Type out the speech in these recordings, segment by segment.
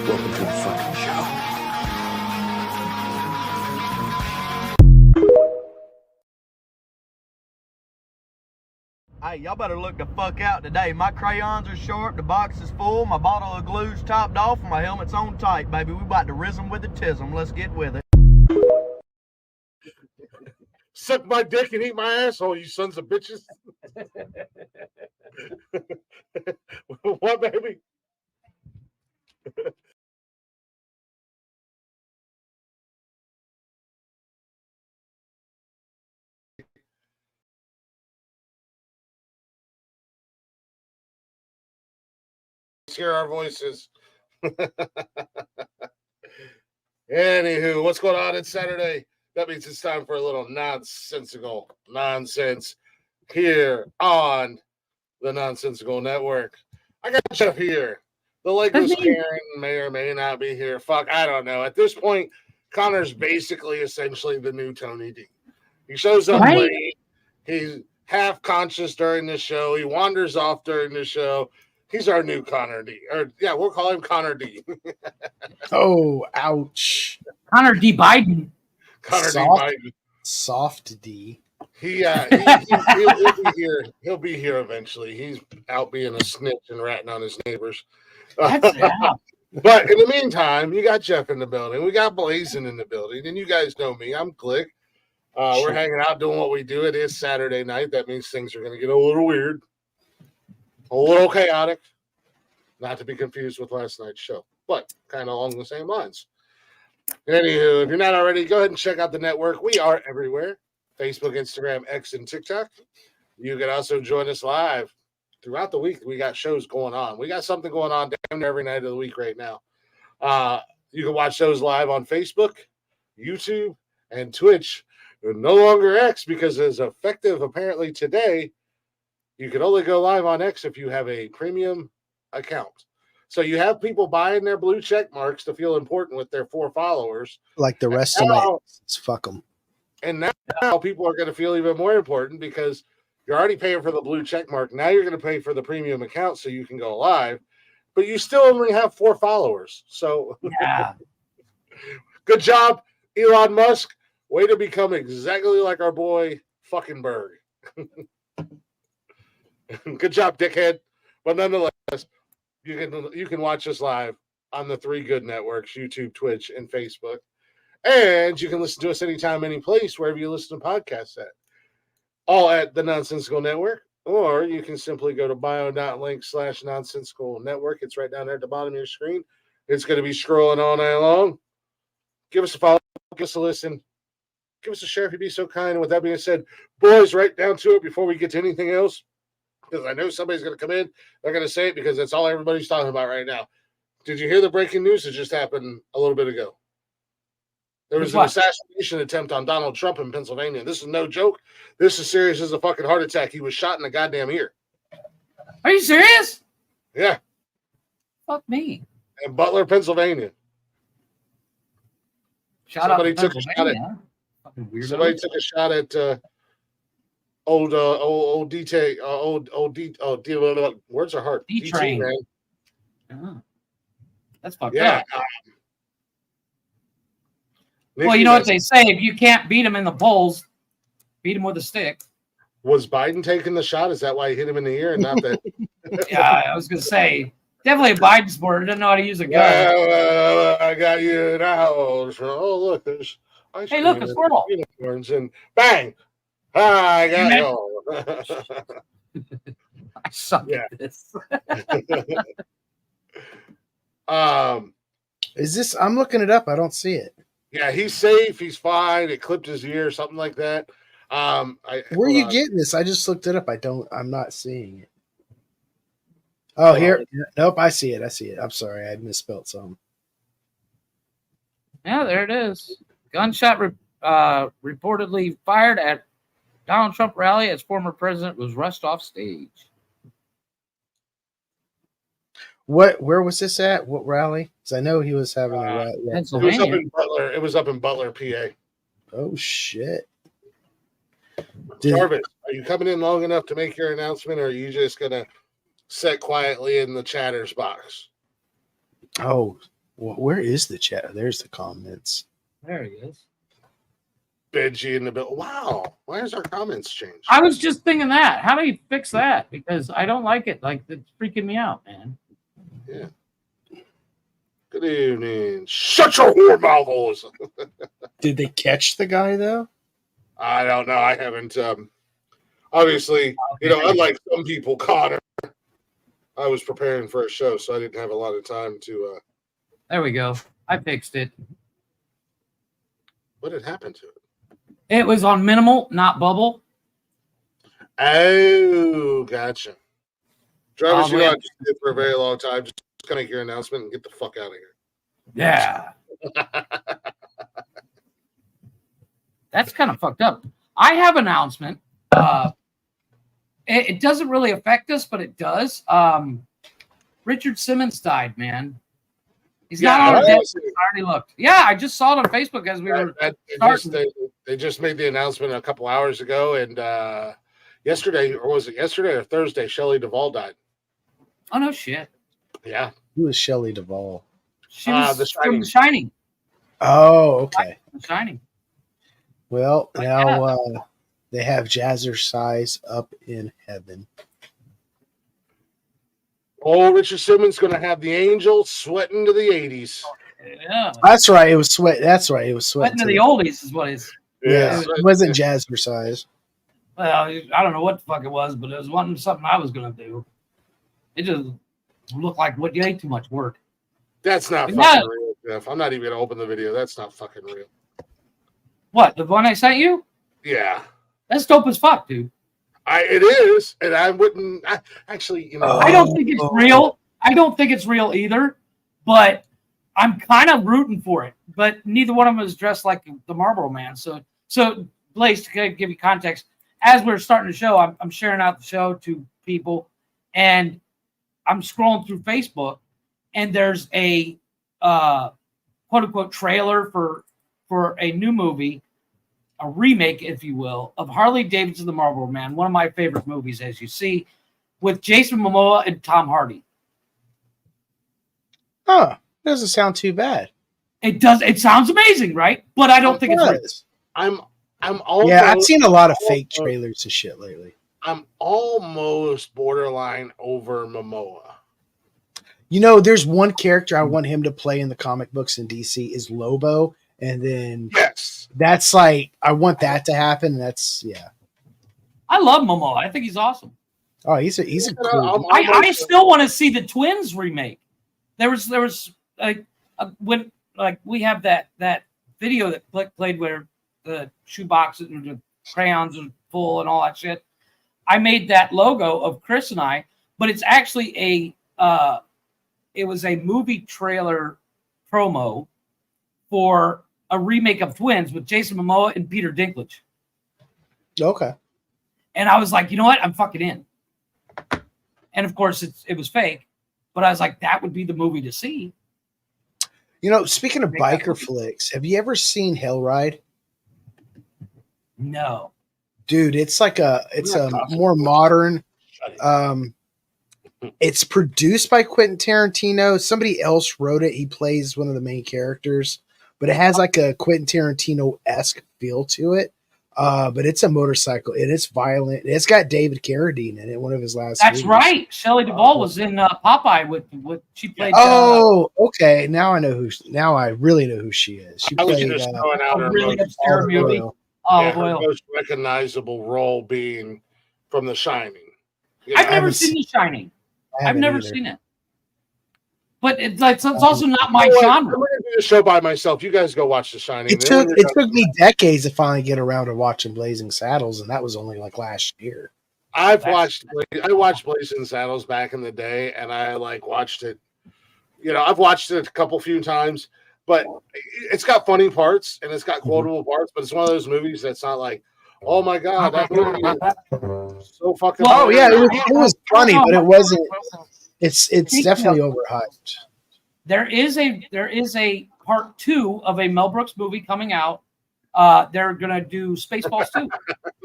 Welcome to the fucking show. Hey, y'all better look the fuck out today. My crayons are sharp, the box is full, my bottle of glue's topped off, and my helmet's on tight, baby. We about to rism with the tism. Let's get with it. Suck my dick and eat my asshole, you sons of bitches. What, baby? Hear our voices. Anywho, what's going on? It's Saturday. That means it's time for a little nonsensical nonsense here on the Nonsensical Network. I got Jeff here. The legless Karen may or may not be here. Fuck, I don't know. At this point, Connor's basically essentially the new Tony D. He shows up late. He's half conscious during the show. He wanders off during the show. He's our new Connor D. Or yeah, we'll call him Connor D. Oh, ouch. Connor D. Biden. Connor Soft, D. Biden. Soft D. He'll be here. He'll be here eventually. He's out being a snitch and ratting on his neighbors. But in the meantime, you got Jeff in the building. We got Blazing in the building. And you guys know me. I'm Click. We're hanging out doing what we do. It is Saturday night. That means things are going to get a little weird. A little chaotic. Not to be confused with last night's show. But kind of along the same lines. Anywho, if you're not already, go ahead and check out the network. We are everywhere. Facebook, Instagram, X, and TikTok. You can also join us live throughout the week. We got shows going on. We got something going on damn near every night of the week right now. You can watch shows live on Facebook, YouTube, and Twitch. No longer X, because as effective apparently today, you can only go live on X if you have a premium account. So you have people buying their blue check marks to feel important with their 4 followers. Like the rest of my fuck them. And now people are going to feel even more important because you're already paying for the blue check mark. Now you're going to pay for the premium account so you can go live, but you still only have 4 followers. So yeah. Good job, Elon Musk. Way to become exactly like our boy fucking Berg. Good job, dickhead. But nonetheless, you can watch us live on the 3 good networks, YouTube, Twitch, and Facebook. And you can listen to us anytime, any place, wherever you listen to podcasts at. All at the Nonsensical Network. Or you can simply go to bio.link/Nonsensical Network. It's right down there at the bottom of your screen. It's going to be scrolling all night long. Give us a follow. Give us a listen. Give us a share if you'd be so kind. And with that being said, boys, right down to it before we get to anything else. Because I know somebody's going to come in. They're going to say it because that's all everybody's talking about right now. Did you hear the breaking news that just happened a little bit ago? There was an assassination attempt on Donald Trump in Pennsylvania. This is no joke. This is serious as a fucking heart attack. He was shot in the goddamn ear. Are you serious? Yeah. Fuck me. In Butler, Pennsylvania. Somebody took a shot at old DT, words are hard. D-Train. Man. Oh. That's fucked up. Well, you know what they say: if you can't beat them in the polls, beat them with a stick. Was Biden taking the shot? Is that why he hit him in the ear and not that? Yeah, I was gonna say definitely a Biden supporter. Doesn't know how to use a gun. I got you now. Oh, look, there's ice cream. Hey, look, a squirrel. Unicorns and bang! I got you. I suck at this. Is this? I'm looking it up. I don't see it. Yeah, he's safe. He's fine. It clipped his ear, something like that. Where are you getting this? I just looked it up. I'm not seeing it. Oh, here. Nope, I see it. I'm sorry. I misspelled something. Yeah, there it is. Gunshot reportedly fired at Donald Trump rally as former president was rushed off stage. Where was this at? What rally? Because I know he was having a rally. Pennsylvania. It was up in Butler, PA. Oh shit! Jarvis, are you coming in long enough to make your announcement, or are you just gonna sit quietly in the chatters box? Oh, Well, where is the chat? There's the comments. There he is. Benji in the bill. Wow. Why has our comments changed? I was just thinking that. How do you fix that? Because I don't like it. Like, it's freaking me out, man. Yeah. Good evening. Shut your whore mouth holes. Did they catch the guy though? I don't know. I haven't. Obviously, unlike some people, Connor, I was preparing for a show, so I didn't have a lot of time to. There we go. I fixed it. What had happened to it? It was on minimal, not bubble. Oh, gotcha. Travis, Oh, I just did for a very long time. Just gonna make your announcement and get the fuck out of here. Yeah. That's kind of fucked up. I have an announcement. It doesn't really affect us, but it does. Richard Simmons died, man. He's not on a death list. I already looked. Yeah, I just saw it on Facebook as we were starting. They just made the announcement a couple hours ago, and yesterday, or was it yesterday or Thursday, Shelley Duvall died. Oh, no shit. Yeah. Who is Shelley Duvall? She was from The Shining. Oh, okay. The Shining. Well, now they have Jazzercise up in heaven. Oh, Richard Simmons going to have the Angels sweating to the 80s. Yeah. That's right. It was sweat. That's right. It was sweating to the oldies is what it is. Yeah. It wasn't Jazzercise. Well, I don't know what the fuck it was, but it was something I was going to do. It just looked like what you ate too much work. That's not fucking real, Jeff. I'm not even going to open the video. That's not fucking real. What? The one I sent you? Yeah. That's dope as fuck, dude. It is, and I wouldn't actually, I don't think it's real. I don't think it's real either, but I'm kind of rooting for it. But neither one of them is dressed like the Marlboro Man. So Blaze, to give you context, as we're starting the show, I'm sharing out the show to people, and I'm scrolling through Facebook, and there's a quote unquote trailer for a new movie, a remake, if you will, of Harley Davidson the Marlboro Man, one of my favorite movies, as you see, with Jason Momoa and Tom Hardy. Huh. Doesn't sound too bad. It does. It sounds amazing, right? But I don't think it's real. I'm almost, yeah, I've seen a lot of fake trailers and shit lately. I'm almost borderline over Momoa. There's one character I want him to play in the comic books in DC is Lobo. And then that's like, I want that to happen. I love Momoa. I think he's awesome. Oh, he's a cool. I still want to see the Twins remake. There was like when like we have that video that played where the shoebox and the crayons are full and all that shit. I made that logo of Chris and I, but it's actually it was a movie trailer promo for a remake of Twins with Jason Momoa and Peter Dinklage. Okay. And I was like, you know what? I'm fucking in. And of course, it was fake, but I was like, that would be the movie to see. Speaking of biker flicks, have you ever seen Hell Ride? No. Dude, it's a more modern. It's produced by Quentin Tarantino. Somebody else wrote it. He plays one of the main characters. But it has like a Quentin Tarantino-esque feel to it. But it's a motorcycle. It is violent. It's got David Carradine in it, one of his last movies. Right. Shelley Duvall was in Popeye with she played. Oh, okay. Now I really know who she is. She played a really obscure movie. Her most recognizable role being from The Shining. I've never seen The Shining. I've never seen it. But it's also not my genre. I'm going to do the show by myself. You guys go watch The Shining. It took me decades to finally get around to watching Blazing Saddles, and that was only like last year. I watched Blazing Saddles back in the day, and I watched it. I've watched it a few times, but it's got funny parts and it's got quotable parts. But it's one of those movies that's not like, oh my god, that movie is so fucking. Well, funny. Yeah, it was funny, but it wasn't. It's definitely overhyped. There is a part 2 of a Mel Brooks movie coming out. They're gonna do Spaceballs 2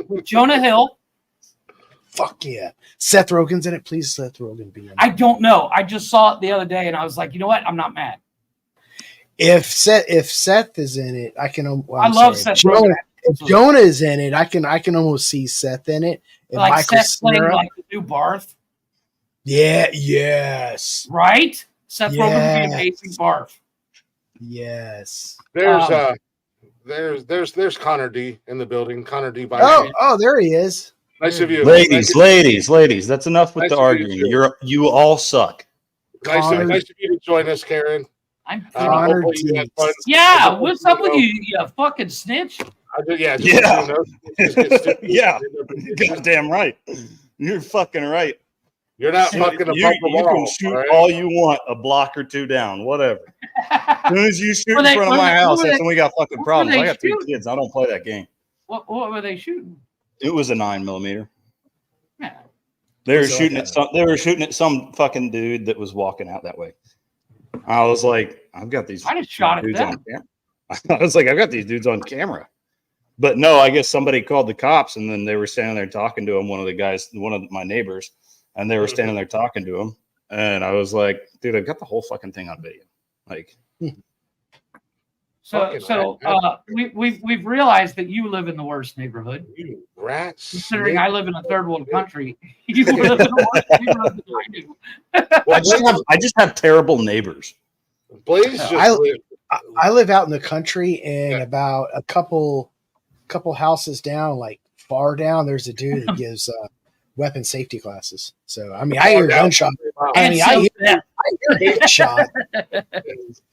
with Jonah Hill. Fuck yeah, Seth Rogen's in it. Please, Seth Rogen be in it. I don't know. I just saw it the other day, and I was like, you know what? I'm not mad. If Seth is in it, I can. Well, I love Seth Rogen. If Jonah is in it, I can almost see Seth in it. If Like Michael Seth playing Cera, like the new Barth, yeah, yes, right? Seth Rogen would be Yes. amazing Barth. yes. There's Connor D in the building. Connor D. Oh, there he is. Nice of you, Ladies. That's enough with Nice the of you arguing. too. You all suck. Nice Connor of you to join us, Karen. I'm pretty. Connor Hopefully you had fun. Yeah, what's up with you, you fucking snitch? Yeah. Yeah. Goddamn right. You're fucking right. You're not fucking a You bumper can ball, shoot right? all you want, a block or two down, whatever. As soon as you shoot in front of my house, that's when we got fucking problems. I got 3 kids. I don't play that game. What were they shooting? It was a 9mm. Yeah. They were shooting at some. They were shooting at some fucking dude that was walking out that way. I was like, I've got these. I just shot at dudes them. on camera. I was like, I've got these dudes on camera. But no, I guess somebody called the cops, and then they were standing there talking to him. One of my neighbors, and they were standing there talking to him. And I was like, dude, I've got the whole fucking thing on video. Like, we've realized that you live in the worst neighborhood. You rats. Considering I live in a third world country, you live in the worst neighborhood than I do. I just have terrible neighbors. Blaze I live out in the country, and about a couple houses down, like far down, there's a dude that gives weapon safety classes. So I mean, I hear gunshot. I hear gunshot.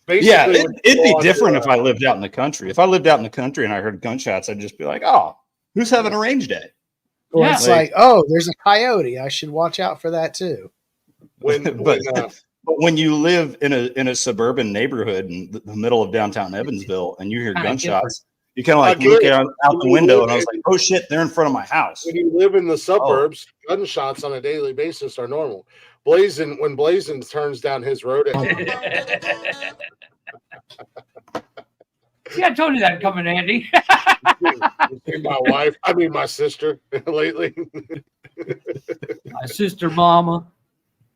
Yeah, it'd be different if I lived out in the country. If I lived out in the country and I heard gunshots, I'd just be like, "Oh, who's having a range day?" Or it's like, "Oh, there's a coyote. I should watch out for that too." But when you live in a suburban neighborhood in the middle of downtown Evansville and you hear gunshots, you kind of like look out the window, and I was like, "Oh shit, they're in front of my house." When you live in the suburbs, gunshots on a daily basis are normal. When Blazin turns down his road, See, I told you that coming, Andy. my sister lately. My sister, mama.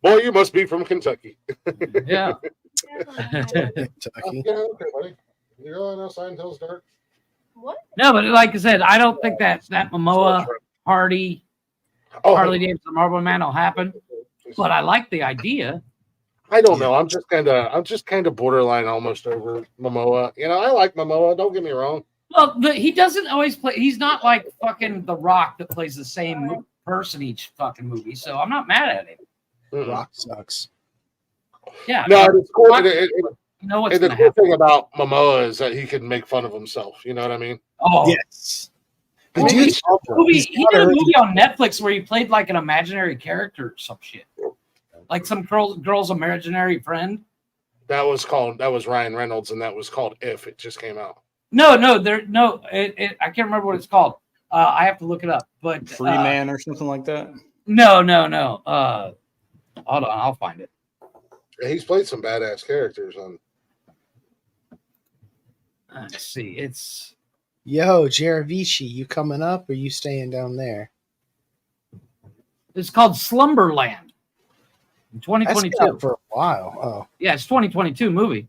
Boy, you must be from Kentucky. Yeah. Kentucky. Okay, buddy. You're going outside until it's dark. What? No, but like I said, I don't think that Momoa Harley Davidson Marlboro Man will happen. But I like the idea. I don't know. I'm just kind of borderline almost over Momoa. You know, I like Momoa. Don't get me wrong. Well, he doesn't always play. He's not like fucking The Rock that plays the same person each fucking movie. So I'm not mad at him. Rock sucks. Yeah. No, it's cool. You know what's the cool thing about Momoa is that he can make fun of himself. You know what I mean? Oh, yes. He did a movie on Netflix where he played like an imaginary character or some shit. Like some girl's imaginary friend. That was Ryan Reynolds, and that was called If. It just came out. No, I can't remember what it's called. I have to look it up. But Free Man or something like that. No. Hold on, I'll find it. Yeah, he's played some badass characters on. Let's see. It's Jaravici, you coming up or you staying down there? It's called Slumberland. In 2022. That's been out for a while. Oh. Yeah, it's 2022 movie.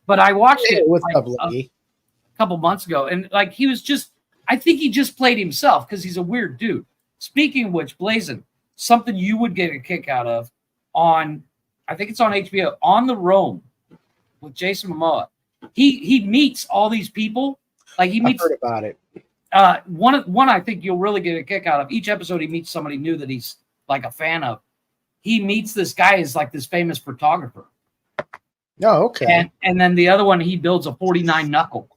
But I watched it a couple months ago, and like I think he just played himself because he's a weird dude. Speaking of which, Blazin, something you would get a kick out of I think it's on HBO, On the Roam with Jason Momoa. He meets all these people. Like he meets. I heard about it. One I think you'll really get a kick out of. Each episode he meets somebody new that he's like a fan of. He meets this guy is like this famous photographer. Oh, okay. And then the other one he builds a 49 knuckle.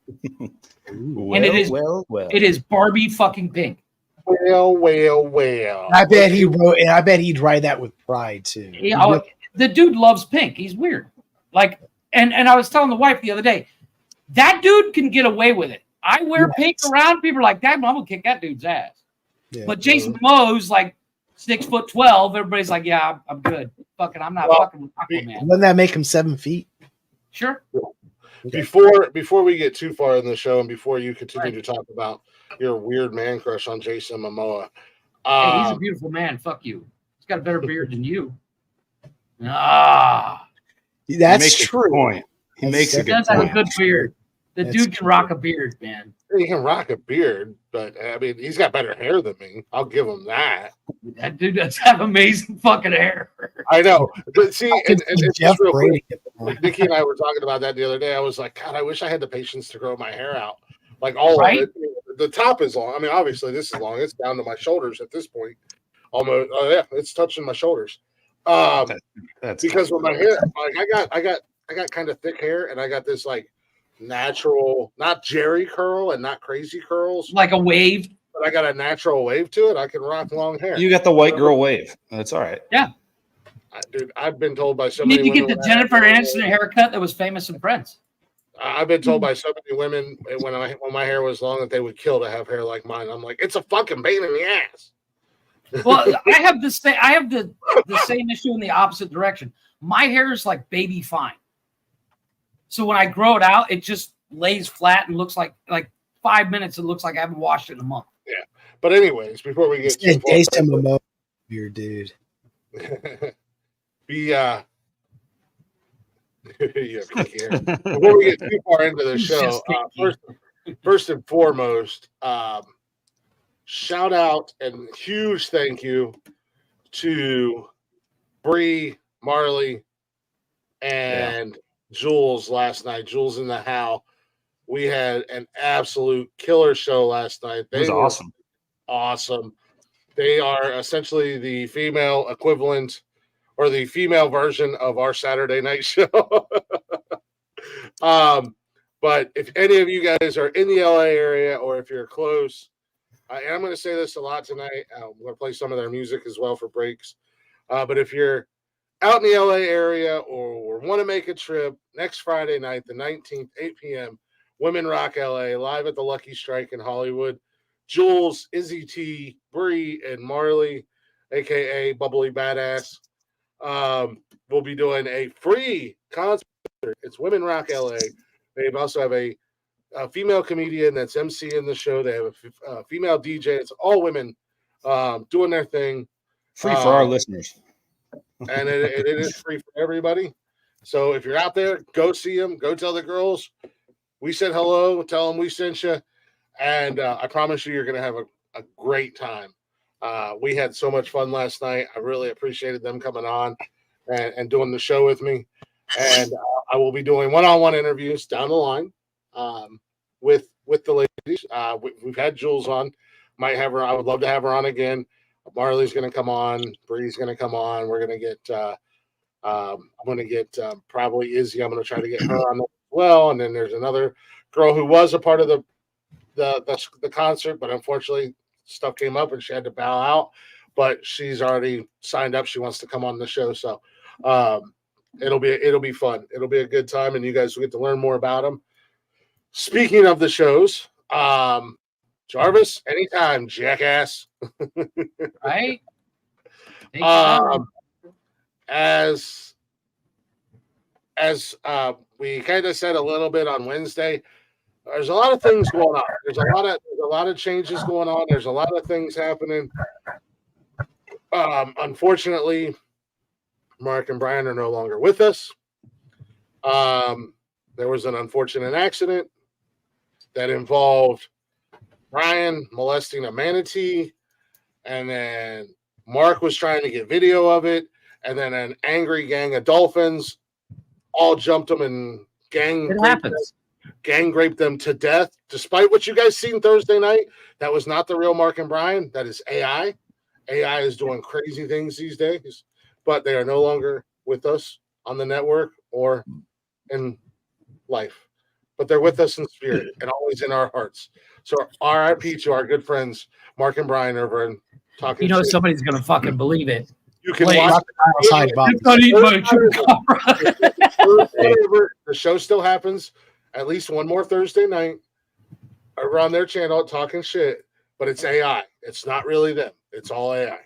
And it is Barbie fucking pink. Well. I bet he'd ride that with pride too. The dude loves pink. He's weird. Like, and I was telling the wife the other day, that dude can get away with it. I wear pink around people like that, but I'm gonna kick that dude's ass. Yeah, but Jason Momoa's like 6'12". Everybody's like, yeah, I'm good. Fucking, I'm not fucking with Aquaman. Doesn't that make him 7 feet? Sure. Before we get too far in the show, and before you continue to talk about your weird man crush on Jason Momoa, hey, he's a beautiful man. Fuck you. He's got a better beard than you. Ah, that's true. He makes a He good does have a point. good beard. The That's dude can rock a beard, man. He can rock a beard, but I mean, he's got better hair than me. I'll give him that. That dude does have amazing fucking hair. I know, but see, and it's Jeff just real quick. Brady. Nikki and I were talking about that the other day. I was like, God, I wish I had the patience to grow my hair out, like all Right? of it. The top is long. I mean, obviously, this is long. It's down to my shoulders at this point. Almost, oh yeah, it's touching my shoulders. That's Because with my hair, like I got kind of thick hair, and I got this like natural, not Jerry curl and not crazy curls, Like a wave. but I got a natural wave to it. I can rock long hair. you got the white girl wave. That's all right. Dude, I've been told by so You many need to get women the when I Jennifer have long Aniston hair- haircut that was famous in Friends. I've been told by so many women when my hair was long that they would kill to have hair like mine. I'm like, it's a fucking pain in the ass. Well, I have the same issue in the opposite direction. My hair is like baby fine. So when I grow it out, it just lays flat and looks like 5 minutes. It looks like I haven't washed it in a month. Yeah. But anyways, before we get too Jason Momoa, beard dude. yeah, kinky hair. Before we get too far into the He's show, just kinky. first and foremost, shout out and huge thank you to Bree, Marley, and Jules last night. Jules in the How. We had an absolute killer show last night. It was were awesome. Awesome. They are essentially the female equivalent or the female version of our Saturday night show. But if any of you guys are in the LA area or if you're close, and I'm going to say this a lot tonight. I'm going to play some of their music as well for breaks. But if you're out in the LA area or want to make a trip, next Friday night, the 19th, 8 p.m., Women Rock LA, live at the Lucky Strike in Hollywood. Jules, Izzy T, Bree, and Marley, a.k.a. Bubbly Badass, will be doing a free concert. It's Women Rock LA. They also have a female comedian that's emceeing the show. They have a female DJ. It's all women doing their thing. Free for our listeners. And it is free for everybody. So if you're out there, go see them. Go tell the girls we said hello. Tell them we sent you. And I promise you're going to have a great time. We had so much fun last night. I really appreciated them coming on and doing the show with me. And I will be doing one-on-one interviews down the line with the ladies. We've had Jules on. Might have her. I would love to have her on again. Marley's going to come on. Bree's going to come on. We're going to get. I'm going to get probably Izzy. I'm going to try to get her on as well. And then there's another girl who was a part of the concert, but unfortunately stuff came up and she had to bow out. But she's already signed up. She wants to come on the show, so it'll be fun. It'll be a good time, and you guys will get to learn more about them. Speaking of the shows, Jarvis, anytime, jackass. Right? As we kind of said a little bit on Wednesday, there's a lot of things going on. There's a lot of changes going on. There's a lot of things happening. Unfortunately, Mark and Brian are no longer with us. There was an unfortunate accident that involved Brian molesting a manatee, and then Mark was trying to get video of it, and then an angry gang of dolphins all jumped him and gang raped them to death. Despite what you guys seen Thursday night, that was not the real Mark and Brian. That is AI. AI is doing crazy things these days, but they are no longer with us on the network or in life. But they're with us in spirit and always in our hearts. So RIP to our good friends Mark and Brian over in Talking Shit. Somebody's gonna fucking believe it. You can Wait, watch the show still happens at least one more Thursday night over on their channel Talking Shit, but it's AI. It's not really them. It's all AI.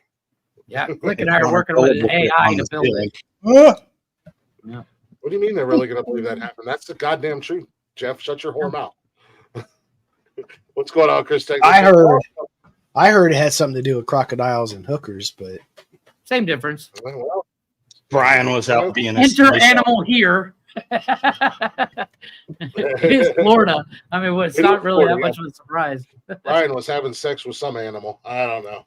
Yeah, Click and I are working with AI to build it. Yeah. What do you mean they're really going to believe that happened? That's the goddamn truth, Jeff. Shut your whore mouth. What's going on, Chris? I heard it had something to do with crocodiles and hookers, but same difference. Well, Brian was out being a Enter animal here. It's Florida. I mean, it's It not is really Florida, that much of a surprise. Ryan was having sex with some animal. I don't know.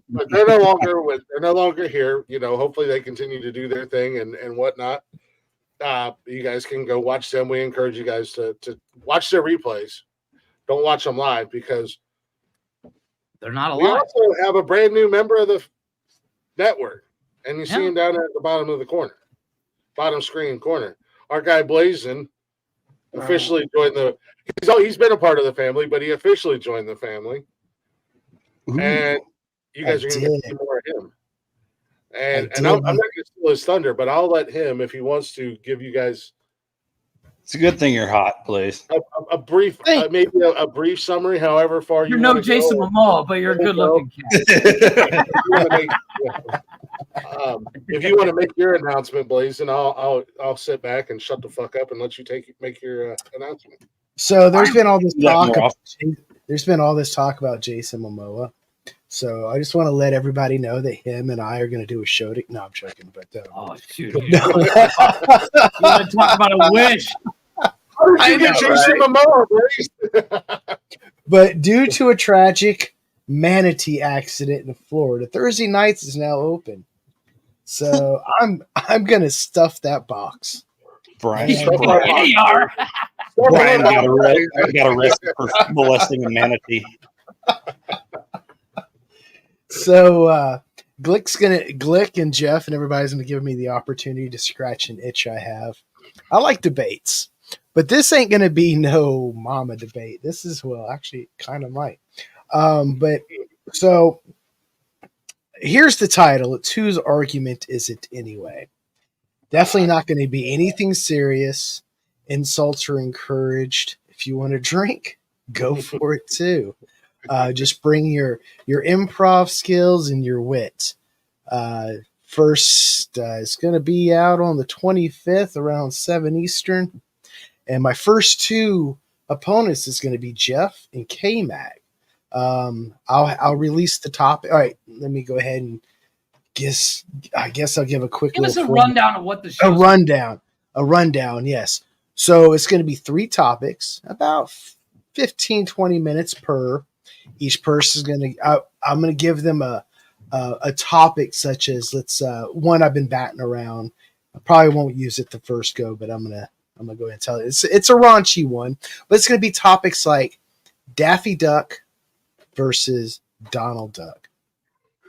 But they're no longer here. You know, hopefully they continue to do their thing and whatnot. You guys can go watch them. We encourage you guys to watch their replays. Don't watch them live because They're not we alive. also have a brand new member of the network, and you see Yeah. him down there at the bottom of the corner, bottom screen corner. Our guy Blazin officially joined the. He's been a part of the family, but he officially joined the family. Ooh. And you guys I are going to did. get more of him. And I I'm not did. going to steal his thunder, but I'll let him, if he wants to, give you guys It's a good thing you're hot, Blaze. a brief, Thank maybe a brief summary, however far You're you no want to Jason go. Momoa, but you're a good-looking cat. If you want to make your announcement, Blaze, and I'll sit back and shut the fuck up and let you make your announcement. So there's been all this Do that talk. more There's been all this talk about Jason Momoa. So I just want to let everybody know that him and I are going to do a show. No, I'm joking, but Oh, shoot. no. You want to talk about a wish? How did you I get know, Jason Momoa, Blaze? But due to a tragic manatee accident in Florida, Thursday nights is now open. So I'm gonna stuff that box. Brian, Yeah, Yeah, you are. Brian got arrested for molesting a manatee. So Glick and Jeff and everybody's gonna give me the opportunity to scratch an itch I have. I like debates, but this ain't gonna be no mama debate. This is actually kind of might. But so here's the title. It's whose argument is it anyway? Definitely not going to be anything serious. Insults are encouraged. If you want to drink, go for it too. Just bring your improv skills and your wit. First, it's going to be out on the 25th around 7 Eastern. And my first two opponents is going to be Jeff and K-Mag. I'll release the topic. All right, let me go ahead and I guess I'll give a quick Give us a little rundown of what the show is. A rundown, yes. So it's going to be 3 topics, about 15, 20 minutes per. Each person is going to, I'm going to give them a topic such as, one I've been batting around. I probably won't use it the first go, but I'm going to go ahead and tell you. It's a raunchy one, but it's going to be topics like Daffy Duck versus Donald Duck.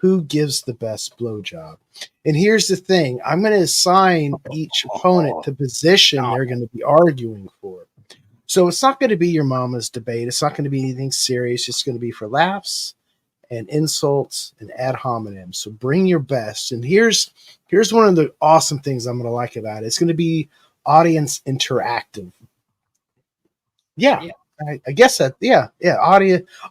Who gives the best blowjob? And here's the thing. I'm going to assign each opponent the position they're going to be arguing for. So it's not going to be your mama's debate. It's not going to be anything serious. It's going to be for laughs and insults and ad hominem. So bring your best. And here's one of the awesome things I'm going to like about it. It's going to be audience interactive. Yeah. I guess that,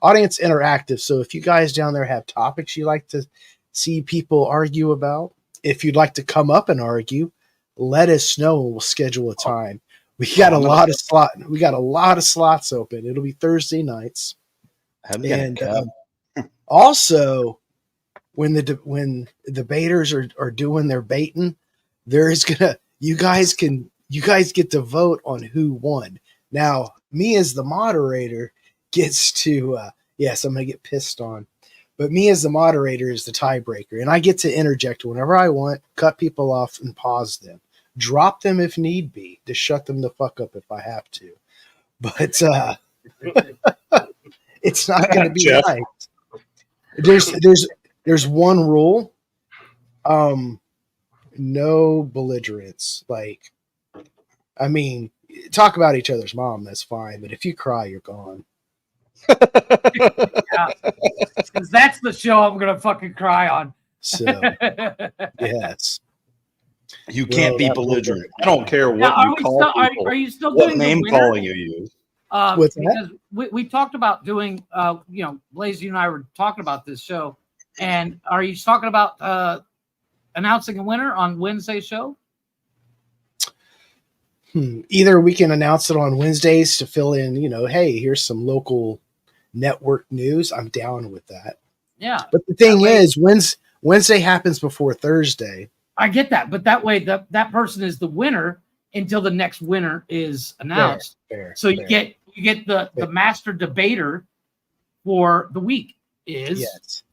audience interactive. So if you guys down there have topics you like to see people argue about, if you'd like to come up and argue, let us know and we'll schedule a time. We got a lot of slots open. It'll be Thursday nights. And also when the debaters are doing their baiting, you guys get to vote on who won. Now, me as the moderator gets to, yes, I'm going to get pissed on, but me as the moderator is the tiebreaker, and I get to interject whenever I want, cut people off and pause them, drop them if need be, to shut them the fuck up if I have to. But it's not going to be nice. There's one rule. No belligerence. Like, I mean, talk about each other's mom, that's fine, but if you cry, you're gone. Yeah. Because that's the show I'm gonna fucking cry on. So yes, you can't be belligerent. I don't care what Now, you call people. are you still What doing name the winner? calling you use? What's because we talked about doing, Blaze, you and I were talking about this show, and are you talking about announcing a winner on Wednesday's show? Either we can announce it on Wednesdays to fill in, hey, here's some local network news. I'm down with that. Yeah. But the thing is, Wednesday happens before Thursday. I get that, but that way that person is the winner, until the next winner is announced. Fair, so you get the master debater for the week is yes.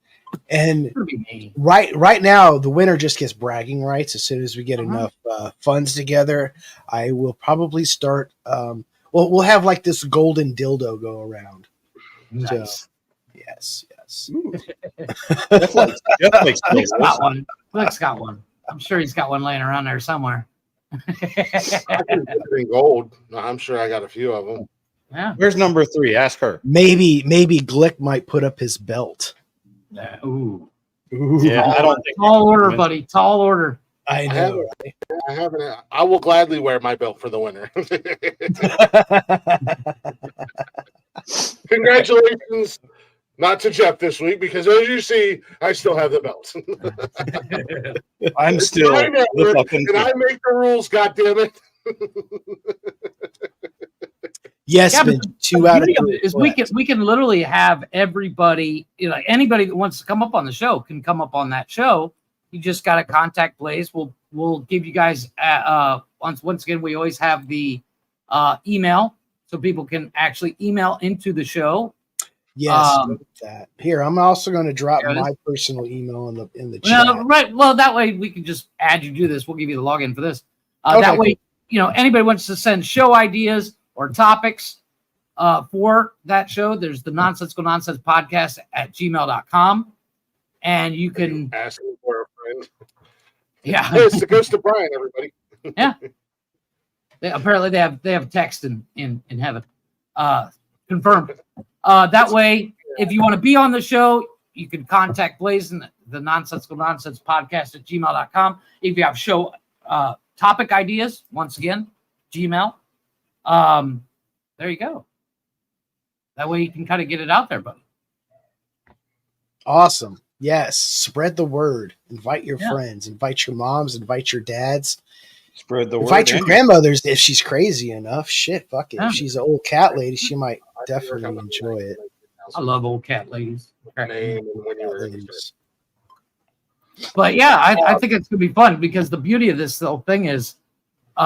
And gonna be me. right now, the winner just gets bragging rights. As soon as we get enough funds together, I will probably start. We'll have like this golden dildo go around. Nice. So, yes. Jeff likes Nick's those. got one. Nick's got one. I'm sure he's got one laying around there somewhere. I can put it in gold. I'm sure I got a few of them. Yeah. Where's number 3? Ask her. Maybe Glick might put up his belt. Ooh. Yeah, I don't think. Tall order, buddy. Tall order. I know. I haven't. I will gladly wear my belt for the winner. Congratulations, not to Jeff this week, because as you see, I still have the belt. I'm It's still my network, the fucking. and I make the rules. God damn it! Yes, Yeah, been but 2 out of the beauty 3. it is we can literally have everybody, like anybody that wants to come up on the show can come up on that show. You just got to contact Blaze. We'll give you guys once again. We always have the email, so people can actually email into the show. Yes, that. Here, I'm also going to drop my personal email in the chat. Right. Well, that way we can just add you to this. We'll give you the login for this. Okay. That way, anybody wants to send show ideas or topics for that show, there's the Nonsensical Nonsense podcast at gmail.com. And you can ask me for a friend. Yeah. It's the ghost of Brian, everybody. Yeah. Apparently they have text in heaven. Confirmed. That way, if you want to be on the show, you can contact Blaze and the Nonsensical Nonsense podcast at gmail.com. If you have show topic ideas, once again, Gmail. There you go. That way you can kind of get it out there, buddy. Awesome. Yes. Spread the word. Invite your friends. Invite your moms. Invite your dads. Spread the word. Invite your grandmothers if she's crazy enough. Shit, fuck it. Yeah. If she's an old cat lady, she might definitely enjoy it. I love old cat ladies. Name and when you were But yeah, I think it's gonna be fun because the beauty of this whole thing is, we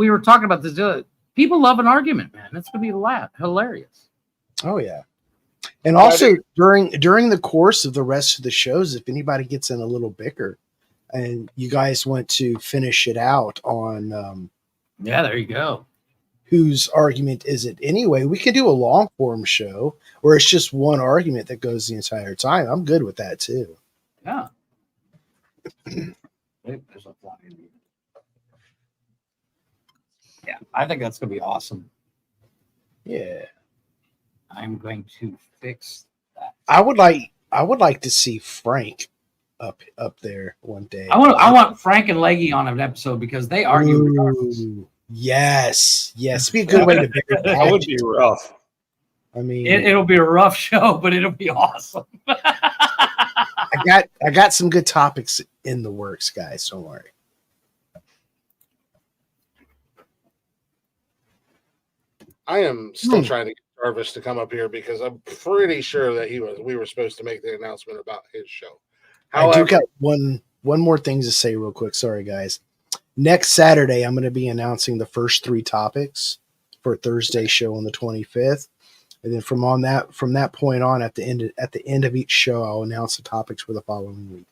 were talking about this. People love an argument, man. It's gonna be hilarious. Oh yeah. And also during the course of the rest of the shows, if anybody gets in a little bicker and you guys want to finish it out on there you go. Whose argument is it anyway? We can do a long form show where it's just one argument that goes the entire time. I'm good with that too. Yeah. Yeah, I think that's gonna be awesome. Yeah. I'm going to fix that. I would like to see Frank up there one day. I want Frank and Leggy on an episode because they argue regardless. Yes. It'd be a good way to bicker. That would be rough. I mean, It'll be a rough show, but it'll be awesome. I got some good topics in the works, guys. Don't worry. I am still trying to get Jarvis to come up here because I'm pretty sure that we were supposed to make the announcement about his show. However, I do got one more thing to say real quick. Sorry, guys. Next Saturday, I'm going to be announcing the first 3 topics for Thursday's show on the 25th, and then from that point on, at the end of each show, I'll announce the topics for the following week.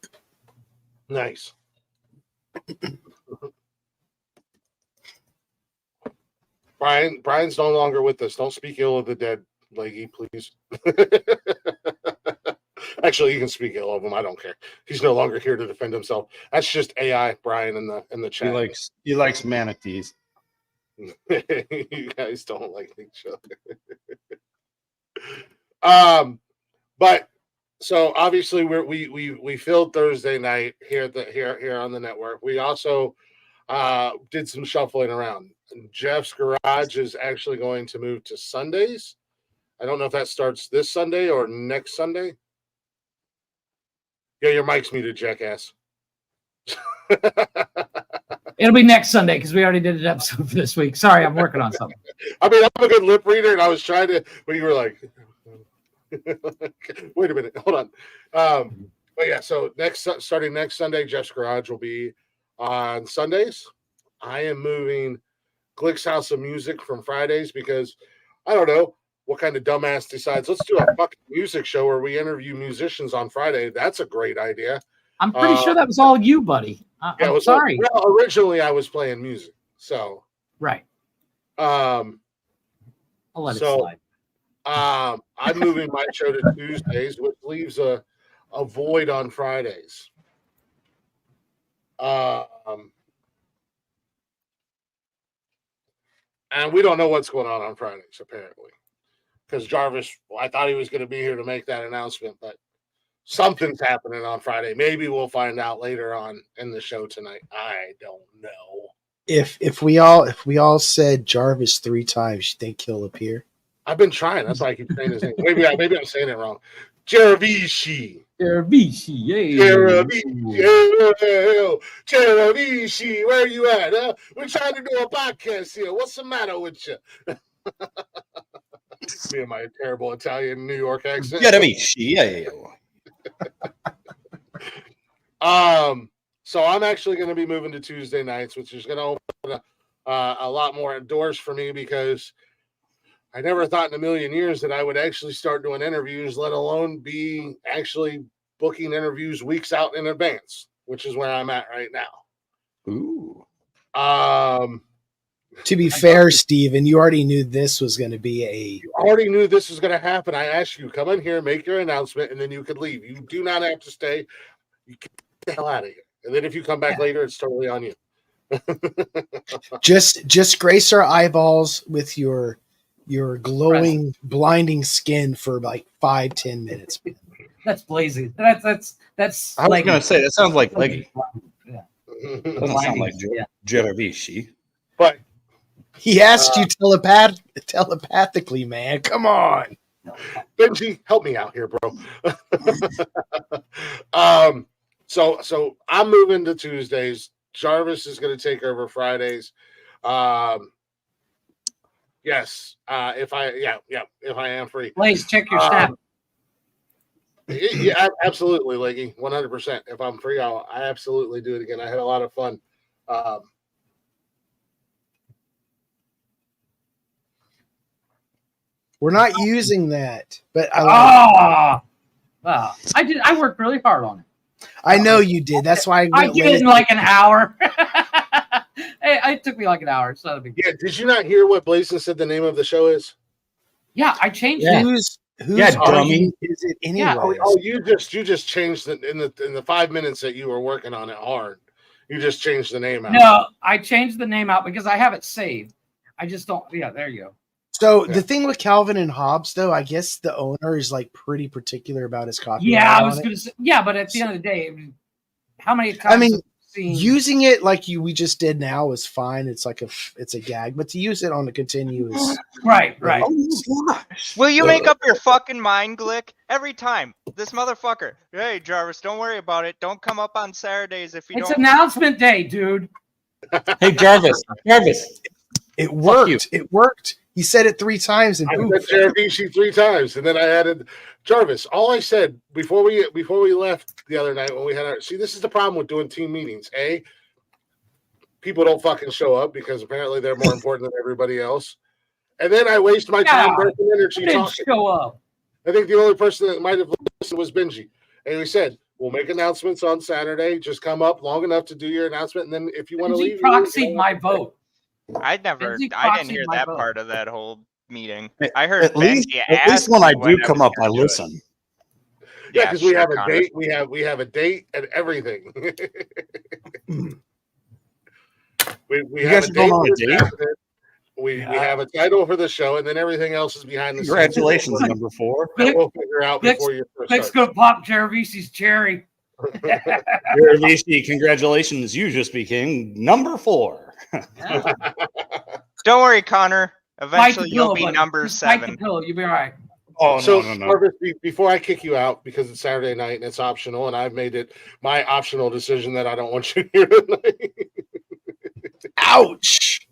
Nice. Brian's no longer with us. Don't speak ill of the dead, Leggy, please. Actually, you can speak ill of him. I don't care. He's no longer here to defend himself. That's just AI, Brian, in the chat. He likes manatees. You guys don't like each other. But so obviously we filled Thursday night here on the network. We also did some shuffling around. Jeff's Garage is actually going to move to Sundays. I don't know if that starts this Sunday or next Sunday. Yeah, your mic's muted, jackass. It'll be next Sunday because we already did an episode for this week. Sorry, I'm working on something. I mean, I'm a good lip reader, and I was trying to, but you were like, wait a minute, hold on. But yeah, so starting next Sunday, Jeff's Garage will be on Sundays. I am moving Glick's House of Music from Fridays because I don't know what kind of dumbass decides, let's do a fucking music show where we interview musicians on Friday. That's a great idea. I'm pretty sure that was all you, buddy. I'm sorry. Well, originally I was playing music. So. Right. I'll let it slide. I'm moving my show to Tuesdays, which leaves a void on Fridays. And we don't know what's going on Fridays, apparently. Because Jarvis, I thought he was going to be here to make that announcement, but something's happening on Friday. Maybe we'll find out later on in the show tonight. I don't know. If we all said Jarvis 3 times, you think he'll appear? I've been trying. That's why I keep saying his name. Maybe I'm saying it wrong. Jeravici. Jeravici. Jeravici. Where are you at? Huh? We're trying to do a podcast here. What's the matter with you? Me and my terrible Italian New York accent. Jeravici. So I'm actually going to be moving to Tuesday nights, which is going to open a lot more doors for me because I never thought in a million years that I would actually start doing interviews, let alone be actually booking interviews weeks out in advance, which is where I'm at right now. Ooh. To be fair, Steven, you already knew this was going to be You already knew this was going to happen. I asked you, come in here, make your announcement, and then you could leave. You do not have to stay. You get the hell out of here. And then if you come back later, it's totally on you. just grace our eyeballs with your glowing, blinding skin for like 5-10 minutes. That's Blazy. That's I was going to say, that sounds like Leggy. Yeah. Doesn't sound like Jeravici. But he asked you telepathically, man. Come on. Benji, help me out here, bro. So I'm moving to Tuesdays. Jarvis is going to take over Fridays. Yes. If I am free. Blaze, check your snap. Yeah, absolutely, Leggy. 100%. If I'm free, I absolutely do it again. I had a lot of fun. We're not using that, but I did. I worked really hard on it. I know you did. That's why I did it in like an hour. It took me like an hour. It's not a big deal. Yeah, did you not hear what Blazon said the name of the show is? Yeah, I changed it. Who's dummy. is it anyway? Yeah, you just changed it in the 5 minutes that you were working on it hard. You just changed the name out. No, I changed the name out because I have it saved. I just don't. Yeah, there you go. So the thing with Calvin and Hobbes, though, I guess the owner is like pretty particular about his copyright. Yeah, I was going to say. Yeah, but at the end of the day, how many times? I mean, using it like we just did now is fine. It's like it's a gag, but to use it on the continuous, right. Will you make up your fucking mind, Glick? Every time, this motherfucker. Hey, Jarvis, don't worry about it. Don't come up on Saturdays if you It's don't. announcement day, dude. Hey, Jarvis. it worked. It worked. He said it 3 times, and I said Jeravici 3 times, and then I added Jarvis. All I said before we left the other night when we had this is the problem with doing team meetings. People don't fucking show up because apparently they're more important than everybody else. And then I waste my time breaking energy talking. Show up. I think the only person that might have listened was Benji. And we said, we'll make announcements on Saturday. Just come up long enough to do your announcement. And then if you want to leave. Proxied my vote. I didn't hear that part of that whole meeting. I heard at least when I do come up, I listen. Yeah, because we have a date. We have a date and everything. we have a date. We have a title for the show, and then everything else is behind the scenes. Congratulations, number 4. We'll figure out before you first Nick's going to pop Jeravici's cherry. Jeravici, congratulations. You just became number 4. Don't worry, Connor. Eventually, you'll be number 7. You'll be all right. Oh, so, no. Jarvis, before I kick you out, because it's Saturday night and it's optional, and I've made it my optional decision that I don't want you here tonight. Ouch!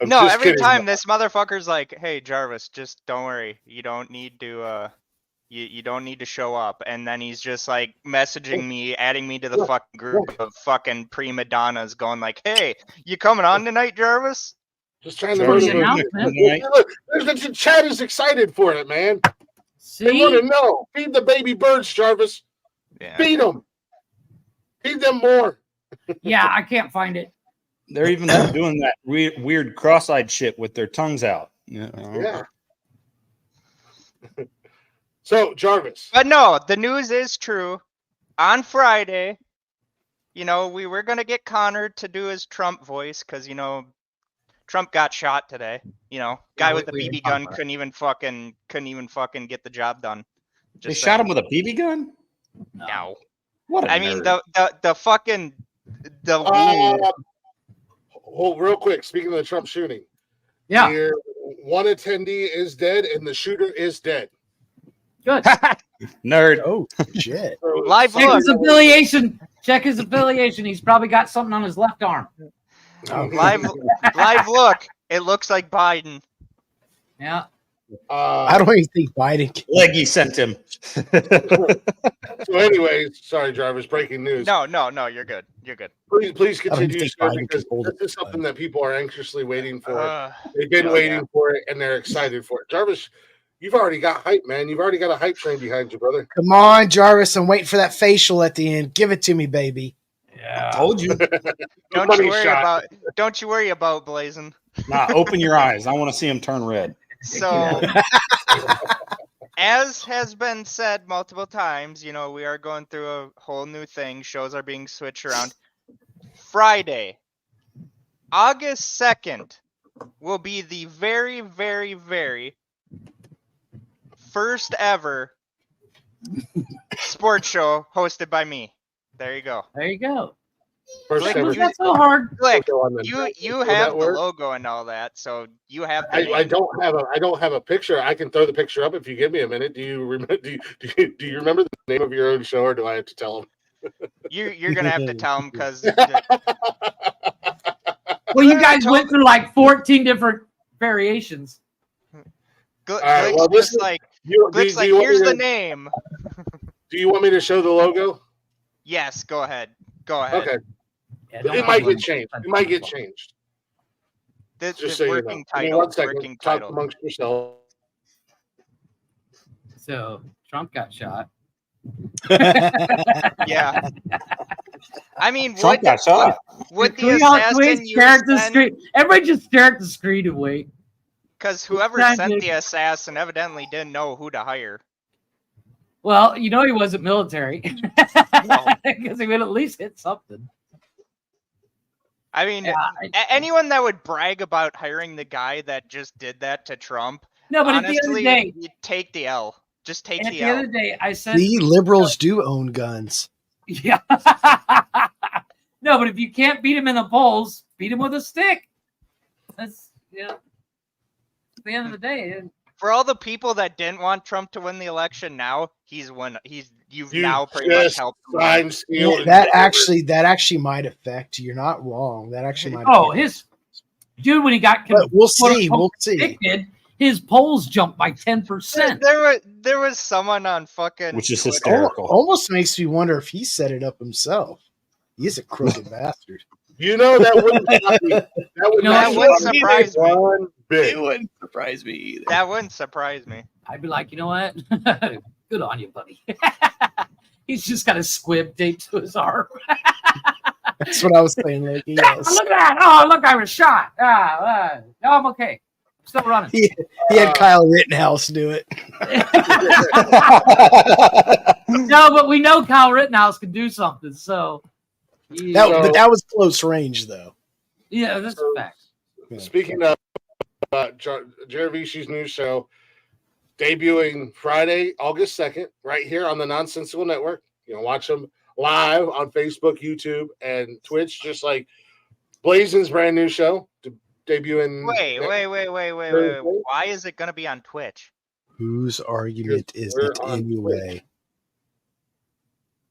No, every time this motherfucker's like, hey, Jarvis, just don't worry. You don't need to You don't need to show up. And then he's just like messaging me, adding me to the fucking group of fucking prima donnas, going like, "Hey, you coming on tonight, Jarvis?" Just trying to Jarvis motivate announcement. you. Look, the chat is excited for it, man. They want to See? know. Feed the baby birds, Jarvis. Yeah. Feed them. Feed them more. Yeah, I can't find it. They're even doing that weird cross-eyed shit with their tongues out. Yeah. So, Jarvis. But no, the news is true. On Friday, we were gonna get Connor to do his Trump voice because Trump got shot today. Guy with the we BB talked gun about couldn't even fucking get the job done. They Just shot saying. him with a BB gun? No. What a I mean nerd. the fucking the Real quick, speaking of the Trump shooting. Yeah, Here, one attendee is dead and the shooter is dead. good. Nerd. Oh shit! So, Live Check look. his affiliation. Check his affiliation. He's probably got something on his left arm. live look. It looks like Biden. Yeah. I don't even think Biden can. Leggy sent him. So, anyways, sorry, Jarvis. Breaking news. No, you're good. You're good. Please I don't continue, think sir, Biden because can hold this it. is something that people are anxiously waiting for. Uh, They've been yeah. waiting for it, and they're excited for it. Jarvis, you've already got hype, man. You've already got a hype train behind you, brother. Come on, Jarvis! I'm waiting for that facial at the end. Give it to me, baby. Yeah. Told you. Don't Money you worry shot. about Blazing. Nah, open your eyes. I want to see him turn red. So, as has been said multiple times, we are going through a whole new thing. Shows are being switched around. Friday, August 2nd, will be the very, very, very first ever sports show hosted by me. There you go. There you go. First Like, ever. What's that so hard? Click. Logo on the- You Will have that the work? logo and all that, so you have the I name. don't have a picture. I can throw the picture up if you give me a minute. Do you remember? Do you remember the name of your own show, or do I have to tell them? You're gonna have to tell them because Well, you guys went through like 14 different variations. right, well, Glick's listen, like, do here's want me the to- name. Do you want me to show the logo? Yes, go ahead. Go ahead. Okay, Yeah, don't it might have get changed. It might get changed. This Just is so you know. working Give me title. 1 second. Working Talk title. amongst yourselves. So Trump got shot. Yeah. I mean, Trump got shot. would Can the we all assassin you stare at the sent? screen? Everybody just stare at the screen and wait. Because whoever Trying sent to- the assassin evidently didn't know who to hire. Well, he wasn't military No. because he would at least hit something. I mean, Yeah, anyone that would brag about hiring the guy that just did that to Trump, no, but honestly, at the end of the day, you take the L. Just take at the the end L. of the day, I said, The liberals do own guns. yeah. No, but if you can't beat him in the polls, beat him with a stick. That's at the end of the day. For all the people that didn't want Trump to win the election, now you've You now pretty much just helped him. signed, sealed, and That delivered. actually might affect. You're not wrong. That actually might. Oh, affect. his dude when he got But we'll see. quote-unquote We'll see. convicted, his polls jumped by 10%. There was someone on fucking Which is Twitter. hysterical. Almost makes me wonder if he set it up himself. He's a crooked bastard. You know that wouldn't shock me. That would No, not that that wouldn't shock me surprise me. one bit. wouldn't surprise me either. That wouldn't surprise me. I'd be like, you know what? Good on you, buddy. He's just got a squib taped to his arm. That's what I was saying. Like, yes. Look at that. Oh, look, I was shot. No, I'm okay. I'm still running. He had Kyle Rittenhouse do it. No, but we know Kyle Rittenhouse can do something. So, But that was close range, though. yeah, that's a fact. Speaking of Jaravici's new show, debuting Friday, August 2nd, right here on the Nonsensical Network. You can watch them live on Facebook, YouTube, and Twitch, just like Blazing's brand new show, debuting. Wait. Why is it gonna be on Twitch? Whose argument is We're it on anyway?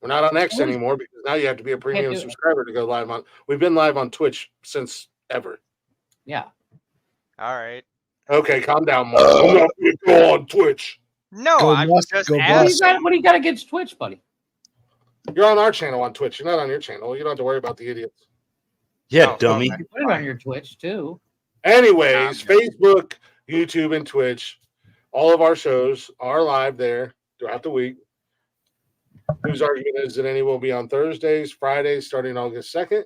We're not on X anymore because now you have to be a premium do it. subscriber to go live on. We've been live on Twitch since ever. Yeah. All right. Okay, calm down, Mark. I'm not going to go on Twitch. No, Go I'm Musk, just go What do you Bust. asking. got? What do you got against Twitch, buddy? You're on our channel on Twitch. You're not on your channel. You don't have to worry about the idiots. Yeah, Oh, dummy. You can put it on your Twitch too. Anyways, Facebook, YouTube, and Twitch. All of our shows are live there throughout the week. News Argument is that any will be on Thursdays, Fridays, starting August 2nd.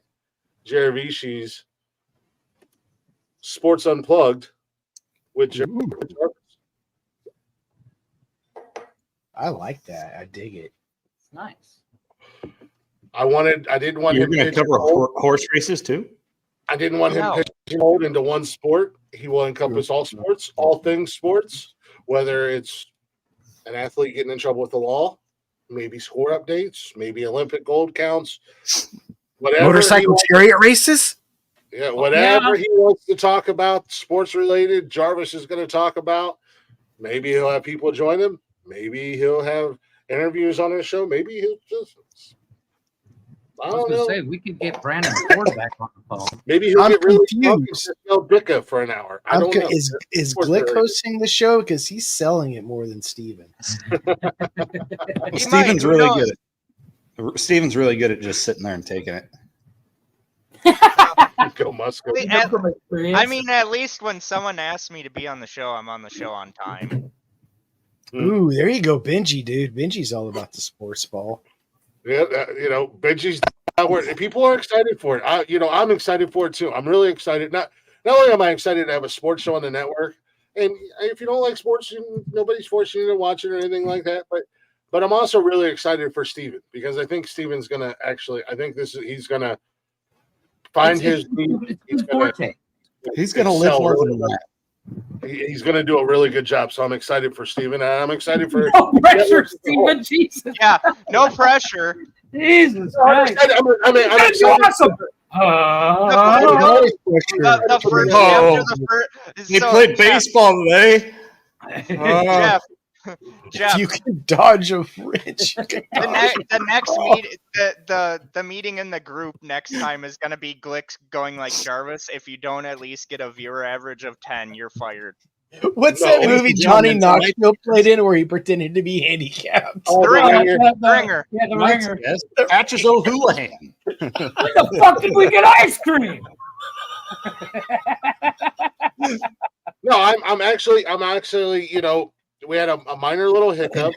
Jaravishi's Sports Unplugged with Jarvis. I like that. I dig it. It's nice. I didn't want You're him going to cover pigeonholed. horse races too? I didn't want him pigeonholed into one sport. He will encompass all sports, all things sports, whether it's an athlete getting in trouble with the law, maybe score updates, maybe Olympic gold counts, whatever. Motorcycle chariot races? Yeah, whatever he wants to talk about, sports related, Jarvis is going to talk about. Maybe he'll have people join him. Maybe he'll have interviews on his show. Maybe he'll just. I was don't gonna know. say we could get Brandon Ford back on the phone. Maybe he'll I'm get really confused. Dicka for an hour. I don't know. Is Sports Glick related. hosting the show? Because he's selling it more than Steven. Steven's really good at Steven's really good at just sitting there and taking it. Go Musk. I mean, at least when someone asks me to be on the show, I'm on the show on time. Ooh, there you go, Benji, dude. Benji's all about the sports ball. Yeah, Benji's people are excited for it. I'm excited for it too. I'm really excited. Not only am I excited to have a sports show on the network, and if you don't like sports, nobody's forcing you to watch it or anything like that. But I'm also really excited for Steven because I think Steven's gonna he's gonna find his niche. He's gonna live excel loving really that. He's going to do a really good job. So I'm excited for Steven. And I'm excited for No pressure, Steven. Jesus. Yeah, no pressure. Jesus I'm Christ. excited. I'm That's excited. awesome. The first after the first. He played baseball today. Jeff, If you can dodge a fridge. the meeting in the group next time is gonna be Glick going like Jarvis. If you don't at least get a viewer average of 10, you're fired. What's that movie Johnny Knoxville played in where he pretended to be handicapped? The Ringer. Yeah, the Ringer. Yes, Patches O'Houlihan. When the fuck did we get ice cream? No, I'm actually, we had a minor little hiccup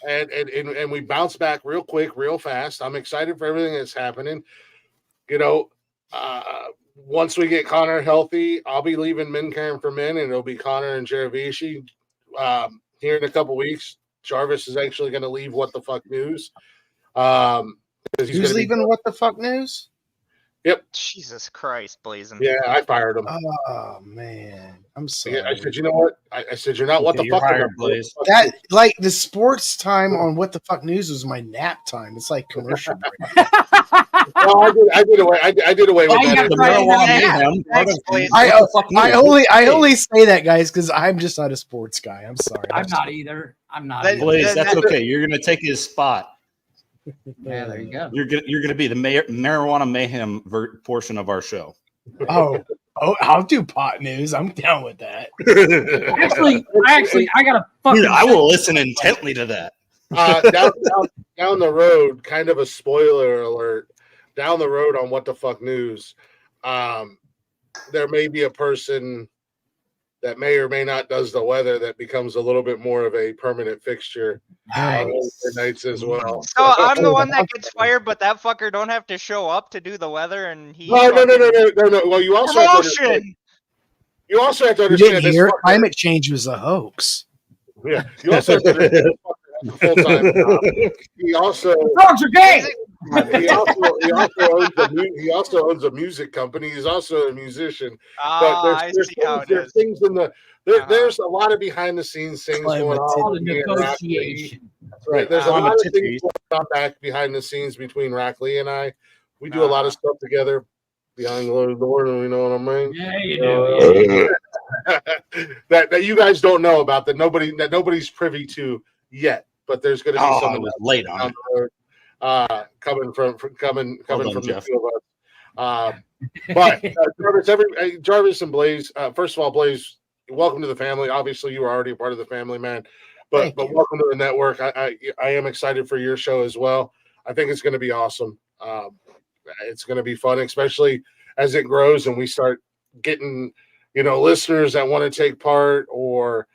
and we bounced back real quick, real fast. I'm excited for everything that's happening. Once we get Connor healthy, I'll be leaving MinCam for men, and it'll be Connor and Jaravishi. Here in a couple weeks, Jarvis is actually going to leave What the Fuck News. Who's leaving What the Fuck News? Yep. Jesus Christ, Blazing. Yeah, I fired him. Oh man, I'm sorry. Yeah, I said, you know what? I said, you're not What the Fuck News. That like the sports time on What the Fuck News was my nap time. It's like commercial break. Well, I did away with that. I only say that, guys, because I'm just not a sports guy. I'm sorry. I'm not either. I'm not. Blaze, that's okay. You're gonna take his spot. Yeah, there you go. You're gonna be the marijuana mayhem portion of our show. Oh, I'll do pot news. I'm down with that. I got a fucking. Dude, I will listen intently to that. Down the road, kind of a spoiler alert. Down the road on What the Fuck News, there may be a person that may or may not does the weather that becomes a little bit more of a permanent fixture on Wednesday nights as well. So I'm the one that gets fired, but that fucker don't have to show up to do the weather, and he. No. Well, you also have to understand. You also have to understand. You didn't hear climate change was a hoax. Yeah, you also have to understand full time. He also. Frogs are gay. He also owns a music company. He's also a musician. There's things in the there's a lot of behind the scenes things going on. Negotiation. Right. There's a lot of things going on back behind the scenes between Rackley and I. We do a lot of stuff together behind the door, and you know what I mean? Yeah, you do. That you guys don't know about, that nobody's privy to yet. But there's going to be something late on the road. Coming from the two of us. But Jarvis and Blaze, first of all, Blaze, welcome to the family. Obviously, you were already a part of the family, man. but welcome to the network. I am excited for your show as well. I think it's going to be awesome. It's going to be fun, especially as it grows and we start getting, listeners that want to take part, or,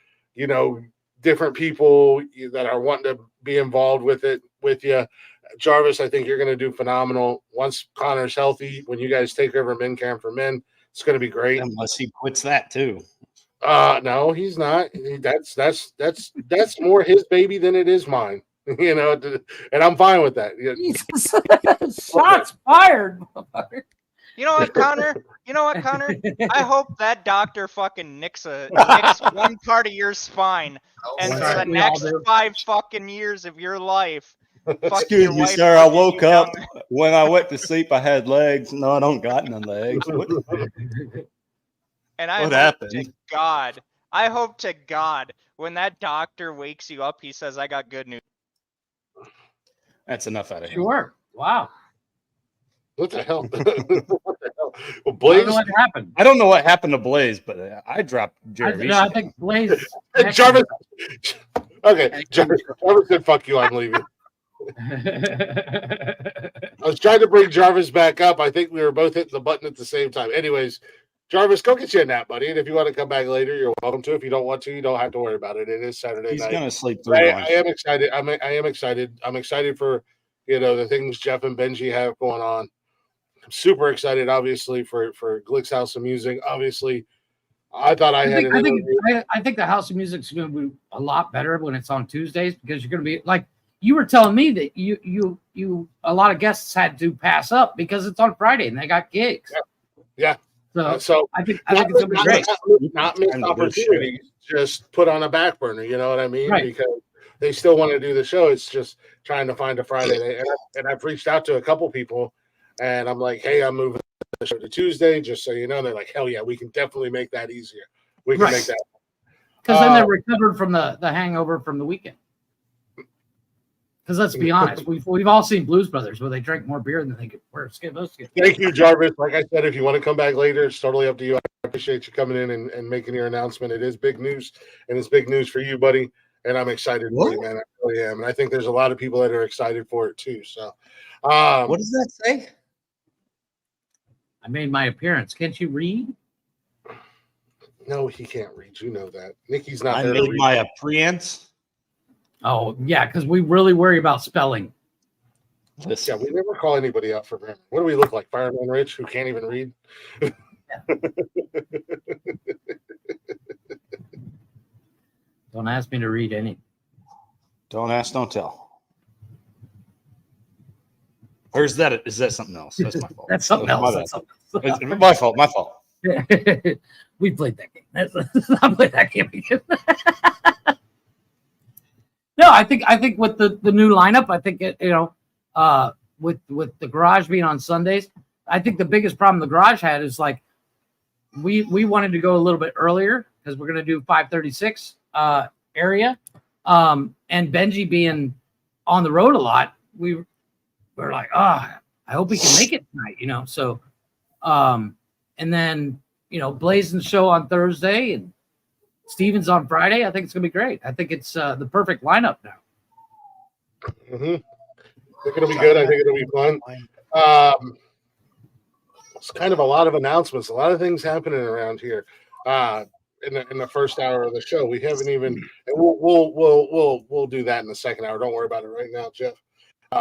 different people that are wanting to be involved with it with you. Jarvis, I think you're going to do phenomenal. Once Connor's healthy, when you guys take over Men Camp for Men, it's going to be great. Unless he quits that too. No, he's not. That's more his baby than it is mine. And I'm fine with that. Shots fired. You know what, Connor? I hope that doctor fucking nicks one part of your spine, and for the next 5 fucking years of your life. Excuse me, sir. I woke up when I went to sleep. I had legs. No, I don't got no legs. And I hope to God, when that doctor wakes you up, he says, "I got good news." That's enough out of him. Sure. Wow. What the hell? Well, I Blaze, don't know what happened. I don't know what happened to Blaze, but I dropped Jeremy. I think Blaze. Jarvis. Okay, Jarvis said, "Fuck you, I'm leaving." I was trying to bring Jarvis back up. I think we were both hitting the button at the same time. Anyways, Jarvis, go get you a nap, buddy. And if you want to come back later, you're welcome to. If you don't want to, you don't have to worry about it. It is Saturday He's night. gonna sleep through. I am excited. I am excited. I'm excited for the things Jeff and Benji have going on. I'm super excited, obviously, for Glick's House of Music. Obviously, I thought I think the House of Music's going to be a lot better when it's on Tuesdays, because you're going to be like you were telling me that you a lot of guests had to pass up because it's on Friday and they got gigs. Yeah. So I think it's going to be great. Not missed opportunities, just put on a back burner. You know what I mean? Right. Because they still want to do the show. It's just trying to find a Friday. And I've reached out to a couple people. And I'm like, hey, I'm moving the show to Tuesday, just so you know. And they're like, hell yeah, we can definitely make that easier. We can make that. Because then they're recovered from the hangover from the weekend. Because let's be honest, we've all seen Blues Brothers where they drink more beer than they could. Thank you, Jarvis. Like I said, if you want to come back later, it's totally up to you. I appreciate you coming in and making your announcement. It is big news, and it's big news for you, buddy. And I'm excited for you, man. I really am. And I think there's a lot of people that are excited for it too. So, what does that say? I made my appearance. Can't you read? No, he can't read. You know that. Nikki's not I there. made my appearance. Oh, yeah, because we really worry about spelling. Yeah, we never call anybody out for grammar. What do we look like? Fireman Rich, who can't even read? Don't ask me to read any. Don't ask, don't tell. Or is that something else? That's my fault. That's something else. It's my fault. My fault. We played that game. I played that game again. No, I think with the new lineup, I think with the garage being on Sundays, I think the biggest problem the garage had is like we wanted to go a little bit earlier because we're gonna do 5:36 area, and Benji being on the road a lot, we're like, I hope we can make it tonight, So, and then Blazing's show on Thursday and Steven's on Friday. I think it's gonna be great. I think it's the perfect lineup now. Mm-hmm. It's gonna be good. I think it'll be fun. It's kind of a lot of announcements, a lot of things happening around here. In the first hour of the show, we haven't even. And we'll do that in the second hour. Don't worry about it right now, Jeff.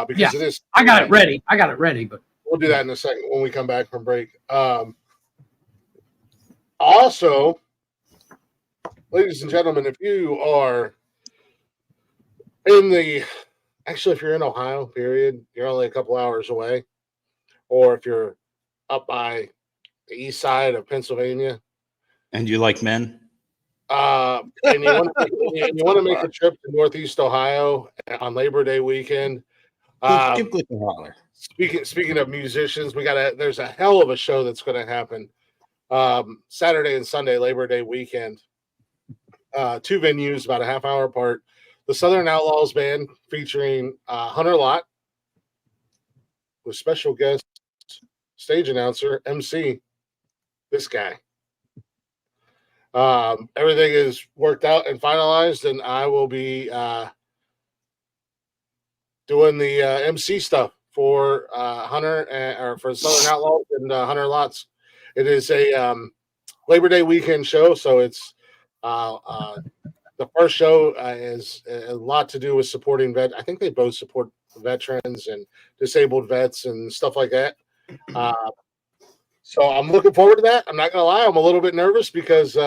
Because it is. I got it ready, but we'll do that in a second when we come back from break. Also, ladies and gentlemen, if you are if you're in Ohio, period, you're only a couple hours away, or if you're up by the east side of Pennsylvania, and you like men, and you want to make a trip to Northeast Ohio on Labor Day weekend. Speaking of musicians, there's a hell of a show that's going to happen Saturday and Sunday, Labor Day weekend. 2 venues, about a half hour apart. The Southern Outlaws Band featuring Hunter Lott with special guest stage announcer MC, this guy. Everything is worked out and finalized, and I will be doing the MC stuff for Hunter or for Southern Outlaws and Hunter Lots. It is a Labor Day weekend show, so it's the first show is a lot to do with supporting vet. I think they both support veterans and disabled vets and stuff like that. So I'm looking forward to that. I'm not gonna lie, I'm a little bit nervous because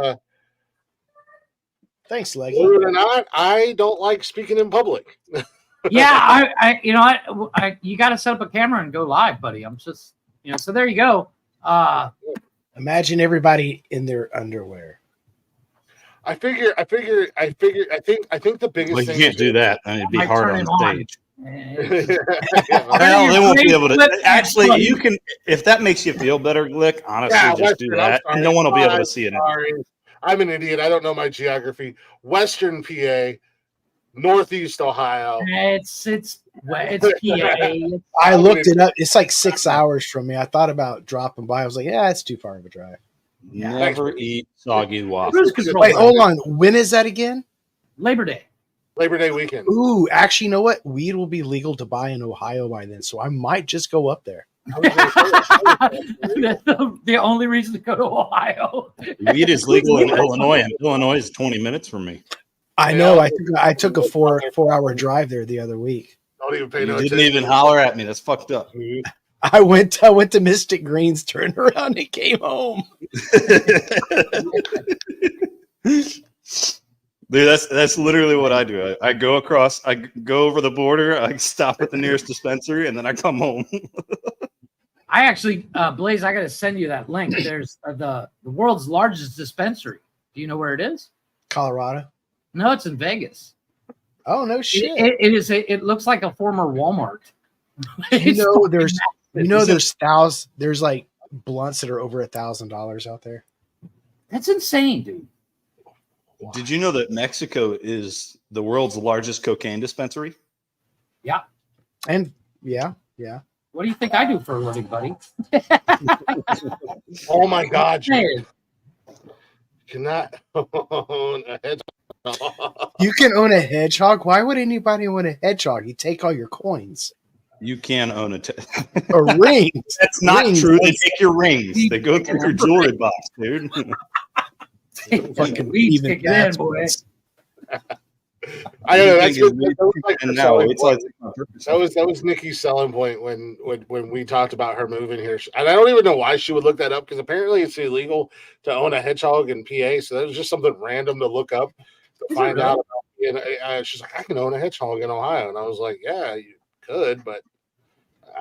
Thanks, Leggy. believe it or not, I don't like speaking in public. Yeah, you got to set up a camera and go live, buddy. I'm just, so there you go. Imagine everybody in their underwear. I think the biggest Well, you thing can't do that. I mean, it'd be Might hard turn on it the on. stage. Yeah. Well, they won't be able to. Flip, Actually, buddy. you can, if that makes you feel better, Glick, honestly, Yeah, just do Western, I'm that. sorry. And no one will be able to see it. Sorry. I'm an idiot. I don't know my geography. Western PA, Northeast Ohio. It's PA. I looked it up. It's like 6 hours from me. I thought about dropping by. I was like, yeah, it's too far of a drive. Never eat soggy Cruise waffles. control. Wait, hold on. When is that again? Labor Day. Labor Day weekend. Ooh, actually, you know what? Weed will be legal to buy in Ohio by then, so I might just go up there. The only reason to go to Ohio. Weed is legal in Illinois, and Illinois is 20 minutes from me. I know. I took a 4-hour drive there the other week. Don't even pay You no didn't attention. even holler at me. That's fucked up. I went to Mystic Greens, turned around, and came home. Dude, that's literally what I do. I go across, I go over the border, I stop at the nearest dispensary, and then I come home. I actually, Blaze, I got to send you that link. There's the world's largest dispensary. Do you know where it is? Colorado. No, it's in Vegas. Oh no shit! It looks like a former Walmart. It's There's like blunts that are over $1,000 out there. That's insane, dude. Did you know that Mexico is the world's largest cocaine dispensary? Yeah. And yeah. What do you think I do for a living, buddy? Oh my God! Hey, You cannot own a hedgehog. You can own a hedgehog. Why would anybody own a hedgehog? You take all your coins You can own a. or rings. That's not Rings. true. They take your rings. They go through your jewelry box, dude. Fucking weeds even kicking in, boy. bastards. I know that's Anything what, is that was like and the now selling it's point. like That was Nikki's selling point when we talked about her moving here, and I don't even know why she would look that up because apparently it's illegal to own a hedgehog in PA. So that was just something random to look up to find out about. And she's like, I can own a hedgehog in Ohio, and I was like, yeah, you could, but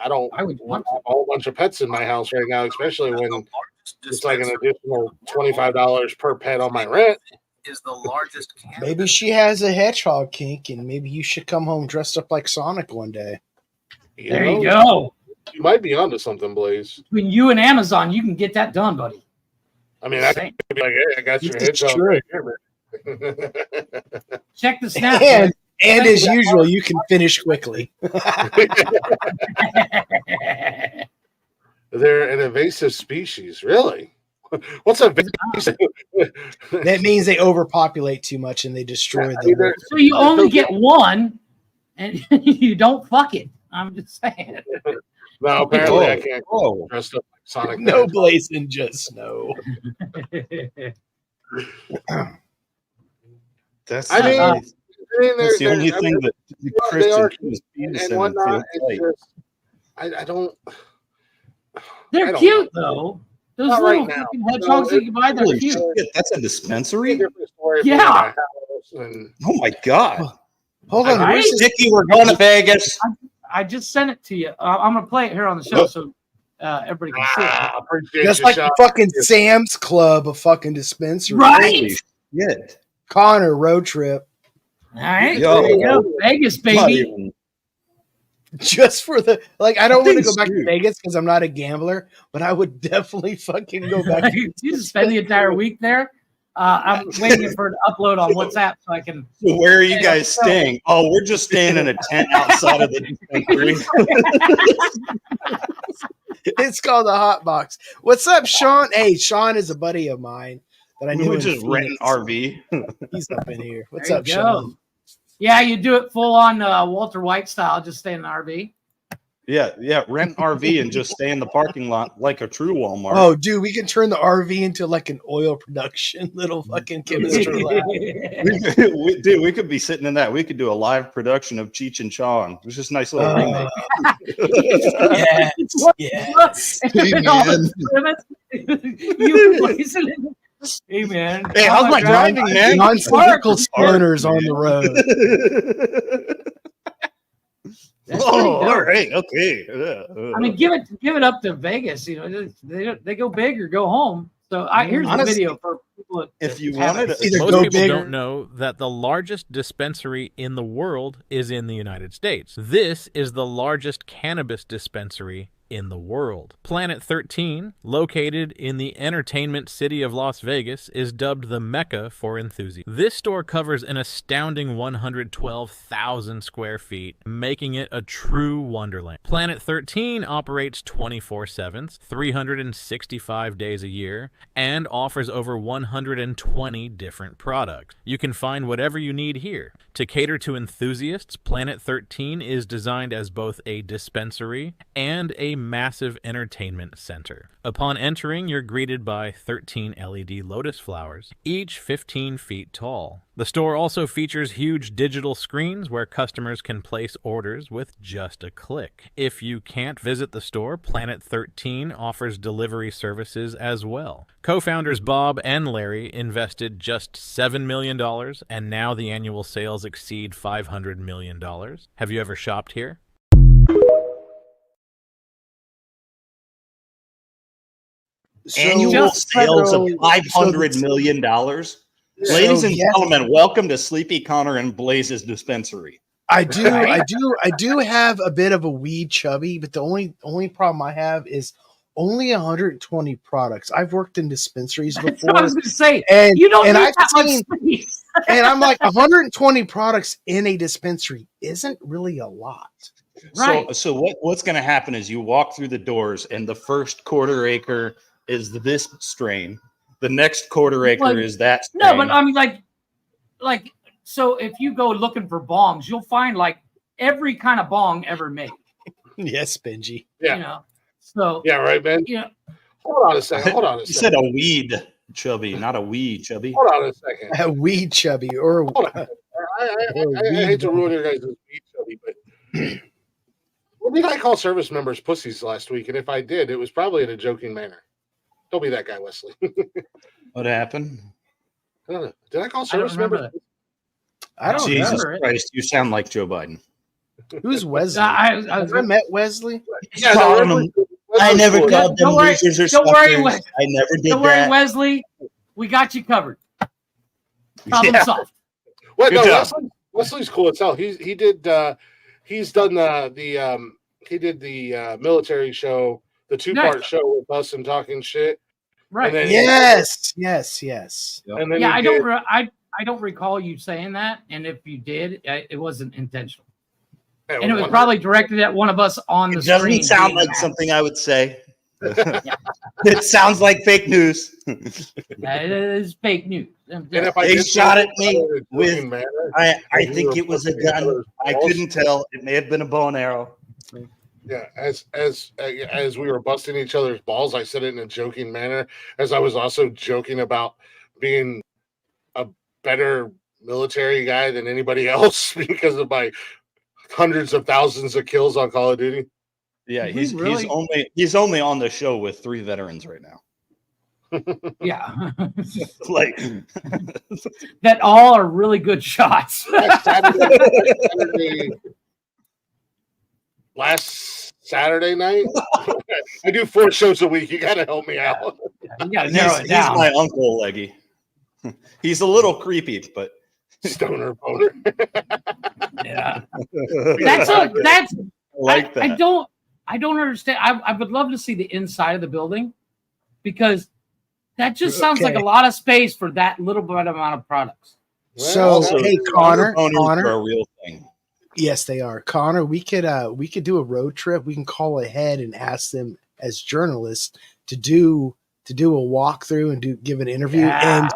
I don't. I would want want a whole bunch of pets in my house right now, especially when it's like an additional $25 per pet on my rent. Is the largest cannabis. Maybe she has a hedgehog kink, and maybe you should come home dressed up like Sonic one day. There you go. You might be onto something, Blaze. Between you and Amazon, you can get that done, buddy. I mean, I could be like, hey, I got your It's hedgehog true. right here, man. Check the snap. And as usual, you can finish quickly. They're an invasive species, really. What's a That means they overpopulate too much and they destroy the. So you only get one, and you don't fuck it. I'm just saying. No, apparently I can't Oh, dress up like Sonic. No blazing, just snow. that's I mean, that's the only thing that Chris they are and Kim is penis and in whatnot. feels like. It's just, I don't. They're I don't cute though. Those Not little right now. fucking hedgehogs that you buy, they're Holy cute. shit, that's a It's a dispensary? different story if Yeah. we had a house and- Oh my god. Hold on, Right? where's this? Nikki, we're going to Vegas. I just sent it to you. I'm gonna play it here on the show so everybody can see it. Ah, appreciate Just your like shot. the fucking Sam's Club, a fucking dispensary. Right? Shit. Connor road trip. All right, Yo. there you go, Vegas, Not baby. even- Just for the I don't want to Things go back to do. Vegas because I'm not a gambler, but I would definitely fucking go back. You just spend the entire week there. I'm waiting for it to upload on WhatsApp so I can. So where are you guys staying? Oh, we're just staying in a tent outside of the dispensary. It's called the Hot Box. What's up, Sean? Hey, Sean is a buddy of mine. that I We knew would in just rent an Phoenix. RV. He's up in here. What's There up, you Sean? go. Yeah, you do it full on Walter White style. Just stay in an RV. Yeah, rent an RV and just stay in the parking lot like a true Walmart. Oh, dude, we can turn the RV into like an oil production little fucking chemistry lab. We could be sitting in that. We could do a live production of Cheech and Chong. It's just a nice little remake. Yes, yes. Hey, man. You place it in. Hey man. Hey, how's my driving, man? Nonsensical stoners on the road. That's pretty Oh, dope. all right, okay. I mean, give it up to Vegas. You know, they go big or go home. So here's Honestly, the video for people. if you haven't wanted, Either Most go people big don't or- know that the largest dispensary in the world is in the United States. This is the largest cannabis dispensary in the world. Planet 13, located in the entertainment city of Las Vegas, is dubbed the Mecca for enthusiasts. This store covers an astounding 112,000 square feet, making it a true wonderland. Planet 13 operates 24/7, 365 days a year, and offers over 120 different products. You can find whatever you need here. To cater to enthusiasts, Planet 13 is designed as both a dispensary and a massive entertainment center. Upon entering, you're greeted by 13 LED lotus flowers, each 15 feet tall. The store also features huge digital screens where customers can place orders with just a click. If you can't visit the store, Planet 13 offers delivery services as well. Co-founders Bob and Larry invested just $7 million, and now the annual sales exceed $500 million. Have you ever shopped here? annual Just sales of so- $500 million. Ladies and yes. gentlemen, welcome to Sleepy Connor and Blaze's dispensary. I do have a bit of a weed chubby, but the only problem I have is only 120 products. I've worked in dispensaries That's what I before, was going to say. and You don't need I've that seen, much space. and I'm like 120 products in a dispensary isn't really a lot. Right. So what's going to happen is you walk through the doors, and the first quarter acre is this strain. The next quarter acre Well, is that strain. No, but I mean, like, so if you go looking for bongs, you'll find like every kind of bong ever made. Yes, Benji. Yeah. You know, so Yeah, right, Ben. you know, Hold on a second. Hold on a You second. said a weed chubby, not a weed chubby. Hold on a second. A weed chubby or Hold on. I hate to ruin your guys' weed chubby, but what did I call service members pussies last week? And if I did, it was probably in a joking manner. Don't be that guy, Wesley. What happened? I don't know. Did I call I don't service remember members? that. I don't Jesus remember it. Christ, you sound like Joe Biden. Who's Wesley? I was Have I met Wesley? Yeah, Calling Wesley- them- Wesley's I never cool. called them Don't worry- losers or don't worry, suckers. Wes. I never did don't worry, that. Wesley. We got you covered. Problem Yeah. solved. What? No, Good job. Wesley's cool as hell. He's done the military show, the 2-part Nice. show with us and talking shit. Right. And then- Yes. And then Yeah, he I don't. did- I don't recall you saying that, and if you did, it wasn't intentional, yeah, and it was 100. probably directed at one of us on the It doesn't screen. sound being like mad. something I would say. It sounds like fake news. It is fake news. And if I They did shot say at me it in a joking with- manner, I We think were it was a busting each gun. other's I balls. couldn't tell. It may have been a bow and arrow. yeah, as we were busting each other's balls, I said it in a joking manner, as I was also joking about being a better military guy than anybody else because of my hundreds of thousands of kills on Call of Duty. Yeah, Did we he's really? he's only on the show with 3 veterans right now. Yeah, Like that all are really good shots. Last Saturday night, I do 4 shows a week. You got to help me out. You got to narrow it he's down. my uncle, Leggy. He's a little creepy, but Stoner boner. Yeah, that's I like that. I don't understand. I would love to see the inside of the building because that just sounds like Okay. a lot of space for that little bit amount of products. So Also, hey, Connor, boners are a real thing. yes, they are. Connor, we could do a road trip. We can call ahead and ask them as journalists to do to do a walkthrough and give an interview. And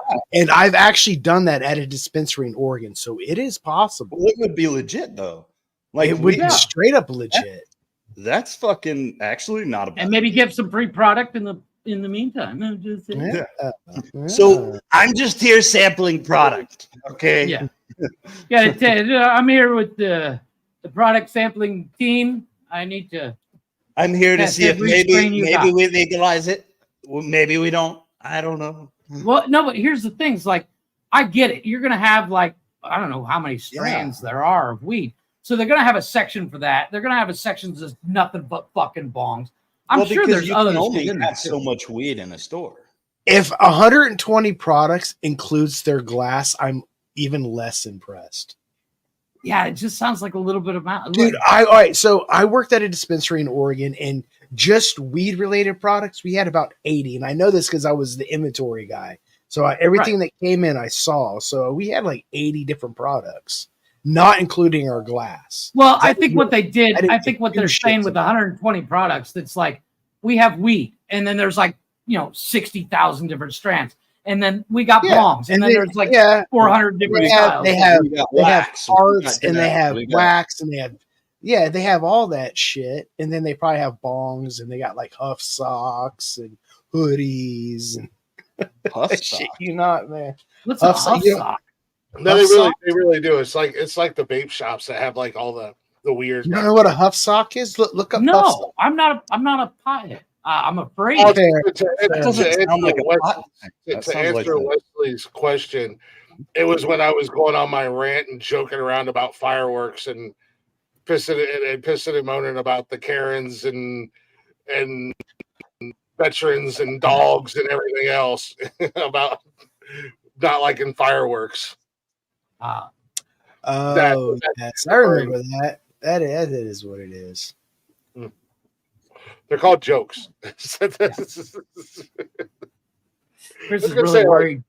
I've actually done that at a dispensary in Oregon, so it is possible. Well, it would be legit though. Like it would be straight up legit. That's fucking actually not a bad and maybe idea. give some free product in the meantime. So I'm just here sampling product. Okay. Yeah. I'm here with the product sampling team. I'm here to see if maybe we legalize it. Well, maybe we don't. I don't know. Well, no, but here's the thing. It's like, I get it. You're going to have like, I don't know how many strands there are of weed. So they're going to have a section for that. They're going to have a section that's nothing but fucking bongs. I'm sure there's you others. can only have so much weed in a store. If 120 products includes their glass, I'm even less impressed. Yeah, it just sounds like a little bit of amount. Dude, all right. So I worked at a dispensary in Oregon, and just weed related products, we had about 80. And I know this because I was the inventory guy. So everything that came in, I saw. So we had like 80 different products, not including our glass. Well, I think what they did, I think what they're saying with 120 products, that's like, we have weed, and then there's like, 60,000 different strands. And then we got bongs, and then there's like 400 different styles. They have parts, and they have wax, and they have all that shit. And then they probably have bongs, and they got like Huff socks and hoodies and Huff shit. You not, man. What's a Huff sock? No, they really do. It's like the vape shops that have like all the weird. You don't know what a Huff sock is? Look up. Huff sock. I'm not a pothead. I'm afraid. To answer Wesley's question, it was when I was going on my rant and joking around about fireworks and pissing and moaning about the Karens and veterans and dogs and everything else about not liking fireworks. Yes, I remember that. That is what it is. They're called jokes. Chris is really worried.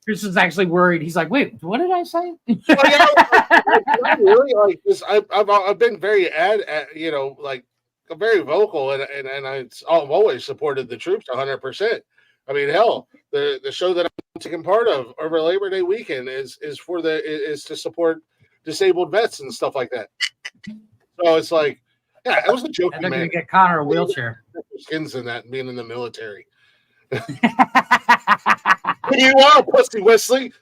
Chris is actually worried. He's like, "Wait, what did I say?" Really, like this, I've been very I'm very vocal, and I've always supported the troops 100%. I mean, hell, the show that I'm taking part of over Labor Day weekend is to support disabled vets and stuff like that. So it's like. Yeah, it was a joke. They're going to get Connor a wheelchair. Skins in that, being in the military. What do you want, pussy Wesley?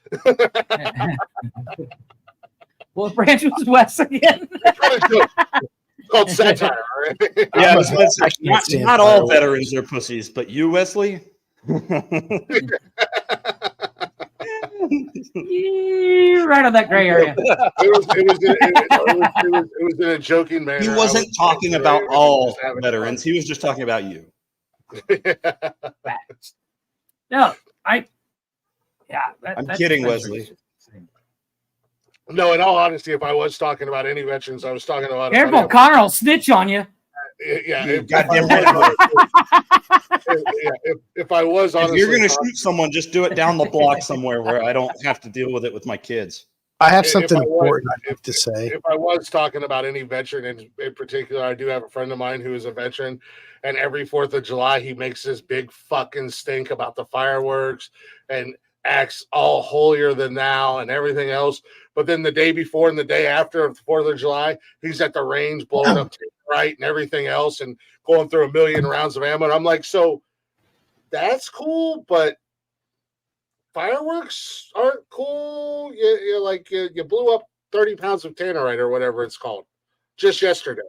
What branch was Wes again? It's called satire, right? Yeah, not all veterans are pussies, but you, Wesley. Right on that gray area. It was in a joking manner. He wasn't talking about all veterans. He was just talking about you. No, I'm kidding, Wesley. No, in all honesty, if I was talking about any veterans, I was talking about. Careful, Connor will snitch on you. Yeah, if I was honestly, if you're going to shoot someone, just do it down the block somewhere where I don't have to deal with it with my kids. I have something important I have to say. If I was talking about any veteran in particular, I do have a friend of mine who is a veteran, and every 4th of July he makes this big fucking stink about the fireworks and acts all holier than thou and everything else. But then the day before and the day after of the 4th of July, he's at the range blowing up right and everything else and going through 1 million rounds of ammo. And I'm like, so that's cool, but fireworks aren't cool. You blew up 30 pounds of tannerite or whatever it's called just yesterday.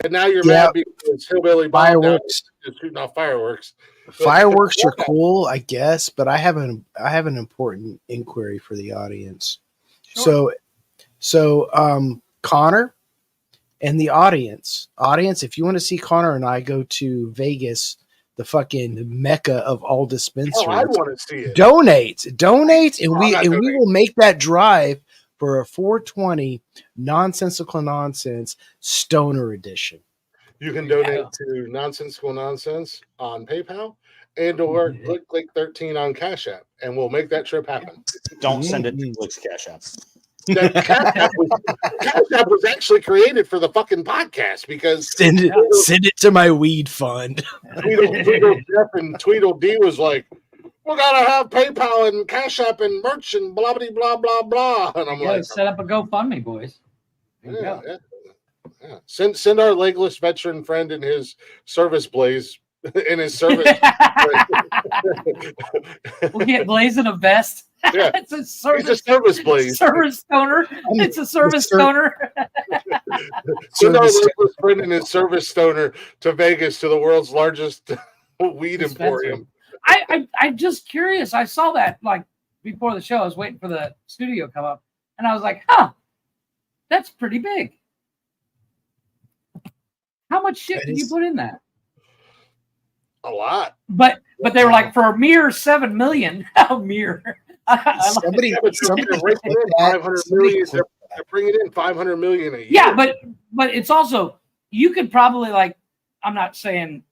And now you're mad because hillbilly fireworks is shooting off fireworks. Fireworks are cool, I guess, but I have an important inquiry for the audience. Sure. So Connor and the audience, if you want to see Connor and I go to Vegas, the fucking mecca of all dispensaries, I want to see it. Donate, and we will make that drive for a 420 Nonsensical Nonsense Stoner Edition. You can donate to Nonsensical Nonsense on PayPal and or click 13 on Cash App, and we'll make that trip happen. Don't send it to Click's Cash App. that Cash App was actually created for the fucking podcast because Send it to my weed fund. Tweedle Jeff and Tweedledee was like, we gotta have PayPal and Cash App and merch and blah blah blah blah. And I'm like, set up a GoFundMe, boys. yeah. Send our legless veteran friend and his service blaze in his service. We'll get Blaze in a vest. Yeah. It's a service. He's a service blaze. Service stoner. It's a service stoner. Send our legless friend and his service stoner to Vegas to the world's largest weed emporium. I'm just curious. I saw that like before the show. I was waiting for the studio to come up, and I was like, "Huh, that's pretty big." How much shit did you put in that? A lot. But they were like, for a mere $7 million. A mere. Somebody they're bringing in $500 million a year. Yeah, but it's also, you could probably like, I'm not saying,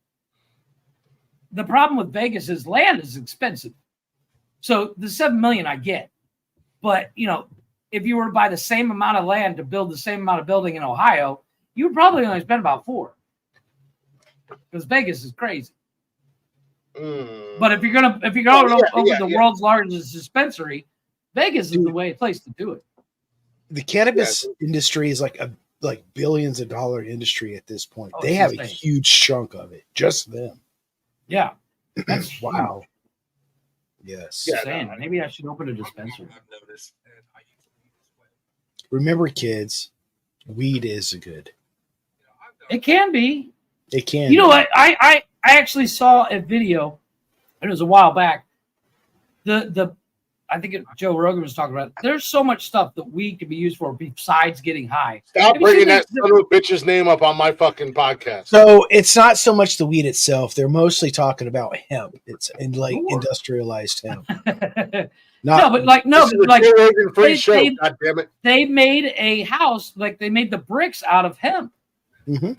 the problem with Vegas is land is expensive. So the $7 million I get, but you know, if you were to buy the same amount of land to build the same amount of building in Ohio, you would probably only spend about $4 million. Because Vegas is crazy. But if you're gonna open the world's largest dispensary, Vegas is the place to do it. The cannabis industry is like billions of dollar industry at this point. Oh, they have insane. a huge chunk of it, just them. Yeah, that's wow. Yes. Insane. Maybe I should open a dispensary. Remember, kids, weed is good. It can be. It can. You know what? I actually saw a video, and it was a while back. I think Joe Rogan was talking about it. There's so much stuff that weed can be used for besides getting high. Stop bringing that son of a bitch's name up on my fucking podcast. So it's not so much the weed itself. They're mostly talking about hemp. It's industrialized hemp. Free show. God damn it. They made a house, like they made the bricks out of hemp. Mm-hmm.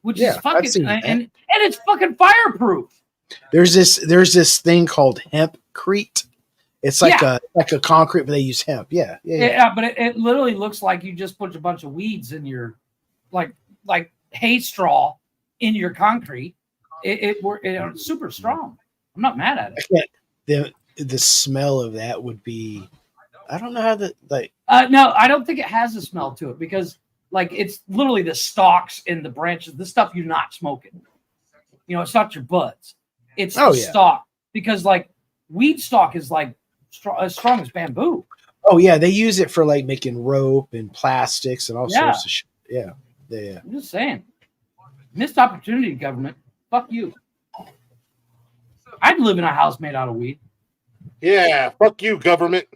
Which is fucking and it's fucking fireproof. There's this thing called hempcrete. It's like a concrete, but they use hemp. Yeah. But it literally looks like you just put a bunch of weeds in your like hay straw in your concrete. It's super strong. I'm not mad at it. The smell of that would be. I don't know how no, I don't think it has a smell to it because. Like it's literally the stalks and the branches, the stuff you're not smoking. You know, it's not your buds. It's the stalk because like weed stalk is like as strong as bamboo. Oh yeah, they use it for like making rope and plastics and all sorts of shit. Yeah. I'm just saying, missed opportunity, government. Fuck you. I'd live in a house made out of weed. Yeah, fuck you, government,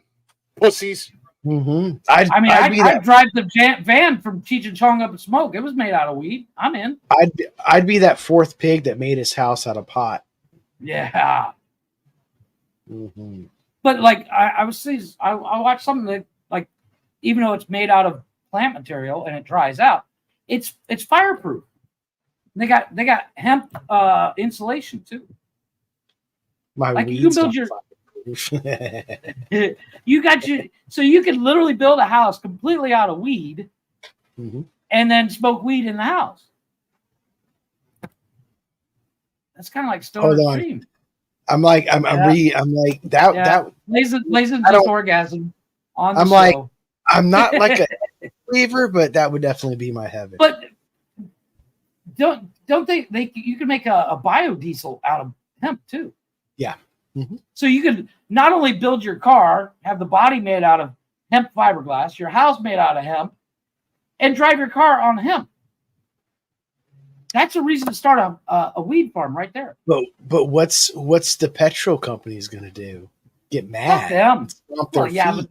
pussies. Mm-hmm. I'd drive the van from Cheech and Chong up and smoke. It was made out of weed. I'm in. I'd be that fourth pig that made his house out of pot. Yeah. Mm-hmm. But like I watched something that like even though it's made out of plant material and it dries out, it's fireproof. They got hemp insulation too. My like weeds you can build your. So you can literally build a house completely out of weed, and then smoke weed in the house. That's kind of like stoner dream. I'm like that. Blazing just orgasm on the show. Like I'm not like a believer, but that would definitely be my heaven. But don't they you can make a biodiesel out of hemp too. Yeah. Mm-hmm. So you could not only build your car, have the body made out of hemp fiberglass, your house made out of hemp, and drive your car on hemp. That's a reason to start a weed farm right there. But what's the petrol companies going to do? Get mad? Fuck them.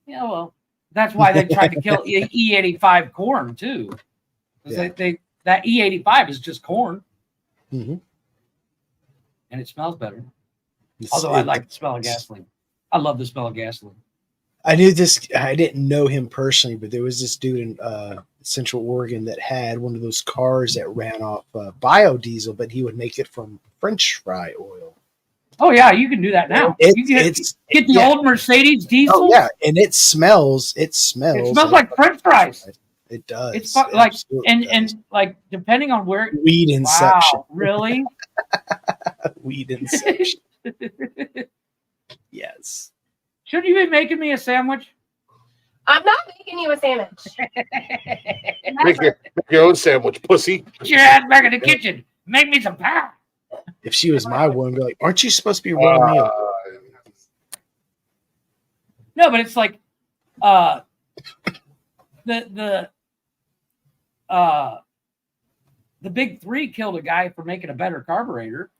Well, that's why they tried to kill E85 corn too. Yeah. That E85 is just corn, and it smells better. Although I like the smell of gasoline. I love the smell of gasoline. I knew this. I didn't know him personally, but there was this dude in Central Oregon that had one of those cars that ran off biodiesel, but he would make it from French fry oil. Oh yeah, you can do that now. You can get the old Mercedes diesel. Oh yeah, and it smells. It smells like French fries. It does. It's like and like depending on where weed inception. Wow, really? Weed inception. Yes. Should you be making me a sandwich? I'm not making you a sandwich. Make your own sandwich, pussy. Get your ass back in the kitchen. Make me some pie. If she was my woman, I'd be like, aren't you supposed to be raw meal? No, but it's like the big three killed a guy for making a better carburetor.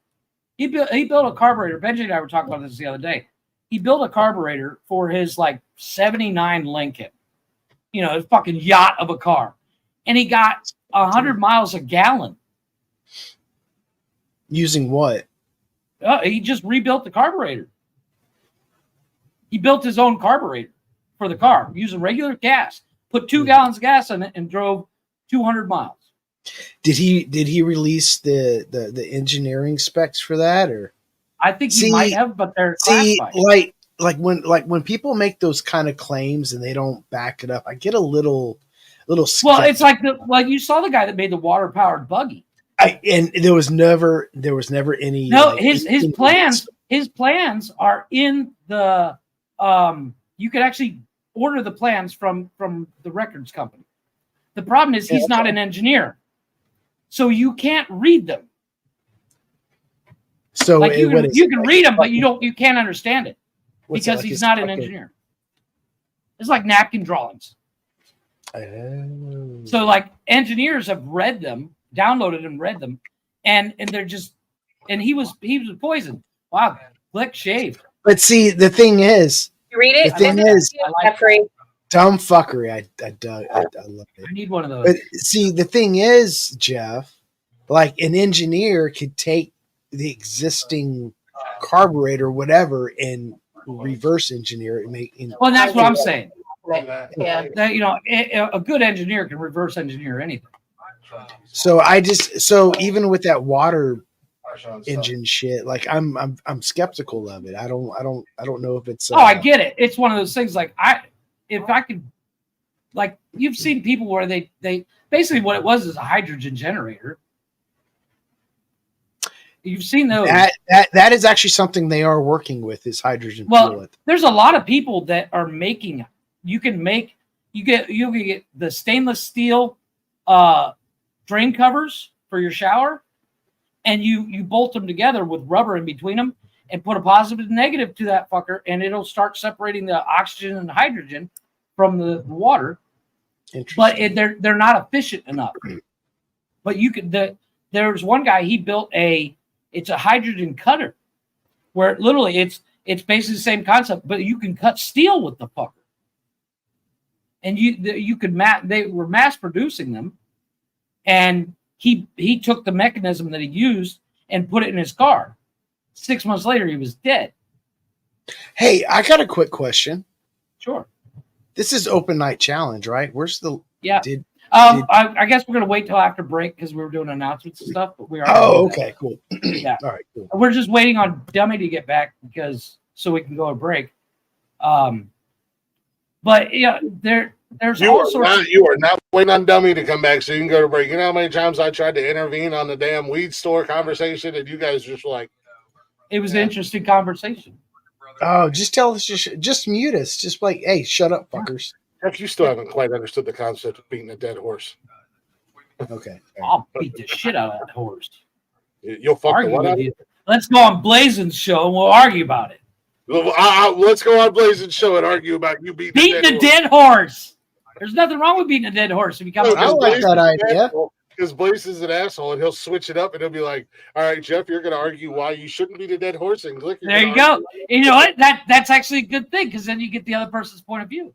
He built a carburetor. Benji and I were talking about this the other day. He built a carburetor for his like 79 Lincoln, his fucking yacht of a car, and he got 100 miles a gallon. Using what? He just rebuilt the carburetor. He built his own carburetor for the car using regular gas. Put 2 gallons of gas in it and drove 200 miles. Did he release the engineering specs for that, or? I think he might have, but they're classified. Like when people make those kind of claims and they don't back it up, I get a little skeptical. Well, it's like you saw the guy that made the water powered buggy. And there was never any. No, his plans are in the. You could actually order the plans from the records company. The problem is he's not an engineer, so you can't read them. So like you can read them, but you can't understand it because he's not an engineer. It's like napkin drawings. Oh. So like engineers have read them, downloaded and read them, and they're just he was poisoned. Wow, Glick shaved. But see, the thing is, you read it. The thing is, dumb fuckery. I love it. I need one of those. But see, the thing is, Jeff, like an engineer could take the existing carburetor, whatever, and reverse engineer it. Well, that's what I'm saying. Yeah. That, a good engineer can reverse engineer anything. So even with that water engine shit, like I'm skeptical of it. I don't know if it's. I get it. It's one of those things. Like if I could, like you've seen people where they basically what it was is a hydrogen generator. You've seen those. That is actually something they are working with is hydrogen fuel. There's a lot of people that are making. You can get the stainless steel drain covers for your shower, and you bolt them together with rubber in between them and put a positive and negative to that fucker, and it'll start separating the oxygen and hydrogen from the water. But they're not efficient enough. But there's one guy, he built it's a hydrogen cutter where literally it's basically the same concept, but you can cut steel with the fucker. And they were mass producing them, and he took the mechanism that he used and put it in his car. 6 months later, he was dead. Hey, I got a quick question. Sure. This is open night challenge, right? Where's the? Yeah. I guess we're gonna wait till after break because we were doing announcements and stuff. But we are. Oh, okay, cool. Yeah. All right, cool. We're just waiting on Dummy to get back so we can go to break. But yeah, there's you are not waiting on Dummy to come back so you can go to break. You know how many times I tried to intervene on the damn weed store conversation and you guys just like. It was an interesting conversation. Oh, just tell us, just mute us. Just like, hey, shut up, fuckers. Jeff, you still haven't quite understood the concept of beating a dead horse. Okay. I'll beat the shit out of that horse. You'll fuck the what out of it? Let's go on Blazin's show and we'll argue about it. Let's go on Blazin's show and argue about you beating the dead horse. There's nothing wrong with beating a dead horse if you come. I like that idea. Because Blaze is an asshole, and he'll switch it up, and he'll be like, "All right, Jeff, you're going to argue why you shouldn't be the dead horse." And Glick, there you go. You know what? That's actually a good thing because then you get the other person's point of view.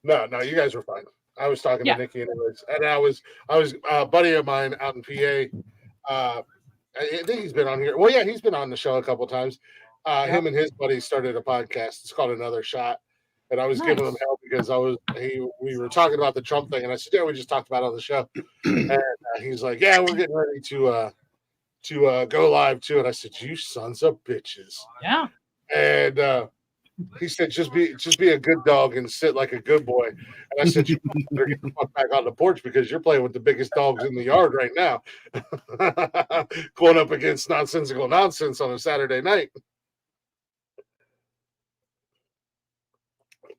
Yeah. No, you guys were fine. I was talking to Nikki, and I was a buddy of mine out in PA. I think he's been on here. Well, yeah, he's been on the show a couple of times. Him and his buddies started a podcast. It's called Another Shot. And I was giving him help because we were talking about the Trump thing, and I said, "Yeah, we just talked about it on the show." And he's like, "Yeah, we're getting ready to to go live too, and I said, "You sons of bitches!" Yeah. And he said, "Just be a good dog and sit like a good boy." And I said, "You better get the fuck back on the porch because you're playing with the biggest dogs in the yard right now, going up against Nonsensical Nonsense on a Saturday night."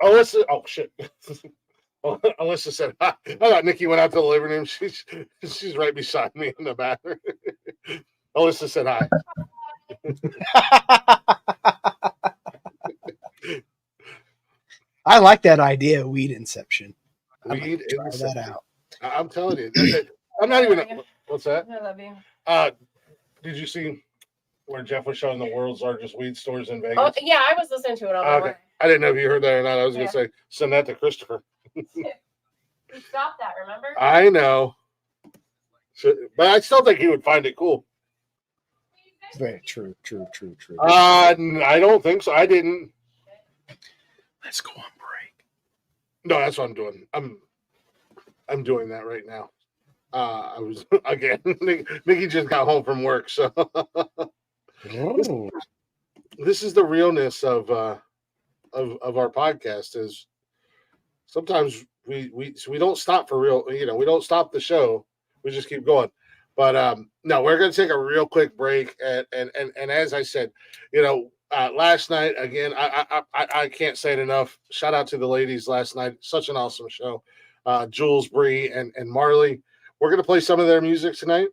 Alyssa, oh shit. Alyssa said, "I thought Nikki went out to the living room. She's right beside me in the bathroom." Alyssa said hi. I like that idea, weed inception. Weed Try inception. that out. I'm telling you, I'm not even. What's that? I love you. Did you see where Jeff was showing the world's largest weed stores in Vegas? Oh, yeah, I was listening to it on the way. I didn't know if you heard that or not. I was going to say, send that to Christopher. We stopped that, remember? I know. So, but I still think he would find it cool. Very true. I don't think so. I didn't. Let's go on break. No, that's what I'm doing. I'm doing that right now. I was again. Nikki just got home from work, so this is the realness of our podcast. Is sometimes we don't stop for real. We don't stop the show. We just keep going. But no, we're going to take a real quick break. And as I said, last night again, I can't say it enough. Shout out to the ladies last night. Such an awesome show. Jules, Bree, and Marley. We're going to play some of their music tonight.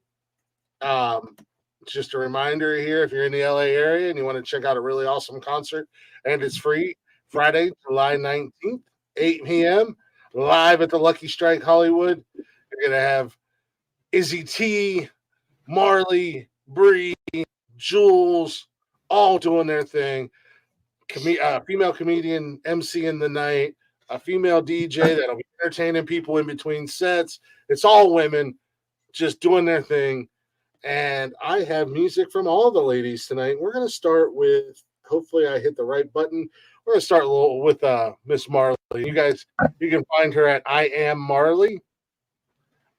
Just a reminder here, if you're in the LA area and you want to check out a really awesome concert, and it's free, Friday, July 19th, 8 p.m., live at the Lucky Strike Hollywood. You're going to have Izzy T, Marley, Bree, Jules, all doing their thing. Female comedian emceeing the night, a female DJ that'll be entertaining people in between sets. It's all women just doing their thing. And I have music from all the ladies tonight. We're going to start with, hopefully I hit the right button. We're going to start a little with Miss Marley. You guys, you can find her at I Am Marley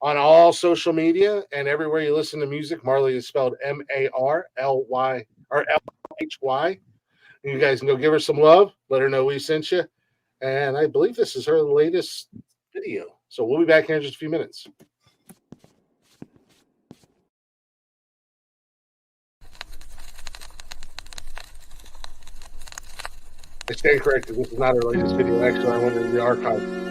on all social media and everywhere you listen to music. Marley is spelled M-A-R-L-Y or L-H-Y. You guys can go give her some love. Let her know we sent you. And I believe this is her latest video. So we'll be back here in just a few minutes. I stand corrected. This is not her latest video. Actually, I went into the archive.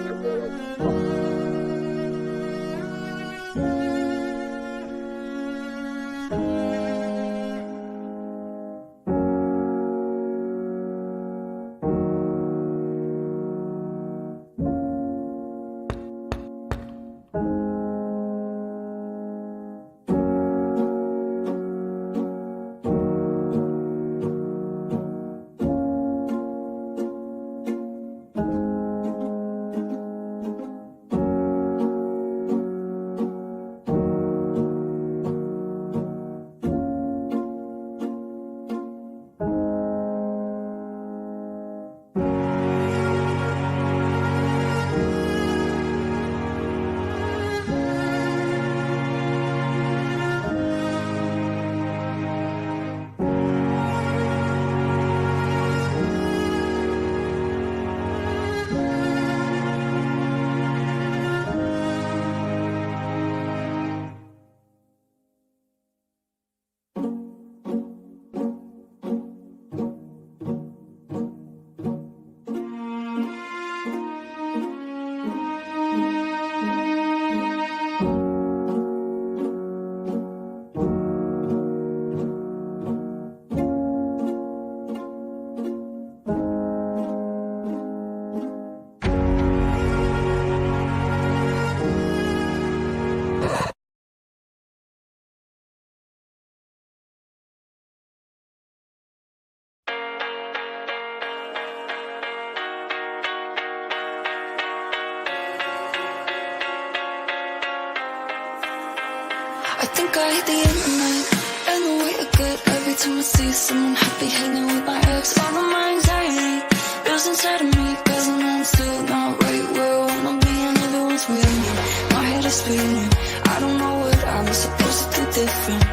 I think I hate the internet and the way I get every time I see someone happy hanging with my ex. All of my anxiety builds inside of me, cause I'm still not right where I wanna be and everyone's with me. My head is spinning, I don't know what I was supposed to do different.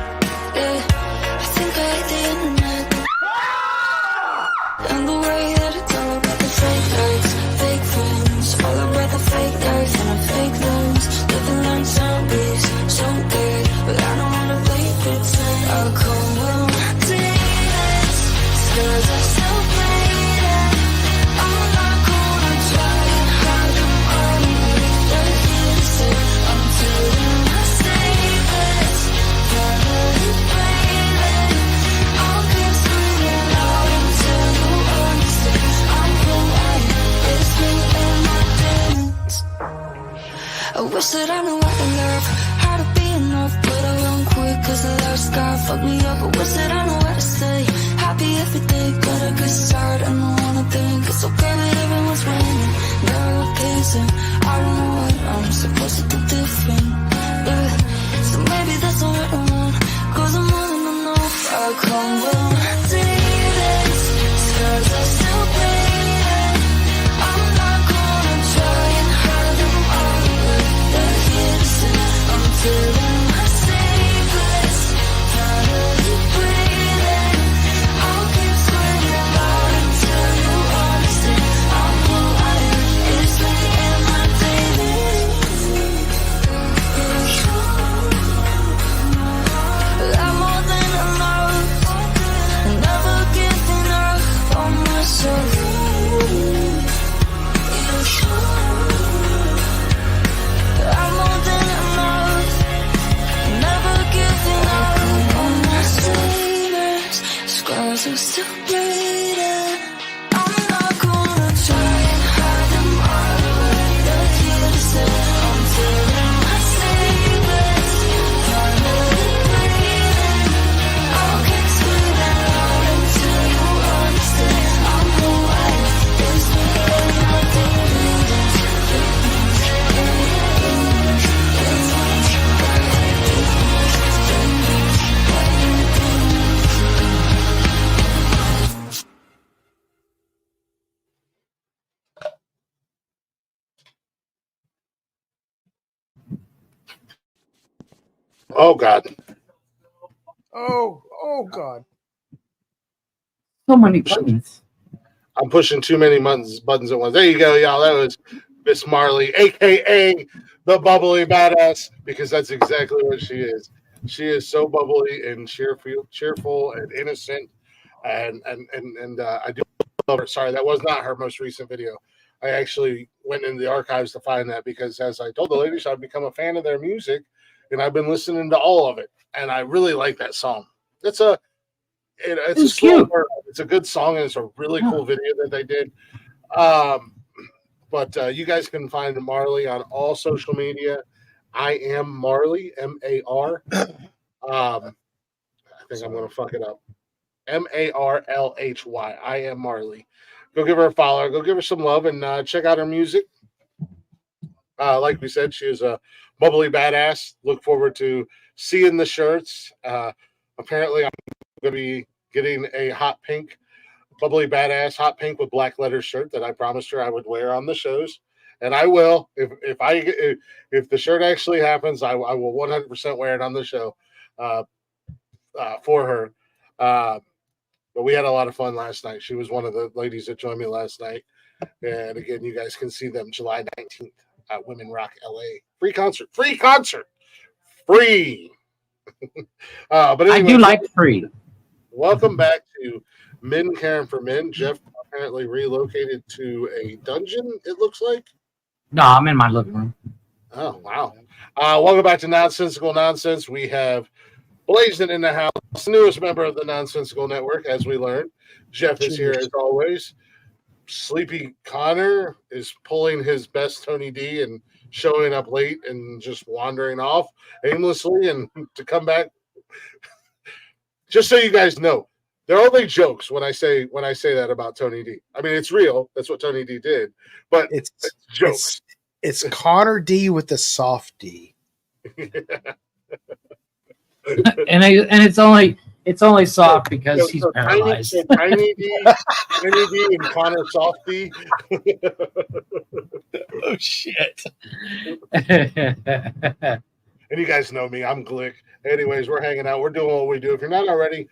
Yeah, said I knew what to love, how to be enough, but I run quick cause the last guy fucked me up. But what said I know where to stay, happy every day, got a good start, I don't wanna think it's okay that everyone's winning, they're okay, so I don't know what I'm supposed to do different, yeah. So maybe that's not what I want, cause I'm more than enough. I come when I see this, scars are still bleeding, I'm not gonna try and hide them all away, they're here to stay, I'm feeling my sleepless, finally breathing, I'll keep screaming loud until you understand, I'm who I am, it's me and my baby. I'm more than enough, never giving up on myself. I'm more than enough, never giving up on myself. Scars are still bleeding, I'm not gonna try and hide them all away, they're here to stay, I'm feeling my sleepless, finally breathing, I'll keep screaming loud until you understand, I'm who I am, it's me and my demons. Oh God. Oh God. So many buttons. I'm pushing too many buttons at once. There you go, y'all. That was Miss Marley, aka the bubbly badass, because that's exactly what she is. She is so bubbly and cheerful and innocent, and I do love her. Sorry, that was not her most recent video. I actually went into the archives to find that because, as I told the ladies, I've become a fan of their music, and I've been listening to all of it, and I really like that song. It's a slow burn. It's a good song, and it's a really cool video that they did. But you guys can find Marley on all social media. I am Marley, M-A-R. I think I'm going to fuck it up. M-A-R-L-H-Y. I am Marley. Go give her a follow. Go give her some love and check out her music. Like we said, she is a bubbly badass. Look forward to seeing the shirts. Apparently, I'm going to be getting a hot pink, bubbly badass hot pink with black letter shirt that I promised her I would wear on the shows, and I will. If the shirt actually happens, I will 100% wear it on the show for her. But we had a lot of fun last night. She was one of the ladies that joined me last night, and again, you guys can see them July 19th at Women Rock LA. Free concert. But anyway, I do like free. Welcome back to Men Caring for Men. Jeff apparently relocated to a dungeon, it looks like. No, I'm in my living room. Oh, wow. Welcome back to Nonsensical Nonsense. We have Blazing in the house, newest member of the Nonsensical Network, as we learned. Jeff is here as always. Sleepy Connor is pulling his best Tony D and showing up late and just wandering off aimlessly, and to come back. Just so you guys know, they're only jokes when I say that about Tony D. I mean, it's real. That's what Tony D did, but it's jokes. It's Connor D with the soft D. and it's only soft because he's paralyzed. Tiny D and Connor Soft D. Oh shit. And you guys know me. I'm Glick. Anyways, we're hanging out. We're doing what we do. If you're not already,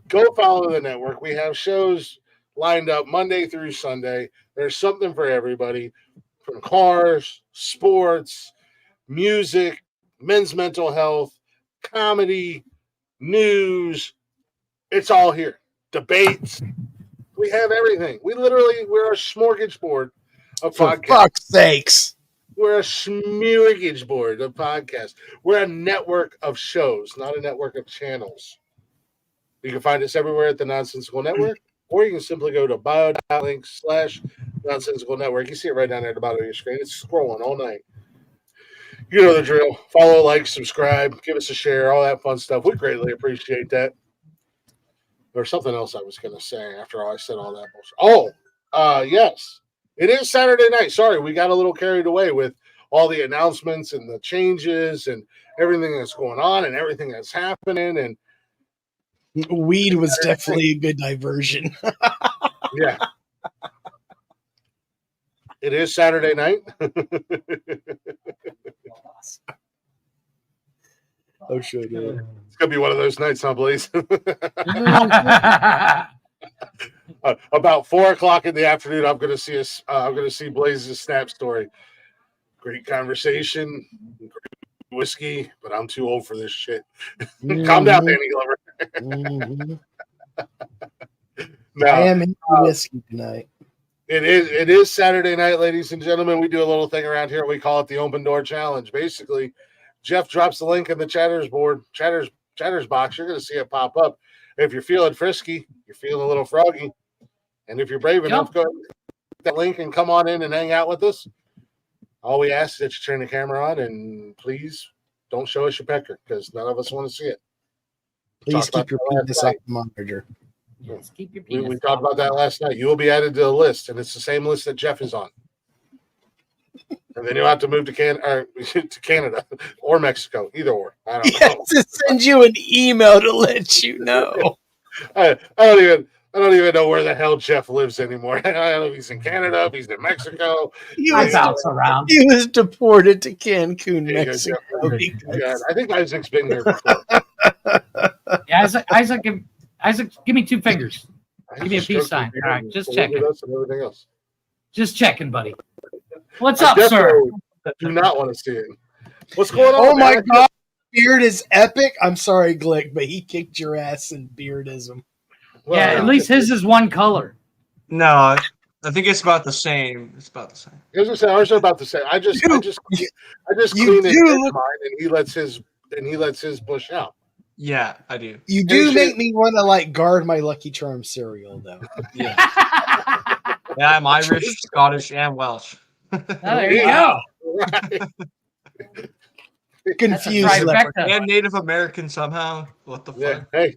go follow the network. We have shows lined up Monday through Sunday. There's something for everybody, from cars, sports, music, men's mental health, comedy, news. It's all here. Debates. We have everything. We're a smorgasbord of podcasts. For fuck's sakes. We're a smorgasbord of podcasts. We're a network of shows, not a network of channels. You can find us everywhere at the Nonsensical Network, or you can simply go to bio.link/Nonsensical Network. You see it right down there at the bottom of your screen. It's scrolling all night. You know the drill. Follow, like, subscribe, give us a share, all that fun stuff. We greatly appreciate that. There's something else I was going to say after I said all that bullshit. Yes. It is Saturday night. Sorry, we got a little carried away with all the announcements and the changes and everything that's going on and everything that's happening. And weed was definitely a good diversion. yeah. It is Saturday night. Oh, sure, dude. It's gonna be one of those nights, huh, Blaze? About 4:00 in the afternoon, I'm gonna see us. I'm gonna see Blaze's snap story. Great conversation, great whiskey, but I'm too old for this shit. Calm down, Danny Glover. No, I am into whiskey tonight. It is Saturday night, ladies and gentlemen. We do a little thing around here. We call it the Open Door Challenge. Basically, Jeff drops the link in the chatters box. You're going to see it pop up. If you're feeling frisky, you're feeling a little froggy, and if you're brave enough, go ahead and click that link and come on in and hang out with us. All we ask is that you turn the camera on, and please don't show us your pecker because none of us want to see it. Please keep your penis off the monitor. Yes, keep your penis. We talked about that last night. You will be added to the list, and it's the same list that Jeff is on. And then you'll have to move to Canada or Mexico, either or. I don't know. To send you an email to let you know. I don't even know where the hell Jeff lives anymore. I don't know if he's in Canada, if he's in Mexico. I bounce around. He was deported to Cancun, Mexico. Yeah, I think Isaac's been here before. Yeah, Isaac, give me 2 fingers. Give me a peace sign. All right, just checking. Everything else. Just checking, buddy. What's up, sir? Do not want to see it. What's going on? Oh my God, beard is epic. I'm sorry, Glick, but he kicked your ass in beardism. Well, yeah, at least his is one color. No, I think it's about the same. It's about the same. Ours are about the same. I just clean it mine, and he lets his push out. Yeah, I do. You do make me want to like guard my Lucky Charm cereal, though. Yeah. Yeah, I'm Irish, Scottish, and Welsh. Oh, there you go. Confused. And Native American somehow. What the fuck? Hey.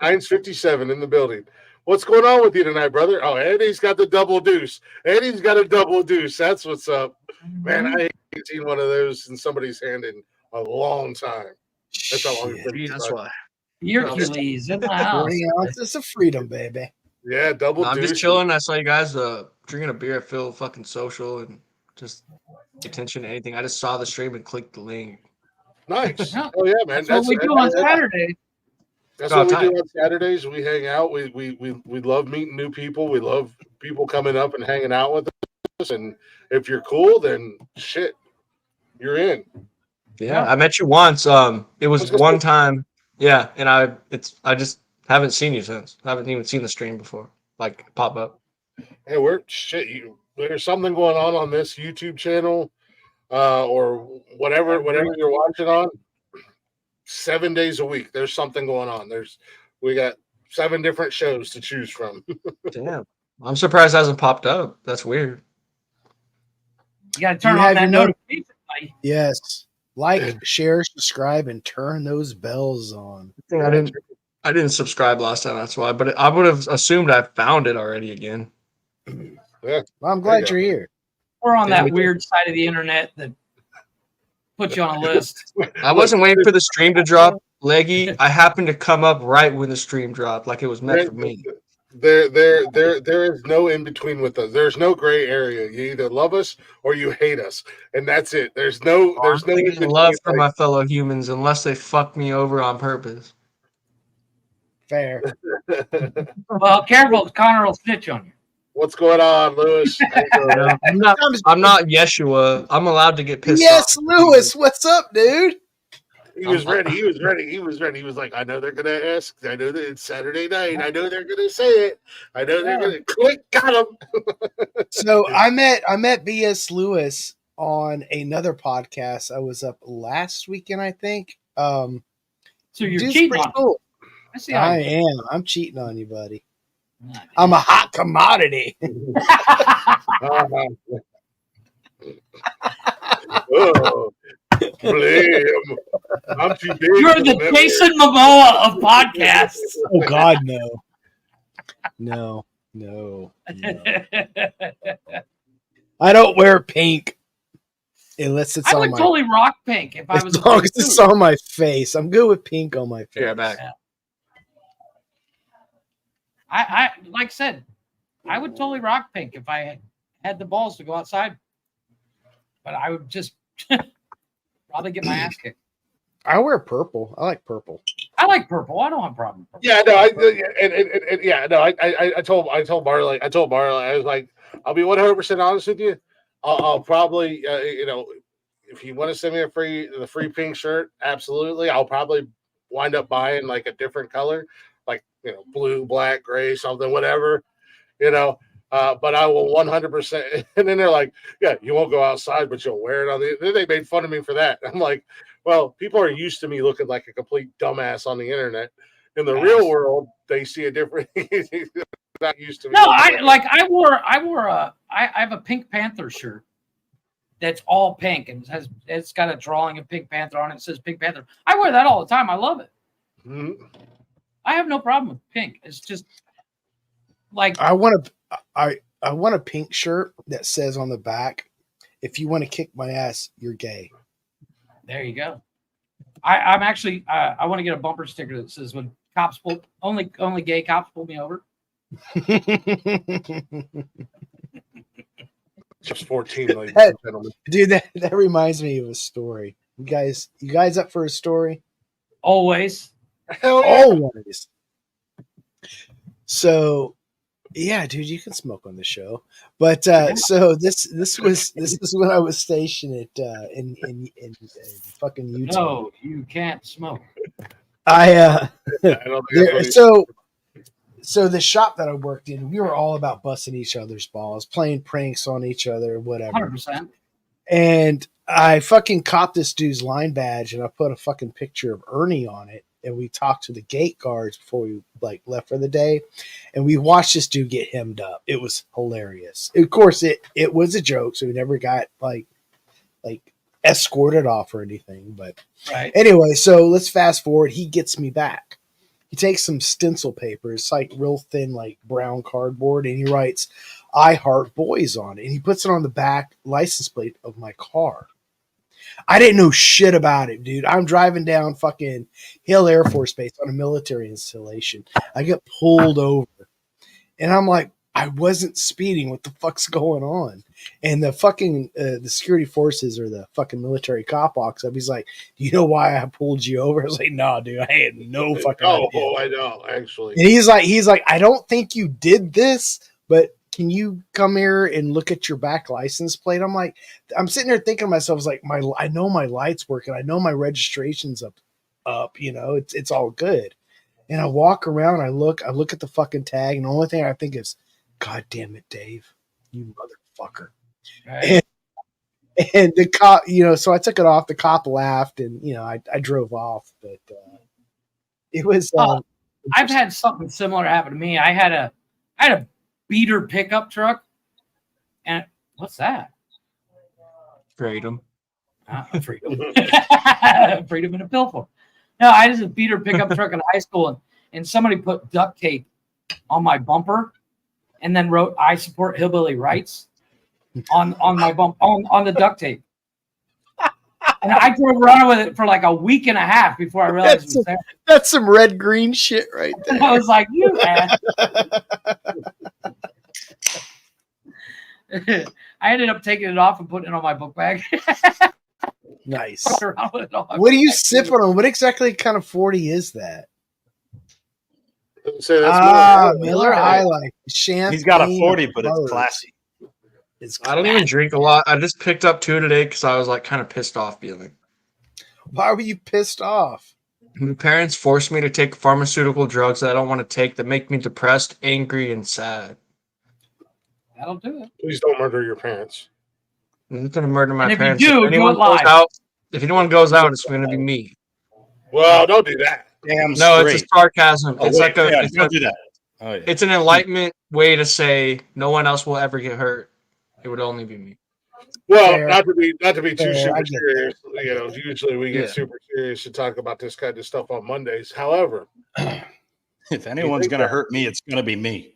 Heinz 57 in the building. What's going on with you tonight, brother? Oh, Eddie's got the double deuce. Eddie's got a double deuce. That's what's up. Man, I ain't seen one of those in somebody's hand in a long time. That's how long it's been. That's why. Hercules in the house. 40 ounces of freedom, baby. Yeah, double deuce. I'm just chilling. I saw you guys drinking a beer. I feel fucking social and just pay attention to anything. I just saw the stream and clicked the link. Nice. Oh, yeah, man. That's what we do on Saturday. That's what we do on Saturdays. We hang out. We love meeting new people. We love people coming up and hanging out with us. And if you're cool, then shit, you're in. Yeah, I met you once. It was one time. Yeah, and I just haven't seen you since. I haven't even seen the stream before. Like pop up. Hey, there's something going on this YouTube channel, or whatever you're watching on. 7 days a week, there's something going on. We got 7 different shows to choose from. Damn, I'm surprised it hasn't popped up. That's weird. You gotta turn on that notification. Yes, like, share, subscribe, and turn those bells on. I didn't subscribe last time. That's why. But I would have assumed I found it already again. Yeah, well, I'm glad you're here. We're on that weird side of the internet that put you on a list. I wasn't waiting for the stream to drop, Leggy. I happened to come up right when the stream dropped, like it was meant for me. There is no in between with us. There's no gray area. You either love us or you hate us, and that's it. There's no love for my fellow humans unless they fuck me over on purpose. Fair. Well, careful, Connor will snitch on you. What's going on, Lewis? I'm not Yeshua. I'm allowed to get pissed off. Yes, Lewis, what's up, dude? He was ready. He was like, I know they're gonna ask. I know that it's Saturday night. I know they're gonna say it. I know they're gonna click. Got him. So I met BS Lewis on another podcast. I was up last weekend, I think. So you're cheating on cool. I am. I'm cheating on you, buddy. I'm a hot commodity. Oh, blame. I'm too big. You're for the them. Jason Momoa of podcasts. Oh God, no. No. I don't wear pink unless it's I on would my. totally rock pink if I was As a long pink as it's dude. on my face, I'm good with pink on my face. Yeah, back. I like I said, I would totally rock pink if I had the balls to go outside. But I would just probably get my ass kicked. I wear purple. I like purple. I like purple. I don't have a problem. With purple. Yeah, no, I told Marley, I was like, I'll be 100% honest with you. I'll probably, if you want to send me the free pink shirt, absolutely. I'll probably wind up buying like a different color, like blue, black, gray, something, whatever, But I will 100%. And then they're like, yeah, you won't go outside, but you'll wear it on the. Then they made fun of me for that. I'm like, well, people are used to me looking like a complete dumbass on the internet. In the real world, they see a different. Not used to me. No, I have a Pink Panther shirt that's all pink and it's got a drawing of Pink Panther on it. It says Pink Panther. I wear that all the time. I love it. Mm-hmm. I have no problem with pink. It's just like I want a pink shirt that says on the back, "If you want to kick my ass, you're gay." There you go. I'm actually I want to get a bumper sticker that says when cops pull only gay cops pull me over. Just 14, ladies and gentlemen. Dude, that reminds me of a story. You guys up for a story? Always. Hell yeah. Always. So, yeah, dude, you can smoke on the show. But so this is when I was stationed at in fucking Utah. No, you can't smoke. I don't think So the shop that I worked in, we were all about busting each other's balls, playing pranks on each other, whatever. 100%. And I fucking copped this dude's line badge and I put a fucking picture of Ernie on it. And we talked to the gate guards before we left for the day. And we watched this dude get hemmed up. It was hilarious. Of course, it was a joke. So we never got like escorted off or anything. But anyway, so let's fast forward. He gets me back. He takes some stencil paper. It's like real thin, like brown cardboard. And he writes, "I heart boys" on it. And he puts it on the back license plate of my car. I didn't know shit about it, dude. I'm driving down fucking Hill Air Force Base on a military installation. I get pulled over. And I'm like, I wasn't speeding. What the fuck's going on? And the fucking the security forces or the fucking military cop walks up. He's like, "Do you know why I pulled you over?" I was like, "No, dude, I had no fucking idea." Oh, I know, actually. And he's like, "I don't think you did this, but can you come here and look at your back license plate?" I'm like, I'm sitting there thinking to myself, I was like, I know my light's working. I know my registration's up. It's all good. And I walk around, I look at the fucking tag, and the only thing I think is, "God damn it, Dave, you motherfucker." Right. And the cop, so I took it off. The cop laughed, and I drove off. But it was. I've had something similar happen to me. I had a beater pickup truck, and what's that? Freedom. Freedom. Freedom in a pill form. No, I had a beater pickup truck in high school, and somebody put duct tape on my bumper, and then wrote "I support hillbilly rights" on my bump on the duct tape. And I drove around with it for like a week and a half before I realized it was there. That's some red green shit right there. I was like, "You ass." I ended up taking it off and putting it on my book bag. Nice. What are you sipping on? What exactly kind of 40 is that? So that's Miller High Life. Champagne. He's got a 40, but it's classy. I don't even drink a lot. I just picked up 2 today because I was like kind of pissed off feeling. Why were you pissed off? My parents forced me to take pharmaceutical drugs that I don't want to take that make me depressed, angry, and sad. That'll do it. Please don't murder your parents. I'm not going to murder my And if parents. you do, if anyone do it live. if anyone goes out, it's going to be me. Well, don't do that. Damn No, straight. it's a sarcasm. Oh, It's wait, like yeah, don't do that. Oh, yeah. It's an enlightenment way to say no one else will ever get hurt. It would only be me. Well, Fair. not to be too Fair, I super get serious. Usually we get Yeah. super serious to talk about this kind of stuff on Mondays. However, If anyone's think gonna that- hurt me, it's gonna be me.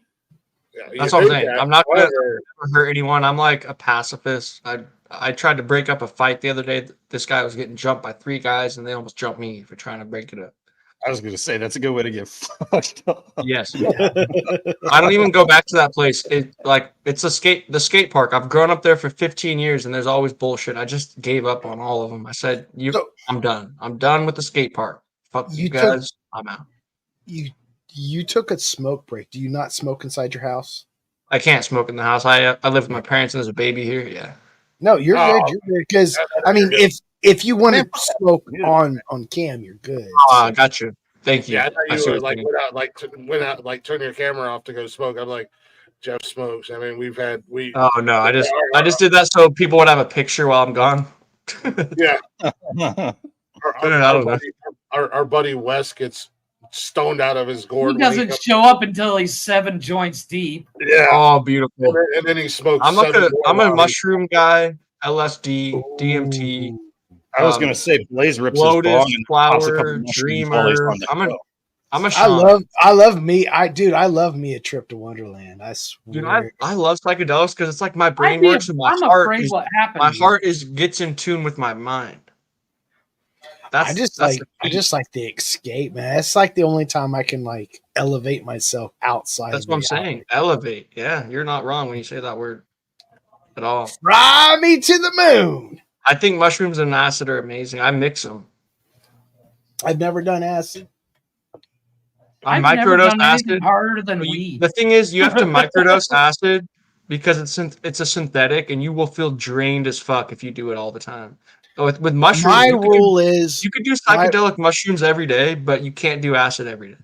yeah, you That's what I'm think saying. that, I'm not gonna however, hurt anyone. I'm like a pacifist. I tried to break up a fight the other day. This guy was getting jumped by 3 guys, and they almost jumped me for trying to break it up. I was gonna say that's a good way to get fucked up. Yes. I don't even go back to that place. It's the skate park. I've grown up there for 15 years, and there's always bullshit. I just gave up on all of them. I said, I'm done. I'm done with the skate park. Fuck you guys. I'm out. You took a smoke break. Do you not smoke inside your house? I can't smoke in the house. I live with my parents, and there's a baby here. Yeah. No, you're good. You're good. Because I mean, if you want to smoke Yeah. on cam, you're good. I got you. Thank you. yeah, I thought I you see were what you're like went out like turn your camera off to go smoke. I'm like, Jeff smokes. I mean, Oh no, I just did that so people would have a picture while I'm gone. yeah. I don't know. Our buddy Wes gets stoned out of his gourd. He doesn't show up until he's 7 joints deep. Yeah. Oh, beautiful. And then he smokes. I'm seven a mushroom guy. LSD, DMT. I was gonna say Blaze rips Lotus, his bong and pops a couple flower, mushrooms while he's dreamer. on the I'm a I shaman. love me a trip to Wonderland. I swear. Dude, I love psychedelics because it's like my brain I'd be- works and I'm afraid what happens. gets in tune with my mind. I just like the escape, man. It's like the only time I can like elevate myself outside. That's of what I'm reality. saying. Elevate. Yeah, you're not wrong when you say that word at all. Fly me to the moon. I think mushrooms and acid are amazing. I mix them. I've never done acid. I've I never microdose done anything acid. harder than weed. The thing is, you have to microdose acid because it's a synthetic, and you will feel drained as fuck if you do it all the time. With mushrooms, My you could rule is you could do psychedelic mushrooms every day, but you can't do acid every day.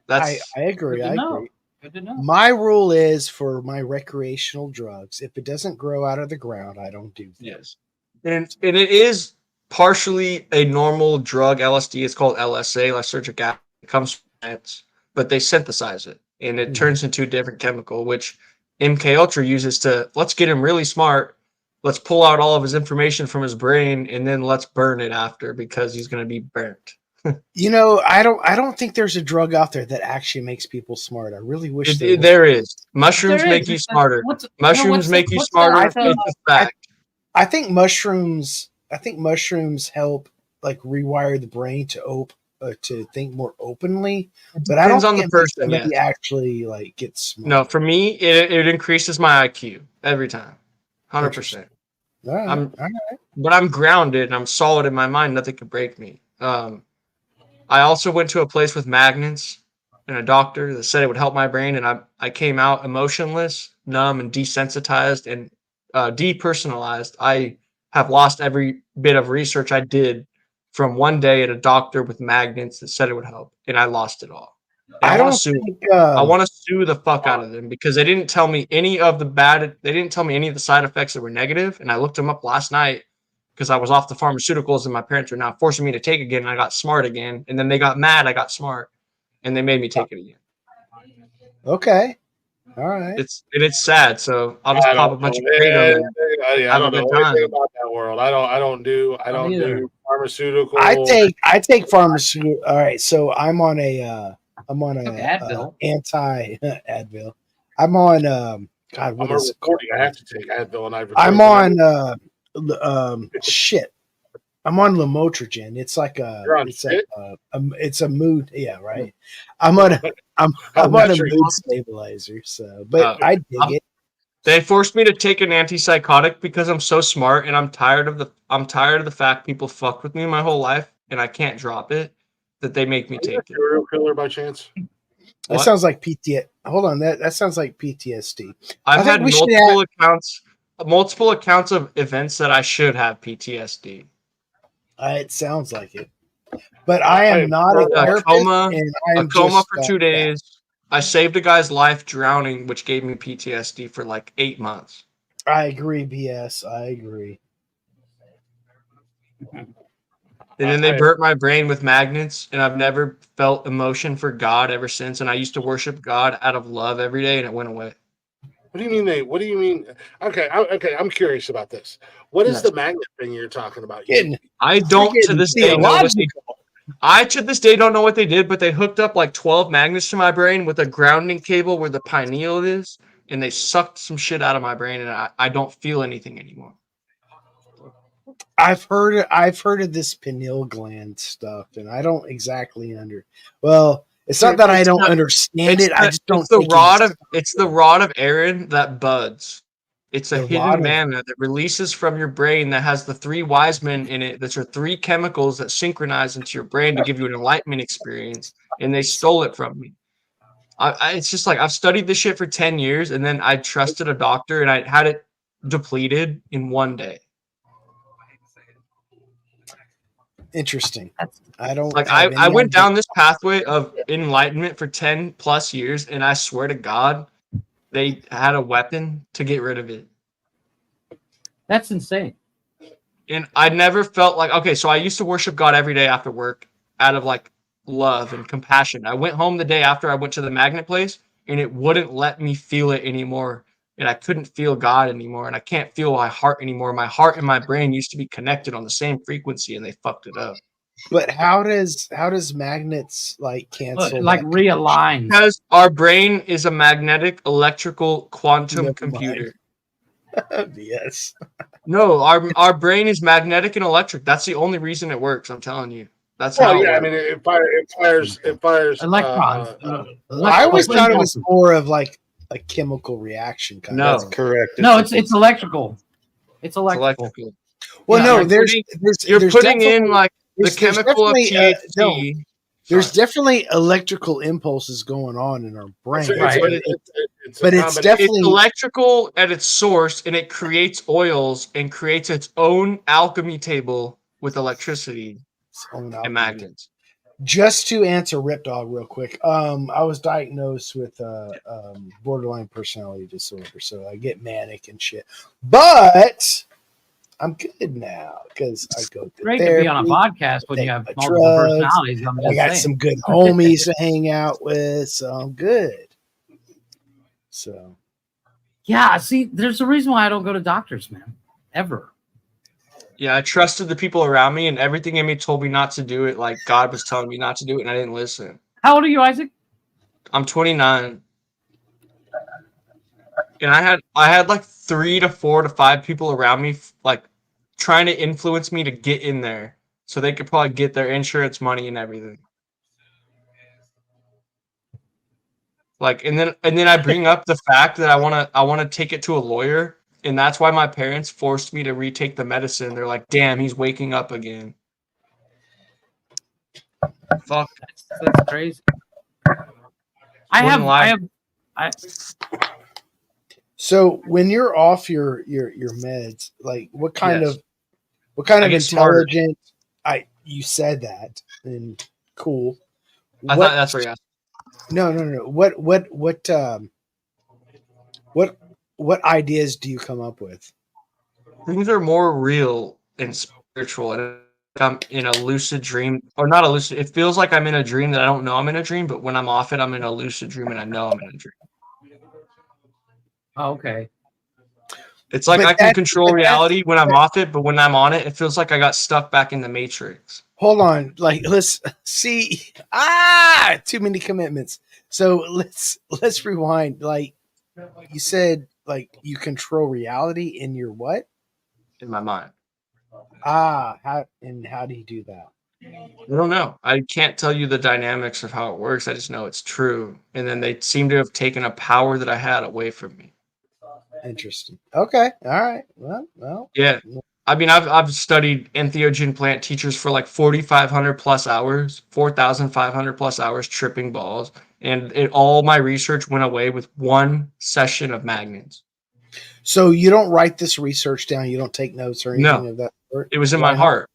I agree. Good to I know. agree. Good to know. My rule is for my recreational drugs, if it doesn't grow out of the ground, I don't do them. Yes. And it is partially a normal drug. LSD is called LSA, lysergic acid. It comes from plants, but they synthesize it, and it turns into a different chemical, which MK Ultra uses to let's get him really smart. Let's pull out all of his information from his brain, and then let's burn it after because he's going to be burnt. You know, I don't think there's a drug out there that actually makes people smart. I really wish There is. Mushrooms There make is. you smarter. What's Mushrooms make you what's smarter. that? It's a fact. I think mushrooms help like rewire the brain to think more openly. But I Depends don't on the think it makes person, somebody yes. actually like get smart. No, for me, it increases my IQ every time. 100%. All right, all right. But I'm grounded and I'm solid in my mind. Nothing can break me. I also went to a place with magnets and a doctor that said it would help my brain, and I came out emotionless, numb, and desensitized and depersonalized. I have lost every bit of research I did from one day at a doctor with magnets that said it would help, and I lost it all. And I want to sue the fuck out of them because they didn't tell me any of the side effects that were negative, and I looked them up last night because I was off the pharmaceuticals and my parents are now forcing me to take again, and I got smart again, and then they got mad I got smart, and they made me take it again. Okay. All right. It's sad, so I'll just pop a bunch of kratom and I don't know anything about that world. I don't do pharmaceutical. I take pharmaceutical. All right, so I'm on a Advil. Anti Advil. I'm on God. What I'm is it recording. I have to take Advil and ibuprofen. I'm on shit. I'm on Lamotrigine. It's like it's a mood. Yeah, right. I'm on a mood stabilizer. So, but I dig it. They forced me to take an antipsychotic because I'm so smart and I'm tired of the fact people fucked with me my whole life and I can't drop it. That they make me take it. Serial killer by chance? That sounds like PTSD. Hold on, that sounds like PTSD. I've had multiple accounts of events that I should have PTSD. It sounds like it, but I am not a therapist. A coma for 2 days. I saved a guy's life drowning, which gave me PTSD for like 8 months. I agree, BS. I agree. And then they burnt my brain with magnets, and I've never felt emotion for God ever since. And I used to worship God out of love every day, and it went away. What do you mean What do you mean? Okay, I'm curious about this. What is the magnet thing you're talking about? I don't to this day know what they. I to this day don't know what they did, but they hooked up like 12 magnets to my brain with a grounding cable where the pineal is, and they sucked some shit out of my brain, and I don't feel anything anymore. I've heard of this pineal gland stuff, and I don't exactly Well, it's not that I don't understand it. I just don't. It's the rod of Aaron that buds. It's a The rod hidden of- mana that releases from your brain that has the 3 wise men in it. That are 3 chemicals that synchronize into your brain to give you an enlightenment experience, and they stole it from me. It's just like I've studied this shit for 10 years, and then I trusted a doctor, and I had it depleted in one day. Interesting. I don't like. have I any went idea. down this pathway of enlightenment for 10 plus years, and I swear to God, they had a weapon to get rid of it. That's insane. And I never felt like, okay, so I used to worship God every day after work out of like love and compassion. I went home the day after I went to the magnet place, and it wouldn't let me feel it anymore. And I couldn't feel God anymore, and I can't feel my heart anymore. My heart and my brain used to be connected on the same frequency, and they fucked it up. But how does magnets like cancel? Like realign? Because our brain is a magnetic electrical quantum computer. Yes. No, our brain is magnetic and electric. That's the only reason it works. I'm telling you. That's how. Well, yeah, I mean, it fires electrons. I always thought it was more of like a chemical reaction kind No. of. That's correct. No, it's electrical. It's electrical. Well, Yeah, no, like you're putting in definitely- like the there's chemical of definitely, THC. There's definitely electrical impulses going on in our brain, But it's definitely it's electrical at its source, and it creates oils and creates its own alchemy table with electricity and magnets. Just to answer Rip Dog real quick, I was diagnosed with borderline personality disorder, so I get manic and shit. But I'm good now because I go to Great therapy, to be on a podcast when you have my multiple drugs, personalities. I'm I just got saying. some good homies to hang out with, so I'm good. So Yeah, see, there's a reason why I don't go to doctors, man, ever. Yeah, I trusted the people around me, and everything in me told me not to do it. Like God was telling me not to do it, and I didn't listen. How old are you, Isaac? I'm 29, and I had like 3 to 4 to 5 people around me, like trying to influence me to get in there, so they could probably get their insurance money and everything. Like, and then I bring up the fact that I wanna take it to a lawyer, and that's why my parents forced me to retake the medicine. They're like, "Damn, he's waking up again." Fuck. That's crazy. So when you're off your meds, like what kind Yes. of I get smarter. intelligence? You said that, and cool. I thought that's what you asked. No. What ideas do you come up with? Things are more real and spiritual, and I'm in a lucid dream, or not a lucid. It feels like I'm in a dream that I don't know I'm in a dream, but when I'm off it, I'm in a lucid dream, and I know I'm in a dream. Oh, okay. It's like I can control reality when I'm off it, but when I'm on it, it feels like I got stuck back in the Matrix. Hold on, like let's see. Too many commitments. So let's rewind. Like you said, like you control reality in your what? In my mind. How do you do that? I don't know. I can't tell you the dynamics of how it works. I just know it's true. And then they seem to have taken a power that I had away from me. Interesting. Okay. All right. Well. Yeah. I mean, I've studied entheogen plant teachers for like 4,500 plus hours, 4,500 plus hours tripping balls, and all my research went away with one session of magnets. So you don't write this research down. You don't take notes or anything of that sort. It was in my heart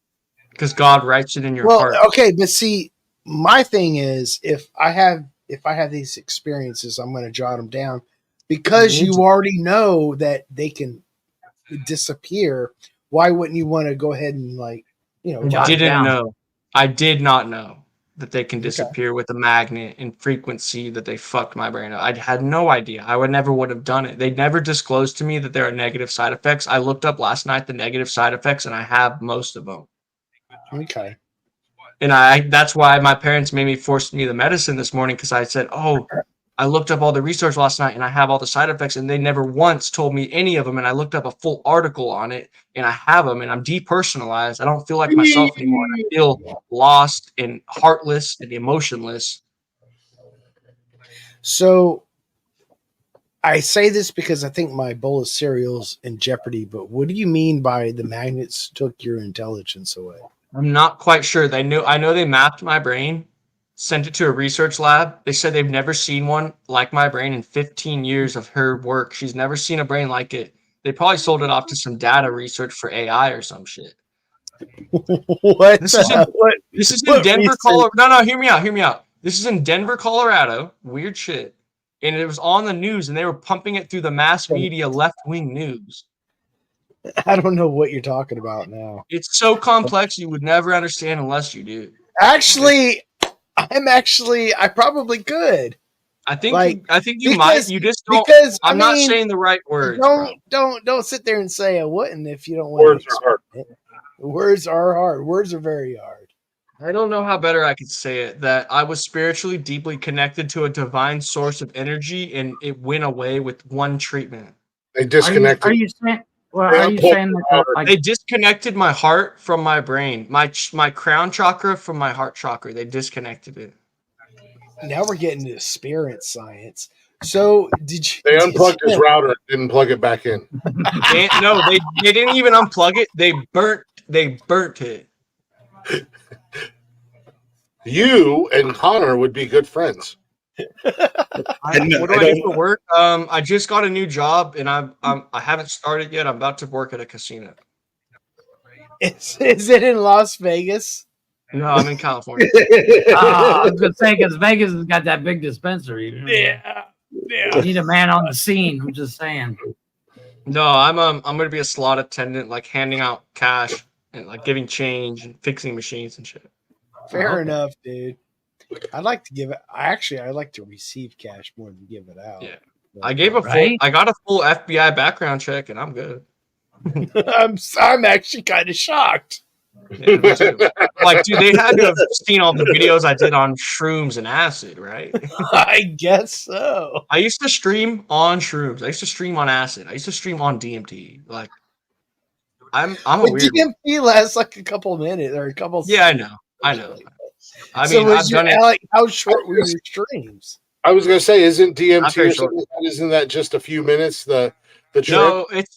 because God writes it in your heart. Okay, but see, my thing is, if I have these experiences, I'm going to jot them down because you already know that they can disappear. Why wouldn't you want to go ahead and I did not know. that they can disappear with a magnet and frequency that they fucked my brain up. I had no idea. I would have done it. They never disclosed to me that there are negative side effects. I looked up last night the negative side effects, and I have most of them. Okay. And that's why my parents made me force me the medicine this morning, because I said, oh, I looked up all the research last night and I have all the side effects, and they never once told me any of them. And I looked up a full article on it, and I have them, and I'm depersonalized. I don't feel like myself anymore. I feel lost and heartless and emotionless. So I say this because I think my bowl of cereal's in jeopardy, but what do you mean by the magnets took your intelligence away? I'm not quite sure. I know they mapped my brain, sent it to a research lab. They said they've never seen one like my brain in 15 years of her work. She's never seen a brain like it. They probably sold it off to some data research for AI or some shit. What? This is in Denver, Colorado. No, hear me out. This is in Denver, Colorado. Weird shit. And it was on the news, and they were pumping it through the mass media left-wing news. I don't know what you're talking about now. It's so complex you would never understand unless you do. Actually, I probably could. I think you might. You just don't. Because I'm not saying the right words. Don't sit there and say I wouldn't if you don't want. Words are hard. Words are hard. Words are very hard. I don't know how better I could say it. That I was spiritually deeply connected to a divine source of energy, and it went away with one treatment. They disconnected. Are you saying? Well, are you saying that they disconnected my heart from my brain, my crown chakra from my heart chakra? They disconnected it. Now we're getting to spirit science. So did you? They unplugged his router and didn't plug it back in. No, they didn't even unplug it. They burnt it. You and Connor would be good friends. What do I do for work? I just got a new job, and I haven't started yet. I'm about to work at a casino. Is it in Las Vegas? No, I'm in California. I was gonna say because Vegas has got that big dispensary. Yeah. You need a man on the scene. I'm just saying. No, I'm gonna be a slot attendant, like handing out cash and like giving change and fixing machines and shit. Fair enough, dude. I'd like to give it. I like to receive cash more than give it out. Yeah, I got a full FBI background check, and I'm good. I'm actually kind of shocked. Yeah, like, dude, they had to have seen all the videos I did on shrooms and acid, right? I guess so. I used to stream on shrooms. I used to stream on acid. I used to stream on DMT. Like, I'm a weird. DMT lasts like a couple of minutes or a couple. Yeah, I know. I mean, I've done it. How short were your streams? I was going to say, isn't DMT or something? Isn't that just a few minutes? The trip? No, it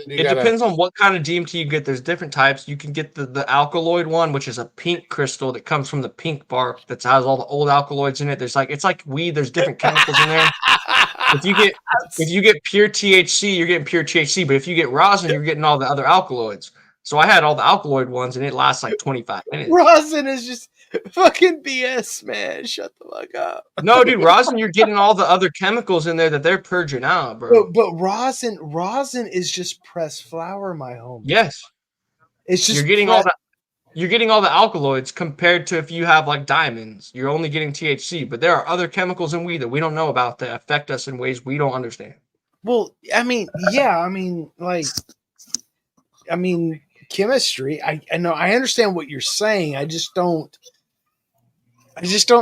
depends on what kind of DMT you get. There's different types. You can get the alkaloid one, which is a pink crystal that comes from the pink bark that has all the old alkaloids in it. It's like weed. There's different chemicals in there. If you get pure THC, you're getting pure THC. But if you get rosin, you're getting all the other alkaloids. So I had all the alkaloid ones, and it lasts like 25 minutes. Rosin is just fucking BS, man. Shut the fuck up. No, dude, rosin, you're getting all the other chemicals in there that they're purging out, bro. But rosin is just pressed flour, my homie. Yes, it's just you're getting all the alkaloids compared to if you have like diamonds. You're only getting THC, but there are other chemicals in weed that we don't know about that affect us in ways we don't understand. Well, chemistry. I know. I understand what you're saying. I just don't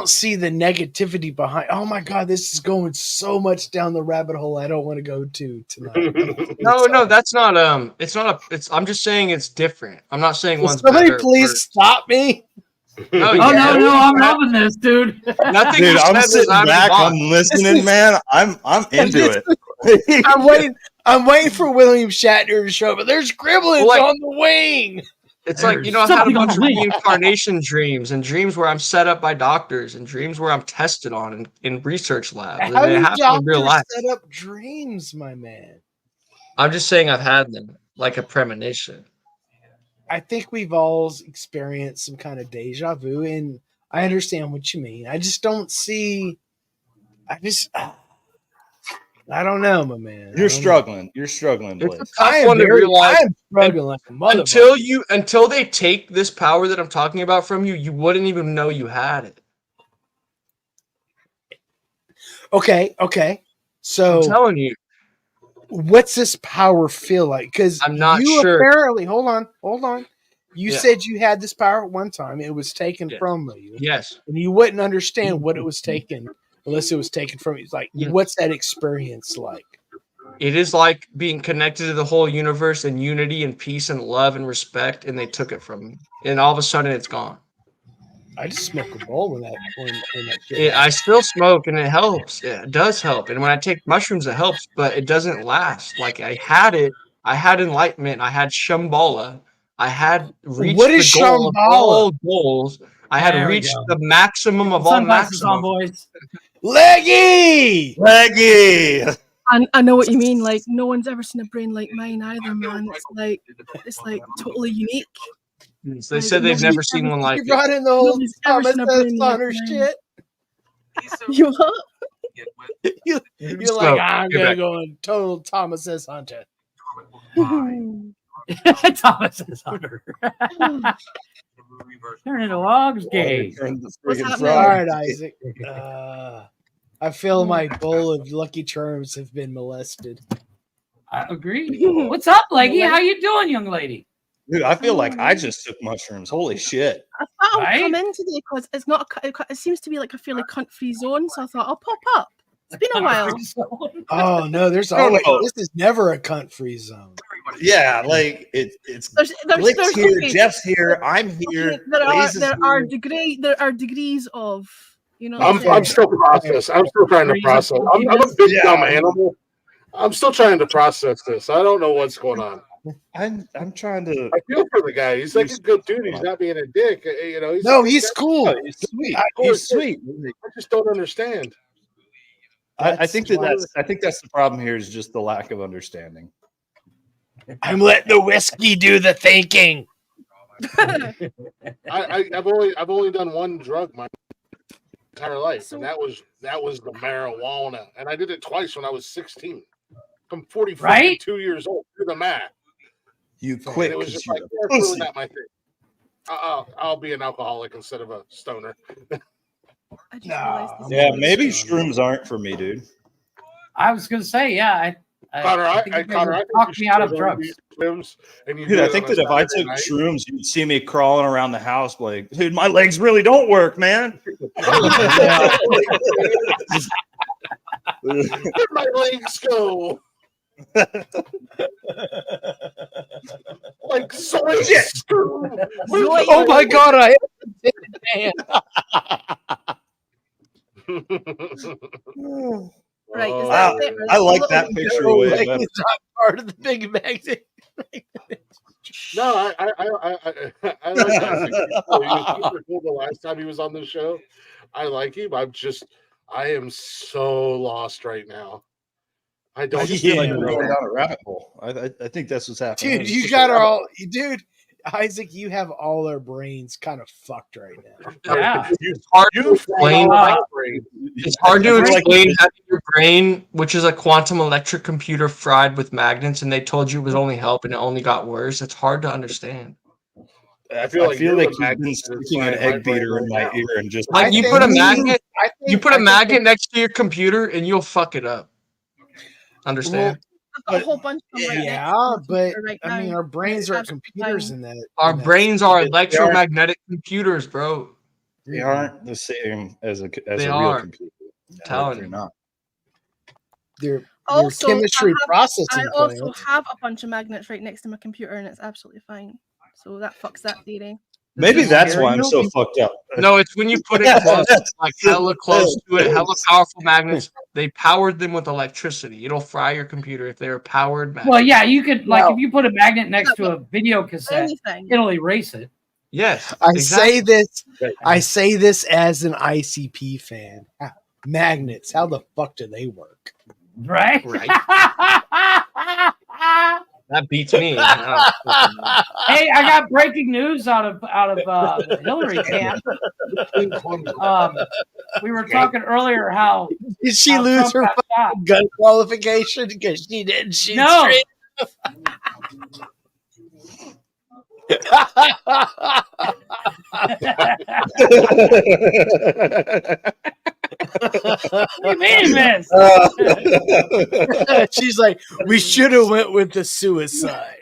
see the negativity behind. Oh my god, this is going so much down the rabbit hole I don't want to go to tonight. No, that's not. I'm just saying it's different. I'm not saying one's somebody better. Please stop me. No, no, I'm loving this, dude. Nothing. Dude, I'm sitting back. I'm listening, man. I'm into it. I'm waiting for William Shatner to show up, but there's gremlins on the wing. It's like, I've had a bunch of reincarnation dreams and dreams where I'm set up by doctors and dreams where I'm tested on in research labs. How do doctors set up dreams, my man? I'm just saying I've had them, like a premonition. I think we've all experienced some kind of deja vu, and I understand what you mean. I just don't see. I don't know, my man. You're struggling. You're struggling, Blaze. I'm struggling like a motherfucker. Until they take this power that I'm talking about from you, you wouldn't even know you had it. Okay. I'm So telling you, what's this power feel like? Because I'm not you sure. apparently, hold on. You Yeah. said you had this power at one time. It was taken Yeah. from you. Yes. And you wouldn't understand what it was taken unless it was taken from you. It's like, Yes. what's that experience like? It is like being connected to the whole universe in unity and peace and love and respect, and they took it from me. And all of a sudden, it's gone. I just smoke a bowl when that shit I still smoke, and it helps. It does help. And when I take mushrooms, it helps, but it doesn't last. Like I had it. I had enlightenment. I had Shambhala. I had reached What is the goal of Shambhala? all goals. I had There we reached go. the maximum of all Sunglasses on, maximum. boys. Leggy! I know what you mean. Like no one's ever seen a brain like mine either, man. It's like totally unique. They Like, said they've nobody's never seen ever- one like You it. brought in the whole Nobody's ever Thomas seen a S. brain like Hunter mine. shit. You what? You're So, like, I'm get gonna back. go and total Thomas S. Hunter. Thomas is Hunter. Turn into logs gay. What's happening? All right, Isaac. I feel my bowl of Lucky Charms have been molested. I agree. What's up, Leggy? How you doing, young lady? Dude, I feel like I just took mushrooms. Holy shit. I thought I'd Right? come in today because it's not. It seems to be like a fairly cunt-free zone, so I thought I'll pop up. It's been a while. Oh no, there's No, always no. this is never a cunt-free zone. Yeah, like it's There's Blick's here, okay, Jeff's here, I'm here, okay, there Blaze is are here. there are degrees of, you know. What I'm I'm saying? still processing. I'm still trying to process. I'm a big dumb animal. I'm still trying to process this. I don't know what's going on. I'm trying to. I feel for the guy. He's like a good dude. He's not being a dick. You know. He's cool. Oh, he's sweet. He's He's sweet. I just don't understand. I think that's the problem here is just the lack of understanding. I'm letting the whiskey do the thinking. I've only done one drug my entire life, and that was the marijuana, and I did it twice when I was 16. I'm 42 Right? years old. Do the math. You And quit it was because just you're like a that's really pussy. not my thing. I'll be an alcoholic instead of a stoner. I just realized this Yeah, is- maybe shrooms aren't for me, dude. I was gonna say, yeah. Connor, I think you guys Connor, are I think talking you me out should of go drugs. these swims and you Dude, do I it think on a that if I Saturday took night. shrooms, you'd see me crawling around the house like, dude, my legs really don't work, man. Where'd my legs go? Like soy stew. Oh my god, I Right, is Wow, that it? I like A that little- picture No, way like, better. it's not part of the Big Mac. No, I like Isaac. He was super cool the last time he was on the show. I like him. I am so lost right now. I don't I just feel like even we're know. going down a rabbit hole. I think that's what's happening. Dude, you got all Isaac, you have all our brains kind of fucked right now. Yeah. It's hard to explain. It's hard to explain having your brain, which is a quantum electric computer fried with magnets, and they told you it was only help, and it only got worse. It's hard to understand. I feel like feel you're like the you've magnet been that's sticking an inside my egg beater brain in right my now. ear and just Like you put a magnet, next to your computer, and you'll fuck it up. Understand? I've got a whole bunch of them right next to Yeah, my but computer right I mean, now. our brains It's are absolutely computers fine. in that. Our in that brains are They electromagnetic computers, bro. They aren't the same as a They real are. computer. Telling They're you. not. They're Also, chemistry I processing also plants. have a bunch of magnets right next to my computer, and it's absolutely fine. So that fucks that theory. Maybe that's why I'm so fucked up. No, it's when you put it close, like hella close to it, hella powerful magnets. They powered them with electricity. It'll fry your computer if they're powered magnets. Well, yeah, you could Well- if you put a magnet next to a video cassette, Anything. it'll erase it. Yes. I exactly. say this as an ICP fan. Magnets, how the fuck do they work? Right? That beats me. Hey, I got breaking news out of the Hillary camp. We were talking earlier how Did she how lose Trump her got shot. fucking gun qualification because she didn't shoot No. straight? What do you mean he missed? She's like, we should have went with the suicide.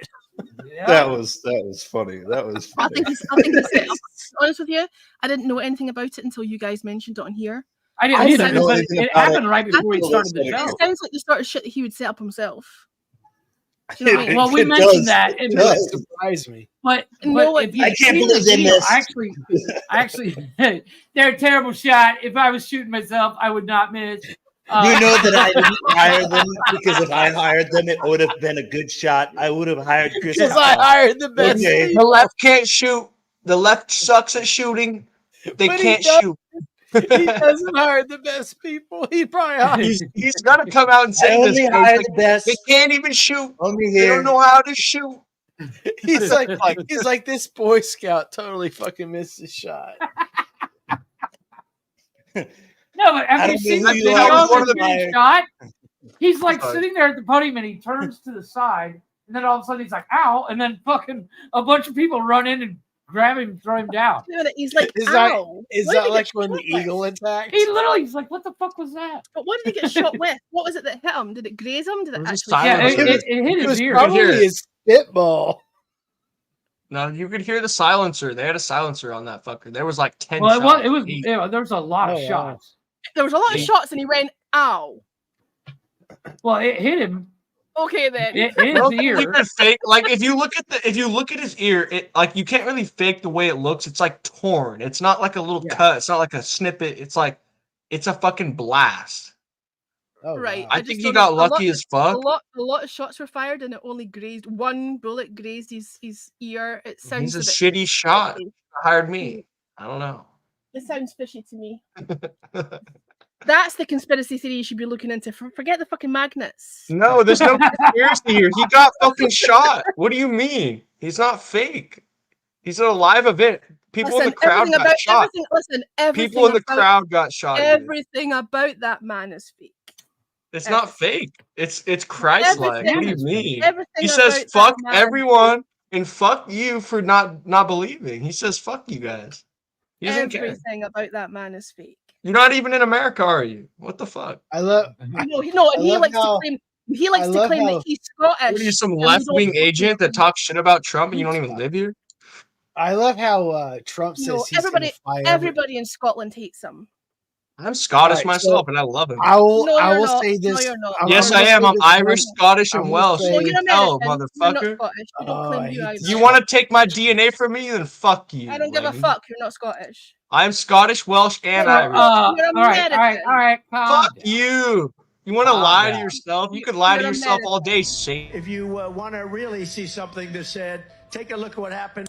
That was funny. That was I funny. think he's set up. To be honest with you, I didn't know anything about it until you guys mentioned it on here. I didn't I either, didn't know but anything it about happened it. right before he started the It show. sounds like the sort of shit that he would set up himself. Do you know what I mean? Well, we It mentioned does. that, It and does. Surprise me. but No, if you I can't seen believe the they video, missed. I actually, they're a terrible shot. If I was shooting myself, I would not miss. You know that I didn't hire them because if I hired them, it would have been a good shot. I would have hired Chris. Because I hired the best. Okay. The left can't shoot. The left sucks at shooting. They But he can't does- shoot. He doesn't hire the best people. He probably hires. He's got to come out and I say this. only He's hire like, the best. they can't even shoot. Only They here. don't know how to shoot. He's like this Boy Scout totally fucking missed his shot. No, but I have you don't seen know the who you video are, of but the you're shot? He's like Sorry. sitting there at the podium and he turns to the side, and then all of a sudden he's like, "Ow!" And then fucking a bunch of people run in and grab him and throw him down. He's like, Is that ow. is What did that he like get when the shot with? eagle attacked? He literally, he's like, "What the fuck was that?" But what did he get shot with? What was it that hit him? Did it graze him? Did it It was a actually? silence. Yeah, Silencer. it hit It his was ear. probably hear it. his spitball. No, you could hear the silencer. They had a silencer on that fucker. There was like 10 Well, shots. it was. Eight. There was a lot of Oh, wow. shots. There was a lot of Eight. shots, and he went, ow. Well, it hit him. Okay then. It hit Well, his you ear. can fake like if you look at his ear, it like you can't really fake the way it looks. It's like torn. It's not like a little Yeah. cut. It's not like a snippet. It's like it's a fucking blast. Oh, Right. wow. I just think he don't got know. A lot- lucky as fuck. A lot of shots were fired, and it only grazed one bullet grazed his ear. It sounds He's a bit shitty shot. fishy. Hired me. I don't know. It sounds fishy to me. That's the conspiracy theory you should be looking into. Forget the fucking magnets. No, there's no conspiracy here. He got fucking shot. What do you mean? He's not fake. He's a live event. People in the crowd everything got shot. Everything People in the about- crowd got shot. dude. Everything about that man is fake. It's not fake. It's Christ-like. What do you Everything- mean? everything He says about that fuck man- everyone and fuck you for not believing. He says fuck you guys. He doesn't care. Everything about that man is fake. You're not even in America, are you? What the fuck? I love. No, and he love likes how- to claim. He likes I to love claim how- that he's Scottish. What are you, some and we left-wing don't- agent that talks shit about Trump and you don't even live here? I love how Trump says No, he's everybody, gonna fire. everybody in Scotland hates him. I'm Scottish Alright, myself so and I love him. I will. No, I you're will not. say No, this. you're not. Yes, gonna I am. say I'm this Irish, one- Scottish, I'm and gonna Welsh. say- No, You you're can tell, American. You're not motherfucker. Scottish. You don't Oh, claim I you hate either. this. You want to take my DNA from me? Then fuck you. I don't give a lady. fuck. You're not Scottish. I'm Scottish, Welsh, and You're- Irish. all You're right. Calm Fuck down. you. You want to Calm lie to down. yourself? You could lie to You're yourself all American. day, Satan. If you want to really see something that's said, take a look at what happened.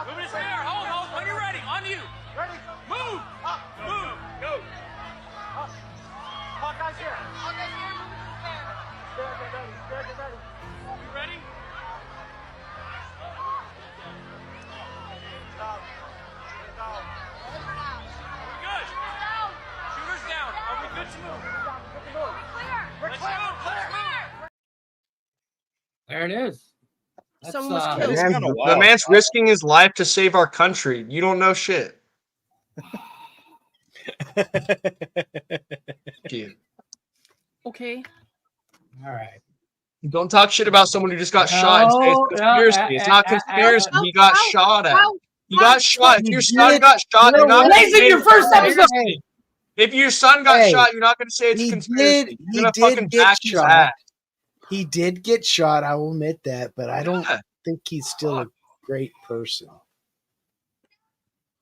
Moving his hair. Hold. When you're ready. On you. Ready. Move. Up. Move. Go. Up. Hawkeye's here. Hawkeye's here. Stand, get ready. Stand, get ready. You ready? Good. Shooters down. Are we good to move? Let's go. Let's move. There it is. That's, Someone was That killed. is kinda The wild. man's risking his life to save our country. You don't know shit. Dude. Okay. all right. Don't talk shit about someone who just got shot and say it's No, conspiracy. It's not conspiracy. He got shot at. How? He got shot. If your son did- got shot, you're not Lazy, gonna say your it's first episode. conspiracy. If your son got Hey, shot, you're not gonna say it's he conspiracy. did- You're gonna he did fucking get back his shot. ass. He did get shot. I will admit that, but I don't Yeah. think he's still a great person.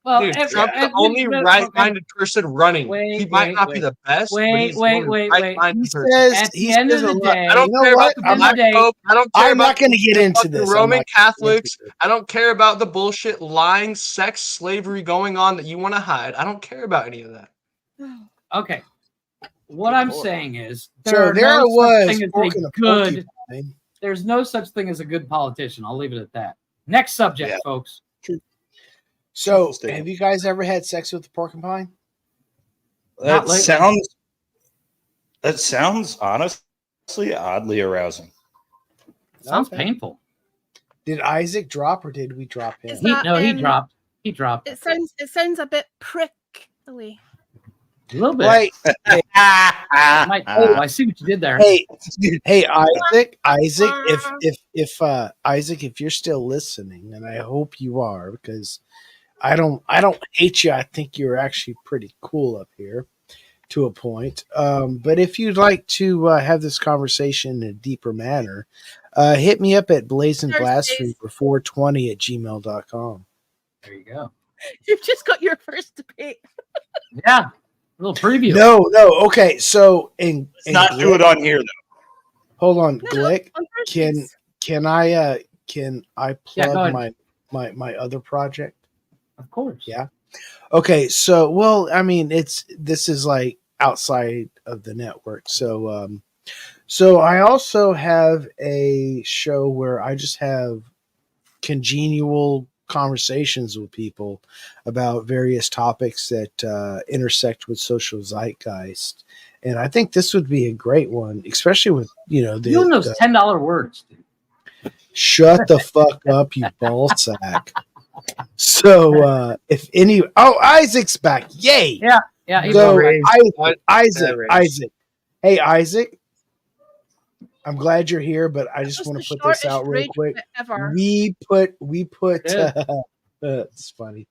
Well, Dude, Trump's the only right-minded person running. Wait, He might wait, not be wait. the best, but Wait, he's the wait, only wait, right-minded He person. says At the he end says of a the lot. day, I don't You know care what? about the I'm black not- pope. I don't care I'm about not going to get into fucking this. I'm Roman not- Catholics. I don't care about the bullshit lying, sex, slavery going on that you want to hide. I don't care about any of that. Okay. What I'm saying is So there I no was, such thing as forking a a good. porcupine. There's no such thing as a good politician. I'll leave it at that. Next subject, folks. So, have you guys ever had sex with a porcupine? That sounds honestly oddly arousing. Sounds painful. Did Isaac drop or did we drop him? Is that, He dropped. He dropped. It sounds a bit prickly. A little bit. Like, I see what you did there. Hey, Isaac, if Isaac, if you're still listening, and I hope you are, because I don't hate you. I think you're actually pretty cool up here to a point. But if you'd like to have this conversation in a deeper manner, hit me up at blazingblastfever420@gmail.com. There you go. You've just got your first debate. Yeah. A little preview. No. Okay. So, Let's not do it on here, though. Hold on, Glick. Can I plug my other project? Of course. Yeah. Okay. So, well, I mean, this is like outside of the network. So, so I also have a show where I just have congenial conversations with people about various topics that intersect with social zeitgeist, and I think this would be a great one, especially with doing those $10 words. Dude. Shut the fuck up, you ball sack. So if any, Isaac's back, yay! Yeah. So Isaac, hey Isaac. I'm glad you're here, but I just want to put this out real quick. We put it's funny.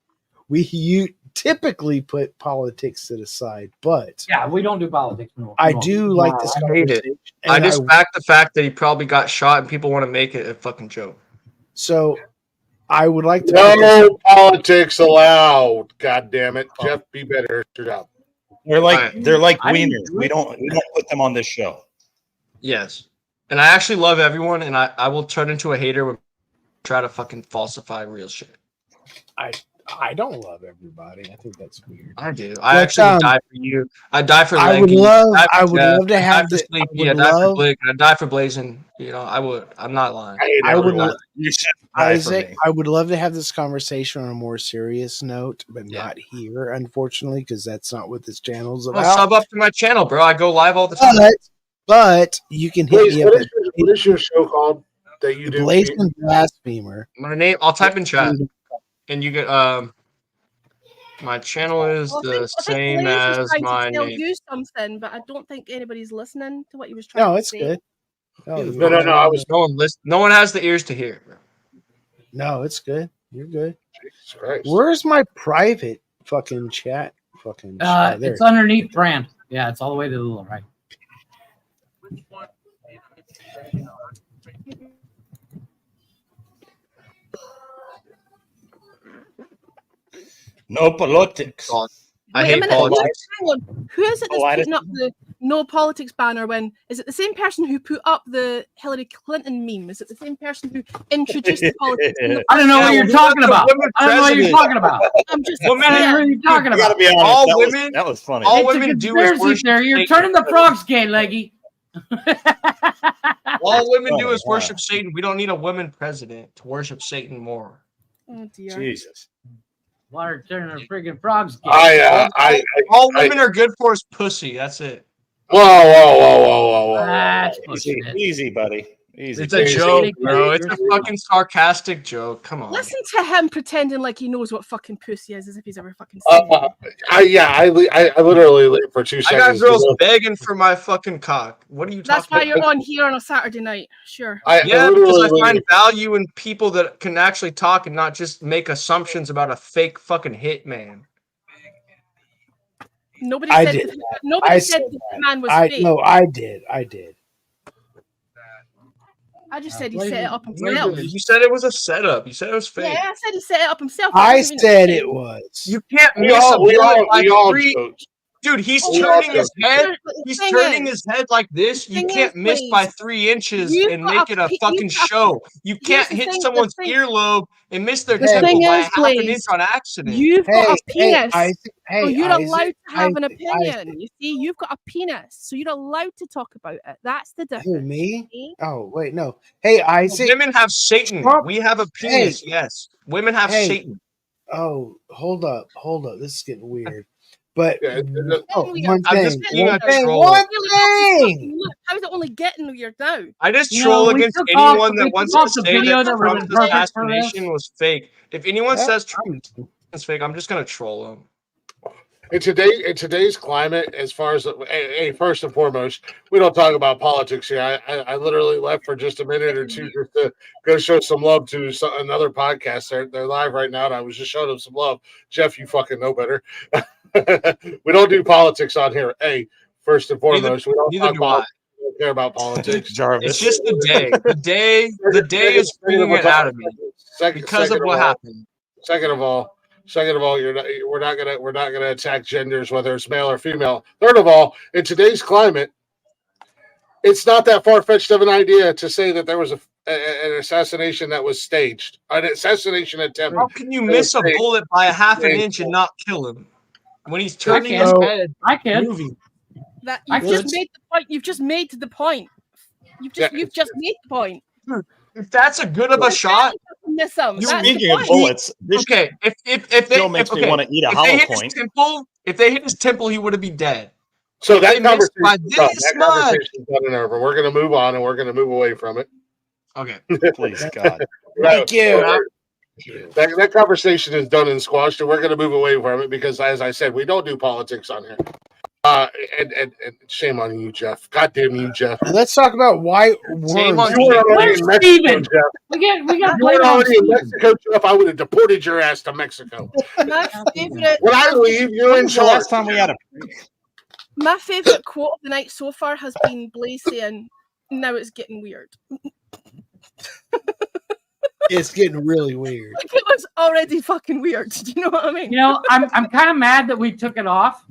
You typically put politics to the side, but we don't do politics. I do like this I hate it. conversation. I just back the fact that he probably got shot and people want to make it a fucking joke. So I would like to no politics allowed. God damn it, Jeff, be better at your job. They're like wieners. We don't put them on this show. Yes. And I actually love everyone, and I will turn into a hater when I try to fucking falsify real shit. I don't love everybody. I think that's weird. I do. I actually would die for you. I die for I Lanky. I would love to have the. I die for Blake. I die for Blazing. I would. I'm not lying. I would. You should Isaac, I would love to have this conversation on a more serious note, but not here, unfortunately, because that's not what this channel's about. Sub up to my channel, bro. I go live all the time. But you can hit me up. What is your show called that you do? Blazing Blasphemer. My name. I'll type in chat, and you get. My channel is the same as my name. You something, but I don't think anybody's listening to what he was trying to say. No, it's good. No. I was no one has the ears to hear it, bro. No, it's good. You're good. Jesus Christ. Where's my private fucking chat? Fucking it's underneath brand. Yeah, it's all the way to the little right. No politics. I hate politics. Hang on. Who is it that's putting up the no politics banner? Is it the same person who put up the Hillary Clinton meme? Is it the same person who introduced the politics? I don't know what you're talking about. I don't know what you're talking about. I'm just what are you talking about? Gotta be honest, all that women. That was funny. All It's women a do is conspiracy worship theory. You're Satan. turning the frogs gay, Leggy. All women do is worship Satan. We don't need a woman president to worship Satan more. Oh dear. Jesus. Water turning the friggin' frogs gay. All women are good for is pussy. That's it. Whoa. That's Easy, buddy. Easy. It's a joke, bro. It's a fucking sarcastic joke. Come on. Listen to him pretending like he knows what fucking pussy is, as if he's ever fucking seen it. I literally lived for 2 I seconds. got girls begging for my fucking cock. What are you talking That's why about? you're on here on a Saturday night. Sure. Because I find value in people that can actually talk and not just make assumptions about a fake fucking hitman. Nobody I said did that. Nobody said the man was fake. No, I did. I just said he set it up himself. You said it was a setup. You said it was fake. Yeah, I said he set it up himself. I said it was. You can't We miss all a bullet by joked. Dude, he's Oh, turning yeah, his head. but the He's thing turning is- his head like this. the You thing can't is, miss by Blaze, 3 inches you've and got make a it a pe- fucking you've got- show. You here's can't the hit thing- the someone's thing- earlobe and miss their The temple thing by is, half an Blaze, inch on accident. You've got a penis, Isaac, so you're allowed Isaac, to have an Isaac, opinion. You see, you've got a penis, so you're allowed to talk about it. That's the difference. Who, me? see? Oh, wait, no. Hey, Isaac. Women have Satan. Trump- We have a penis. Yes, women have Satan. Oh, hold up. This is getting weird. But Yeah, one I'm thing. just being a One troll. thing. Look, how's it only getting weird now? I just You troll know, we against took anyone off- that we wants took to off the say video that that was Trump's perfect for assassination this. was fake. If anyone says I'm- Trump is fake, I'm just gonna troll them. In today's climate, as far as hey, first and foremost, we don't talk about politics here. I literally left for just a minute or two just to go show some love to another podcast. They're live right now, and I was just showing them some love. Jeff, you fucking know better. We don't do politics on here. Hey, first and foremost, we don't neither talk do I. politics. We don't care about politics. Jarvis. It's just the day. The day is bringing it out of me because of what happened. Second of all, we're not gonna attack genders, whether it's male or female. Third of all, in today's climate, it's not that far fetched of an idea to say that there was an assassination that was staged, an assassination attempt. How can you miss a bullet by a half an inch and not kill him when he's turning his can. head? I can. Moving. That I you've just could. made the point. You've just made the point. You've just made the point. If that's a good of a shot, Miss them. That's the Speaking of point. bullets, this okay. If they still makes me want to eat a if hollow they hit point. his temple, if they hit his temple, he would have been dead. So If that they missed conversation, by this much. conversation's done and over. We're gonna move on and we're gonna move away from it. Okay. Please, God. Thank you. That conversation is done and squashed, and we're going to move away from it because, as I said, we don't do politics on here. And shame on you, Jeff. God damn you, Jeff. Let's talk about why Shame on You were already in Mexico, Steven? Jeff. We got You were blame on already in Steven. Mexico, Jeff. I would have deported your ass to Mexico. My favorite. When I leave, you're When in was the charge. last time we had a My favorite quote of the night so far has been Blaze saying, "Now it's getting weird." It's getting really weird. Like it was already fucking weird. Do you know what I mean? You know, I'm kind of mad that we took it off.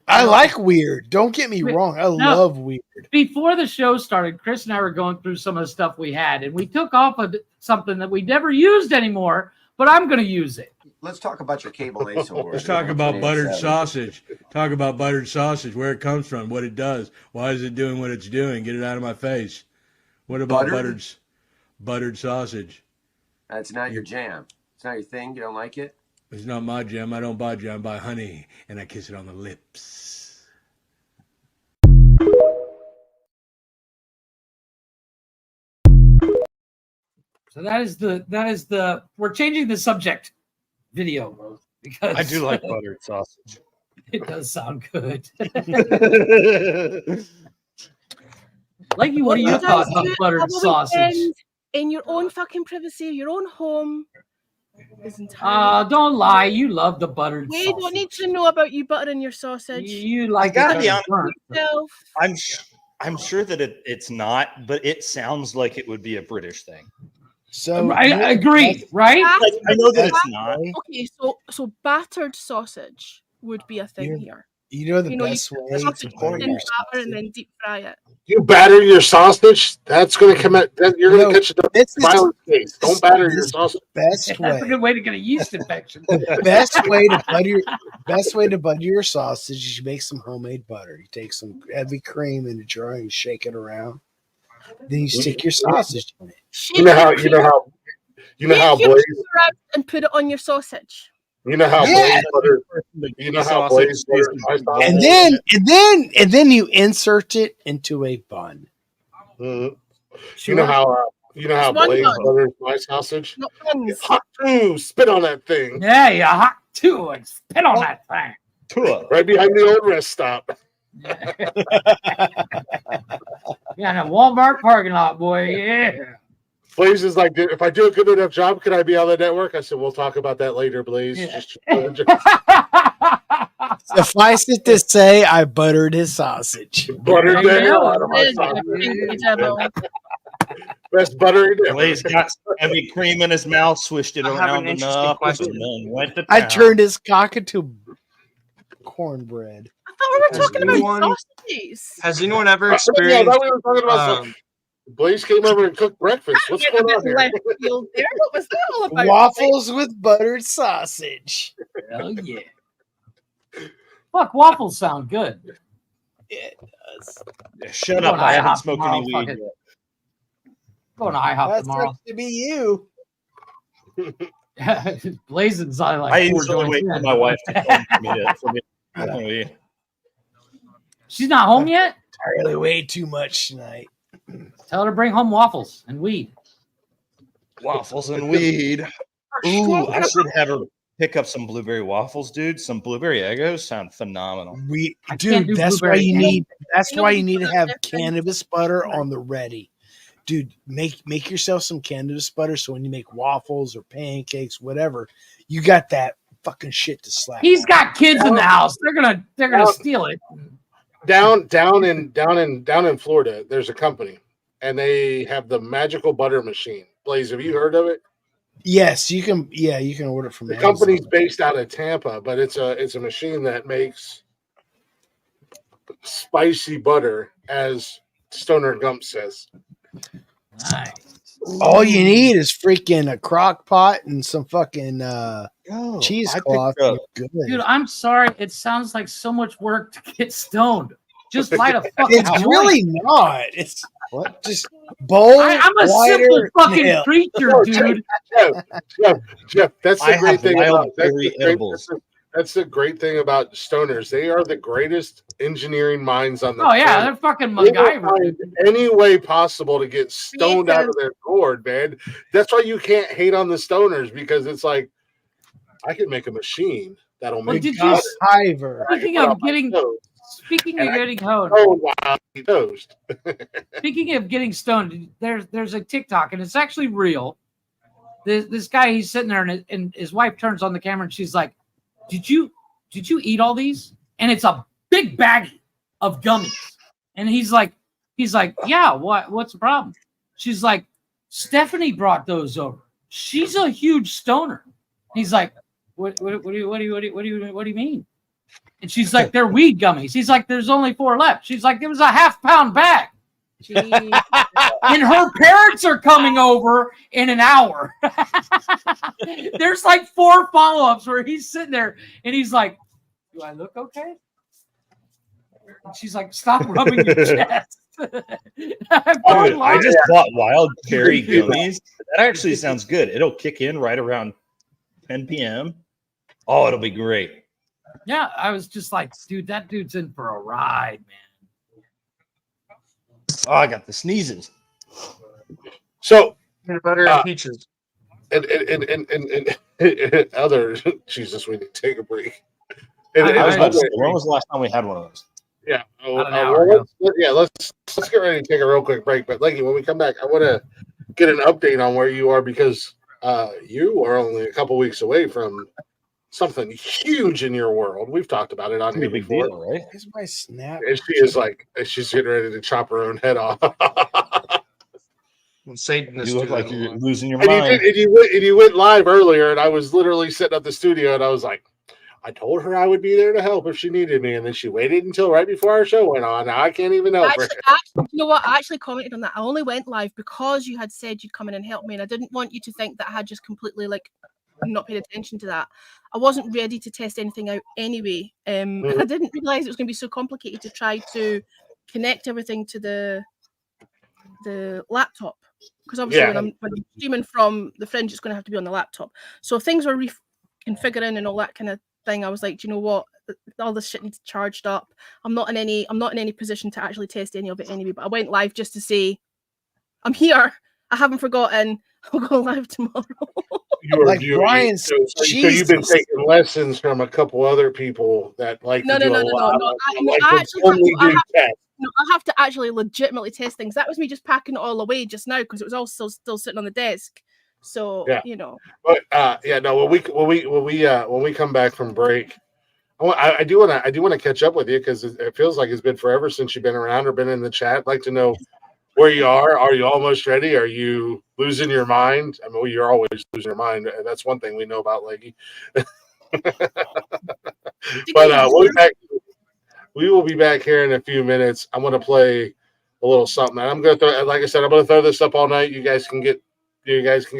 I like weird. Don't get me wrong. I love weird. Before the show started, Chris and I were going through some of the stuff we had, and we took off of something that we never used anymore, but I'm going to use it. Let's talk about your cable ace award. Let's talk about buttered sausage. Talk about buttered sausage, where it comes from, what it does. Why is it doing what it's doing? Get it out of my face. What about buttered sausage? That's not your jam. It's not your thing. You don't like it? It's not my jam. I don't buy jam. I buy honey, and I kiss it on the lips. So that is the we're changing the subject video because I do like buttered sausage. It does sound good. Like what do you thought of buttered sausage? In your own fucking privacy, your own home. Is entirely. Don't lie. You love the buttered We sausage. don't need to know about you buttering your sausage. You like. I gotta be honest. Yourself. I'm sure that it's not, but it sounds like it would be a British thing. So I agree, right? Like, I know that it's not. Okay, so battered sausage would be a thing here. You know the best you way sausage to butter in your batter and then deep fry it. You batter your sausage, that's going to come out. You're going to catch a violent case. Don't batter your sausage. Best That's way. a good way to get a yeast infection. The best way to butter your sausage is you make some homemade butter. You take some heavy cream in a jar and shake it around. Then you stick your sausage in it. You know how Blaze. And put it on your sausage. You know how Yeah. Blaze butter. You know how Blaze butter. And then you insert it into a bun. You know how One Blaze bun. butters my sausage. Not buns. Hot too. Spit on that thing. Yeah, you hot too, and spit on that thing. Right behind the old rest stop. Yeah, in a Walmart parking lot, boy. Yeah. Blaze is like, if I do a good enough job, can I be on the network? I said, we'll talk about that later, Blaze. Suffice it to say, I buttered his sausage. Buttered the hell out of my sausage. Best butter in there. Blaze got some heavy cream in his mouth, swished it I have around an interesting enough, question. and then went to I town. turned his cock into cornbread. I thought we were Has talking about anyone- sausages. Has anyone ever Yeah, I experienced? thought we were talking about Blaze came over and cooked breakfast. What's going on here? Left field there. What was that all about? Waffles with buttered sausage. Hell yeah. Fuck, waffles sound good. It does. Yeah, shut Going up! to I haven't IHOP smoked tomorrow, any fuck weed it. yet. Going to IHOP That's tomorrow. supposed to be you. Blazing's on like I 4 usually joints wait for in. my wife to come for me to smoke weed. She's not home yet? Entirely way too much tonight. Tell her to bring home waffles and weed. Waffles and weed. Ooh, I should have her pick up some blueberry waffles, dude. Some blueberry Eggos sound phenomenal. Dude, that's why you need. That's why you need to have cannabis butter on the ready. Dude, make yourself some cannabis butter so when you make waffles or pancakes, whatever, you got that fucking shit to slap. He's got kids in the house. They're gonna steal it. Down in Florida, there's a company, and they have the magical butter machine. Blaze, have you heard of it? Yes, you can. Yeah, you can order from The Amazon. company's based out of Tampa, but it's a machine that makes spicy butter, as Stoner Gump says. Nice. All you need is freaking a crock pot and some fucking cheesecloth. picked up- You're good. Dude, I'm sorry. It sounds like so much work to get stoned. Just light a fucking It's joint. really not. It's just bowl. I'm a simple lighter, fucking nail. creature, dude. Jeff, that's the I great have thing wild about berry edibles. that's the great thing about stoners. They are the greatest engineering minds on the Oh yeah, planet. they're fucking They will MacGyver. find any way possible to get stoned out of their gourd, man. That's why you can't hate on the stoners, because it's like, I can make a machine that'll Well, make did you? butter. Iver. Speaking of getting honed, toast. speaking of getting stoned, there's a TikTok and it's actually real. This guy, he's sitting there and his wife turns on the camera and she's like, "Did you eat all these?" And it's a big baggie of gummies. And he's like, "Yeah, what's the problem?" She's like, "Stephanie brought those over. She's a huge stoner." He's like, What do you mean? And she's like, "They're weed gummies." He's like, "There's only 4 left." She's like, "It was a half-pound bag." And her parents are coming over in an hour. There's like 4 follow-ups where he's sitting there and he's like, "Do I look okay?" And she's like, "Stop rubbing your chest." Dude, I just bought wild berry gummies. That actually sounds good. It'll kick in right around 10 p.m. Oh, it'll be great. Yeah, I was just like, dude, that dude's in for a ride, man. Oh, I got the sneezes. So peanut butter and peaches. And other Jesus, we need to take a break. I was about to say, when was the last time we had one of those? Yeah. About an hour ago. Let's get ready to take a real quick break. But Leggy, when we come back, I want to get an update on where you are, because you are only a couple weeks away from something huge in your world. We've talked about it on here big before. deal, right? Here's my snap. And she is like, she's getting ready to chop her own head off. Satan, You look like you're losing your And mind. you went live earlier, and I was literally sitting at the studio, and I was like, I told her I would be there to help if she needed me, and then she waited until right before our show went on. Now I can't even help her. Actually, you know what? I actually commented on that. I only went live because you had said you'd come in and help me, and I didn't want you to think that I had just completely not paid attention to that. I wasn't ready to test anything out anyway. I didn't realize it was going to be so complicated to try to connect everything to the laptop, because obviously when I'm streaming from the Fringe, it's going to have to be on the laptop. So things were reconfiguring and all that kind of thing. I was like, do you know what? All this shit needs charged up. I'm not in any position to actually test any of it anyway. But I went live just to say, I'm here. I haven't forgotten. I'll go live tomorrow. So you've been taking lessons from a couple other people that like No. I have to actually legitimately test things. That was me just packing it all away just now because it was all still sitting on the desk. So you know. But when we come back from break, I do want to catch up with you, because it feels like it's been forever since you've been around or been in the chat. I'd like to know where you are. Are you almost ready? Are you losing your mind? I mean, you're always losing your mind. That's one thing we know about Leggy. But we'll be back. We will be back here in a few minutes. I'm going to play a little something. And I'm going to throw, like I said, I'm going to throw this up all night. You guys can get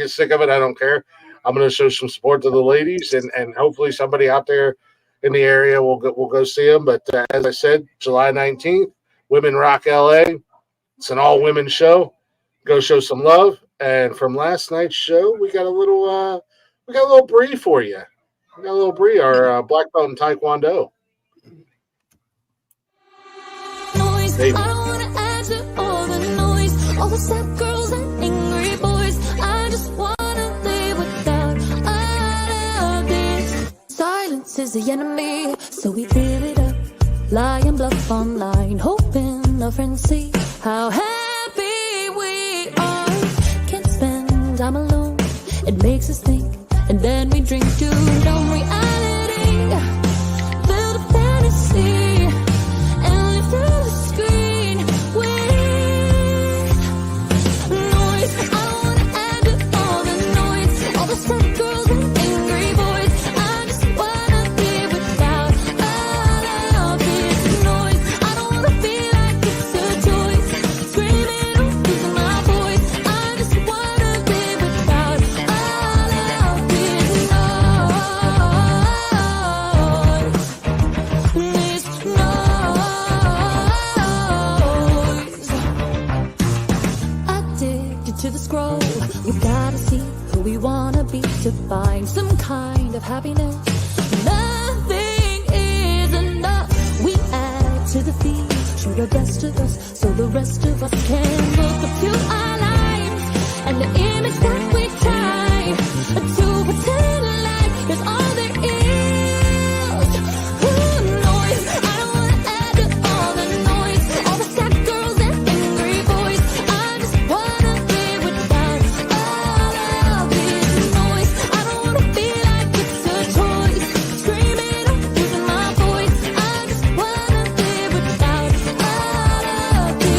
sick of it. I don't care. I'm going to show some support to the ladies, and hopefully somebody out there in the area will go see them. But as I said, July 19th, Women Rock LA. It's an all women show. Go show some love. And from last night's show, we got a little Bree for you. We got a little Bree, our black belt in Taekwondo. Maybe. I don't wanna add to all the noise, all the sad girls and angry boys. I just wanna live without all of this. Silence is the enemy, so we fill it up. Lie and bluff online, hoping our friends see how happy we are. Can't spend time alone, it makes us think, and then we drink to numb reality. Build a fantasy and live through the screen with noise. I don't wanna add to all the noise, all the sad girls and angry boys. I just wanna live without all of this noise. I don't wanna feel like it's a choice, screaming or losing my voice. I just wanna live without all of this noise. Addicted to the scroll, we gotta see who we wanna be to find some kind of happiness. Nothing is enough. We add to the feed, show the best of us, so the rest of us can look up to our lives and the image that we try to pretend like is all there is. Ooh, noise. I don't wanna add to all the noise, all the sad girls and angry boys. I just wanna live without all of this noise. I don't wanna feel like it's a choice, screaming or losing my voice. I just wanna live without all of this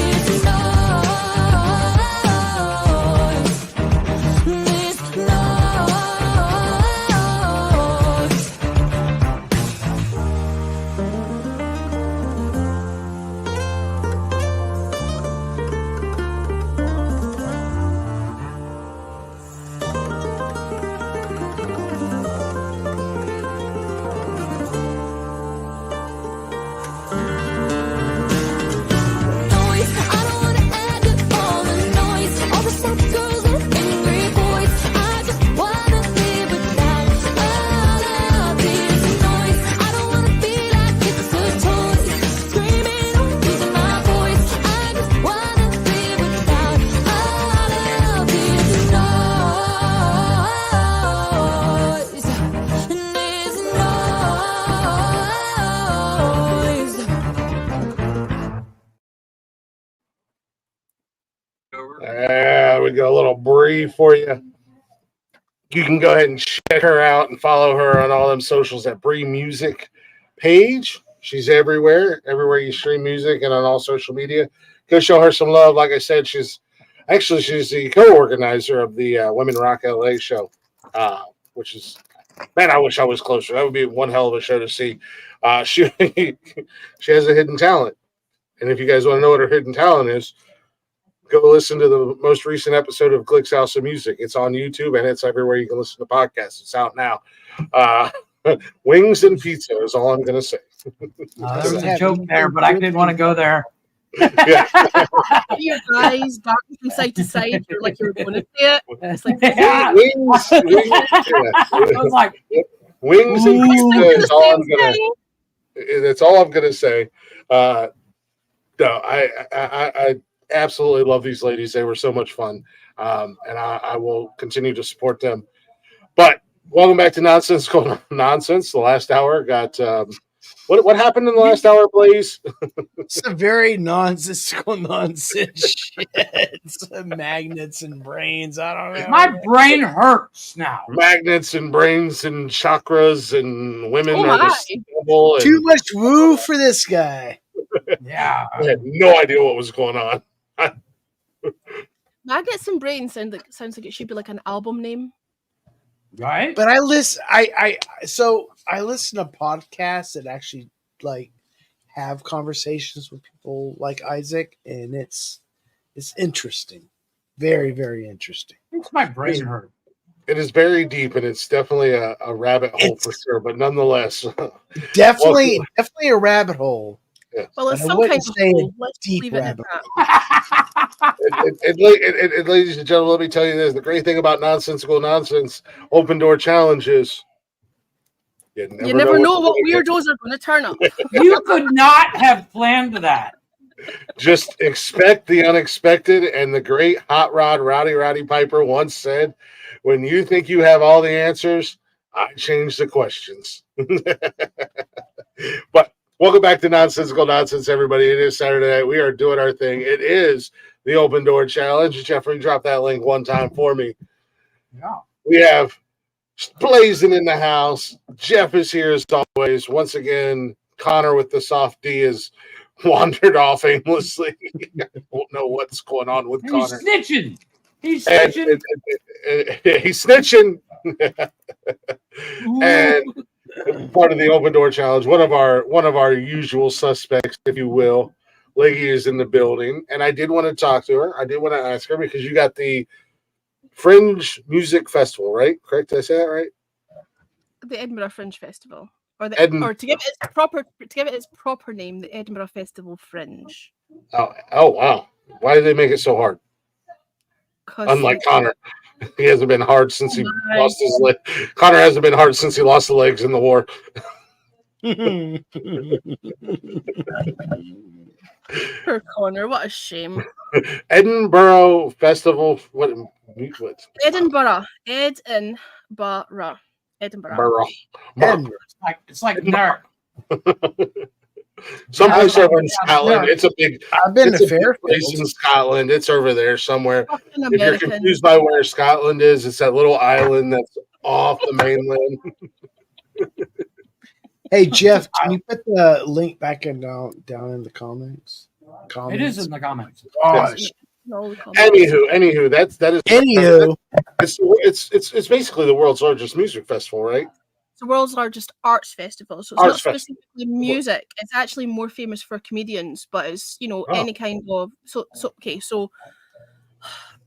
We got a little Bree for you. You can go ahead and check her out and follow her on all them socials at Bree Music page. She's everywhere you stream music and on all social media. Go show her some love. Like I said, she's the co-organizer of the Women Rock LA show, which is, man, I wish I was closer. That would be one hell of a show to see. She has a hidden talent. And if you guys want to know what her hidden talent is, go listen to the most recent episode of Glick's House of Music. It's on YouTube and it's everywhere you can listen to podcasts. It's out now. Wings and pizza is all I'm going to say. There was a joke there, but I didn't want to go there. Your guys darting from side to side, you're like you're going to say it. It's like wings. I was like, wings and pizza is all I'm going to. That's all I'm going to say. No, I absolutely love these ladies. They were so much fun, and I will continue to support them. But welcome back to Nonsensical Nonsense. The last hour got what happened in the last hour, Blaze? It's a very nonsensical nonsense shit. Magnets and brains. I don't know. My brain hurts now. Magnets and brains and chakras and women Oh are my. the Too much woo for this guy. Yeah. I had no idea what was going on. Magnets and Brains sounds like it should be like an album name. Right. But I listen. I listen to podcasts that actually like have conversations with people like Isaac, and it's interesting, very, very interesting. Makes my brain hurt. It is very deep, and it's definitely a rabbit hole for sure. But nonetheless, Definitely a rabbit hole. Yeah. Well, it's And I some wouldn't kind of say a hole. Let's deep leave it at rabbit that. and ladies and gentlemen, let me tell you this: the great thing about Nonsensical Nonsense Open Door Challenge is You never know what weirdos are going to turn up. You could not have planned that. Just expect the unexpected. And the great hot rod Roddy Piper once said, "When you think you have all the answers, I change the questions." But welcome back to Nonsensical Nonsense, everybody. It is Saturday night. We are doing our thing. It is the Open Door Challenge. Jeffrey, drop that link one time for me. Yeah. We have Blazing in the house. Jeff is here as always. Once again, Connor with the soft D has wandered off aimlessly. I don't know what's going on with Connor. He's snitching. He's snitching. He's snitching. And part of the Open Door Challenge, one of our usual suspects, if you will, Leggy is in the building. And I did want to talk to her. I did want to ask her because you got the Fringe Music Festival, right? Correct? Did I say that right? The Edinburgh Fringe Festival, or Edin- or to give it its proper name, the Edinburgh Festival Fringe. Oh wow! Why did they make it so hard? Unlike Connor, he hasn't been hard since he lost his leg. Connor hasn't been hard since he lost the legs in the war. Poor Connor, what a shame. Edinburgh Festival. What? Edinburgh. Edinburgh. It's like Narc. Someplace over in Scotland. It's a big. I've been it's to a big Fairfield. place in Scotland. It's over there somewhere. If you're American. confused by where Scotland is, it's that little island that's off the mainland. Hey Jeff, can you put the link back in down in the comments? It is in the comments. Gosh. Anywho, that is. Anywho, it's basically the world's largest music festival, right? It's the world's largest arts festival, so it's Arts not specifically music. It's actually more famous for comedians, but it's any kind of so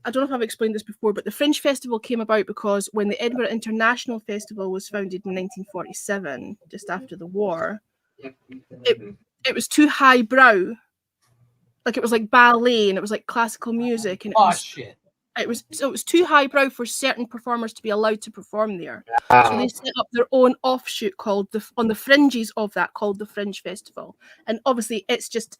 I don't know if I've explained this before, but the Fringe Festival came about because when the Edinburgh International Festival was founded in 1947, just after the war, it was too highbrow. Like it was like ballet and it was like classical music and it was too highbrow for certain performers to be allowed to perform there. So they set up their own offshoot on the fringes of that called the Fringe Festival. And obviously it's just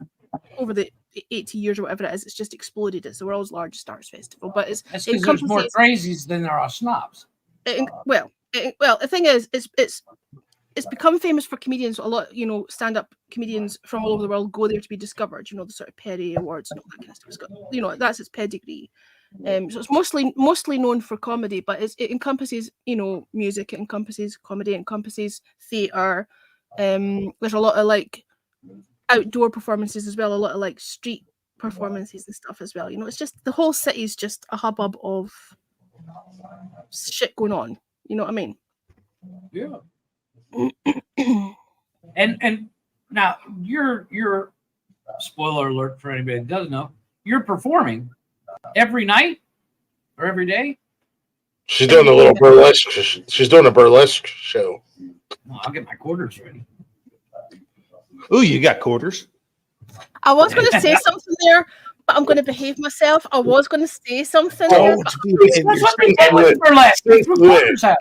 over the 80 years or whatever it is, it's just exploded. It's the world's largest arts festival. But That's because there's more crazies than there are snobs. Well, the thing is, it's become famous for comedians. A lot, stand-up comedians from all over the world go there to be discovered. The sort of Perry Awards and all that kind of stuff. It's got, that's its pedigree. So it's mostly known for comedy, but it encompasses, music. It encompasses comedy. It encompasses theatre. There's a lot of like outdoor performances as well. A lot of like street performances and stuff as well. It's just the whole city's just a hubbub of shit going on. You know what I mean? Yeah. and now you're spoiler alert for anybody that doesn't know, you're performing every night or every day. She's doing a little burlesque. She's doing a burlesque show. Well, I'll get my quarters ready. Ooh, you got quarters. I was going to say something there, but I'm going to behave myself. I was going to say something there. That's what we did with burlesque. That's what quarters have.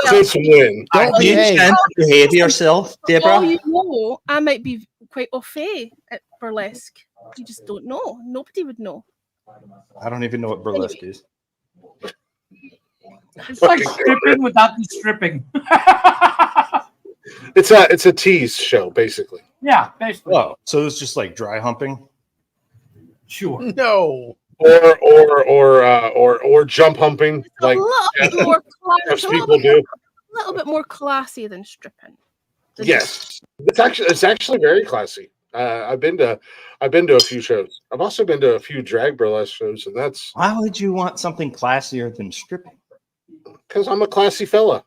Since when? Don't you tend to behave yourself, Deborah? Oh, you know, I might be quite au fait at burlesque. You just don't know. Nobody would know. I don't even know what burlesque is. It's like stripping without the stripping. It's a tease show, basically. Yeah, basically. Oh, so it's just like dry humping? Sure. No. Or jump humping, like It's a little bit more classy than stripping. Yes, it's actually very classy. I've been to a few shows. I've also been to a few drag burlesque shows, and that's why would you want something classier than stripping? Because I'm a classy fella.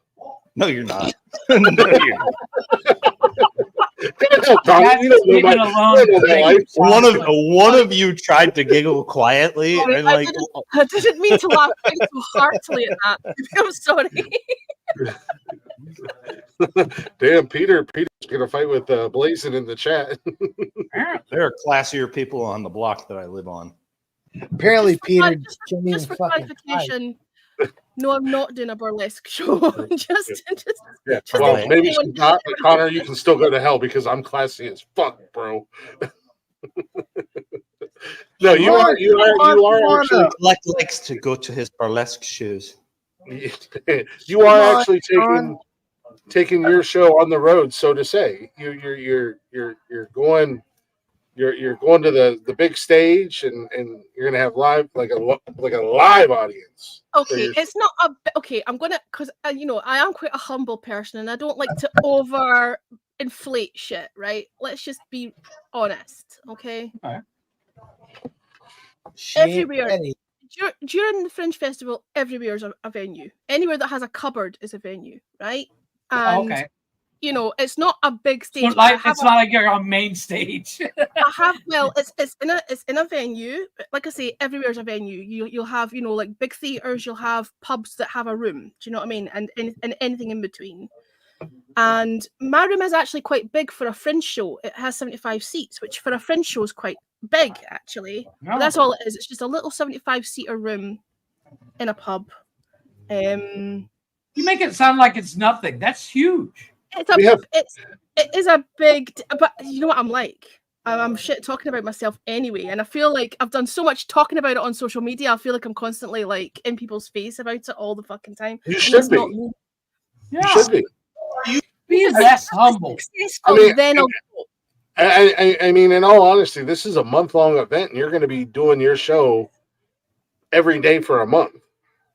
No, you're not. No, you're not. Gonna Connor, you don't know my- one of you tried to giggle quietly, Sorry, and like I didn't mean to laugh quite so heartily at that. I'm sorry. Damn, Peter's gonna fight with Blazin in the chat. there are classier people on the block that I live on. Apparently, Peter. Just for clarification, no, I'm not doing a burlesque show. just Yeah, just well, in case maybe anyone- she's not. But Connor, you can still go to hell because I'm classy as fuck, bro. No, you are actually likes to go to his burlesque shows. you are actually taking your show on the road, so to say. You're going to the big stage, and you're gonna have live like a live audience. Okay, it's not a okay. I'm gonna because you know I am quite a humble person, and I don't like to over inflate shit. Right? Let's just be honest. Okay. Everywhere during the Fringe Festival, everywhere is a venue. Anywhere that has a cupboard is a venue, right? And Okay. you know, it's not a big stage. So like, it's not like you're on main stage. I have it's in a venue. Like I say, everywhere is a venue. You'll have, you know, like big theaters. You'll have pubs that have a room. Do you know what I mean? And anything in between. And my room is actually quite big for a Fringe show. It has 75 seats, which for a Fringe show is quite big, actually. But that's all it is. It's just a little 75-seater room in a pub. You make it sound like it's nothing. That's huge. It is a big, but you know what I'm like. I'm shit talking about myself anyway, and I feel like I've done so much talking about it on social media. I feel like I'm constantly like in people's face about it all the fucking time. You should be. Yeah. You should be. Be less humble. I mean, in all honesty, this is a month-long event, and you're going to be doing your show every day for a month.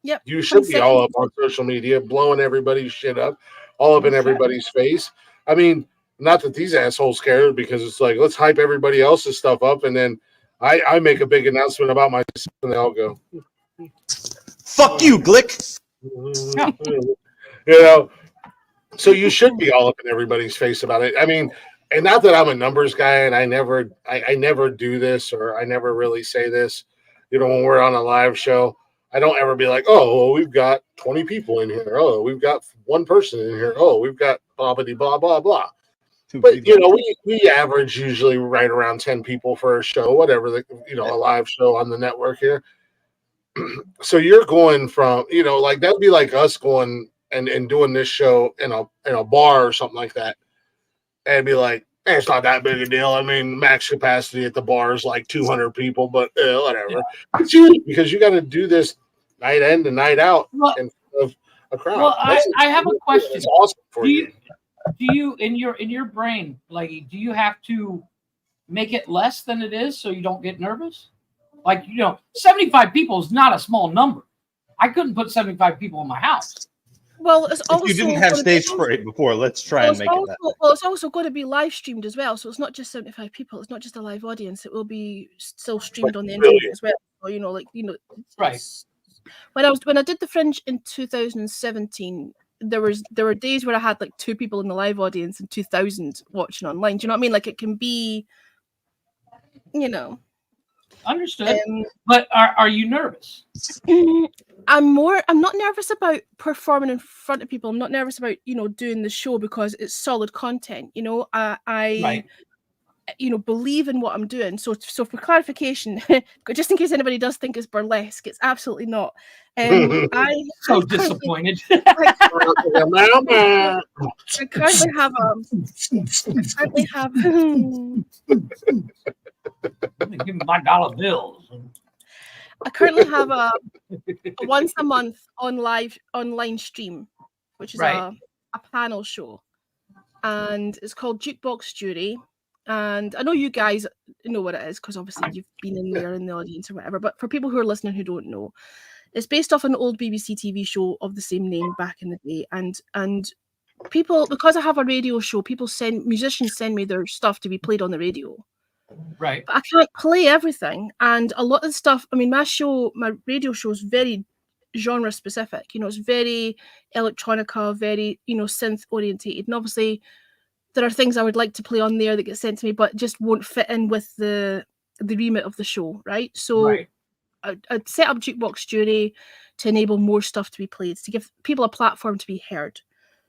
Yep. You should be all up on social media, blowing everybody's shit up, all up in everybody's face. I mean, not that these assholes care, because it's like, let's hype everybody else's stuff up, and then I make a big announcement about myself, and they all go, "Fuck you, Glick." You know, so you should be all up in everybody's face about it. I mean, and not that I'm a numbers guy, and I never do this, or I never really say this. You know, when we're on a live show, I don't ever be like, oh, well, we've got 20 people in here. Oh, we've got one person in here. Oh, we've got blah, blah, blah, blah, blah. But, you know, we average usually right around 10 people for a show, whatever, a live show on the network here. So you're going from, you know, like that'd be like us going and doing this show in a bar or something like that. And be like, it's not that big a deal. I mean, max capacity at the bar is like 200 people, but whatever. It's huge because you got to do this night in and night out in front of a crowd. Well, I have a question. It's awesome for you. Do you in your brain, like, do you have to make it less than it is so you don't get nervous? Like, you know, 75 people is not a small number. I couldn't put 75 people in my house. Well, it's also If you didn't have stage fright before, let's try and make it that. Well, it's also going to be live streamed as well, so it's not just 75 people. It's not just a live audience. It will be still streamed on the internet as well. So, you know, right. When I did the Fringe in 2017, there were days where I had like 2 people in the live audience and 2,000 watching online. Do you know what I mean? Like, it can be, you know. Understood. But are you nervous? I'm not nervous about performing in front of people. I'm not nervous about, you know, doing the show because it's solid content. You know, I you know, believe in what I'm doing. So for clarification, just in case anybody does think it's burlesque, it's absolutely not. I so disappointed. I currently have give me my dollar bills. I currently have a once a month online stream, which is a panel show, and it's called Jukebox Jury. And I know you guys know what it is because obviously you've been in there in the audience or whatever. But for people who are listening who don't know, it's based off an old BBC TV show of the same name back in the day. And people, because I have a radio show, musicians send me their stuff to be played on the radio. Right. But I can't play everything. And a lot of the stuff, I mean, my radio show is very genre specific. You know, it's very electronica, very, you know, synth orientated. And obviously there are things I would like to play on there that get sent to me, but just won't fit in with the remit of the show, right? So I'd set up Jukebox Jury to enable more stuff to be played, to give people a platform to be heard.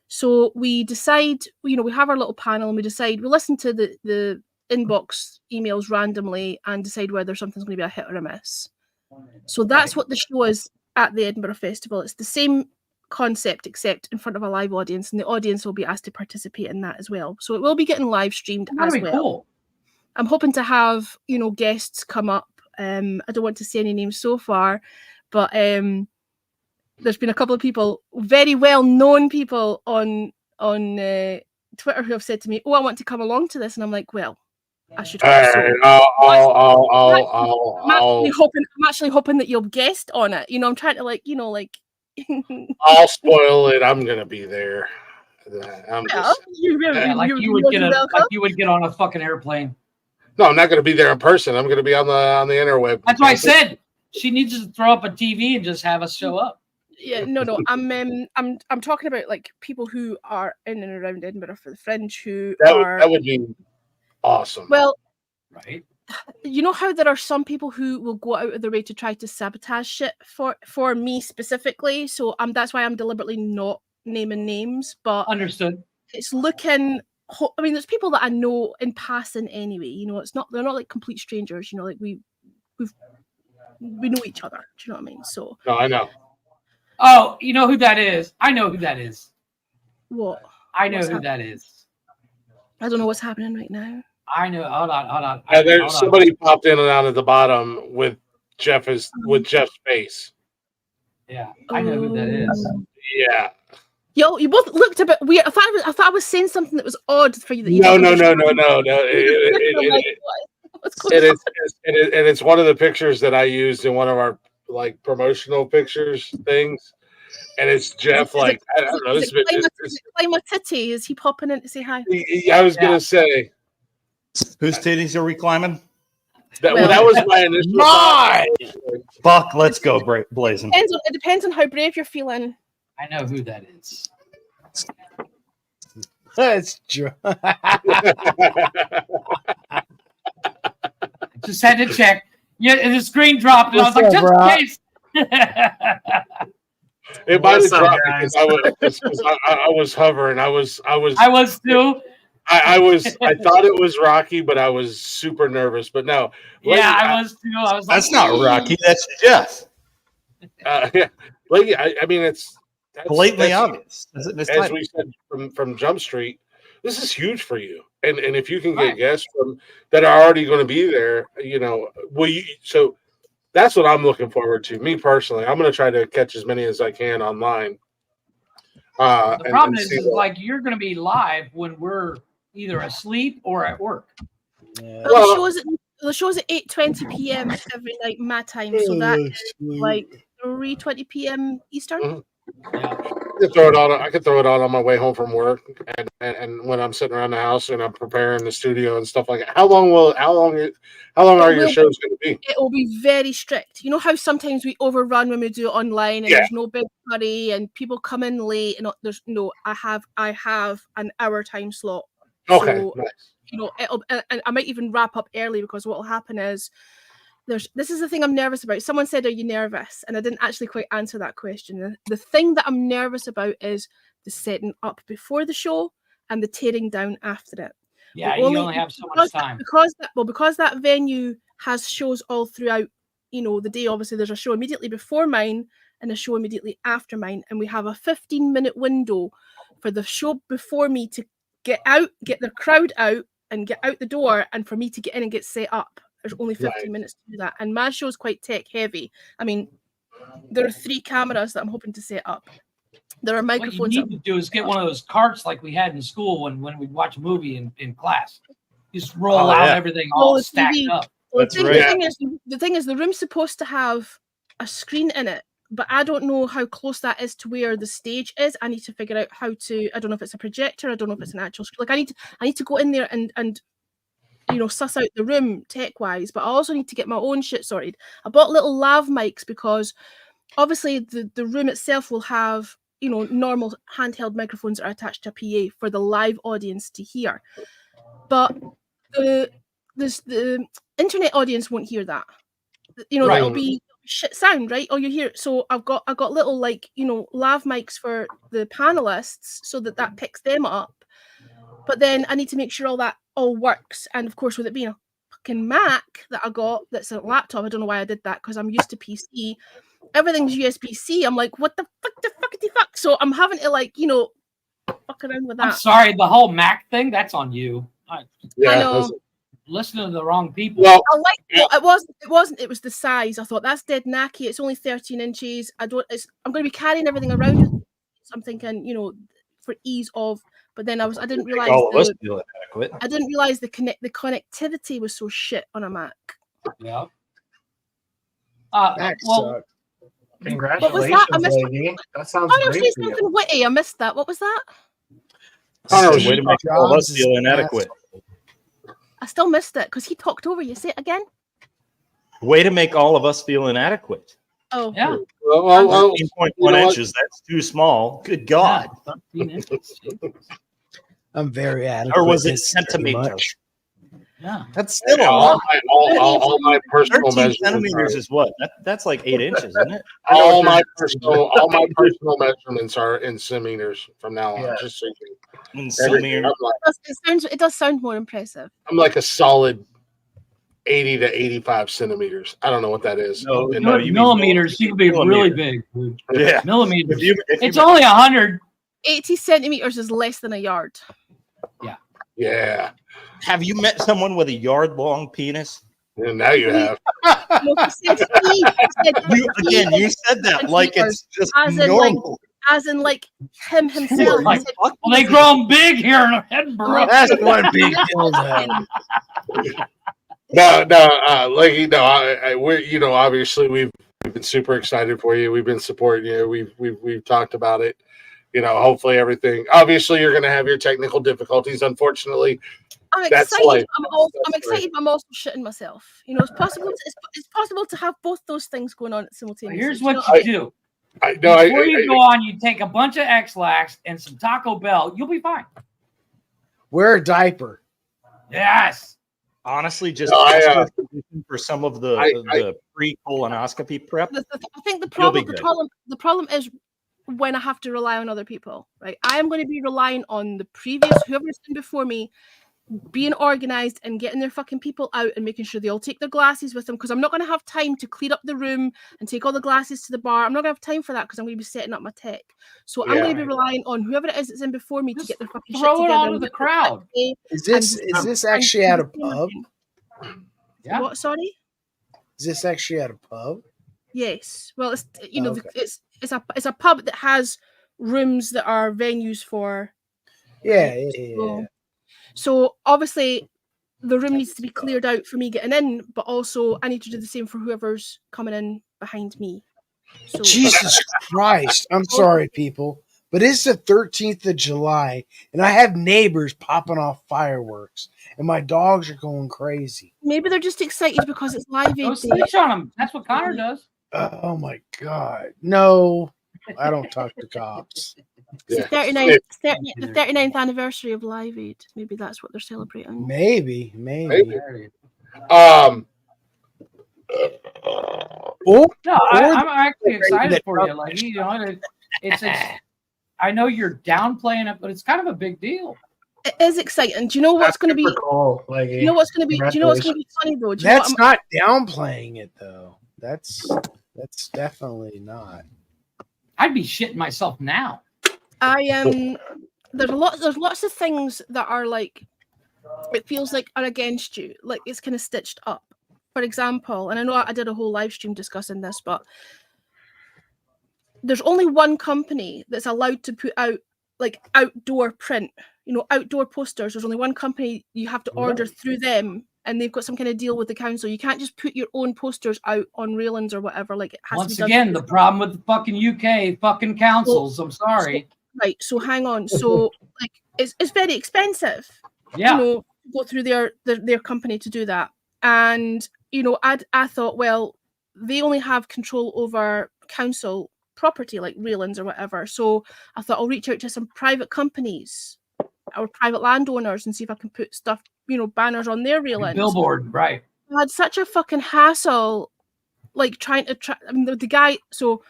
So we decide, we have our little panel and we listen to the inbox emails randomly and decide whether something's going to be a hit or a miss. So that's what the show is at the Edinburgh Festival. It's the same concept except in front of a live audience, and the audience will be asked to participate in that as well. So it will be getting live streamed as well. Cool. I'm hoping to have guests come up. I don't want to say any names so far, but there's been a couple of people, very well known people on Twitter who have said to me, "Oh, I want to come along to this," and I'm like, "Well, I should hope so." I'm actually hoping that you'll guest on it. I'm trying to I'll spoil it. I'm gonna be there. You would get on a fucking airplane. No, I'm not gonna be there in person. I'm gonna be on the interweb. That's why I said she needs to throw up a TV and just have us show up. Yeah, no. I'm talking about like people who are in and around Edinburgh for the Fringe that would be awesome. Well, right. You know how there are some people who will go out of their way to try to sabotage shit for me specifically. So that's why I'm deliberately not naming names. But understood. It's looking. I mean, there's people that I know in passing anyway. They're not like complete strangers. Like we know each other. Do you know what I mean? So. No, I know. Oh, you know who that is? I know who that is. What? I know who that is. I don't know what's happening right now. I know. Hold on. There's somebody popped in and out at the bottom with Jeff's face. Yeah, I know who that is. Yeah. Yo, you both looked a bit weird. I thought I was saying something that was odd for you. That you No. It's one of the pictures that I used in one of our like promotional pictures things, and it's Jeff. I don't know. Play my titty. Is he popping in to say hi? I was gonna say. Whose titties are we climbing? That was my initial thought. Fuck, let's go, blazing. It depends on how brave you're feeling. I know who that is. That's true. Just had to check. Yeah, the screen dropped, and I was like, just in case. It might have dropped because I was hovering. I was too. I thought it was Rocky, but I was super nervous. But no. Yeah, I was too. I was like, that's not Rocky. That's Jeff. Yeah. I mean, it's blatantly obvious. As we said from Jump Street, this is huge for you. And if you can get guests that are already going to be there, so that's what I'm looking forward to. Me personally, I'm going to try to catch as many as I can online. The problem is you're going to be live when we're either asleep or at work. Yeah. The show's at 8:20 p.m. every night my time, so that is like 3:20 p.m. Eastern. Mm-hmm. I could throw it on my way home from work, and when I'm sitting around the house and I'm preparing the studio and stuff like that. How long are your shows going to be? It will be very strict. You know how sometimes we overrun when we do it online, and there's no big hurry, and people come in late, and there's no. I have an hour time slot. Okay. So, nice. and I might even wrap up early because what will happen is. This is the thing I'm nervous about. Someone said, "Are you nervous?" And I didn't actually quite answer that question. The thing that I'm nervous about is the setting up before the show and the tearing down after it. Yeah, you only have so much time. Because that venue has shows all throughout, the day. Obviously, there's a show immediately before mine and a show immediately after mine, and we have a 15-minute window for the show before me to get the crowd out and get out the door, and for me to get in and get set up. There's only 15 minutes to do that. And my show is quite tech heavy. I mean, there are 3 cameras that I'm hoping to set up. There are microphones. What you need to do is get one of those carts like we had in school when we watch a movie in class. Just roll out everything all stacked up. Well, the thing is, the room's supposed to have a screen in it, but I don't know how close that is to where the stage is. I need to figure out how to. I don't know if it's a projector. I don't know if it's an actual screen. Like I need to go in there and suss out the room tech-wise, but I also need to get my own shit sorted. I bought little lav mics because obviously the room itself will have normal handheld microphones that are attached to a PA for the live audience to hear. But the internet audience won't hear that. That'll be shit sound, right? All you hear. So I've got little lav mics for the panelists so that picks them up. But then I need to make sure all that all works. And of course, with it being a fucking Mac that I got, that's a laptop. I don't know why I did that because I'm used to PC. Everything's USB-C. I'm like, what the fuck? So I'm having to fuck around with that. I'm sorry, the whole Mac thing, that's on you. I know. Listening to the wrong people. Well, it was the size. I thought that's dead knacky. It's only 13 inches. I'm going to be carrying everything around. So I'm thinking, for ease of. But then I didn't realize I didn't realize the connectivity was so shit on a Mac. Yeah. Well, congratulations, what was that? lady. That sounds Connor great said for you. something witty. I missed that. What was that? Connor, way to make all of us feel inadequate. I still missed it because he talked over you. Say it again. Way to make all of us feel inadequate. Oh, yeah. 13.1 inches. That's too small. Good God. Yeah, I'm very adequate. Or was it centimeters? Yeah. That's still all my personal 13 measurements centimeters are- is what? That's like 8 inches, isn't it? all my personal measurements are in centimeters from now on. Just so you In know. centimeters. it does sound more impressive. I'm like a solid 80 to 85 centimeters. I don't know what that is. No, You mean millimeters. You can be really millimeter. big. Yeah. Millimeters. If you It's only 100. 80 centimeters is less than a yard. Yeah. Yeah. Have you met someone with a yard-long penis? And now you have. You said that like it's just normal. As in him himself. Like, well, they grow them big here in Edinburgh. That's one big dildo. We're obviously we've been super excited for you. We've been supporting you. We've talked about it. Hopefully everything. Obviously, you're going to have your technical difficulties. Unfortunately, I'm that's excited. life. I'm excited. But I'm also shitting myself. It's possible. It's possible to have both those things going on simultaneously. Here's what you do. Before you go on, you take a bunch of X-Lax and some Taco Bell. You'll be fine. Wear a diaper. Yes. Honestly, just for some of the pre-colonoscopy prep. I think the You'll be problem is when I have to rely on other people. Right, I am going to be relying on the previous whoever's been before me, being organized and getting their fucking people out and making sure they all take their glasses with them, because I'm not going to have time to clear up the room and take all the glasses to the bar. I'm not going to have time for that because I'm going to be setting up my tech. So I'm going to be relying on whoever it is that's in before me to get their fucking shit Throw it together. onto the crowd. Is this actually at a pub? Yeah. What? Sorry. Is this actually at a pub? Yes. Well, it's Okay. it's a pub that has rooms that are venues for. Yeah. So obviously, the room needs to be cleared out for me getting in, but also I need to do the same for whoever's coming in behind me. So, Jesus Christ. I'm sorry, people, but it's the 13th of July, and I have neighbors popping off fireworks, and my dogs are going crazy. maybe they're just excited because it's Live Go Aid Day. snitch on them. That's what Connor does. Oh my God. No, I don't talk to cops. It's the 39th anniversary of Live Aid. Maybe that's what they're celebrating. Maybe. Oh, No, I'm actually excited for you. Like it's I know you're downplaying it, but it's kind of a big deal. it is exciting. Do you know what's going to be? Cool. Like, Do you know what's going to be? Do you know what's going to be funny though? Do you know That's what I'm- not downplaying it, though. That's definitely not. I'd be shitting myself now. I am. There's lots of things that are like, it feels like are against you. Like it's kind of stitched up. For example, and I know I did a whole live stream discussing this, but there's only one company that's allowed to put out like outdoor print, outdoor posters. There's only one company you have to order through them, and they've got some kind of deal with the council. You can't just put your own posters out on railings or whatever. Like it has Once to be again, done. the problem with the fucking UK fucking councils. I'm sorry. Right. So hang on. So like it's very expensive. Yeah. To go through their company to do that. And I thought, well, they only have control over council property, like railings or whatever. So I thought I'll reach out to some private companies or private landowners and see if I can put stuff, banners on their railings. Billboard, right? I had such a fucking hassle, like trying to the guy. So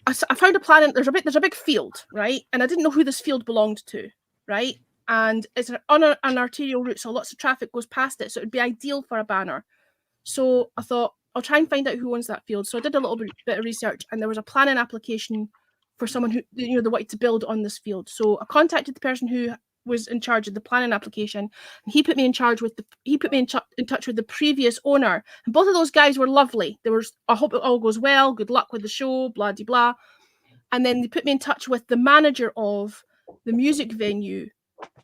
I found a plan. There's a big field, right? And I didn't know who this field belonged to, right? And it's on an arterial route, so lots of traffic goes past it. So it'd be ideal for a banner. So I thought I'll try and find out who owns that field. So I did a little bit of research, and there was a planning application for someone who they wanted to build on this field. So I contacted the person who was in charge of the planning application, and he put me in touch with the previous owner. And both of those guys were lovely. I hope it all goes well. Good luck with the show. Blah de blah. And then they put me in touch with the manager of the music venue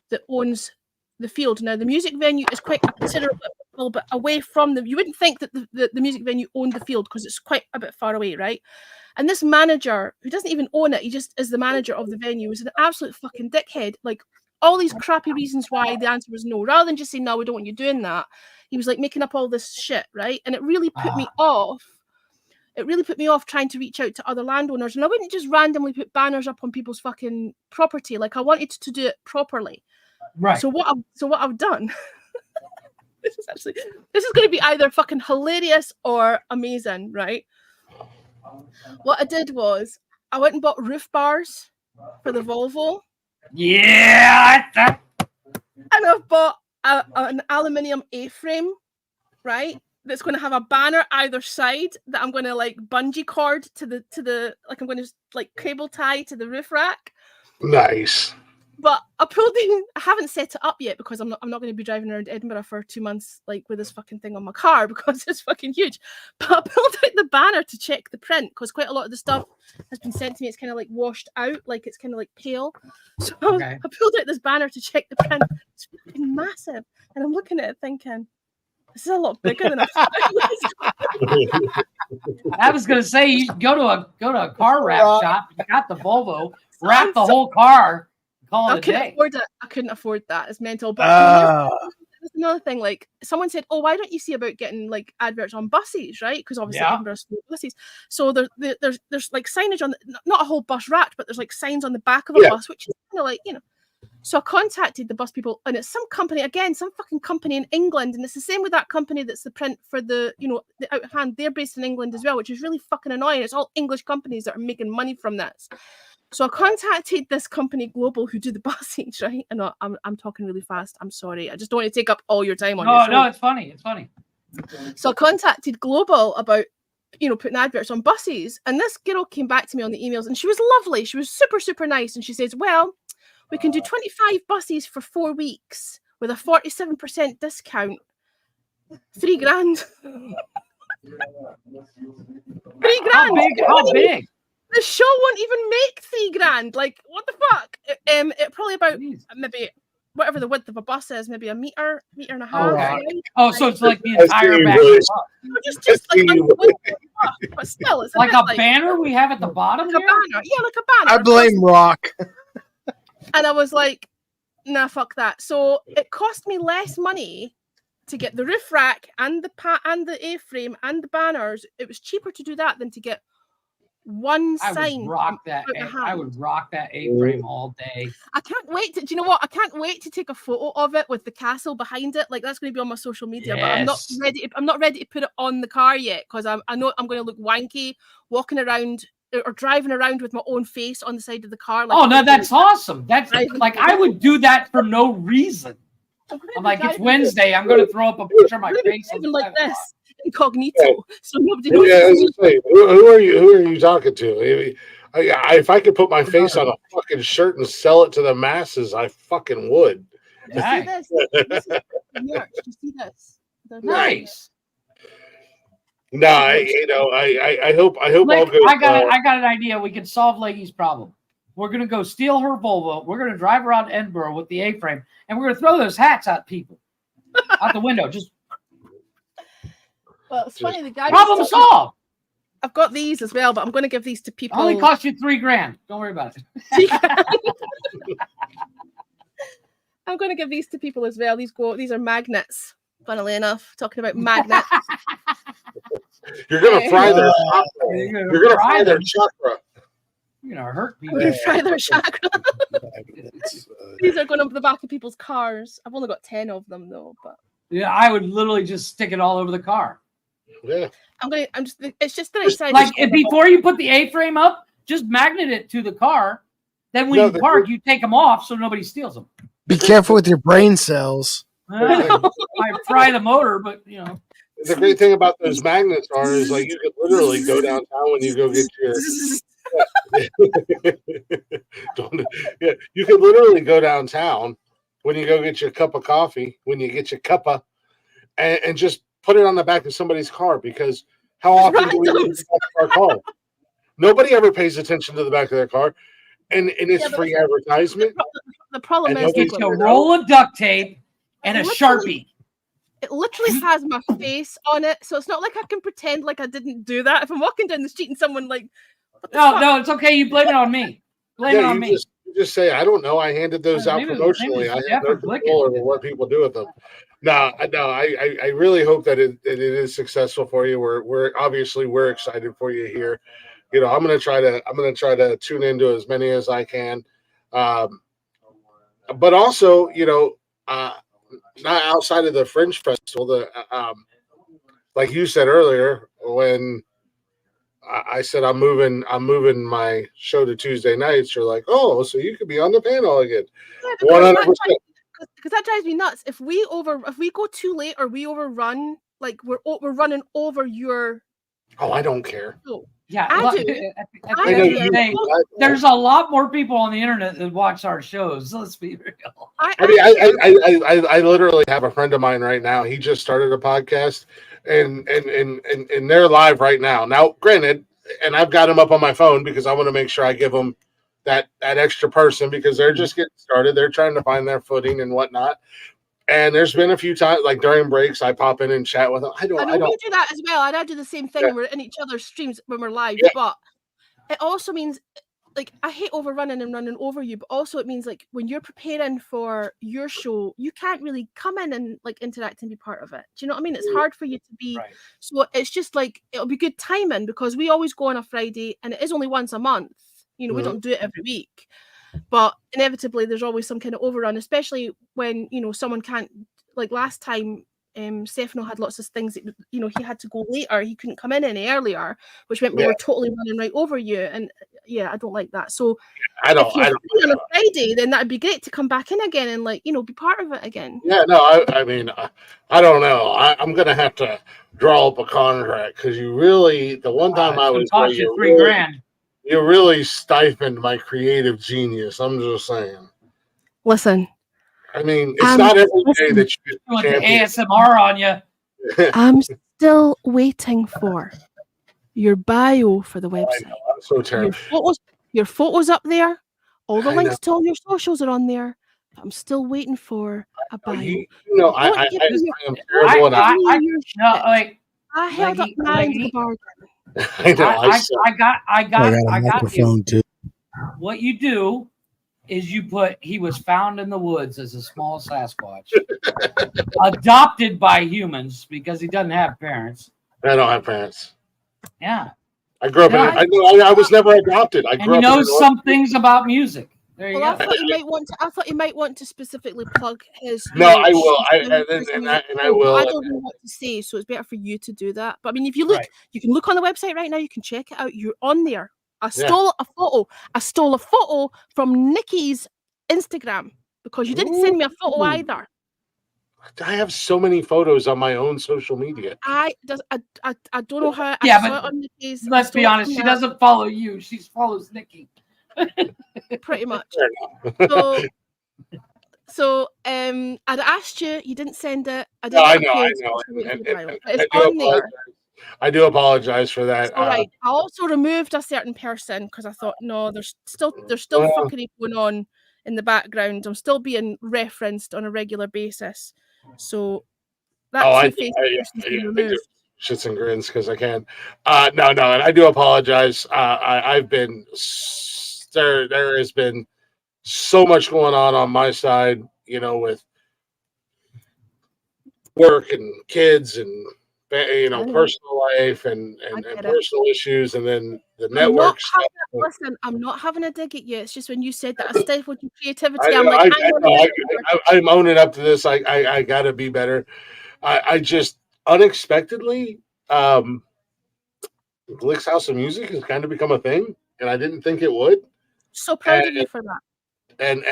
that owns the field. Now the music venue is quite a considerable bit away from them. You wouldn't think that the music venue owned the field because it's quite a bit far away, right? And this manager, who doesn't even own it, he just is the manager of the venue, is an absolute fucking dickhead. Like, all these crappy reasons why the answer was no, rather than just saying, no, we don't want you doing that. He was like making up all this shit, right? And it really put me off. It really put me off trying to reach out to other landowners. And I wouldn't just randomly put banners up on people's fucking property. Like, I wanted to do it properly. Right. So what I've done, this is going to be either fucking hilarious or amazing, right? What I did was I went and bought roof bars for the Volvo. Yeah. And I've bought an aluminium A-frame, right? That's going to have a banner either side that I'm going to like bungee cord to the like I'm going to like cable tie to the roof rack. Nice. But I haven't set it up yet because I'm not going to be driving around Edinburgh for 2 months like with this fucking thing on my car because it's fucking huge. But I pulled out the banner to check the print because quite a lot of the stuff has been sent to me. It's kind of like washed out, like it's kind of like pale. So I pulled out this banner to check the print. It's fucking massive, and I'm looking at it thinking, this is a lot bigger than I thought it was. I was gonna say you should go to a car wrap shop. You got the Volvo, wrap the whole car. I couldn't afford that. It's mental. But there's another thing. Like someone said, "Oh, why don't you see about getting like adverts on buses, right? Because obviously Edinburgh's full of buses. So there's like signage on not a whole bus wrapped, but there's like signs on the back of a bus, which is kind of like So I contacted the bus people, and it's some fucking company in England, and it's the same with that company that's the print for the the Out Hand. They're based in England as well, which is really fucking annoying. It's all English companies that are making money from this. So I contacted this company, Global, who do the buses, right? And I'm talking really fast. I'm sorry. I just don't want to take up all your time on this. No, it's funny. It's funny. So I contacted Global about, putting adverts on buses. And this girl came back to me on the emails, and she was lovely. She was super, super nice. And she says, well, we can do 25 buses for 4 weeks with a 47% discount. $3,000. $3,000. How big? The show won't even make $3,000. Like, what the fuck? It probably about maybe whatever the width of a bus is, maybe a meter and a half. Oh, so it's like the entire back of the bus. Just like but still, it's like a banner we have at the bottom. Like a banner, yeah, like a banner. I blame Rock. And I was like, nah, fuck that. So it cost me less money to get the roof rack and the A-frame and the banners. It was cheaper to do that than to get one sign. I would rock that A-frame all day. I can't wait to. Do you know what? I can't wait to take a photo of it with the castle behind it. Like that's going to be on my social media. But I'm not ready. I'm not ready to put it on the car yet because I know I'm going to look wanky walking around or driving around with my own face on the side of the car. Like, oh no, that's awesome. That's like I would do that for no reason. I'm like, it's Wednesday. I'm going to throw up a picture of my face like this. Incognito, so nobody knows. Who are you talking to? If I could put my face on a fucking shirt and sell it to the masses, I fucking would. Nice. You see this? Nice. No, I hope like, all good. I got an idea. We can solve Leggy's problem. We're gonna go steal her Volvo. We're gonna drive around Edinburgh with the A-frame, and we're gonna throw those hats at people out the window. Just. Well, it's funny. The guy problem solved. I've got these as well, but I'm going to give these to people. Only cost you $3,000. Don't worry about it. I'm going to give these to people as well. These are magnets. Funnily enough, talking about magnets. You're going to fry their chakra. You're going to fry their chakra. You're gonna hurt I'm people. gonna fry their chakra. These are going up the back of people's cars. I've only got 10 of them though, but Yeah, I would literally just stick it all over the car. Yeah. It's just that exciting. Like before you put the A-frame up, just magnet it to the car. Then when you park, you take them off so nobody steals them. Be careful with your brain cells. I fry the motor, but you know. The great thing about those magnets is like you could literally go downtown when you go get your. Yeah, you could literally go downtown when you go get your cup of coffee, when you get your cuppa, and just put it on the back of somebody's car, because how often do we look at the back of our car? Nobody ever pays attention to the back of their car, and it's free advertisement. The problem is it's a roll of duct tape and a Sharpie. It literally has my face on it, so it's not like I can pretend like I didn't do that. If I'm walking down the street and someone like, no, it's okay. You blame it on me. Blame it on me. You just say, I don't know. I handed those out promotionally. I have no control over what people do with them. No. I really hope that it is successful for you. We're obviously excited for you here. You know, I'm gonna try to tune into as many as I can, but also, you know, not outside of the Fringe Festival. Like you said earlier, when I said I'm moving my show to Tuesday nights, you're like, oh, so you could be on the panel again. 100%. Because that drives me nuts. If we go too late or we overrun, like we're running over your. Oh, I don't care. Yeah, I do. There's a lot more people on the internet that watch our shows. So let's be real. I literally have a friend of mine right now. He just started a podcast, and they're live right now. Now, granted, and I've got him up on my phone because I want to make sure I give them that extra person, because they're just getting started. They're trying to find their footing and whatnot. And there's been a few times, like during breaks, I pop in and chat with them. I don't. We do that as well. I do the same thing when we're in each other's streams when we're live. Yeah. But it also means, like, I hate overrunning and running over you, but also it means, like, when you're preparing for your show, you can't really come in and like interact and be part of it. Do you know what I mean? It's hard for you to be. Right. So it's just like it'll be good timing, because we always go on a Friday and it is only once a month. You know, we don't do it every week. But inevitably, there's always some kind of overrun, especially when, you know, someone can't, like last time, Stefano had lots of things that, you know, he had to go later. He couldn't come in any earlier, which meant we were totally running right over you. And yeah, I don't like that. So if you're free on a Friday, then that'd be great to come back in again and, like, you know, be part of it again. Yeah, no, I mean, I don't know. I'm going to have to draw up a contract, because you really, the one time I was there, you $3,000. You really stifled my creative genius. I'm just saying. Listen. I mean, it's not every day that you want the ASMR on you. I'm still waiting for your bio for the website. I'm so terrible. Your photos up there. All the links to all your socials are on there. I'm still waiting for a bio. I am terrible at I held up mine to the bargain. I got a microphone too. What you do is you put, he was found in the woods as a small Sasquatch, adopted by humans because he doesn't have parents. I don't have parents. Yeah. I grew up I was never adopted. I grew up. You know some things about music. There you go. I thought you might want to specifically plug his. No, I will. I will. I don't know what to say, so it's better for you to do that. But I mean, if you look, you can look on the website right now. You can check it out. You're on there. I stole a photo. I stole a photo from Nikki's Instagram because you didn't send me a photo either. I have so many photos on my own social media. I don't know how. Yeah, but let's be honest. She doesn't follow you. She follows Nikki. Pretty much. So I'd asked you. You didn't send it. I know. It's on there. I do apologize for that. All right. I also removed a certain person because I thought, no, there's still fuckery going on in the background. I'm still being referenced on a regular basis. So that's shits and grins because I can. No, and I do apologize. I've been there has been so much going on my side, you know, with work and kids and personal life and personal issues, and then the network stuff. Listen, I'm not having a dig at you. It's just when you said that I stifled your creativity, I'm like, I'm owning up to this. I got to be better. I just unexpectedly, Glick's House of Music has kind of become a thing, and I didn't think it would. So proud of you for that. And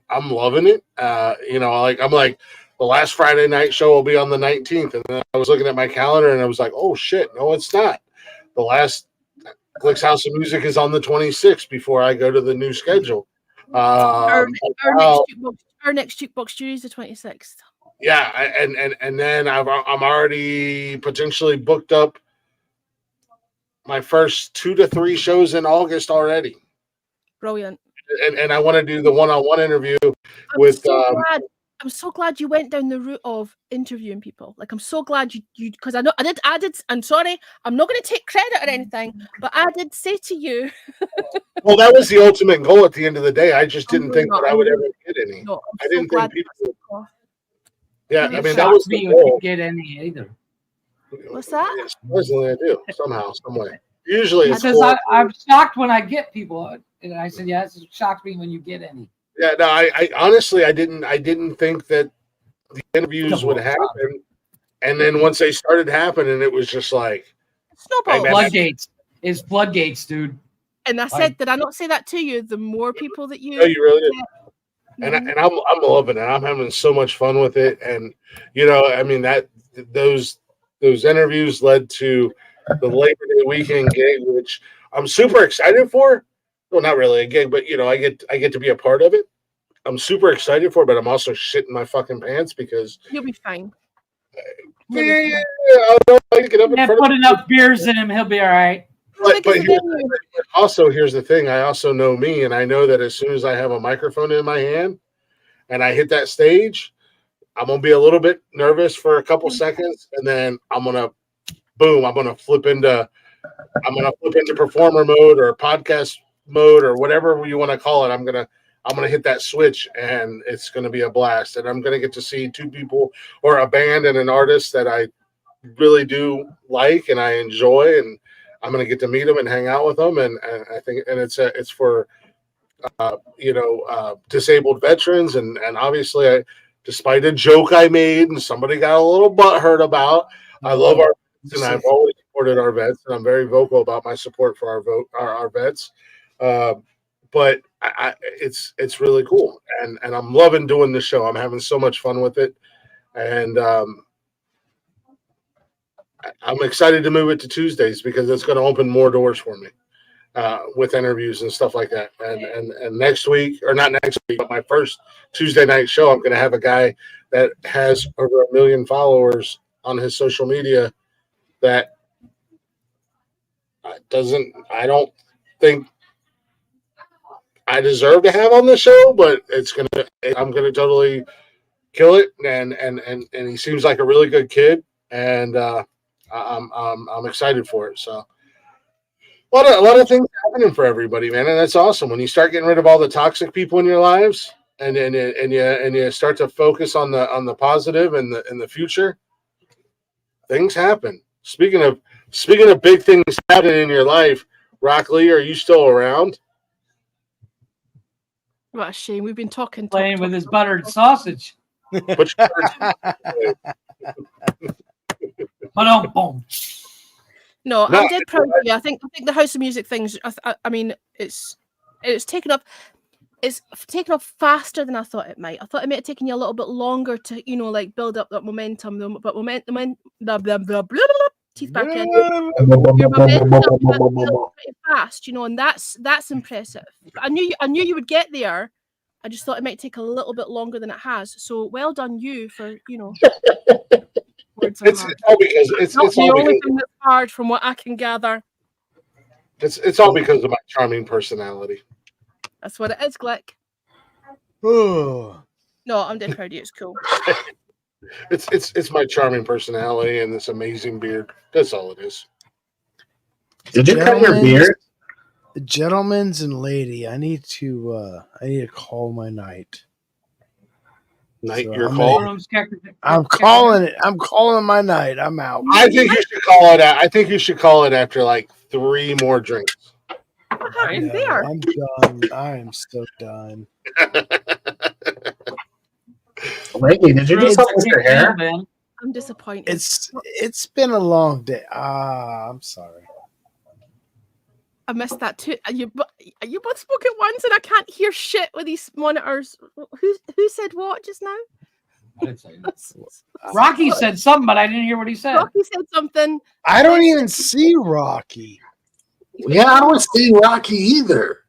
I'm loving it. I'm like, the last Friday night show will be on the 19th, and then I was looking at my calendar and I was like, oh shit, no, it's not. The last Glick's House of Music is on the 26th before I go to the new schedule. Our next jukebox jury is the 26th. Yeah, and then I'm already potentially booked up my first 2 to 3 shows in August already. Brilliant. And I want to do the one-on-one interview with. I'm so glad you went down the route of interviewing people. Like, I'm so glad you because I did. I'm sorry, I'm not going to take credit or anything, but I did say to you. Well, that was the ultimate goal at the end of the day. I just didn't think that I would ever get any. No, I didn't think people. Yeah, I mean, that was the goal. Get any either. What's that? Yes, personally, I do somehow, some way. Usually, it says I'm shocked when I get people, and I said, "Yes, it shocks me when you get any." Yeah, no, I honestly, I didn't think that the interviews would happen, and then once they started happening, it was just like snowball. Floodgates is floodgates, dude. And I said, did I not say that to you? The more people that you, no, you really did. And I'm loving it. I'm having so much fun with it, and I mean that those interviews led to the Labor Day weekend gig, which I'm super excited for. Well, not really a gig, but I get to be a part of it. I'm super excited for it, but I'm also shitting my fucking pants because you'll be fine. Put enough beers in him, he'll be all right. But here's the thing. I also know me, and I know that as soon as I have a microphone in my hand and I hit that stage, I'm gonna be a little bit nervous for a couple seconds, and then I'm gonna flip into performer mode or podcast mode or whatever you want to call it. I'm gonna hit that switch, and it's gonna be a blast. And I'm gonna get to see 2 people or a band and an artist that I really do like and I enjoy, and I'm gonna get to meet them and hang out with them. And I think it's for disabled veterans, and obviously despite a joke I made and somebody got a little butthurt about, I love our vets, and I've always supported our vets, and I'm very vocal about my support for our vets. But it's really cool, and I'm loving doing the show. I'm having so much fun with it, and I'm excited to move it to Tuesdays because it's going to open more doors for me with interviews and stuff like that. And next week, or not next week, but my first Tuesday night show, I'm going to have a guy that has over 1 million followers on his social media that I don't think I deserve to have on the show, but I'm gonna totally kill it, and he seems like a really good kid, and I'm excited for it. So a lot of things happening for everybody, man, and that's awesome. When you start getting rid of all the toxic people in your lives, and you start to focus on the positive and the future, things happen. Speaking of big things happening in your life, Rock Lee, are you still around? What a shame. We've been talking with his buttered sausage. But no, I'm dead proud of you. I think the House of Music things. I mean, it's taken up. It's taken off faster than I thought it might. I thought it might have taken you a little bit longer to, build up that momentum. But teeth back in. Your momentum pretty fast, and that's impressive. I knew you would get there. I just thought it might take a little bit longer than it has. So well done you for It's all because it's not it's the all only because, thing that's hard from what I can gather. it's all because of my charming personality. That's what it is, Glick. Oh. No, I'm dead proud of you. It's cool. It's my charming personality and this amazing beard. That's all it is. Did you cut your beard? The gentlemen's and lady, I need to call my night. Night, So you're I'm called. I'm calling it. I'm calling my night. I'm out. I think you should call it. I think you should call it after like 3 more drinks. What happened No, there? I'm done. I am so done. Lakey, did you do something with your hair? I'm disappointed. It's been a long day. I'm sorry. I missed that too. You both spoke at once, and I can't hear shit with these monitors. Who said what just now? I didn't say Rocky said something, but I didn't hear what he said. Rocky said something. I don't even see Rocky. Yeah, I don't see Rocky either.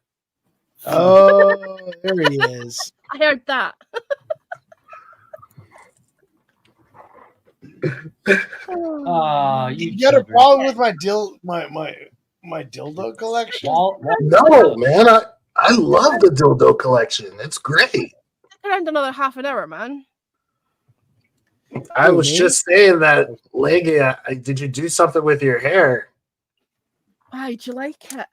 Oh, there he is. I heard that. You got a problem with my dildo collection? No, man. I love the dildo collection. It's great. Stick around another half an hour, man. I was just saying that, Leggy, did you do something with your hair? Why do you like it?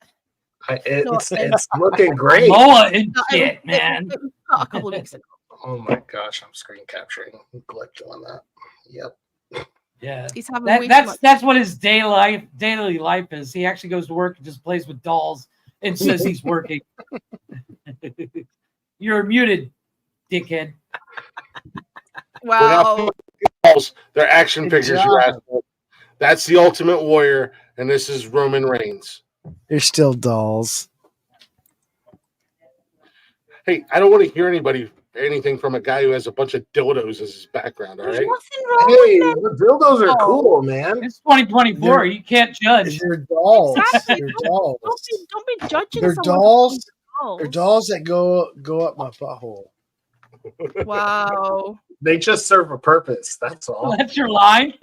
It's looking great. Moa and shit, man. It was cut a couple of weeks ago. Oh my gosh, I'm screen capturing. Click on that. Yep. Yeah, He's having way too much. that's what his daily life is. He actually goes to work and just plays with dolls and says he's working. You're muted, dickhead. Wow. They're action Good figures. job. You asshole. That's the Ultimate Warrior, and this is Roman Reigns. They're still dolls. Hey, I don't want to hear anything from a guy who has a bunch of dildos as his background. All right. Hey, the dildos are cool, man. It's 2024. You can't judge. They're dolls. Exactly. They're dolls. Don't be judging. They're someone dolls. for They're dolls that go up my butthole. Wow. They just serve a purpose. That's all. That's your line.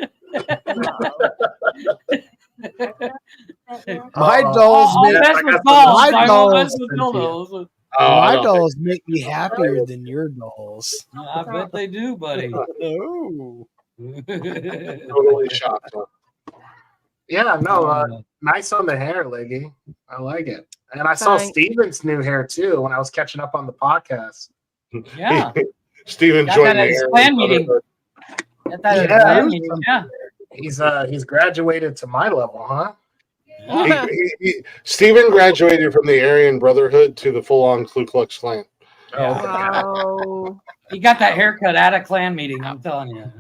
My dolls I'll make mess with my dolls. I won't mess dolls. with dildos. My no. dolls make me happier than your dolls. I bet they do, buddy. Oh. Totally shocked. Huh? Yeah, no, nice on the hair, Leggy. I like it. And I saw Thanks. Steven's new hair too when I was catching up on the podcast. Yeah. Steven Got joined that the at his air. clan meeting. Got that at his Yeah. clan meeting. Yeah. He's graduated to my level, huh? Steven graduated from the Aryan Brotherhood to the full-on Ku Klux Klan. Wow. He got that haircut at a clan meeting. I'm telling you.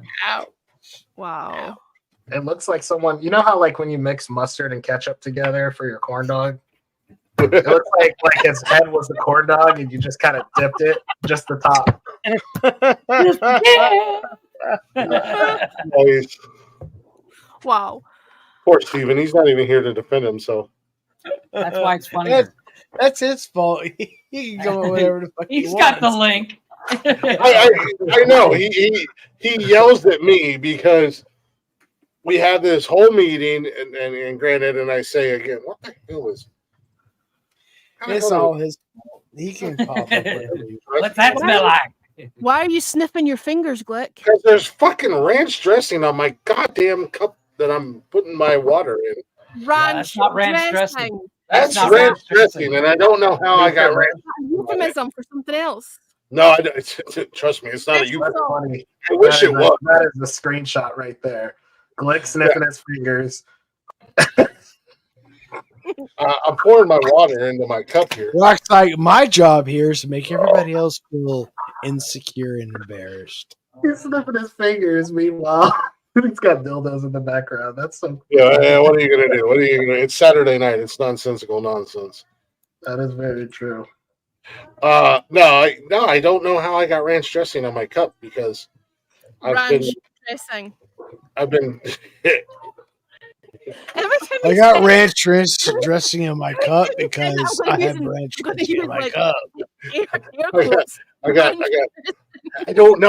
Wow. It looks like someone. You know how like when you mix mustard and ketchup together for your corn dog. It looks like his head was the corn dog, and you just kind of dipped it, just the top. Nice. Wow. Poor Steven. He's not even here to defend himself. That's why it's funny. That's his fault. He can go with whatever the fuck He's he got the wants. link. I know. He yells at me because we have this whole meeting, and granted, and I say again, what the hell is? It's all his fault. He can pop up whatever he wants. What's that smell like? Why are you sniffing your fingers, Glick? Because there's fucking ranch dressing on my goddamn cup that I'm putting my water in. Ranch that's not ranch dressing. dressing. That's not ranch ranch dressing. dressing, and I don't know how I got ranch. Euphemism for something else. No, I don't, trust me, it's not a That's euphemism. Funny. I wish it was. That is the screenshot right there. Glick sniffing his fingers. I'm pouring my water into my cup here. Rock's like, my job here is to make everybody else feel insecure and embarrassed. He's sniffing his fingers. Meanwhile, he's got dildos in the background. That's so. Yeah, what are you gonna do? What are you gonna? It's Saturday night. It's nonsensical nonsense. That is very true. No, I don't know how I got ranch dressing on my cup because Ranch dressing. I've been. Every time I you got say- ranch dressing in my cup because I'm I have using- ranch I'm gonna dressing in use, my like, cup. air quotes. I got. I don't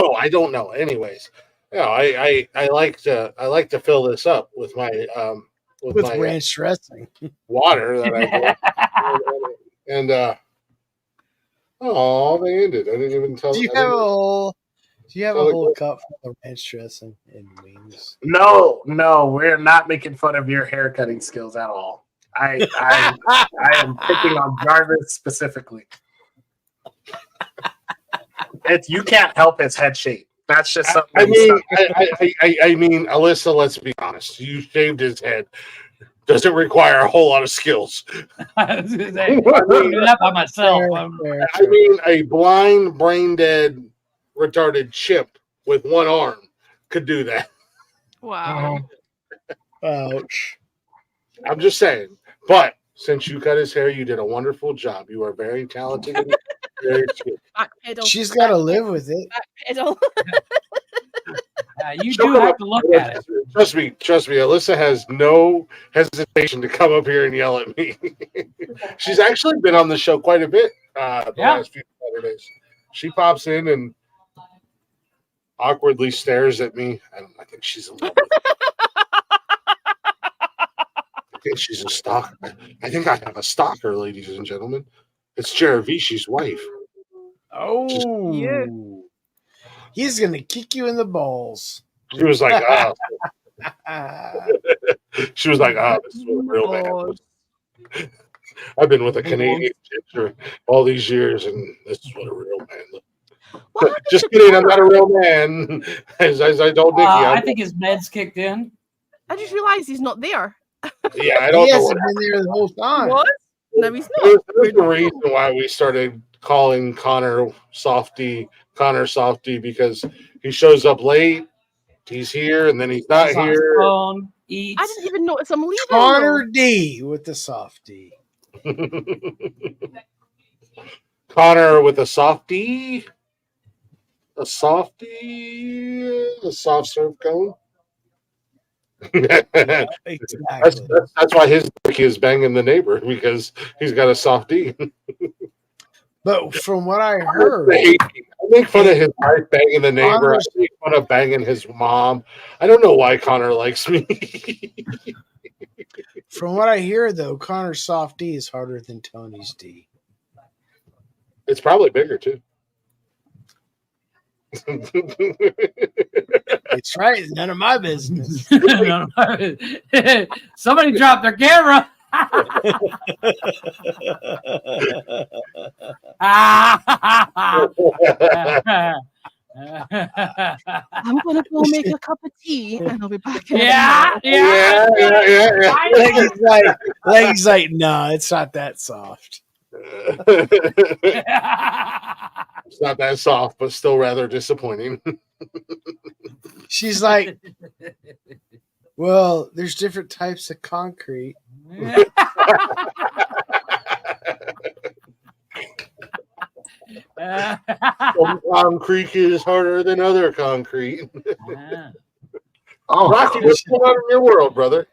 know. Anyways, yeah, I like to fill this up with my With my ranch dressing. water that I do. And they ended. I didn't even tell. Do you I have a didn't- whole? Do you have a Tell the whole girl- cup full of ranch dressing and wings? No, we're not making fun of your hair cutting skills at all. I am picking on Jarvis specifically. it's you can't help its head shape. That's just something. I mean, Alyssa. Let's be honest. You shaved his head. Doesn't require a whole lot of skills. I was gonna say, I can do that by myself. I mean, a blind, brain dead, retarded chimp with one arm could do that. Wow. Ouch. I'm just saying. But since you cut his hair, you did a wonderful job. You are very talented. And very skilled. Backpedal. She's got to live with it. Backpedal. You do have to look at it. Trust me. Alyssa has no hesitation to come up here and yell at me. She's actually been on the show quite a bit the last few Saturdays. She pops in and awkwardly stares at me. I think she's in love with me. I think she's a stalker. I think I have a stalker, ladies and gentlemen. It's Jaravishi's wife. Oh, yeah. He's gonna kick you in the balls. She was like, "Oh." She was like, "Oh, this is what a real man was." I've been with a Canadian chick for all these years, and this is what a real man looks. Just kidding, I'm not a real man. As I told Nikki, I think his meds kicked in. I just realized he's not there. Yeah, I don't he know. hasn't been there the whole time. What? No, he's not. There's a reason why we started calling Connor Softy, because he shows up late, he's here, and then he's not He's on here. his phone, eats. I didn't even notice I'm leaving. Connor D with the softy. Connor with a softy. A soft serve cone. Exactly. That's why his dick is banging the neighbor, because he's got a softy. But from what I heard, I make fun of his wife banging the neighbor. I make fun of banging his mom. I don't know why Connor likes me. From what I hear, though, Connor's soft D is harder than Tony's D. It's probably bigger too. It's right. None of my business. Somebody dropped their camera. I'm gonna go make a cup of tea and I'll be back. Yeah. Leggy's like, no, it's not that soft. It's not that soft, but still rather disappointing. She's like, well, there's different types of concrete. Some concrete is harder than other concrete. Oh, Rocky, what's going on in your world, brother?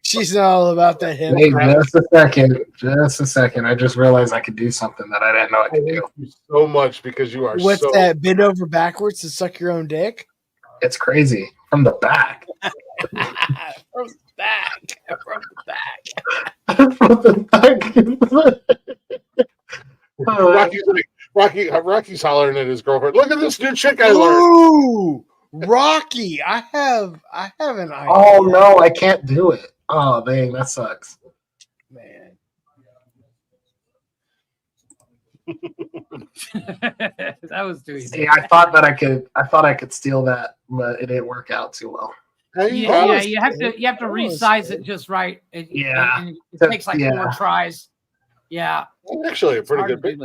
She's all about that him. Hey, just a second. I just realized I could do something that I didn't know I could do. Thank you so much, because you are What's so... that? Bend over backwards to suck your own dick? It's crazy. From the back. From the back. Rocky's hollering at his girlfriend. Look at this new chick I learned. Ooh, Rocky. I have an idea. Oh no, I can't do it. Oh dang, that sucks. Man. That was too easy. See, I thought I could steal that, but it didn't work out too well. You have to resize it just right. And it takes like 4 tries. Yeah. Actually, a pretty good pick.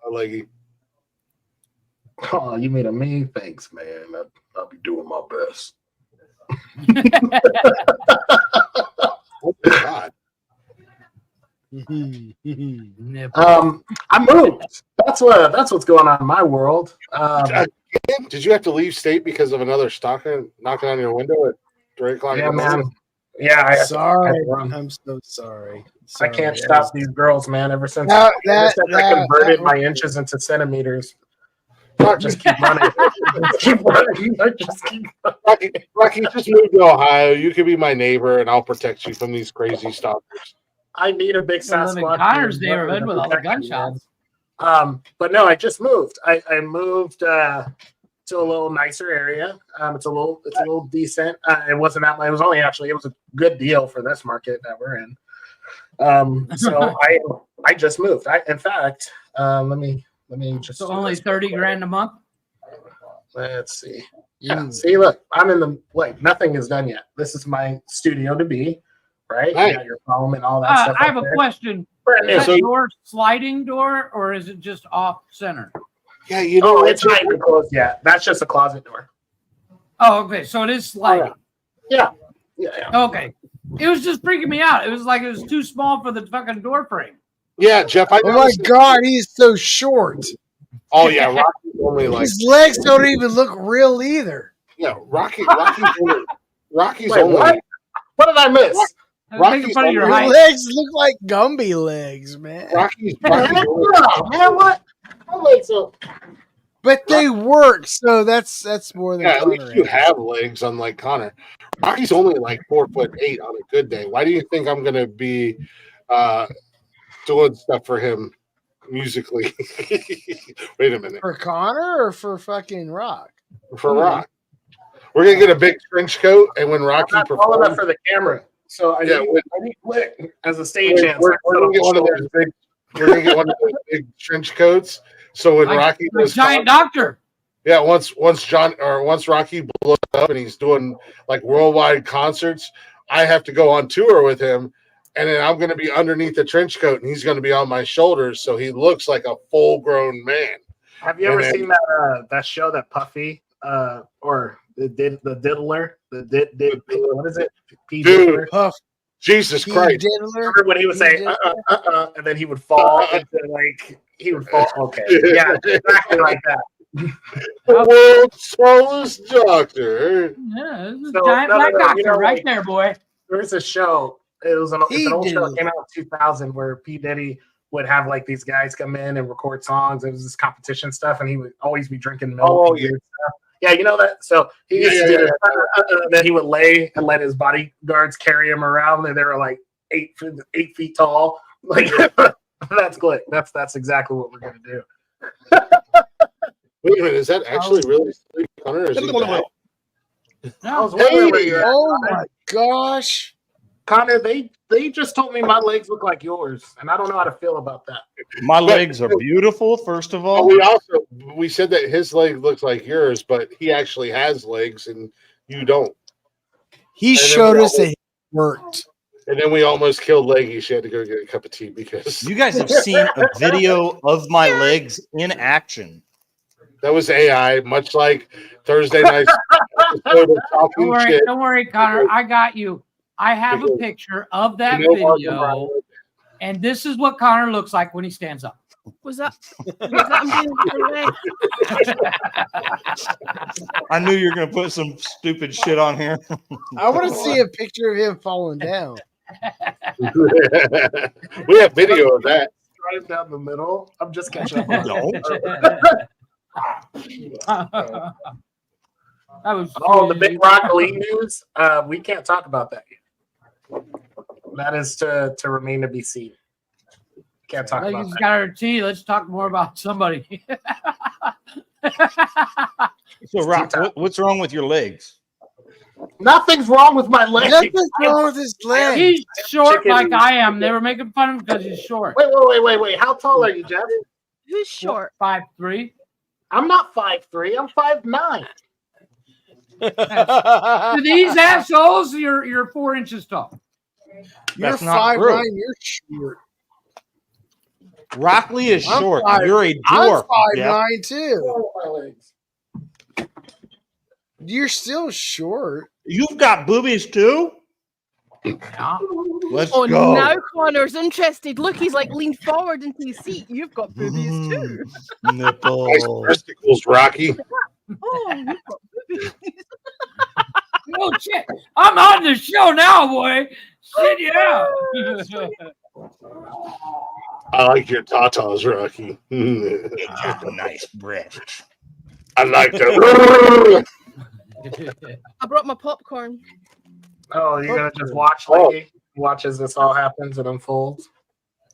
Leggy. Oh, you made a mean. Thanks, man. I'll be doing my best. Oh my God. I moved. That's what's going on in my world. Did you have to leave state because of another stalker knocking on your window at 3 o'clock? Yeah, man. Yeah, I'm so sorry. I can't stop these girls, man. Ever since I converted my inches into centimeters. Just keep running. Rocky, just move to Ohio. You can be my neighbor, and I'll protect you from these crazy stalkers. I need a big Sasquatch. Connor's neighborhood with all the gunshots. But no, I just moved. I moved to a little nicer area. It's a little decent. It wasn't that much. It was a good deal for this market that we're in. So I just moved. In fact, let me just. So only $30,000 a month. Let's see. Yeah, see, look, I'm in the like nothing is done yet. This is my studio to be, right? Nice. You got your foam and all that stuff. I have up a there. question. Brand Is new. that door sliding door or is it just off center? Yeah, you know, it's not even closed yet. That's just a closet door. Oh, okay. So it is sliding. Yeah. Okay. It was just freaking me out. It was like it was too small for the fucking door frame. Yeah, Jeff. Oh my God, he's so short. Oh yeah, Rocky's only like His legs don't even look real either. yeah. Rocky's only. Rocky's Wait, only. what did I miss? Rocky's only. Your legs look like Gumby legs, man. Rocky's Man, what? My legs are. But they work, so that's more than Yeah, at Connor least you is. have legs, unlike Connor. Rocky's only like 4'8" on a good day. Why do you think I'm gonna be doing stuff for him musically? Wait a minute. For Connor or for fucking Rock? For Rock. We're gonna get a big trench coat, and when Rocky I'm not tall enough performs, for the camera, so I need Click as a stage we're gonna get one of those big. We're gonna get one of those big trench coats. So when Rocky does giant doctor. Yeah, once Rocky blows up and he's doing like worldwide concerts, I have to go on tour with him, and then I'm going to be underneath the trench coat, and he's going to be on my shoulders, so he looks like a full-grown man. Have you ever seen that show that Puffy or the Diddler? What is it? P. Dude, Diddler? Puff. Jesus Christ! Remember when he would say and then he would fall into like he would fall. Okay, yeah, exactly like that. The world's tallest doctor. Yeah, this is So, giant no, black no, doctor you know, right like, there, boy. There was a show. It's an old show that P. came out in 2000 where P. Diddy would have like these guys come in and record songs. It was this competition stuff, and he would always be drinking milk. Oh, and weird stuff. Yeah, you know that. So he used to do that. Then he would lay and let his bodyguards carry him around, and they were like 8 feet tall. Like that's good. That's exactly what we're gonna do. Wait a minute, is that actually really Sleep Connor? Or is he back? I was wondering where you're at. Oh my gosh. Connor, they just told me my legs look like yours, and I don't know how to feel about that. My legs are beautiful, first of all. We said that his leg looks like yours, but he actually has legs and you don't. He showed us that it worked. And then we almost killed Leggy. She had to go get a cup of tea because You guys have seen a video of my legs in action. that was AI, much like Thursday night's episode of Talking Shit. Don't worry, Connor. I got you. I have a picture of that video, and this is what Connor looks like when he stands up. Was that I knew you were going to put some stupid shit on here. I want to see a picture of him falling down. We have video of that. Right down the middle. I'm just catching up. That was the big Rock Lee news. We can't talk about that yet. That is to remain to be seen. Can't talk about Leggings that. got our tea. Let's talk more about somebody. So, Rock, what's wrong with your legs? Nothing's wrong with my legs. Nothing's wrong with his legs. He's short like I am. They were making fun of him because he's short. Wait. How tall are you, Jeff? Who's short? 5'3". I'm not 5'3". I'm 5'9". To these assholes, you're 4 inches tall. You're That's not 5'9". true. You're short. Rockley is I'm short. five- You're a I'm dwarf. 5'9" too. My legs. You're still short. You've got boobies too? Let's Oh, go. now Connor's interested. Look, he's like leaned forward into his seat. You've got boobies too. Nice Nipple. testicles, Rocky. Oh, you've got boobies. Oh shit! I'm on the show now, boy. Shit, yeah. I like your tatas, Rocky. Nice breasts. I like that. I brought my popcorn. Oh, you're gonna just watch Leggy? Watch as this all happens and unfolds.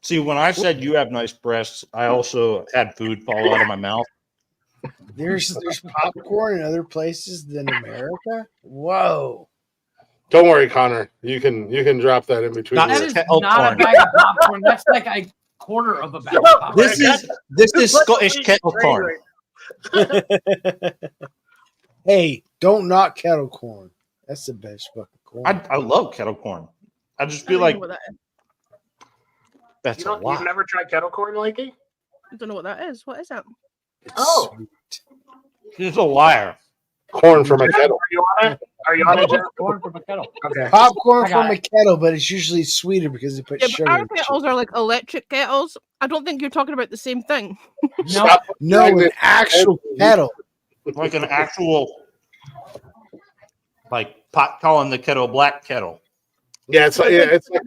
See, when I said you have nice breasts, I also had food fall out of my mouth. There's popcorn in other places than America. Whoa. Don't worry, Connor. You can drop that in between. That is not a bag of popcorn. That's like a quarter of a bag of popcorn. This is Scottish kettle corn. Hey, don't knock kettle corn. That's the best fucking corn. I love kettle corn. I just I feel don't like know what that is. that's a You've lot. never tried kettle corn, Lakey? I don't know what that is. What is that? Oh, He's a liar. Corn from a kettle. Are you on it? Are you on it, Jeff? Corn from a kettle. Okay. Popcorn I got from a it. kettle, but it's usually sweeter because they put Yeah, sugar. but our in it. kettles are like electric kettles. I don't think you're talking about the same thing. No, No, an actual kettle. Like an actual, like pot calling the kettle black kettle. Yeah, it's like it's like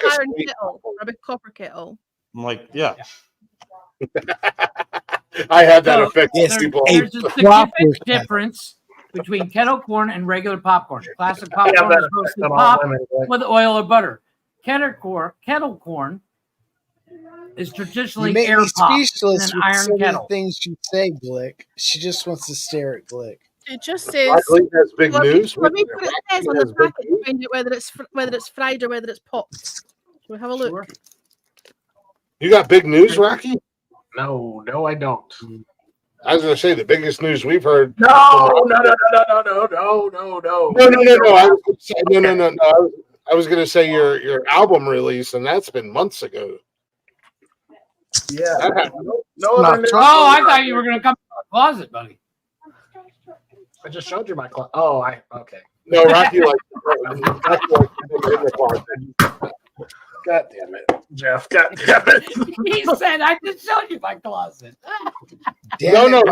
a iron sweet. kettle, or a big copper kettle. I'm like, yeah. I had that So, effect. Yes, People. there's a proper significant kettle. difference between kettle corn and regular popcorn. Classic I have popcorn that is mostly effect on all popped women. Like, with oil or butter. Kettle corn is You traditionally make air me popped in speechless an with iron some of the kettle. things you say, Glick. She just wants to stare at Glick. It just says. Broccoli has big Let me, news. let me put it says on Has the big packet to news. find out whether it's fried or whether it's popped. Shall we have a look? Sure. You got big news, Rocky? no, I don't. I was going to say the biggest news we've heard. No. I was gonna say, no. I was going to say your album release, and that's been months ago. Yeah. That happened. No other news. Oh, I thought you were going to come from the closet, buddy. I just showed you my closet. Oh, okay. No, Rocky like in the closet. God damn it, Jeff. God damn it. He said, I just showed you my closet. No.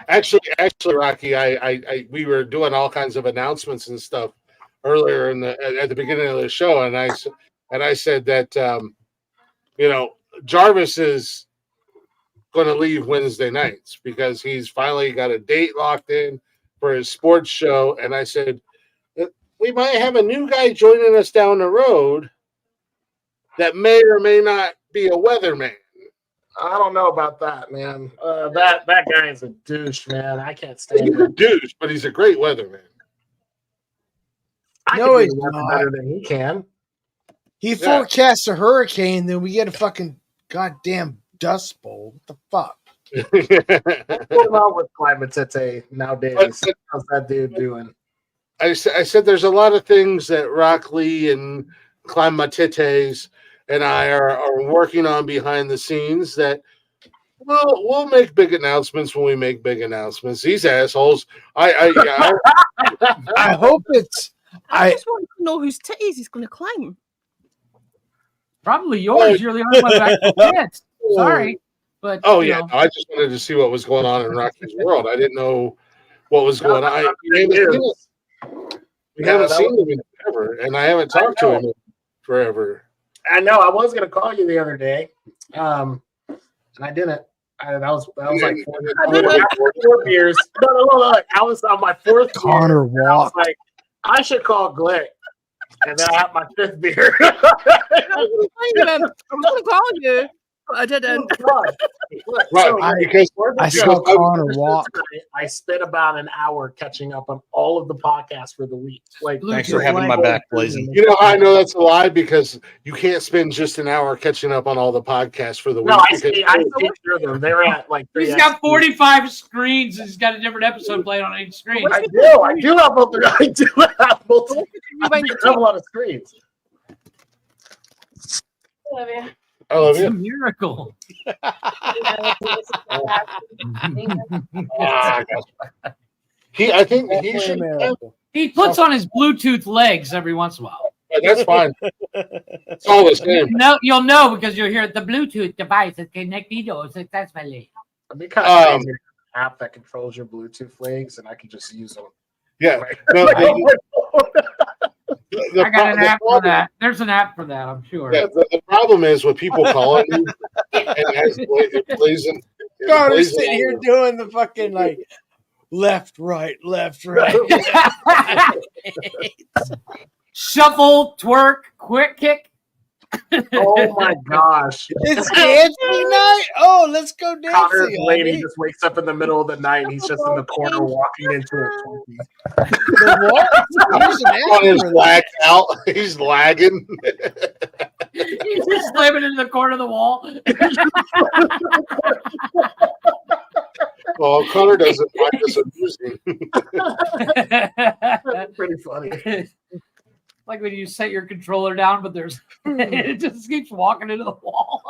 Actually, Rocky, we were doing all kinds of announcements and stuff earlier at the beginning of the show, and I said that Jarvis is going to leave Wednesday nights because he's finally got a date locked in for his sports show, and I said we might have a new guy joining us down the road that may or may not be a weatherman. I don't know about that, man. That guy is a douche, man. I can't stand He's a him. douche, but he's a great weatherman. I No, can he's do weather not. better than he can. He forecasts a hurricane, then we get a fucking goddamn dust bowl. What the fuck? What about with climate today nowadays? How's that dude doing? I said there's a lot of things that Rock Lee and Climatites and I are working on behind the scenes that we'll make big announcements when we make big announcements. These assholes. I hope it's. I just want to know whose titties he's going to climb. Probably yours. You're the only one who actually kids. Sorry. But oh you yeah, know. I just wanted to see what was going on in Rocky's world. I didn't know what was going on. We haven't seen him in forever, and I haven't talked to him in forever. I know. I was gonna call you the other day, and I didn't. That was like 4 beers. No. I was on my 4th Connor beer. I was walk. like, I should call Glick, and then I had my 5th beer. I was going to call you, but I didn't. Right, because I saw Connor walk. I spent about an hour catching up on all of the podcasts for the week. Like, Thanks for having my back, Blazing. You know how I know that's a lie? Because you can't spend just an hour catching up on all the podcasts for the week. No, I because- see through them. They were at like 3 He's got 45 screens. And he's got a different episode playing on each screen. I do have multiple. I do have multiple. I have a lot of screens. Love you. I love It's a you. miracle. I think he should. He puts on his Bluetooth legs every once in a while. That's fine. It's all the same. No, you'll know because you'll hear the Bluetooth device is connected successfully. I'd be kind of crazy. An app that controls your Bluetooth legs, and I can just use them. Yeah. I got an app for that. There's an app for that, I'm sure. Yeah, the problem is when people calling you and as Blazing. Connor's sitting here doing the fucking like left, right. Shuffle, twerk, quick kick. Oh my gosh. It's dancing night. Oh, let's go dancing. Connor's lady honey. just wakes up in the middle of the night and he's just in the corner walking into it. The what? There's an app Connor's for that. lagged out. He's lagging. He's just slamming into the corner of the wall. Well, Connor doesn't find us amusing. That's pretty funny. Like when you set your controller down, but there's it just keeps walking into the wall.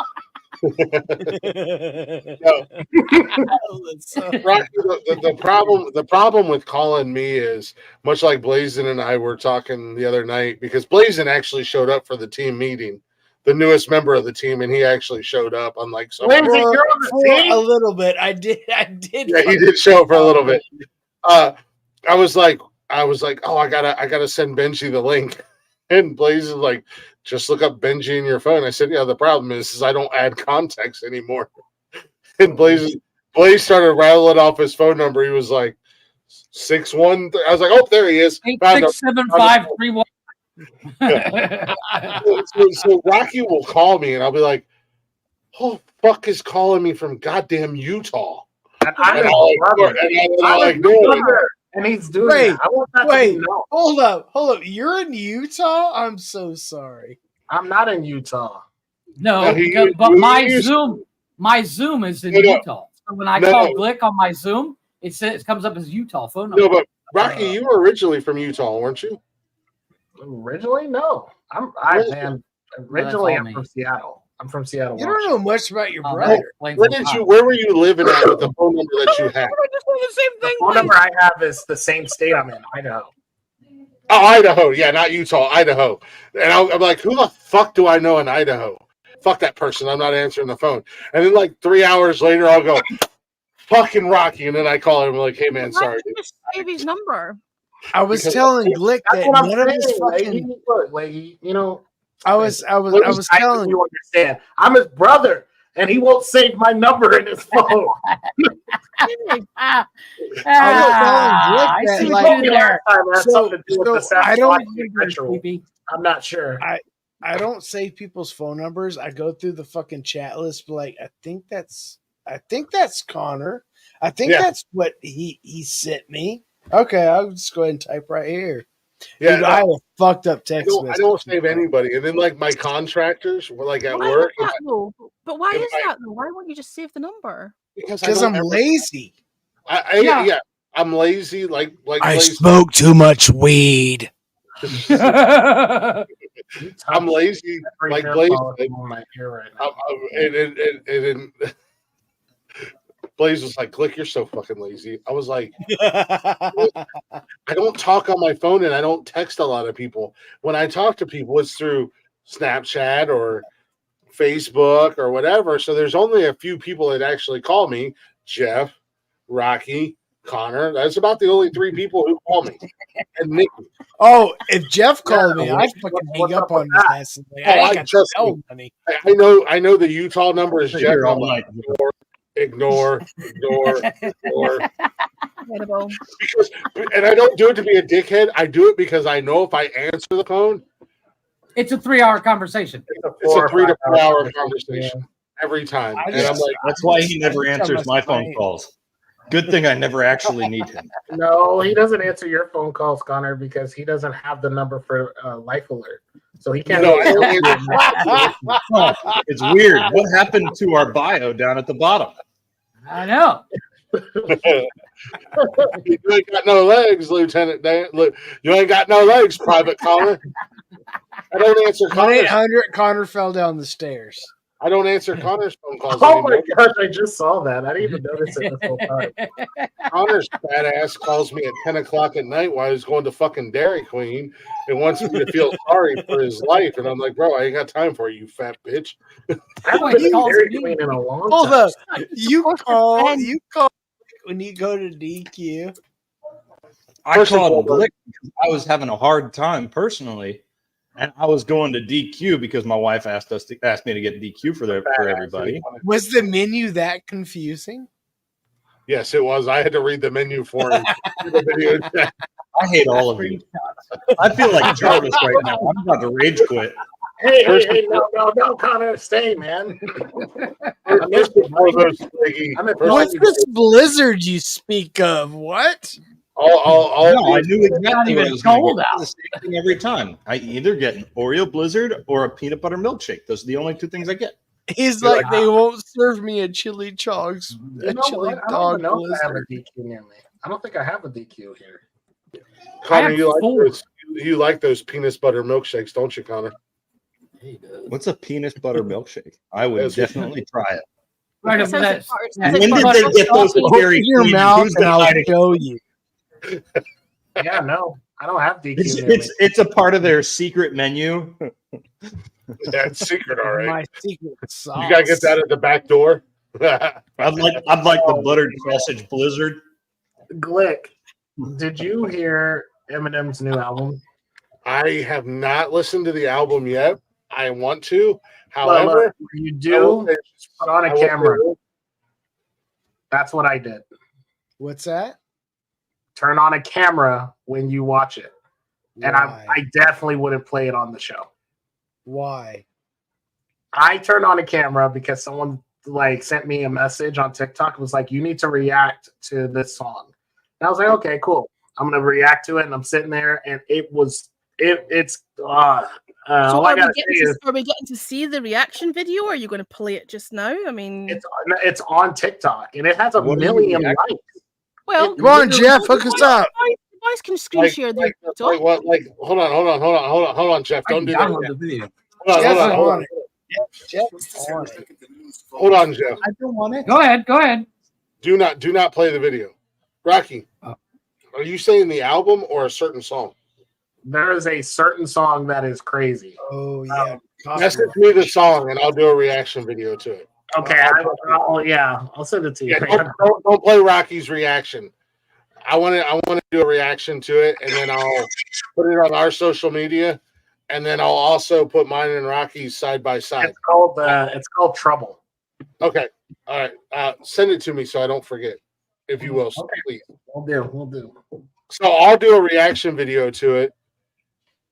Rocky, the problem with calling me is much like Blazin and I were talking the other night, because Blazin actually showed up for the team meeting, the newest member of the team, and he actually showed up. Unlike some for a little bit, I did. Yeah, he did show up for a little bit. I was like, oh, I gotta send Benji the link, and Blaze is like, just look up Benji in your phone. I said, yeah, the problem is I don't add context anymore. And Blaze started rattling off his phone number. He was like 61. I was like, oh, there he is. 867-531. Yeah. So Rocky will call me, and I'll be like, "Oh, fuck is calling me from goddamn Utah?" And he's doing Wait, that. I want that wait, to be known. hold up. You're in Utah? I'm so sorry. I'm not in Utah. No, but my Zoom is in Utah. So when I call Glick on my Zoom, it comes up as Utah phone number. No, but Rocky, you were originally from Utah, weren't you? Originally, no. I'm from Seattle. I'm from Seattle. You don't know much about your brother. Where were you living at with the phone number that you had? The same thing. The phone number I have is the same state I'm in, Idaho. Oh, Idaho. Yeah, not Utah, Idaho. And I'm like, who the fuck do I know in Idaho? Fuck that person. I'm not answering the phone. And then like 3 hours later, I'll go, fucking Rocky. And then I call him like, hey, man, sorry. Why did you save his number? I was telling Glick that none of his fucking... Lady, you know... I was telling you understand. I'm his brother, and he won't save my number in his phone. I I'm not sure. I don't save people's phone numbers. I go through the fucking chat list, but like I think that's Connor. I think that's what he sent me. Okay, I'll just go ahead and type right here. Yeah, dude, I have a fucked up text. I don't save anybody. And then like my contractors were like at work. But why is that though? Why won't you just save the number? Because I'm lazy. Yeah, I'm lazy. Like I smoke too much weed. I'm lazy. Like Blaze. And Blaze was like, "Click, you're so fucking lazy." I was like, I don't talk on my phone and I don't text a lot of people. When I talk to people, it's through Snapchat or Facebook or whatever. So there's only a few people that actually call me: Jeff, Rocky, Connor. That's about the only 3 people who call me. And Nick. Oh, if Jeff called me, I'd fucking hang up on his ass. I know the Utah number is Jeff. Ignore. Because, and I don't do it to be a dickhead. I do it because I know if I answer the phone, it's a 3-hour conversation. It's a 3 to 4 hour conversation every time. And I'm like, that's why he never answers my phone calls. Good thing I never actually need him. No, he doesn't answer your phone calls, Connor, because he doesn't have the number for Life Alert. So he can't. It's weird. What happened to our bio down at the bottom? I know. You ain't got no legs, Lieutenant Dan. Look, you ain't got no legs, Private Connor. I don't answer Connor's. 1-800 Connor fell down the stairs. I don't answer Connor's phone calls. Oh my gosh, I just saw that. I didn't even notice it this whole time. Connor's badass calls me at 10 o'clock at night while he's going to fucking Dairy Queen and wants me to feel sorry for his life. And I'm like, bro, I ain't got time for you, fat bitch. I haven't been to Dairy Queen in a long time. Hold up. You call when you go to DQ. I called Glick because I was having a hard time personally. And I was going to DQ because my wife asked me to get DQ for everybody. Was the menu that confusing? Yes, it was. I had to read the menu for him. I hate all of you. I feel like Jarvis right now. I'm about to rage quit. Hey, no, Connor, stay, man. What's this blizzard you speak of? What? I knew exactly what I was going to get. The same thing every time. I either get an Oreo Blizzard or a peanut butter milkshake. Those are the only 2 things I get. He's You're like, they won't serve me a chili chogs, You a know chili what? I don't dog even know if I have a blizzard. DQ near me. I don't think I have a DQ here. Connor, have you like 4. those? You like those peanut butter milkshakes, don't you, Connor? What's a peanut butter milkshake? I would Yes. definitely try it. Right It over sounds that. like butter- that sounds like When did butter they get those sausage. at Dairy Open your Queen? mouth Who's and I'll deciding? show you. Yeah, no, I don't have DQ It's, near me. it's a part of their secret menu. That's secret, all right. My secret sauce. You gotta get that at the back door. I'd like the buttered sausage blizzard. Glick, did you hear Eminem's new album? I have not listened to the album yet. I want to. Well, However, look, when you do, just put on a camera. That's what I did. What's that? Turn on a camera when you watch it. And Why? I definitely wouldn't play it on the show. Why? I turned on a camera because someone like sent me a message on TikTok. It was like, you need to react to this song. And I was like, okay, cool. I'm gonna react to it. And I'm sitting there, and it's So all I gotta say is are we getting to see the reaction video, or are you going to play it just now? I mean, it's on TikTok, and it has a What are you million reacting? likes. well, Come on, Jeff, hook us up. You guys can screen share their TikTok. hold on, Jeff. Don't do that. Download the video. Hold Jeff's on. on it. Jeff's on it. Hold on, Jeff. I don't want it. Go ahead. Do not play the video. Rocky, are you saying the album or a certain song? There is a certain song that is crazy. Oh yeah. Message me the song, and I'll do a reaction video to it. Okay, I'll send it to you. Yeah, don't play Rocky's reaction. I want to do a reaction to it, and then I'll put it on our social media, and then I'll also put mine and Rocky's side by side. It's called Trouble. Okay, all right. Send it to me so I don't forget, if you will, please. We'll do. So I'll do a reaction video to it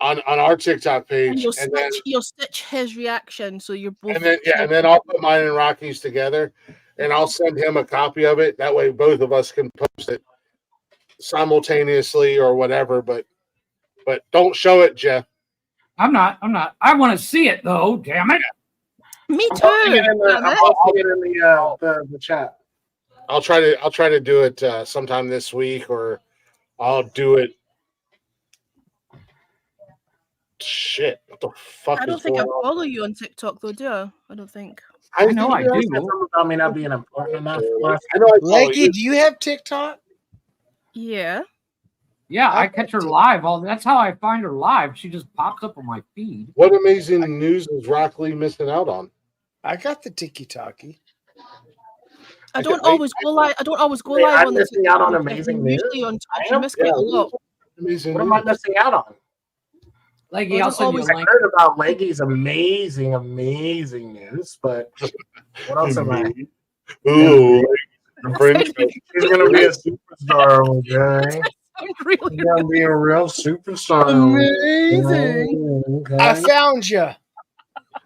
on our TikTok page, And you'll stitch his reaction, so you're both. and then I'll put mine and Rocky's together, and I'll send him a copy of it. That way, both of us can post it simultaneously or whatever. But don't show it, Jeff. I'm not. I want to see it though. Damn it. Me too. I'm posting it in the chat. I'll try to do it sometime this week, or I'll do it. Shit! What the fuck? I don't is think I going on? follow you on TikTok though, do I? I don't think. I know I do. Something about me not being important enough. I know. Leggy, do you have TikTok? Yeah. Yeah, I catch her live. That's how I find her live. She just pops up on my feed. What amazing news is Rock Lee missing out on? I got the tiki-taki. I don't always go live. I don't always go live I'm on the missing out on TikTok. amazing I'm news. usually on Twitch. I miss quite a lot. Amazing What am I news. missing out on? Leggy, I'll send you a I link. heard about Leggy's amazing news, but what else am I? Ooh, French. He's gonna be a superstar, okay? Really He's gonna be a real superstar. Amazing. Okay. I found you.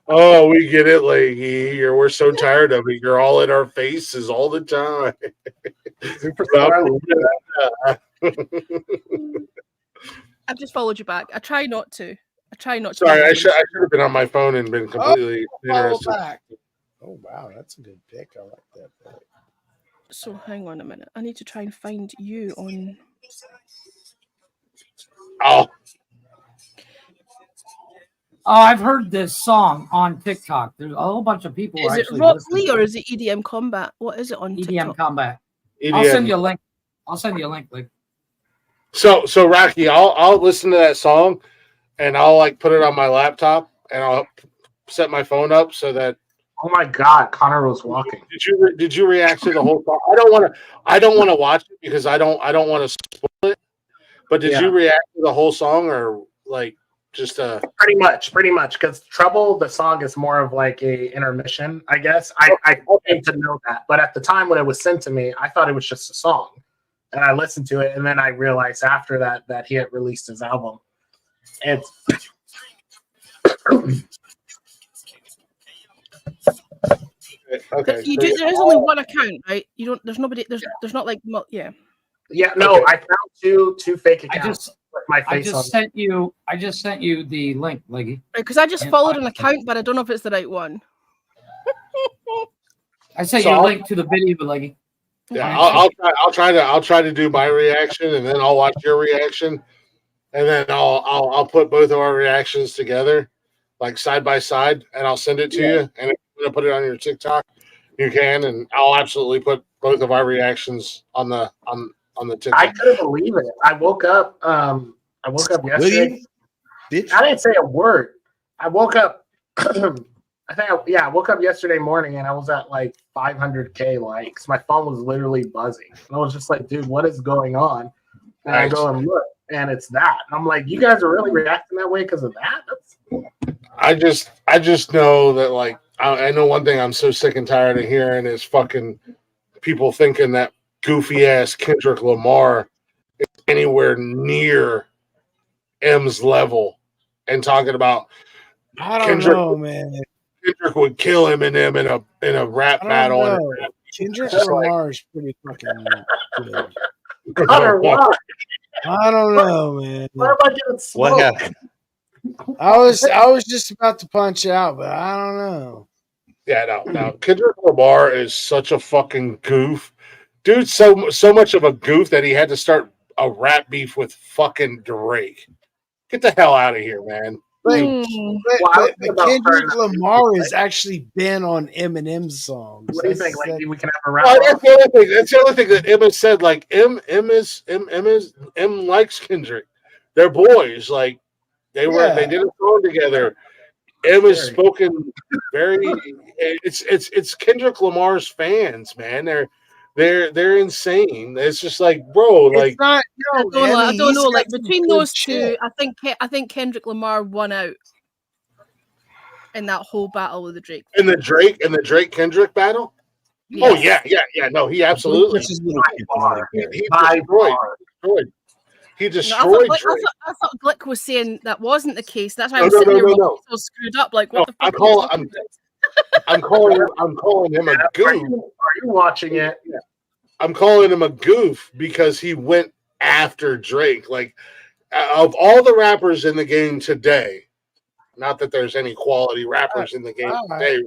Oh, we get it, Leggy. We're so tired of it. You're all in our faces all the time. Superstar. I've just followed you back. I try not to. Sorry, I should have been on my phone and been completely Follow interested. back. Oh wow, that's a good pick. I like that pick. So hang on a minute. I need to try and find you on. Oh, I've heard this song on TikTok. There's a whole bunch of people. Is it actually Rock listening Lee to or it. is it EDM Combat? What is it on EDM TikTok? Combat? EDM. I'll send you a link. Like. So Rocky, I'll listen to that song, and I'll like put it on my laptop, and I'll set my phone up so that. Oh my God, Connor was walking. Did you react to the whole song? I don't want to watch it because I don't want to spoil it. But did you react to the whole song, or like just pretty much because Trouble, the song is more of like a intermission, I guess. I came to know that, but at the time when it was sent to me, I thought it was just a song, and I listened to it, and then I realized after that he had released his album. It's okay. There is only one account, right? You don't. There's nobody. There's not like. Yeah. Yeah, no, okay. I found two fake accounts with my I face on. I just sent you the link, Leggy. Because I just followed an account, but I don't know if it's the right one. I sent So you a I'll- link to the video, Leggy. Yeah, I'll try to do my reaction, and then I'll watch your reaction, and then I'll put both of our reactions together, like side by side, and I'll send it to you. And if you want to put it on your TikTok, you can, and I'll absolutely put both of our reactions on the TikTok. I couldn't believe it. I woke up. I woke up yesterday. Bitch. I didn't say a word. I woke up. I woke up yesterday morning and I was at like 500K likes. My phone was literally buzzing. And I was just like, dude, what is going on? And I go and look, and it's that. And I'm like, you guys are really reacting that way because of that? I just know that, like, I know one thing I'm so sick and tired of hearing is fucking people thinking that goofy ass Kendrick Lamar is anywhere near M's level, and talking about I don't Kendrick, know, man. Kendrick would kill Eminem in a rap I battle. don't And know. Kendrick just like- Lamar is pretty fucking good. Connor, why? I don't know, man. Why am I getting smoked? What happened? I was just about to punch out, but I don't know. Yeah, no. Kendrick Lamar is such a fucking goof, dude. So much of a goof that he had to start a rap beef with fucking Drake. Get the hell out of here, man. But, Well, but about Kendrick starting Lamar has actually been on Eminem's songs. What do you think? Like, we can have a rap Well, off? that's the other thing. That's the other thing that Emma said. Like, M likes Kendrick. They're boys. Like, they did a song together. M has spoken very. It's Kendrick Lamar's fans, man. They're insane. It's just like, bro, like It's not. I No, don't know. I Emmy, don't he's know. got Like some between good those shit. two, I think Kendrick Lamar won out in that whole battle with the Drake. in the Drake Kendrick battle. Yes. Oh yeah. No, he absolutely. That's his little kid from over here. He No, destroyed Drake. I thought Glick was saying that wasn't the case. That's why No, I'm no, sitting no, here no, all no. so screwed up. Like, No, what the fuck? are you talking about? I'm calling him a goof. Are you watching it? I'm calling him a goof because he went after Drake. Like, of all the rappers in the game today, not that there's any quality rappers in the game today,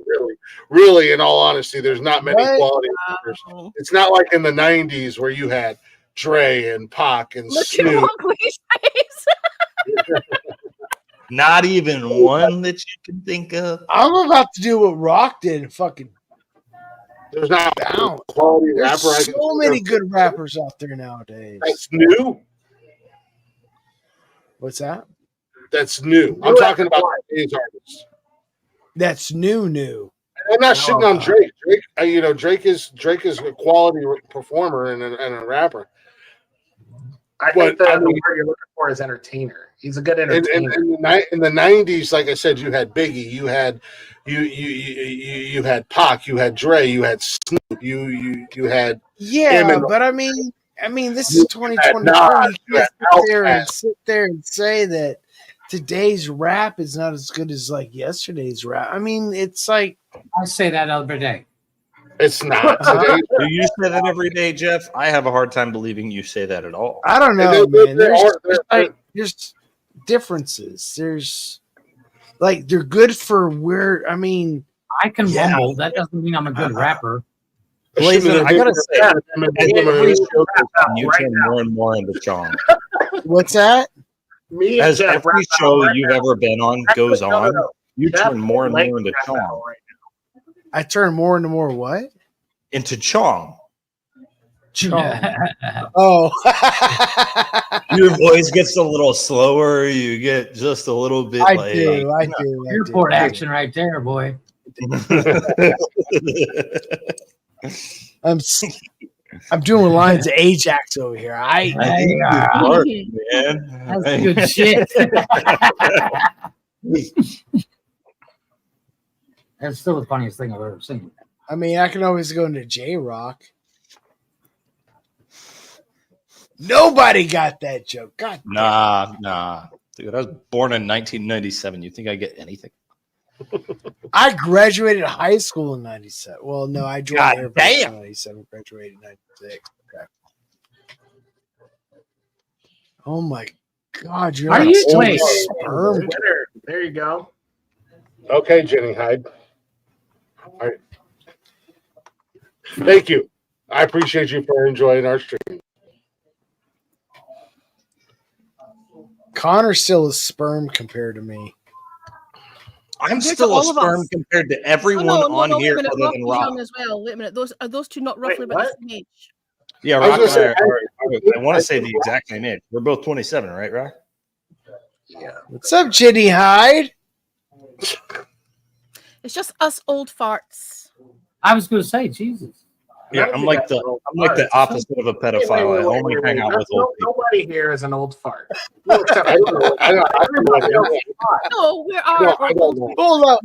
really, in all honesty, there's not many quality rappers. It's not like in the 90s where you had Dre and Pac and Look at Snoop. Mowgli's face. Not even one that you can think of. I'm about to do what Rock did and fucking There's not bounce. quality There's rapper. I can so many good rappers out there nowadays. That's new. What's that? That's new. I'm talking about today's artists. That's new. I'm not shitting on Drake. Drake is a quality performer and a rapper. I think the word you're looking for is entertainer. He's a good entertainer. In the 90s, like I said, you had Biggie, you had Pac, you had Dre, you had Snoop, you had Eminem. But I mean, this is 2024. You can't sit there and say that today's rap is not as good as like yesterday's rap. I mean, it's like I say that every day. It's not. Do you say that every day, Jeff? I have a hard time believing you say that at all. I don't know, man. There's differences. There's like they're good for where. I mean, I can rumble. That doesn't mean I'm a good rapper. Blazin', I gotta say, every show you turn more and more into Chong. What's that? As every show you've ever been on goes on, you turn more and more into Chong. I turn more and more what? Into Chong. Chong. Oh. Your voice gets a little slower. You get just a little bit I do. Airport action right there, boy. I'm doing lines of Ajax over here. That's good shit. That's still the funniest thing I've ever seen. I mean, I can always go into J-Rock. Nobody got that joke. God damn. Nah. Dude, I was born in 1997. You think I get anything? I graduated high school in 97. Well, no, I joined God Air Force damn. in 97, graduated in 96. Okay. Oh my God, you're Are like you so wait? sperm. There you go. Okay, Jenny Hyde. Thank you. I appreciate you for enjoying our stream. Connor's still a sperm compared to me. I'm Compared to still a all of sperm us. compared to everyone no, on wait here a minute. other than Rocky's Rob. young as well. Wait a minute. Are those two not roughly Wait, about the what? same age? Yeah, I was Rock and gonna I say, I want to say the exact same age. We're both 27, right, Rock? Yeah. What's up, Jenny Hyde? It's just us old farts. I was going to say, Jesus. Yeah, I'm like the opposite of a pedophile. I only hang out with old people. Nobody here is an old fart. No, we're our. Hold up.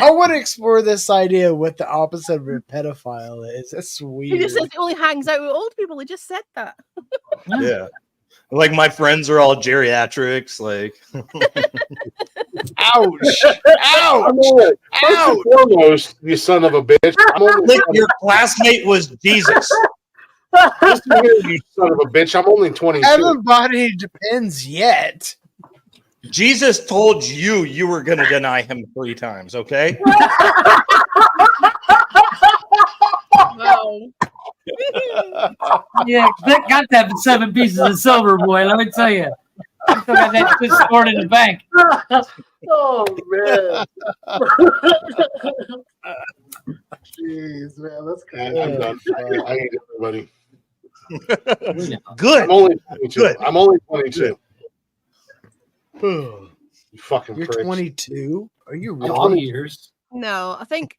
I want to explore this idea of what the opposite of a pedophile is. That's He weird. just says he only hangs out with old people. He just said that. Yeah. Like my friends are all geriatrics. Like, ouch, ouch, First and foremost, you son of a bitch. I'm only Nick, your classmate was Jesus. Listen here, you son of a bitch. I'm only 22. I haven't bought any Depends yet. Jesus told you were going to deny him 3 times, okay? Wow. Yeah, Vic got that 7 pieces of silver, boy. Let me tell you. I still got that shit stored in the bank. Oh, man. Jeez, man. That's crazy. I'm done. I hate everybody. Good. I'm only 22. Good. I'm only 22. You fucking You're pricks. 22? Are you really? Dog years. No, I think,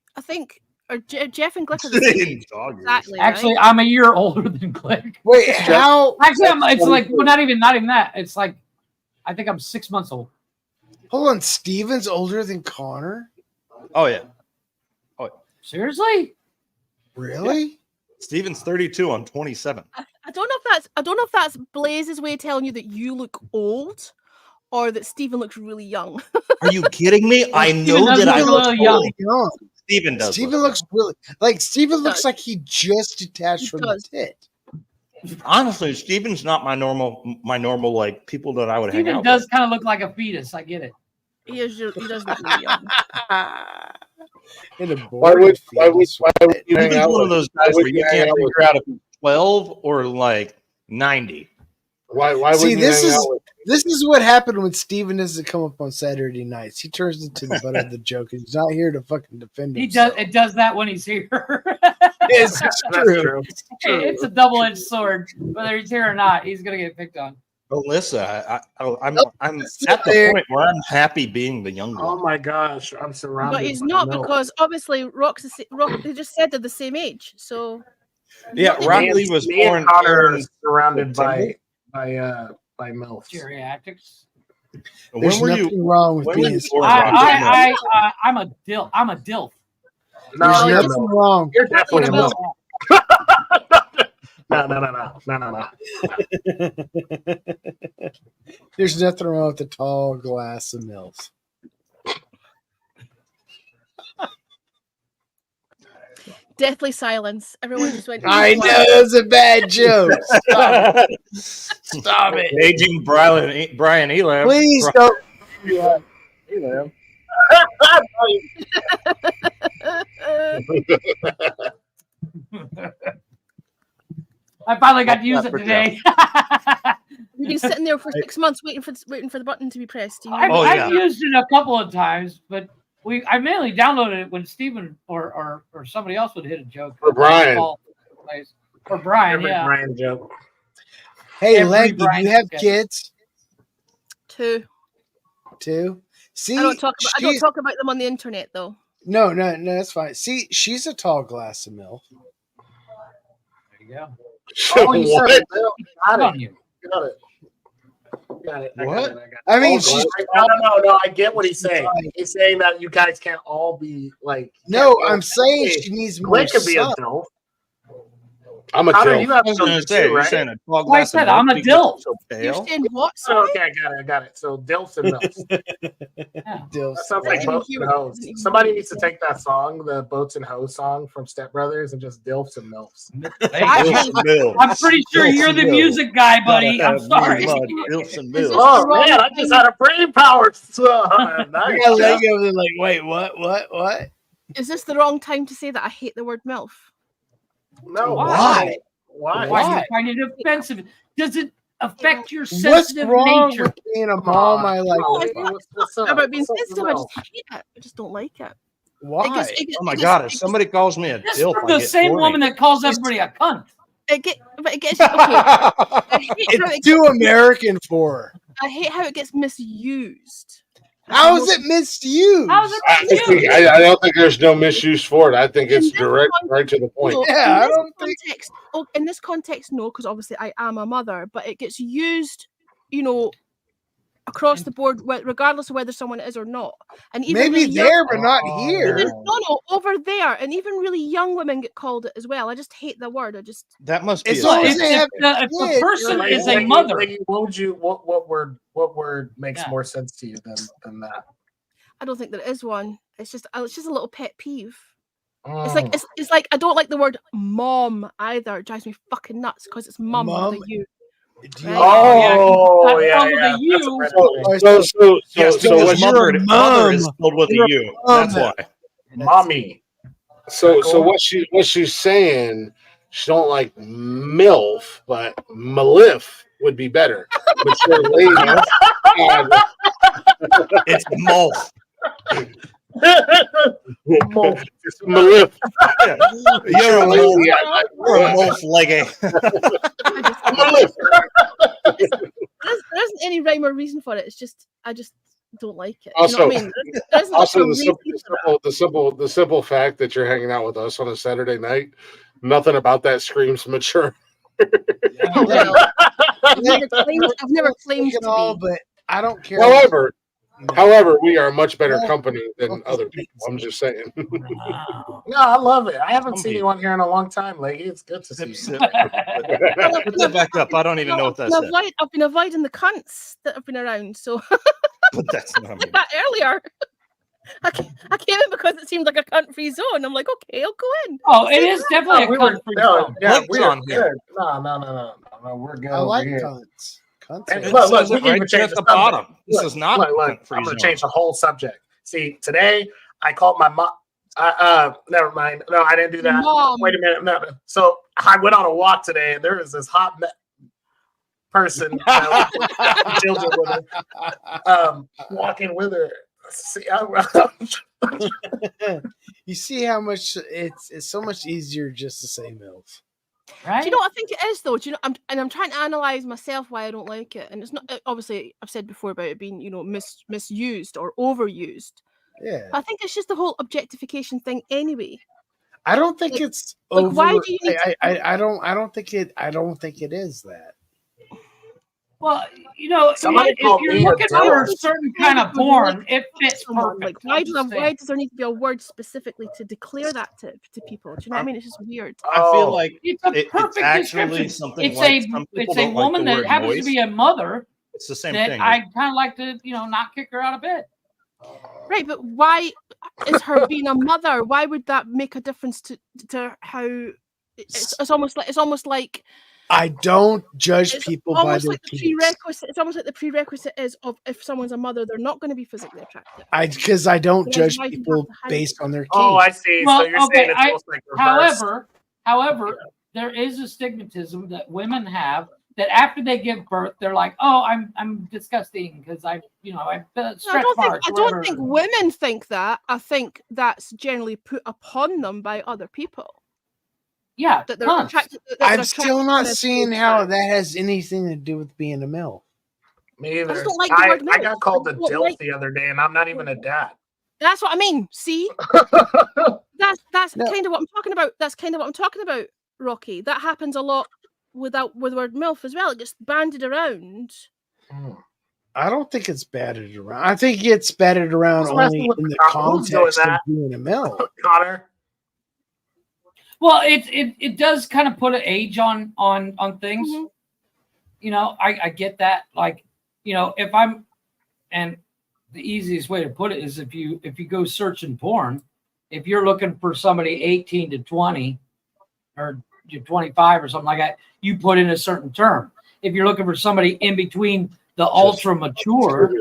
or Jeff and Glick are the same age. Exactly. Actually, right? I'm a year older than Glick. Wait, how? Actually, it's like, well, not even that. It's like, I think I'm 6 months old. Hold on, Steven's older than Connor? Oh, yeah. Seriously? Really? Yeah. Steven's 32. I'm 27. I don't know if that's Blaze's way of telling you that you look old, or that Steven looks really young. Are you kidding me? I know does that look I a look little young. young. Steven does. Steven looks really Steven looks like he just detached from the tit. Honestly, Steven's not my normal like people that I would hang Steven out does with. kind of look like a fetus. I get it. He does look really young. In a Why would you Steven's hang out one of with those why guys would where you you hang can't out with figure out if he's 12 or like 90. Why See, would you this hang is out with this is what happened when Steven doesn't come up on Saturday nights. He turns into the butt of the joke, and he's not here to fucking defend He himself. does. It does that when he's here. It's That's true. true. It's a double-edged sword. Whether he's here or not, he's gonna get picked on. Alyssa, I'm at the point where I'm happy being the young Oh one. my gosh, I'm surrounded. But he's by not, milk. because obviously Rock. They just said they're the same age, so. Yeah, Not the Rock age. Lee was Me and born Connor are in surrounded September. by milfs. Geriatrics. There's nothing wrong with when were being you born, Rock Lee? I'm a dilf. I'm a dilf. There's you're nothing wrong. You're definitely a You're milf. a No. There's nothing wrong with the tall glass of milk. Deathly silence. Everyone just went. I know it's a bad joke. Stop it. Stop it. Aging Brian Elam. Please don't. Elam. I finally got to use it today. You've been sitting there for 6 months waiting for the button to be pressed. I've used it a couple of times, but I mainly downloaded it when Steven or somebody else would hit a joke. Or Brian. Or Brian, yeah. Brian joke. Hey, Every Leggy, do Brian you have joke. kids? Two. See, I don't talk about them on the internet though. No, that's fine. See, she's a tall glass of milk. There you go. Oh, you said it. Got Got it. it. Got it. Got it. What? I got it. I mean, Oh, she's no. I get what he's saying. He's saying that you guys can't all be like. no. I'm saying she needs more. Glenn could be a sun. dilf. I'm a Connor, dilf. you have I was some gonna too, say, you're right? saying a tall I glass said of milk I'm a because dilf. it's so You're pale. saying what? So, okay, I got it. So dilfs and milfs. Dilfs. That sounds I like didn't boats hear and it. hoes. Somebody needs to take that song, the Boats and Hoes song from Step Brothers, and just dilfs and milfs. Dilfs and milk. I'm pretty sure Dilfs you're and the milk. music guy, buddy. Gotta I'm have sorry. me mud, Dilfs and milk. Oh man, I just had a brain power. Nice. Yeah, Lego, they're like, wait, what? Is this the wrong time to say that I hate the word MILF? No. Why? Why? Why do you find it offensive? Does it affect your What's sensitive wrong nature? with being a mom? I like. No, it's What's not up? about being What's up, sensitive. I Mel? just hate it. I just don't like it. Why? Oh my God! If somebody calls me a This is dilf, from I the get same horny. woman that calls everybody a cunt. It gets okay. I hate how It's too American for her. I hate how it gets misused. How is it misused? How's it misused? I don't think there's no misuse for it. I think it's direct, right to the point. No, Yeah, I in this don't think. context, in this context, no, because obviously I am a mother, but it gets used, you know, across the board, regardless of whether someone is or not. And even Maybe really young, there, but not here. no, over there, and even really young women get called it as well. I just hate the word. I just That must be. As a long as thing. they have If the kids, person Like, is a like, mother, like, what would you? What word makes more sense to you than that? I don't think there is one. It's just a little pet peeve. It's Mm. like it's like I don't like the word mom either. It drives me fucking nuts because it's mum with Mum? a U. Do you- Oh, yeah, with yeah. a U. That's a So Yes, so because what mother, you're a mother is mom. spelled with a You're a U. mom. That's why. mommy. so what she's saying, she don't like MILF, but MILF would be better. Mature lady. It's Molf. It's MILF. You're a Mature Molf. lady. You're a Molf leggy. MILF. There isn't any rhyme or reason for it. It's just I just don't like it. Also, you know what I mean? There isn't like also a the reason the simple fact that you're hanging out with us on a Saturday night, nothing about that screams mature. Well, I've never claimed to all, be. but I don't care. However, we are much better company than other people. I'm just saying. No, I love it. I haven't seen you on here in a long time, Leggy. It's good to see you. Put that back up. I don't even know what that said. I've been avoiding the cunts that have been around, so But that's not I did that earlier. I came in because it seemed like a cunt-free zone. I'm like, okay, I'll go in. Oh, it is definitely a cunt-free zone. Yeah, Link's on here. No, we're good. I over like here. cunts. Cunts And are- look, says we it can right even there change at the the bottom. subject. This is not look, cunt-free I'm going zone. to change the whole subject. See, today I called my mom. Never mind. No, I didn't do that. Mom. Wait a minute. No. So I went on a walk today, and there was this hot person children with her, walking with her. See, You see how much it's so much easier just to say MILF. Right? Do you know what I think it is though? Do you know? I'm trying to analyze myself why I don't like it, and it's not obviously I've said before about it being misused or overused. Yeah, I think it's just the whole objectification thing anyway. I don't think Like- it's like, over. why do you need I don't think it is that. Well, you know, Somebody if called you're me a looking for a dilf. certain kind of porn, it fits Someone, perfect. like, I'm just saying. why does there need to be a word specifically to declare that to people? Do you know what I mean? It's just weird. I feel like It's a it's perfect actually description. something It's like a some people it's a don't like woman the that word happens moist. to be a mother It's the same that thing. I kind of like to, not kick her out of bed. Right, but why is her being a mother? Why would that make a difference to how? It's almost like I don't judge it's people by almost their like the kids. prerequisite. It's almost like the prerequisite is of if someone's a mother, they're not going to be physically attractive. Because I don't Otherwise, judge why do you have people to hide based it? on their kids. Oh, I see. Well, So you're okay, saying it's almost like reverse. However, there is a stigmatism that women have that after they give birth, they're like, "Oh, I'm disgusting because I stretch marks." I don't think women think that. I think that's generally put upon them by other people. Yeah, that they're cunts. attracted. That they're I'm still attracted not to seeing this how child. that has anything to do with being a MILF. Me either. I just don't like the word I milf. got called a I don't dilf like- the other day, and I'm not even a dad. That's what I mean. See, that's kind of what I'm talking about. That's kind of what I'm talking about, Rocky. That happens a lot with the word MILF as well. It gets banded around. I don't think it's batted around. I think it's batted around Who's only messing with in the the cop? Who's doing context of that? being a MILF. Connor. Well, it does kind of put an age on things. Mm-hmm. You know, I get that. Like, if I'm, and the easiest way to put it is if you go searching porn, if you're looking for somebody 18 to 20 or 25 or something like that, you put in a certain term. If you're looking for somebody in between the ultra mature,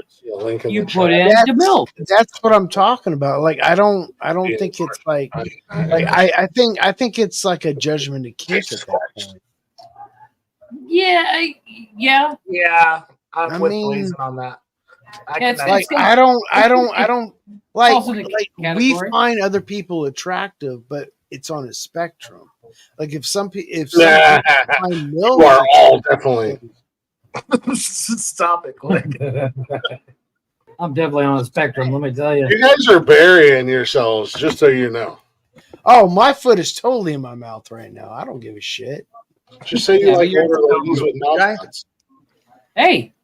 you put in that's, the milk. That's what I'm talking about. Like I don't think it's like I think it's like a judgment of kink at that point. Yeah. Yeah, I'm I with mean, Blazing on that. I don't like falls in the we category. find other people attractive, but it's on a spectrum. Like if some people find You are all definitely. Stop it, quick. I'm definitely on the spectrum. Let me tell you. You guys are burying yourselves, just so you know. Oh, my foot is totally in my mouth right now. I don't give a shit. Just say you like older ladies with mouth cuts. Hey,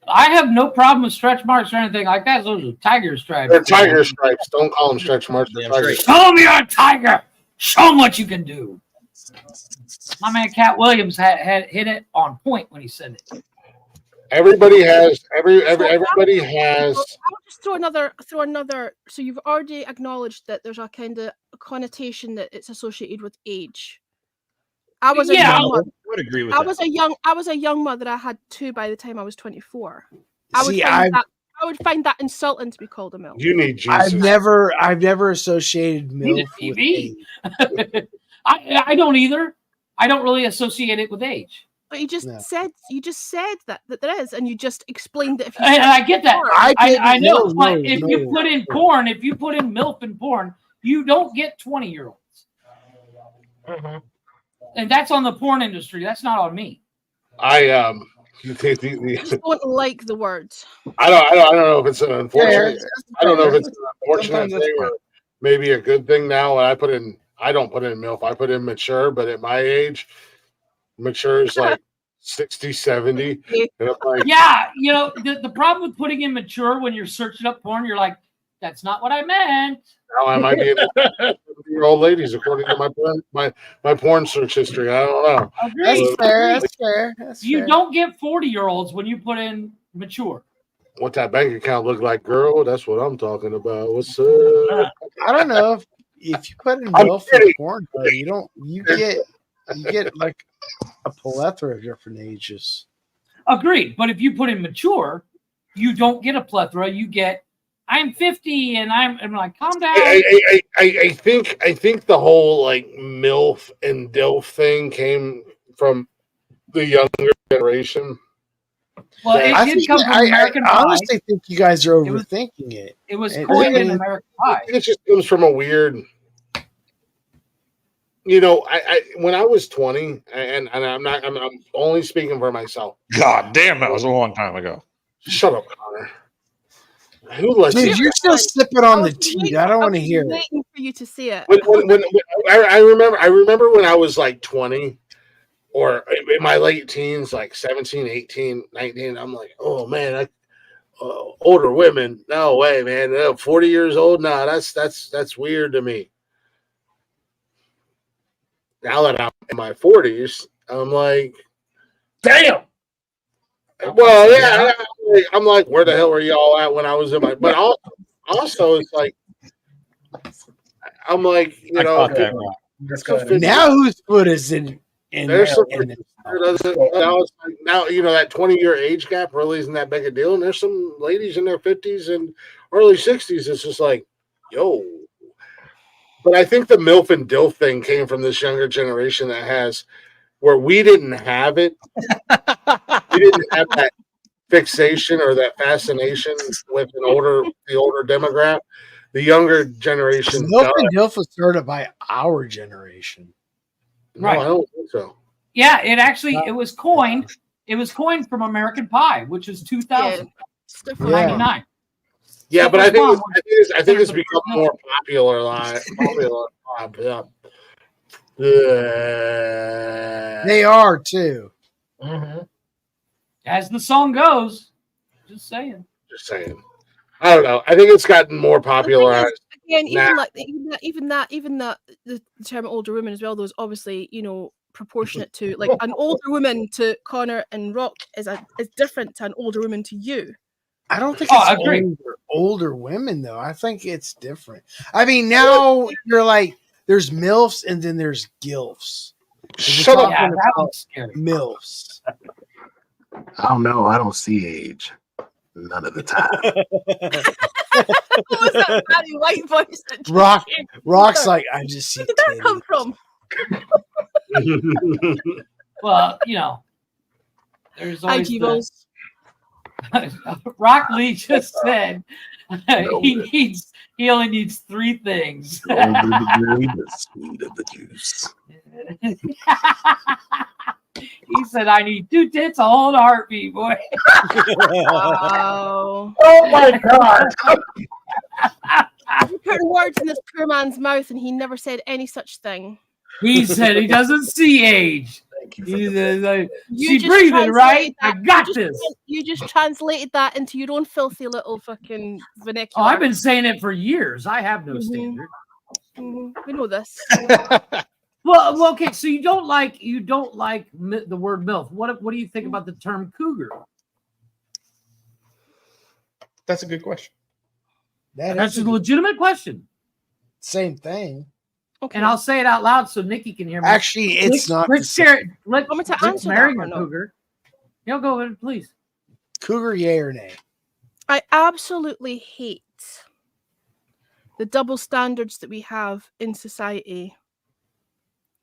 I have no problem with stretch marks or anything like that. Those are tiger stripes. They're tiger stripes. Don't call them stretch marks. They're tiger stripes. Show me your tiger. Show them what you can do. My man Cat Williams had hit it on point when he said it. Everybody has everybody has. I'll just throw another. So you've already acknowledged that there's a kind of connotation that it's associated with age. I was a young mother. I would agree with I that. was a young mother. I had 2 by the time I was 24. I would find that insulting to be called a milf. You need Jesus. I've never associated MILF with age. I don't either. I don't really associate it with age. But you just said that there is, and you just explained that if you. And I get that. I know. But if you no. put in porn, if you put in MILF in porn, you don't get 20-year-olds. And that's on the porn industry. That's not on me. I just don't like the words. I don't know if it's an unfortunate. I don't know if it's an unfortunate thing or maybe a good thing now. I don't put in MILF. I put in mature, but at my age, mature is like 60, 70. And I'm like, Yeah, you know, the problem with putting in mature when you're searching up porn, you're like, that's not what I meant. now I might be in 70-year-old ladies according to my porn search history. I don't know. Agreed. That's fair. You don't get 40-year-olds when you put in mature. What that bank account look like, girl? That's what I'm talking about. What's up? I don't know if you put in MILF in porn, though, you get like a plethora of different ages. Agreed. But if you put in mature, you don't get a plethora. You get, I'm 50 and I'm like, calm down. I think the whole like MILF and DILF thing came from the younger generation. Well, it did come from American Pie. I honestly think you guys are overthinking it. It was coined in American Pie. It just comes from a weird. You know, I when I was 20, and I'm only speaking for myself. God damn, that was a long time ago. Shut up, Connor. Who lets Dude, you're still sipping on the tea. I don't want to hear it. Waiting for you to see it. When I remember when I was like 20 or in my late teens, like 17, 18, 19, I'm like, oh man, older women, no way, man. 40 years old, no, that's weird to me. Now that I'm in my 40s, I'm like, damn. Well, yeah, I'm like, where the hell were y'all at when I was in my? But also, it's like, I'm like, you know, now whose foot is in there's there? now you know that 20-year age gap really isn't that big a deal, and there's some ladies in their 50s and early 60s. It's just like, yo. But I think the MILF and DILF thing came from this younger generation that has, where we didn't have it. We didn't have that fixation or that fascination with the older demographic. The younger generation. MILF and DILF was started by our generation. Right. No, I don't think so. Yeah, it was coined. It was coined from American Pie, which is 2000. 99. Yeah, but I think it's become more popular. Yeah. They are too. As the song goes, just saying. I don't know. I think it's gotten more popularized. Again, even the term older women as well, though, is obviously, you know, proportionate to like an older woman to Connor and Rock is different to an older woman to you. I don't think it's older women though. I think it's different. I mean, now you're like, there's MILFs and then there's GILFs. Shut up! That one's scary. MILFs. I don't know. I don't see age. None of the time. What was that Barry White voice? that just Rock, came? Rock's like, I just see Where did that come from? Well, there's Hi, always G-Balls. Rock Lee just said he only needs 3 things. The speed of the juice. He said, I need 2 tits, a hole, and a heartbeat, boy. Wow. Oh my God. You're putting words in this poor man's mouth, and he never said any such thing. He said he doesn't see age. He says, You she just breathing, translated right? I that- got you just- this. You just translated that into your own filthy little fucking Oh, vernacular. I've been saying it for years. I have no Mhm. standard. We know this. Well, okay. So you don't like the word MILF. What do you think about the term cougar? That's a good question. That's a legitimate question. Same thing. Okay. And I'll say it out loud so Nikki can hear me. Actually, it's not the Let's same. share it. Let's Want me to let's answer marry that or a no? cougar. Go ahead, please. Cougar, yay or nay? I absolutely hate the double standards that we have in society.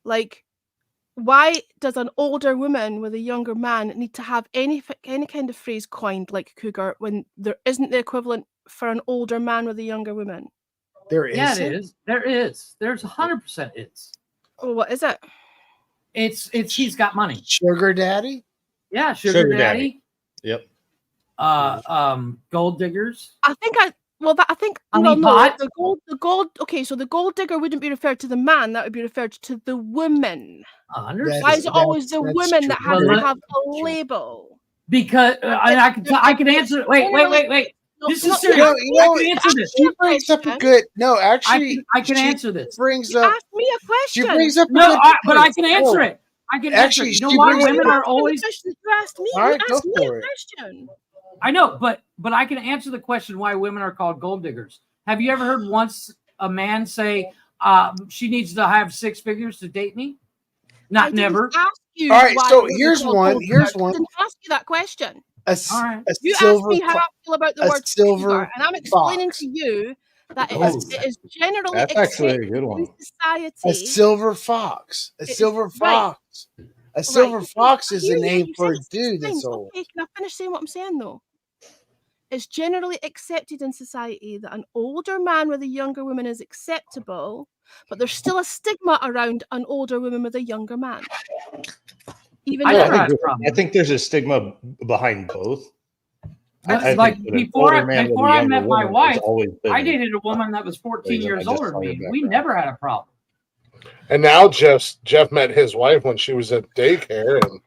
Like, why does an older woman with a younger man need to have any kind of phrase coined like cougar when there isn't the equivalent for an older man with a younger woman? There Yeah, isn't? it is. There is. There's 100% is. Oh, what is it? It's he's got money. Sugar daddy? Yeah, sugar daddy. Yep. Gold diggers. I think Honey pot? the gold. Okay, so the gold digger wouldn't be referred to the man; that would be referred to the woman. Why is it always the woman that has to have a label? Because I can answer. Wait. This is serious. I can answer this. She brings up a good. No, actually, I can she answer this. Brings You up. asked me a question. She brings up. No, but I can answer it. I can answer Actually, it. You know she why brings women up- are always. You asked me. All right, You go asked me for a it. question. I know, but I can answer the question why women are called gold diggers. Have you ever heard once a man say she needs to have 6 figures to date me? I didn't Never. ask you. All right, why so women here's are called one. gold Here's diggers. one. I didn't ask you that question. A You silver. asked me how I feel about the a word silver cougar, and I'm explaining fox. to you that it Oh, is generally that's actually a accepted good one. in society. A silver fox. A silver right. fox. A silver fox is a You name for a said dude things. that's old. Okay, can I finish saying what I'm saying though? It's generally accepted in society that an older man with a younger woman is acceptable, but there's still a stigma around an older woman with a younger man. Even I think there's a stigma behind both. Like before I met my wife, I dated a woman that was 14 years older than me. We never had a problem. And now Jeff met his wife when she was at daycare, and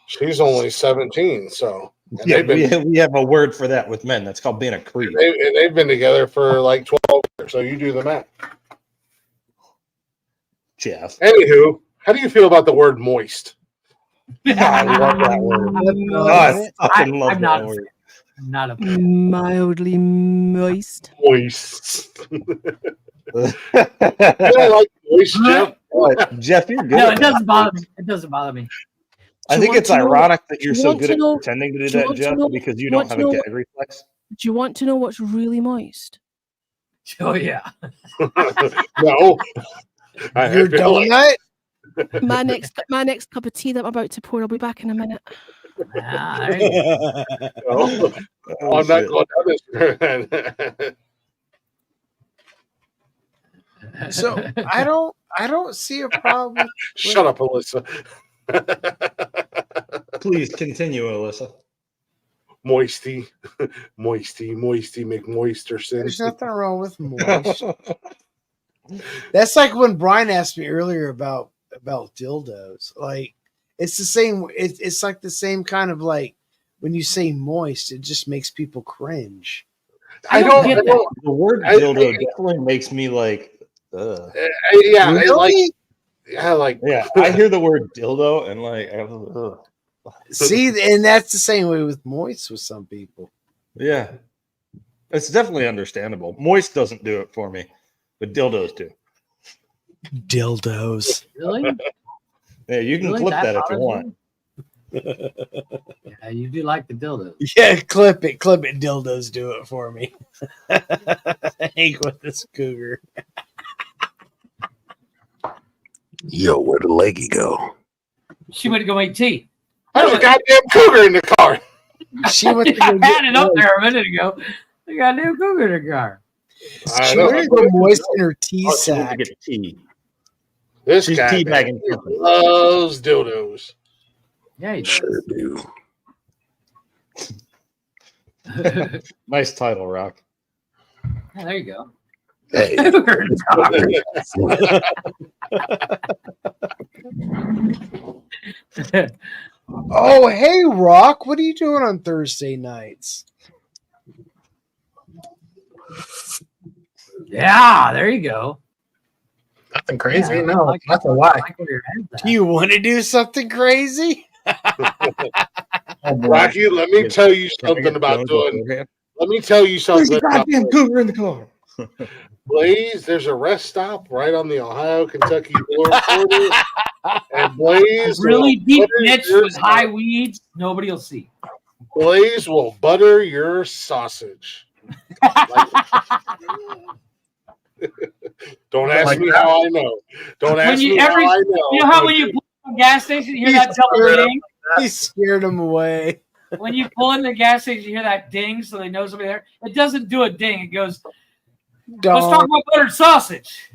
she's only 17. So yeah, we have a word for that with men. That's called being a creep. And they've been together for like 12 years. So you do the math. Jeff. Anywho, how do you feel about the word moist? I love that word. I fucking love that word. Not a mildly moist. Moist. I like moist, Jeff. Jeff, you're good. No, at it that. doesn't bother me. It doesn't bother me. I think it's ironic that you're so good at know- pretending to do do you that, want to Jeff, know- because you do you don't want have to a know gag reflex. Do you want to know what's really moist? Oh yeah. No. Your donut? My next cup of tea that I'm about to pour. I'll be back in a minute. No. I'm not going down this. So I don't see a problem. Shut up, Alyssa. Please continue, Alyssa. Moisty, make moister sense. There's nothing wrong with moist. That's like when Brian asked me earlier about dildos. Like it's the same. It's like the same kind of like when you say moist, it just makes people cringe. I don't get that. The word dildo definitely makes me like. Yeah, really? Yeah, I hear the word dildo and like. See, and that's the same way with moist with some people. Yeah, it's definitely understandable. Moist doesn't do it for me, but dildos do. Dildos. Really? Yeah, you can Really? flip That that if you bothers want. You do like the dildo. Yeah, clip it. Dildos do it for me. Hank with this cougar. Yo, where'd the leggy go? She went to go make tea. There's a goddamn cougar in the car. She went to I go had get it up there a minute ago. The goddamn cougar in the car. She went to go moisten her tea Oh, she went to sack. get tea. This She's guy teabagging man, something. loves dildos. Yeah, he does. Sure do. Nice title, Rock. Yeah, there you go. Hey. Cougar in the car. Oh, hey, Rock. What are you doing on Thursday nights? Yeah, there you go. Nothing crazy. Yeah, No, nothing. Why? Do you want to do something crazy? Rocky, let me tell you something about doing. Let me tell you There's something a about goddamn cougar in the car. Blaze. There's a rest stop right on the Ohio-Kentucky border, and Blaze Really will deep butter niche your with high weeds. Nobody will see. Blaze will butter your sausage. Don't ask me how I know. Don't ask me how I know. You know how when you pull in the gas station, you hear that double ding? He scared him away. When you pull in the gas station, you hear that ding, so they know somebody there. It doesn't do a ding. It goes, let's talk about buttered sausage.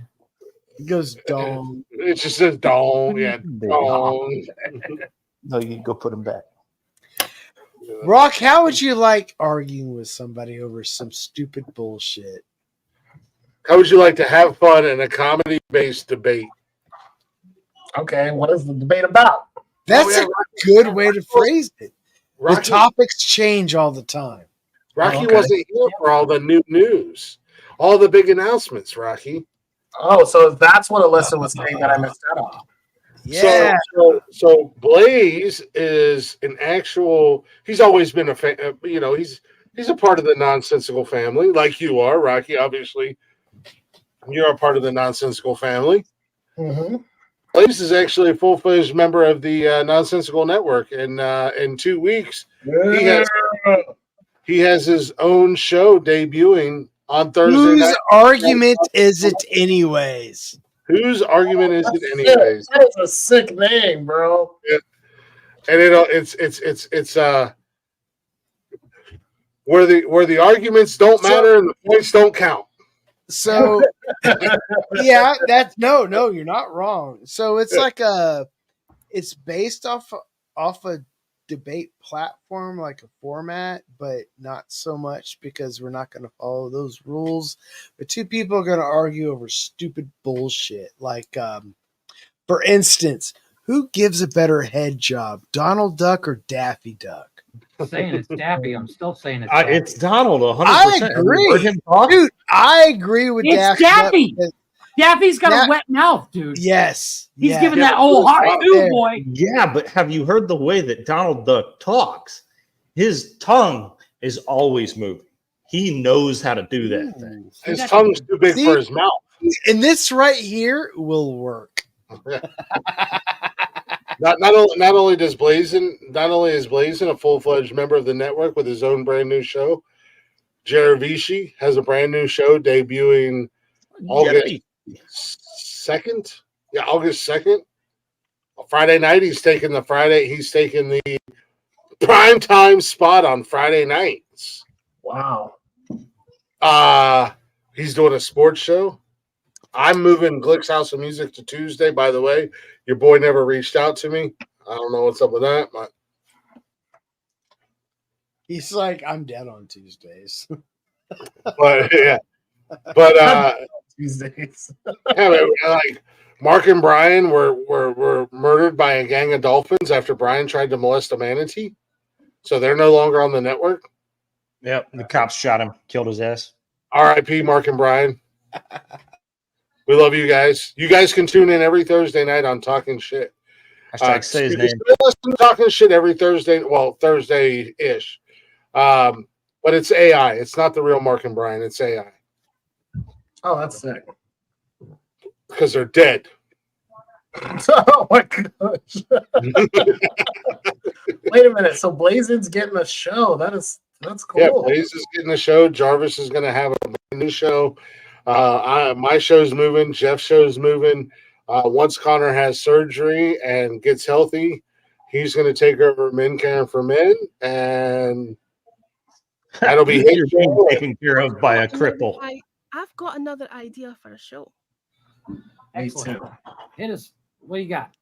It goes dong. It just says dong. Yeah, dong. No, you can go put them back. Rock, how would you like arguing with somebody over some stupid bullshit? How would you like to have fun in a comedy-based debate? Okay, what is the debate about? That's a good way to phrase it. The Rocky, topics change all the time. Rocky okay. wasn't here for all the new news, all the big announcements, Rocky. Oh, so that's what Alyssa was saying that I missed out on. Yeah. So Blaze is an actual. He's always been a fan. He's a part of the Nonsensical family, like you are, Rocky. Obviously, you're a part of the Nonsensical family. Mm-hmm. Blaze is actually a full-fledged member of the Nonsensical Network, and in 2 weeks, he has his own show debuting on Thursday Whose night. argument is it, anyways? Whose argument is it, anyways? That is a sick name, bro. Yeah. And it's where the arguments don't matter and the points don't count. So yeah, that's no, you're not wrong. So it's like it's based off a debate platform, like a format, but not so much because we're not going to follow those rules. But two people are going to argue over stupid bullshit. Like, for instance, who gives a better head job, Donald Duck or Daffy Duck? Saying it's Daffy. I'm still saying it's Daffy. It's Donald, 100%. I Have you agree. heard him talk? Dude, I agree with It's Daffy. Daffy. Daffy's got a wet mouth, dude. Yes. He's yeah. giving that old hot too, boy. Yeah, but have you heard the way that Donald Duck talks? His tongue is always moving. He knows how to do that thing. His tongue's too big for his mouth. And this right here will work. Not only is Blazin a full-fledged member of the network with his own brand new show, Jaravici has a brand new show debuting August 2nd. Yeah, August 2nd. Friday night, he's taking the primetime spot on Friday nights. Wow. He's doing a sports show. I'm moving Glick's House of Music to Tuesday, by the way. Your boy never reached out to me. I don't know what's up with that. But He's like, I'm dead on Tuesdays. But yeah. But Tuesdays. yeah, like Mark and Brian were murdered by a gang of dolphins after Brian tried to molest a manatee. So they're no longer on the network. Yep, the cops shot him, killed his ass. R.I.P. Mark and Brian. We love you guys. You guys can tune in every Thursday night on Talking Shit. Say his name. Listen to Talking Shit every Thursday. Well, Thursday-ish. But it's AI. It's not the real Mark and Brian. It's AI. Oh, that's sick. Because they're dead. Oh my gosh. Wait a minute. So Blazon's getting a show. That's cool. Yeah, Blaze is getting a show. Jarvis is going to have a brand new show. My show's moving. Jeff's show's moving. Once Connor has surgery and gets healthy, he's going to take over Men Caring for Men, and that'll be his You're being show. taken care of by a cripple. I've got another idea for a show. Excellent. Hit us. What do you got?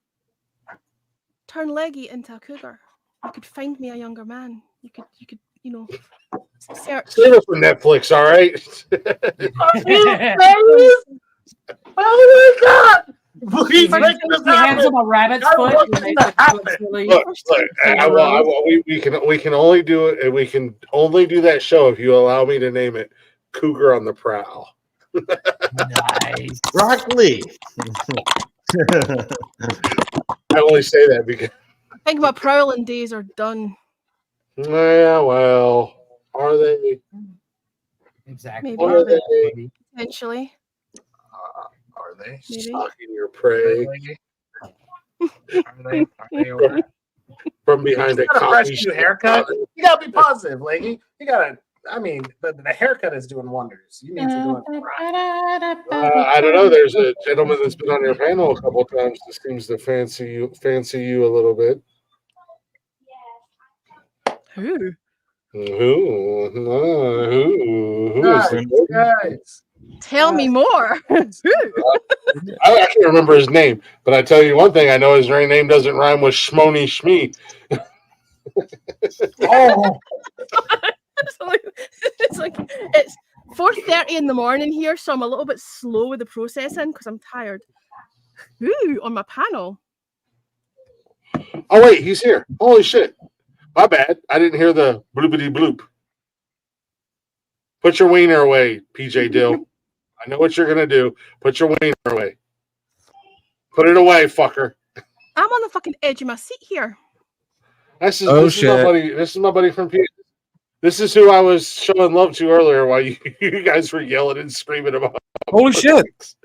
Turn Leggy into a cougar. You could find me a younger man. You could, search. Save it for Netflix, all right? Oh my god! Please make this happen. Hands on a rabbit's foot. We can only do it, and we can only do that show if you allow me to name it Cougar on the Prowl. Nice. Broccoli. I only say that because I think my prowling days are done. yeah, well, are they? Exactly. Maybe. Are they? Potentially. Are they? Maybe. Stalking your prey. Are they over? From behind a You got a fresh coffee new shop. haircut. You gotta be positive, Leggy. You gotta. I mean, the haircut is doing wonders. You need to do it. I don't know. There's a gentleman that's been on your panel a couple of times that seems to fancy you a little bit. Who? Who is it? Guys. Tell me more. Who? I can't remember his name, but I tell you one thing: I know his name doesn't rhyme with Shmony Shmee. Oh. It's 4:30 in the morning here, so I'm a little bit slow with the processing because I'm tired. Who on my panel? Oh wait, he's here! Holy shit! My bad. I didn't hear the bloopity bloop. Put your wiener away, PJ Dill. I know what you're gonna do. Put your wiener away. Put it away, fucker. I'm on the fucking edge of my seat here. This is my buddy. This is my buddy from PJ. This is who I was showing love to earlier while you guys were yelling and screaming about. Holy shit!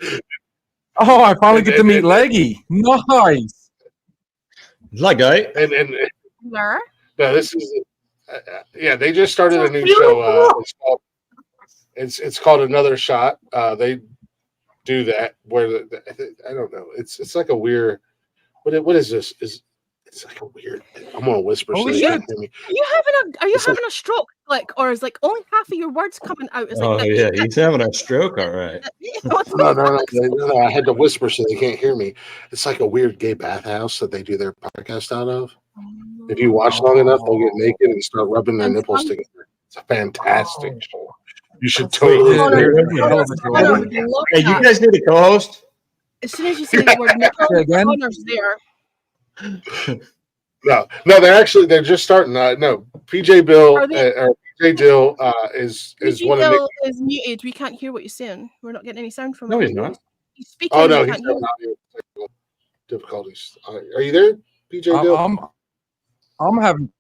Oh, I finally get to meet Leggy. Nice. Leggy. And Where? no, this is yeah. They just started a new show. It's called Another Shot. They do that where I don't know. It's like a weird. What is this? It's like a weird. I'm gonna whisper so they can't hear me. Are you having a stroke? Like, or is like only half of your words coming out? Is like Oh yeah, he's having a stroke. All right. No, I had to whisper so they can't hear me. It's like a weird gay bathhouse that they do their podcast out of. If you watch long enough, they'll get naked and start rubbing their nipples together. It's a fantastic show. You should totally. Hey, you guys need a co-host? As soon as you say the word nipple, Connor's there. No, they're just starting. No, PJ Bill or PJ Dill is one of the. Is muted. We can't hear what you're saying. We're not getting any sound from him. No, he's not. He's speaking. Oh no, he's having having difficulties. Are you there, PJ Dill? I'm having.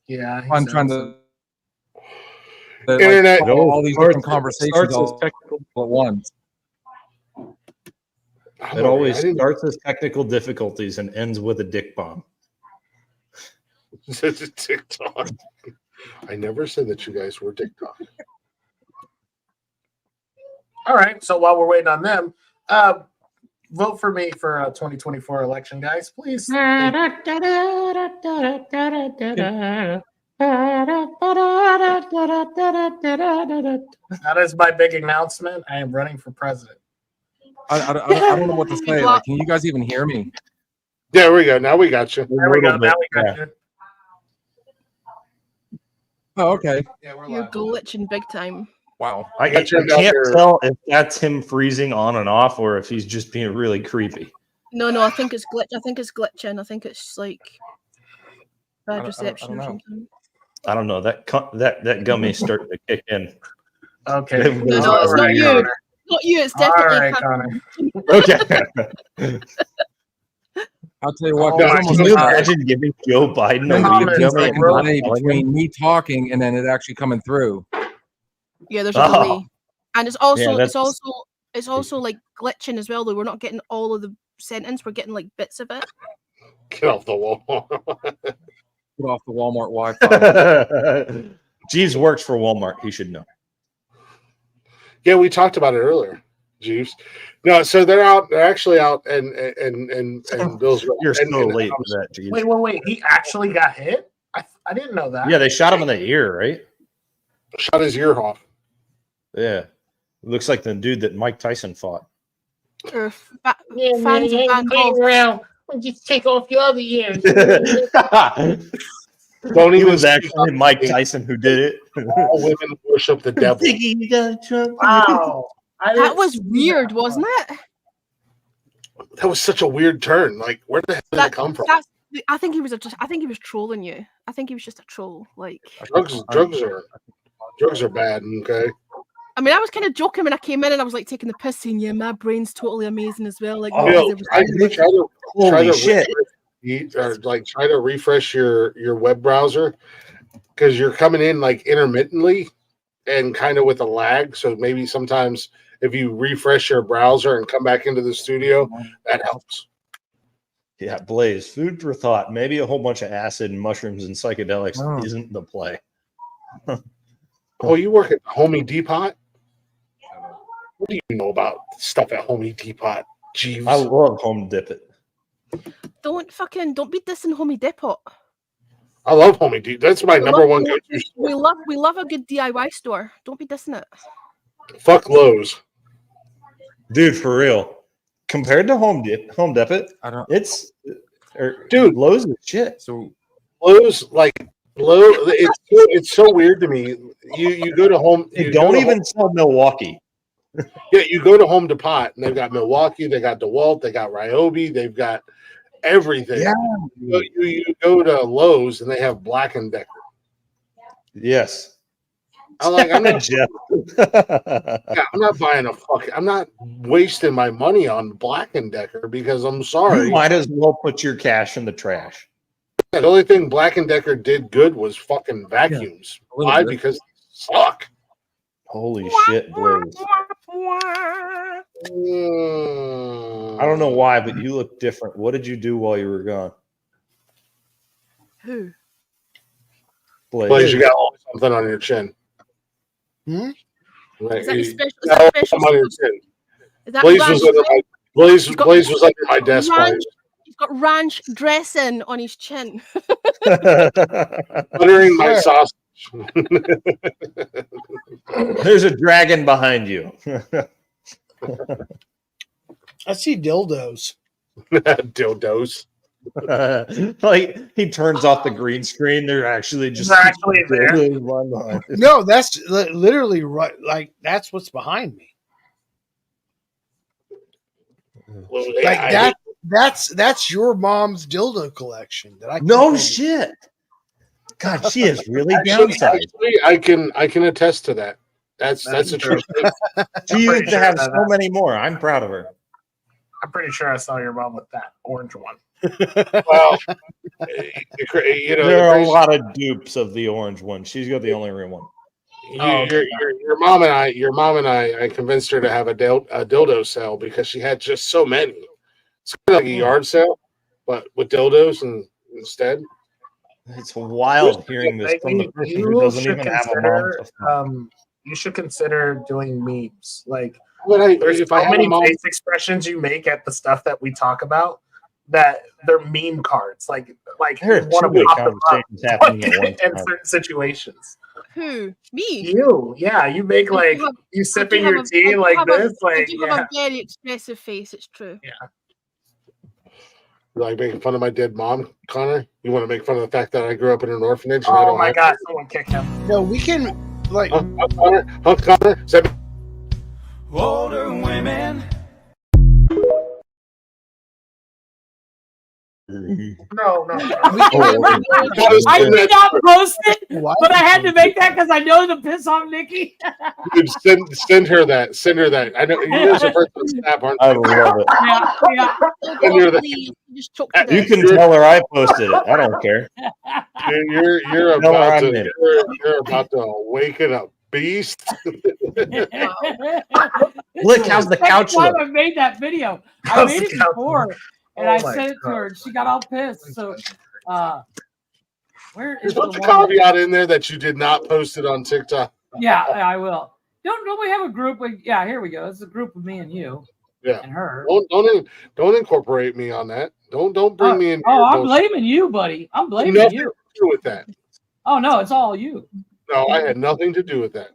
Yeah, I'm trying to. Internet. All these different conversations all at once. It always starts as technical difficulties and ends with a dick bomb. TikTok. I never said that you guys were TikTok. All right. So while we're waiting on them, vote for me for a 2024 election, guys, please. That is my big announcement. I am running for president. I don't know what to say. Like, can you guys even hear me? There we go. Now we got you. There we go. Now we got you. Oh, okay. You're glitching big time. Wow. I can't tell if that's him freezing on and off or if he's just being really creepy. No, I think it's glitch. I think it's glitching. I think it's like bad reception or something. I don't know. That gummy's starting to kick in. Okay. No, it's not you. Not you. It's definitely Connor. Okay. I'll tell you what. Can you imagine giving Joe Biden a weed gummy? Between me talking and then it actually coming through. Yeah, there's a delay, and it's also Yeah, it's also like glitching as well. Though we're not getting all of the sentence. We're getting like bits of it. Get off the wall. Get off the Walmart Wi-Fi. Jeeves works for Walmart. He should know. Yeah, we talked about it earlier, Jeeves. No, so they're out. They're actually out, and Bill's. You're so and late for that, Jeeves. Wait. He actually got hit? I didn't know that. Yeah, they shot him in the ear, right? Shot his ear off. Yeah. Looks like the dude that Mike Tyson fought. Or fans of Van Gogh. Around. Just take off your other ear. Don't He even was actually Mike Tyson who did it. All women worship the devil. Wow. That was weird, wasn't it? That was such a weird turn. Like, where the hell did it come from? I think he was trolling you. I think he was just a troll. Like Drugs are bad. Okay. I mean, I was kind of joking when I came in and I was like taking the piss, saying, "Yeah, my brain's totally amazing as well." Like, Bill, try to refresh your web browser because you're coming in like intermittently and kind of with a lag. So maybe sometimes if you refresh your browser and come back into the studio, that helps. Yeah, Blaze, food for thought. Maybe a whole bunch of acid and mushrooms and psychedelics isn't the play. Oh, you work at Homie Depot? What do you know about stuff at Homie Depot? Jeeves. I love Home Dip It. Don't be dissing Homie Depot. I love Homie Depot. That's my number one go-to store. We love a good DIY store. Don't be dissing it. Fuck Lowe's. Dude, for real. Compared to Home Depot, dude, Lowe's is shit. So Lowe's it's so weird to me. You go to Home. They don't even sell Milwaukee. Yeah, you go to Home Depot and they've got Milwaukee, they got DeWalt, they got Ryobi, they've got everything. Yeah. You go to Lowe's and they have Black & Decker. Yes. I'm not Jeff. I'm not buying I'm not wasting my money on Black & Decker because I'm sorry. You might as well put your cash in the trash. The only thing Black & Decker did good was fucking vacuums. Why? Because they suck. Holy shit, Blaze. I don't know why, but you look different. What did you do while you were gone? Who? Blaze, you got something on your chin. Hmm? Right. Is that your special? On your chin. Is that Blaze ranch? was under my desk. He's got ranch dressing on his chin. Buttering my sausage. There's a dragon behind you. I see dildos. Dildos. Like he turns off the green screen. They're actually just there. No, that's literally right. Like that's what's behind me. Like that's your mom's dildo collection. That I no shit. God, she is really downsized. Actually, I can attest to that. That's a true thing. She used to have so many more. I'm proud of her. I'm pretty sure I saw your mom with that orange one. Well, there are a lot of dupes of the orange one. She's got the only real one. Your mom and I convinced her to have a dildo sale because she had just so many. It's kind of like a yard sale, but with dildos instead. It's wild hearing this from the person who doesn't even have a mom. You should consider doing memes. Like, there's so many face expressions you make at the stuff that we talk about that they're meme cards. Like there are want to pop them up happening at one in time. certain situations. Who? Me? You make like you sipping your tea like this. I do have a very expressive face. It's true. Yeah. Like making fun of my dead mom, Connor? You want to make fun of the fact that I grew up in an orphanage? And I don't my God! Someone kick him. No, we can like. Connor? Older women. No. I did not post it, but I had to make that because I know the piss off Nikki. Dude, send her that. Send her that. I know you guys are first on Snap, aren't you? I love it. Oh, Send her that. You can tell her I posted it. I don't care. You're about to wake it up. Beast. Look, how's the couch Why look? I made that video. I How's made the it couch before, look? and Oh I my sent it to her, and she got all pissed. So, where is the Put the one? caveat in there that you did not post it on TikTok. Yeah, I will. Don't we have a group? Yeah, here we go. It's a group of me and you. Yeah. And her. Don't incorporate me on that. Don't bring me in. Oh, I'm blaming you, buddy. I'm blaming Nothing you. to do with that. Oh no, it's all you. No, I had nothing to do with that.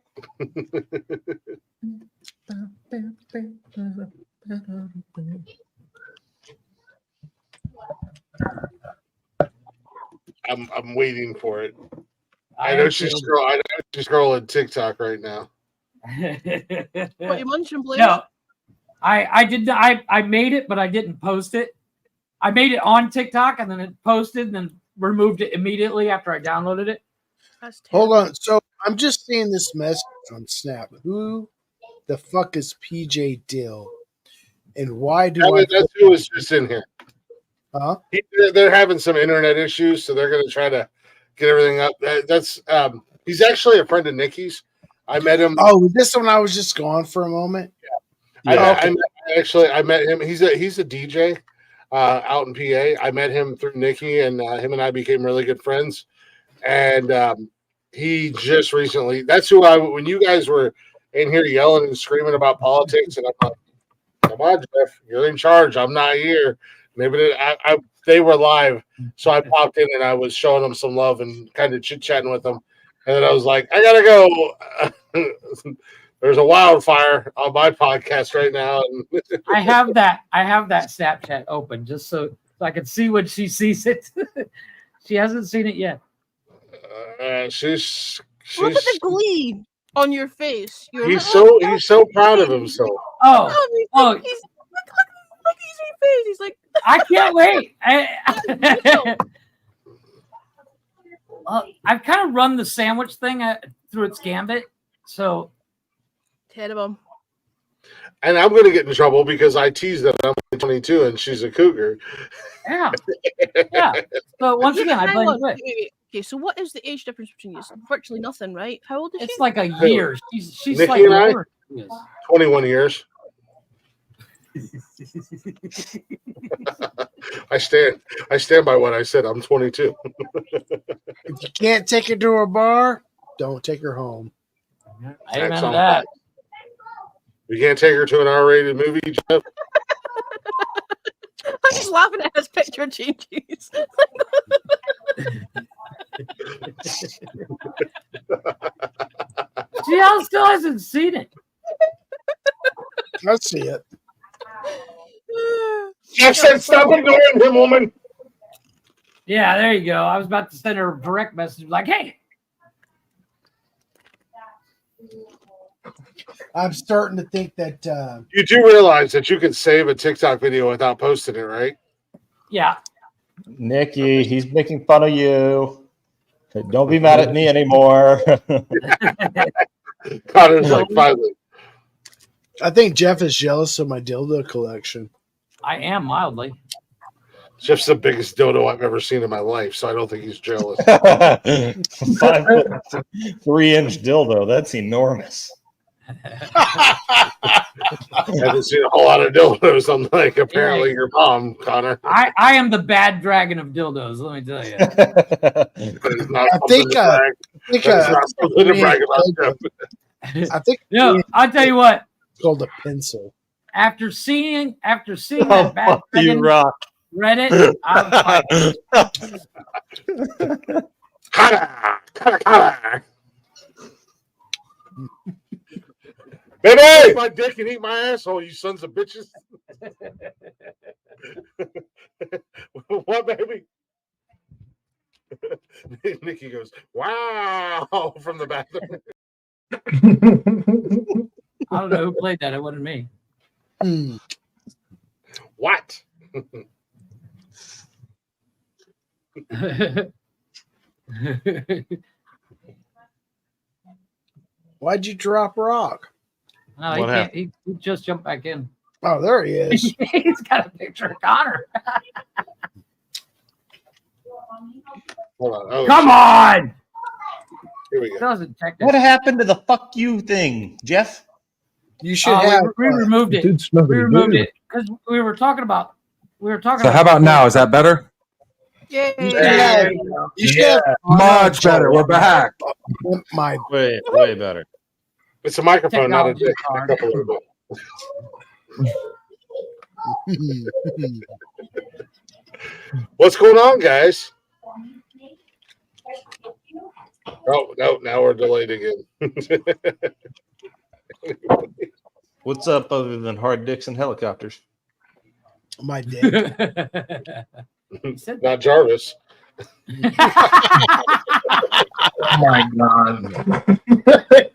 I'm waiting for it. I know she's scrolling TikTok right now. What you munching, Blaze? No, I did. I made it, but I didn't post it. I made it on TikTok and then it posted and then removed it immediately after I downloaded it. Hold on. So I'm just seeing this message on Snap. Who the fuck is PJ Dill? And why do That's who was just in here. Huh? They're having some internet issues, so they're going to try to get everything up. That's he's actually a friend of Nikki's. I met him. Oh, this one I was just gone for a moment. Yeah. I met him. He's a DJ out in PA. I met him through Nikki, and him and I became really good friends. And he just recently. That's who when you guys were in here yelling and screaming about politics, and I'm like, come on, Jeff, you're in charge. I'm not here. Maybe they were live, so I popped in and I was showing them some love and kind of chit chatting with them. And then I was like, I gotta go. There's a wildfire on my podcast right now. I have that Snapchat open just so I can see when she sees it. She hasn't seen it yet. She's look at the glee on your face. He's so proud of himself. Oh, look, he's face. He's like, I can't wait. I've kind of run the sandwich thing through its gambit, so. Terrible. And I'm going to get in trouble because I teased that I'm 22 and she's a cougar. Yeah. Yeah. So once again, I blame you. Wait. Okay, so what is the age difference between you? Virtually nothing, right? How old is she? It's like a year. She's Nikki like and I? older. 21 years. I stand by what I said. I'm 22. If you can't take her to a bar, don't take her home. Amen to that. We can't take her to an R-rated movie, Jeff. I'm just laughing at his picture changes. She still hasn't seen it. I see it. Jeff said, "Stop ignoring him, woman." Yeah, there you go. I was about to send her a direct message like, "Hey." I'm starting to think that You do realize that you can save a TikTok video without posting it, right? Yeah. Nikki, he's making fun of you. Don't be mad at me anymore. Connor's like, finally. I think Jeff is jealous of my dildo collection. I am mildly. Jeff's the biggest dildo I've ever seen in my life, so I don't think he's jealous. 5'3" dildo. That's enormous. I haven't seen a whole lot of dildos, unlike apparently your mom, Connor. I am the bad dragon of dildos, let me tell you. I think no, I'll tell you what. It's called a pencil. After seeing that bad dragon Reddit, Baby, my dick and eat my asshole, you sons of bitches. What, baby? Nikki goes, wow, from the bathroom. I don't know who played that. It wasn't me. What? Why'd you drop Rock? No, he can't. He just jumped back in. Oh, there he is. He's got a picture of Connor. Hold on. Oh, Come on! Here we go. Doesn't check What happened to the fuck you thing, Jeff? You should have. We removed it. Dude, smells We really removed good. it because we were talking about. So how about now? Is that better? Yay. You should have. You should have Much better. We're back. My way better. It's a microphone, not a dick. Technology Back up a little bit. What's going on, guys? Oh, no, now we're delayed again. What's up other than hard dicks and helicopters? my dick. Not Jarvis. Oh my god.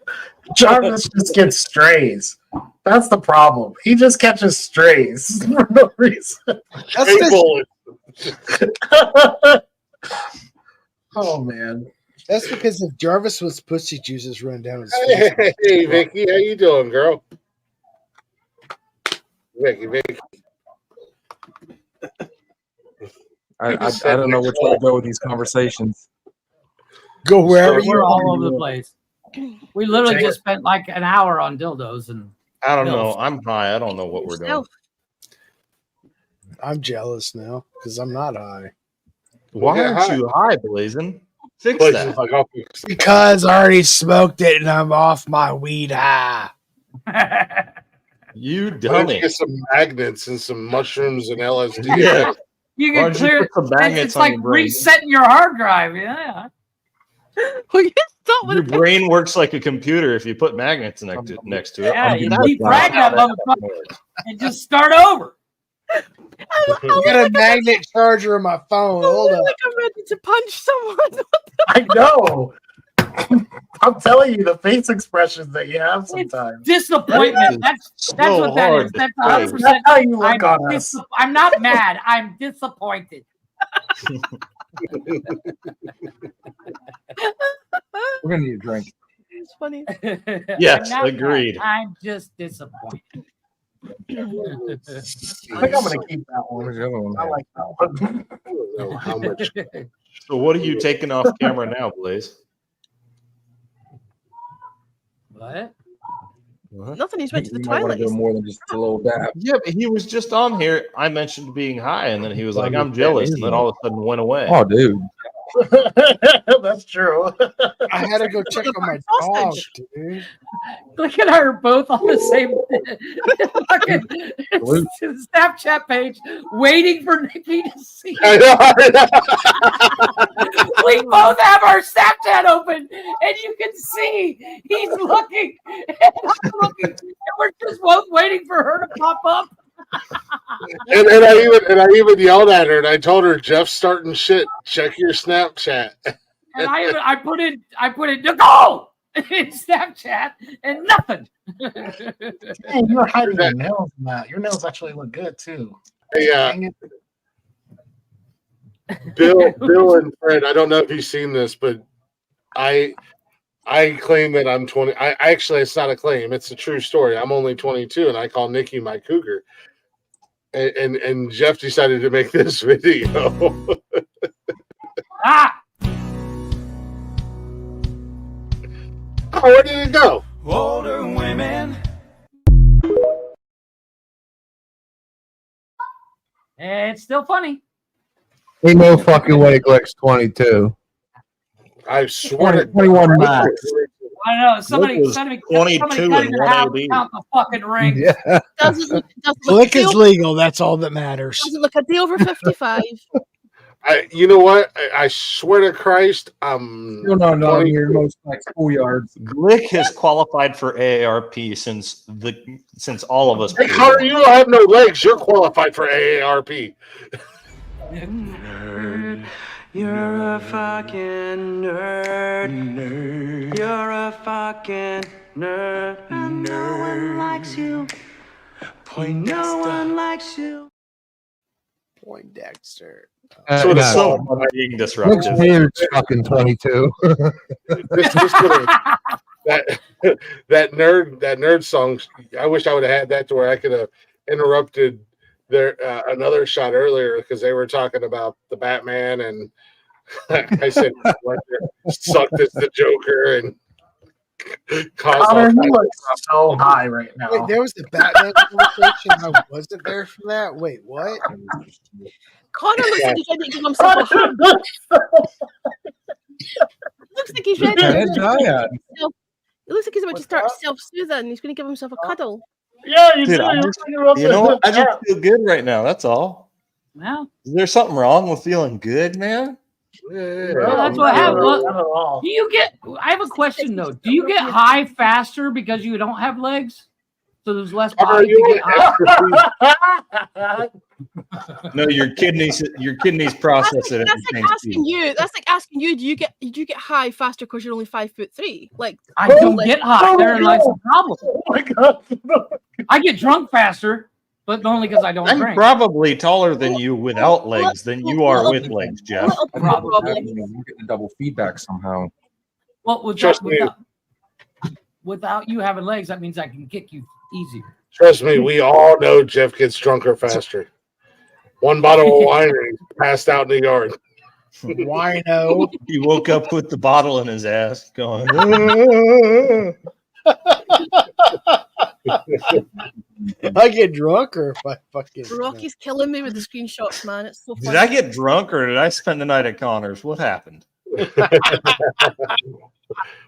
Jarvis just gets strays. That's the problem. He just catches strays for no reason. Oh man. That's because if Jarvis was pussy juices run down his face. Hey, Vicky, how you doing, girl? Vicky. I don't know which way to go with these conversations. Go wherever you We're all want. over the place. We literally just spent like an hour on dildos and. I don't Bills. know. I'm high. I don't know what we're doing. I'm jealous now because I'm not high. Why Yeah, aren't high. you high, Blazin? Fix Blazin', that. like, I'll fix it. Because I already smoked it and I'm off my weed high. You Why don't you dummy. get some magnets and some mushrooms and LSD? Yeah. You Why can don't you clear. put some magnets It's on like your brain? resetting your hard drive. Yeah. Will you stop Your with brain works like a computer if you put magnets next to it. Yeah, you That's defrag how that that motherfucker works. and just start over. I got a magnet charger on my phone. Hold up. like I'm ready to punch someone? I know. I'm telling you, the face expressions that you have sometimes. Disappointment. That's so what that hard is. to That's say. 100%. That's how you look on us. I'm not mad. I'm disappointed. We're gonna need a drink. It's funny. Yes, I'm not agreed. mad. I'm just disappointed. I think I'm gonna keep that one. Where's the other one? I like that one. I don't know how much. So what are you taking off camera now, Blaze? What? Nothing. He's went to the You might want toilet. to go more than just a little dab. Yeah, but he was just on here. I mentioned being high, and then he was like, I'm jealous, and then all of a sudden went away. Oh, dude. That's true. I had to go check on my dog, dude. Look at her both on the same fucking Snapchat page, waiting for Nikki to see. We both have our Snapchat open, and you can see he's looking, and I'm looking, and we're just both waiting for her to pop up. And I even yelled at her and I told her, Jeff's starting shit. Check your Snapchat. And I put in Nicole in Snapchat and nothing. Hey, you're hiding your nails, Matt. Your nails actually look good too. Hey, Dang it. Bill and Fred, I don't know if you've seen this, but I claim that I'm 20. I actually, it's not a claim. It's a true story. I'm only 22 and I call Nikki my cougar. And Jeff decided to make this video. Ah! Oh, where did it go? Older women. It's still funny. Ain't no fucking way Glick's 22. I swear to 21 max. I don't know. Somebody was can't 22 even and have 180. count the fucking ring. Yeah. Doesn't look Lick a is day legal. That's all that matters. doesn't look a day over 55. you know what? I swear to Christ, I'm Still not on 20 your most like schoolyards. Glick has qualified for AARP since all of us. Hey, Carter, you don't have no legs. You're qualified for AARP. Nerd. You're a fucking nerd. You're a fucking nerd. And no one likes you. No one likes you. Poindexter. So it's no. so fun being Glick's disruptive. beard's fucking 22. that nerd song. I wish I would have had that to where I could have interrupted their another shot earlier because they were talking about the Batman and I said sucked as the Joker and caused all Connor, kinds you of look so high right now. Wait, there was the Batman conversation. I wasn't there for that. Wait, what? Connor looks like he's ready to give himself a hug. Looks like he's ready to Lieutenant Diad. It looks like he's about to start self-soothing. He's going to give himself a cuddle. Yeah, you Dude, do. I You're just, talking about you know what? I the- just feel good right now. That's all. Well, Is there something wrong with feeling good, man? well, that's what happens. Well, do you get? I have a question though. Do you get high faster because you don't have legs? So there's less body to get high. No, your kidneys process it at That's the like same asking speed. you. That's like asking you. Do you get high faster because you're only 5'3"? Like I don't get high. Therein lies the problem. Oh my god! I get drunk faster, but only because I don't I'm drink. probably taller than you without legs than you are with legs, Jeff. Probably. You're getting double feedback somehow. Well, without you having legs, that means I can kick you easier. Trust me, we all know Jeff gets drunker faster. One bottle of wine and he's passed out in the yard. Wino. He woke up with the bottle in his ass going. I get drunker if I fucking. Rocky's killing me with the screenshots, man. It's so funny. Did I get drunk or did I spend the night at Connor's? What happened?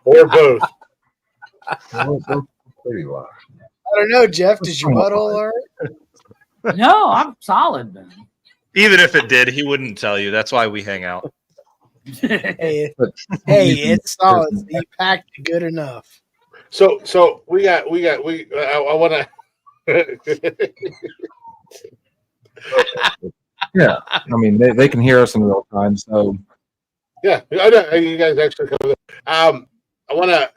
Or both. I don't know, Jeff. Does your butthole hurt? No, I'm solid, man. Even if it did, he wouldn't tell you. That's why we hang out. Hey, it's solid. So you packed it good enough. So I want to. Yeah, I mean they can hear us in real time, so Yeah, I know you guys actually cover that. I want to.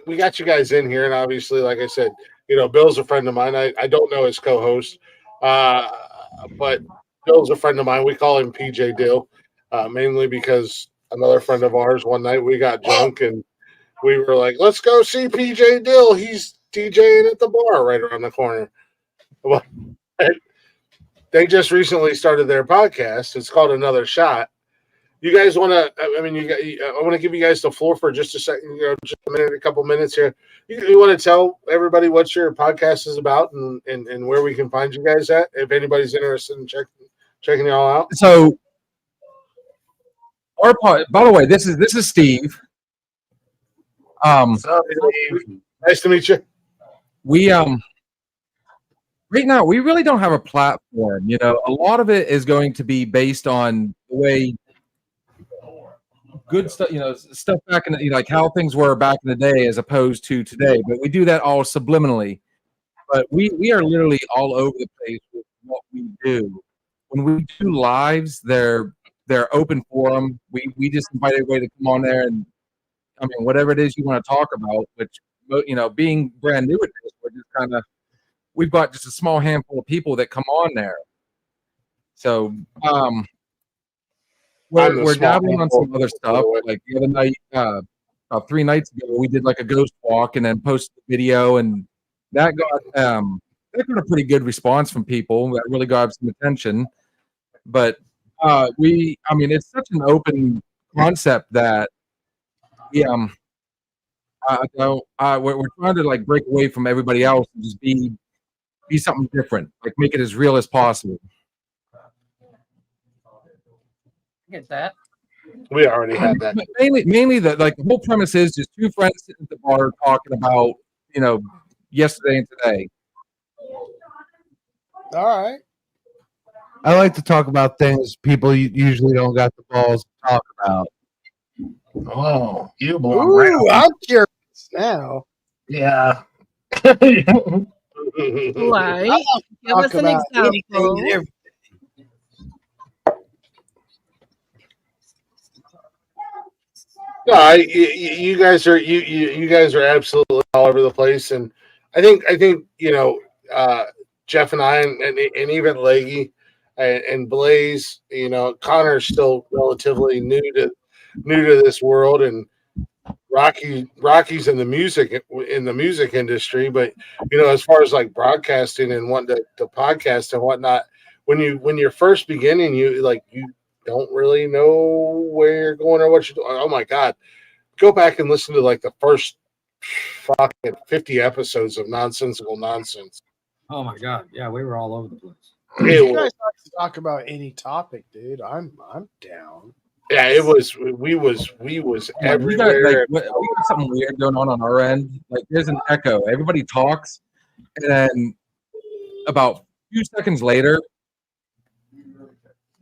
We got you guys in here, and obviously, like I said, Bill's a friend of mine. I don't know his co-host, but Bill's a friend of mine. We call him PJ Dill, mainly because another friend of ours. One night we got drunk and we were like, "Let's go see PJ Dill. He's DJing at the bar right around the corner." Well, they just recently started their podcast. It's called Another Shot. You guys want to? I mean, I want to give you guys the floor for just a second. Just a minute, a couple minutes here. You want to tell everybody what your podcast is about and where we can find you guys at if anybody's interested in checking y'all out. So, our part. By the way, this is Steve. Nice to meet you. We right now we really don't have a platform. A lot of it is going to be based on the way good stuff. Stuff back in like how things were back in the day as opposed to today. But we do that all subliminally. But we are literally all over the place with what we do. When we do lives, they're open forum. We just invite everybody to come on there and whatever it is you want to talk about. Which being brand new at this, we're just we've got just a small handful of people that come on there. So we're dabbling on some other stuff. Like the other night, about 3 nights ago, we did like a ghost walk and then posted the video, and that got a pretty good response from people. That really got some attention. But it's such an open concept that we're trying to like break away from everybody else and just be something different, like make it as real as possible. Get that. We already had that. Mainly the whole premise is just two friends sitting at the bar talking about yesterday and today. All right. I like to talk about things people usually don't got the balls to talk about. Oh, you belong Ooh, right. I'm curious now. Yeah. Right. I Give us an example. No, you guys are you guys are absolutely all over the place, and I think Jeff and I and even Leggy and Blaze, Connor's still relatively new to this world, and Rocky's in the music industry, but as far as like broadcasting and wanting to podcast and whatnot, when you're first beginning, don't really know where you're going or what you're doing. Oh my God. Go back and listen to like the first fucking 50 episodes of Nonsensical Nonsense. Oh my God. Yeah, we were all over the place. It You was, guys like to talk about any topic, dude. I'm down. yeah, it was, we was Yeah, we got everywhere. we got something weird going on our end. Like there's an echo. Everybody talks, and then about a few seconds later,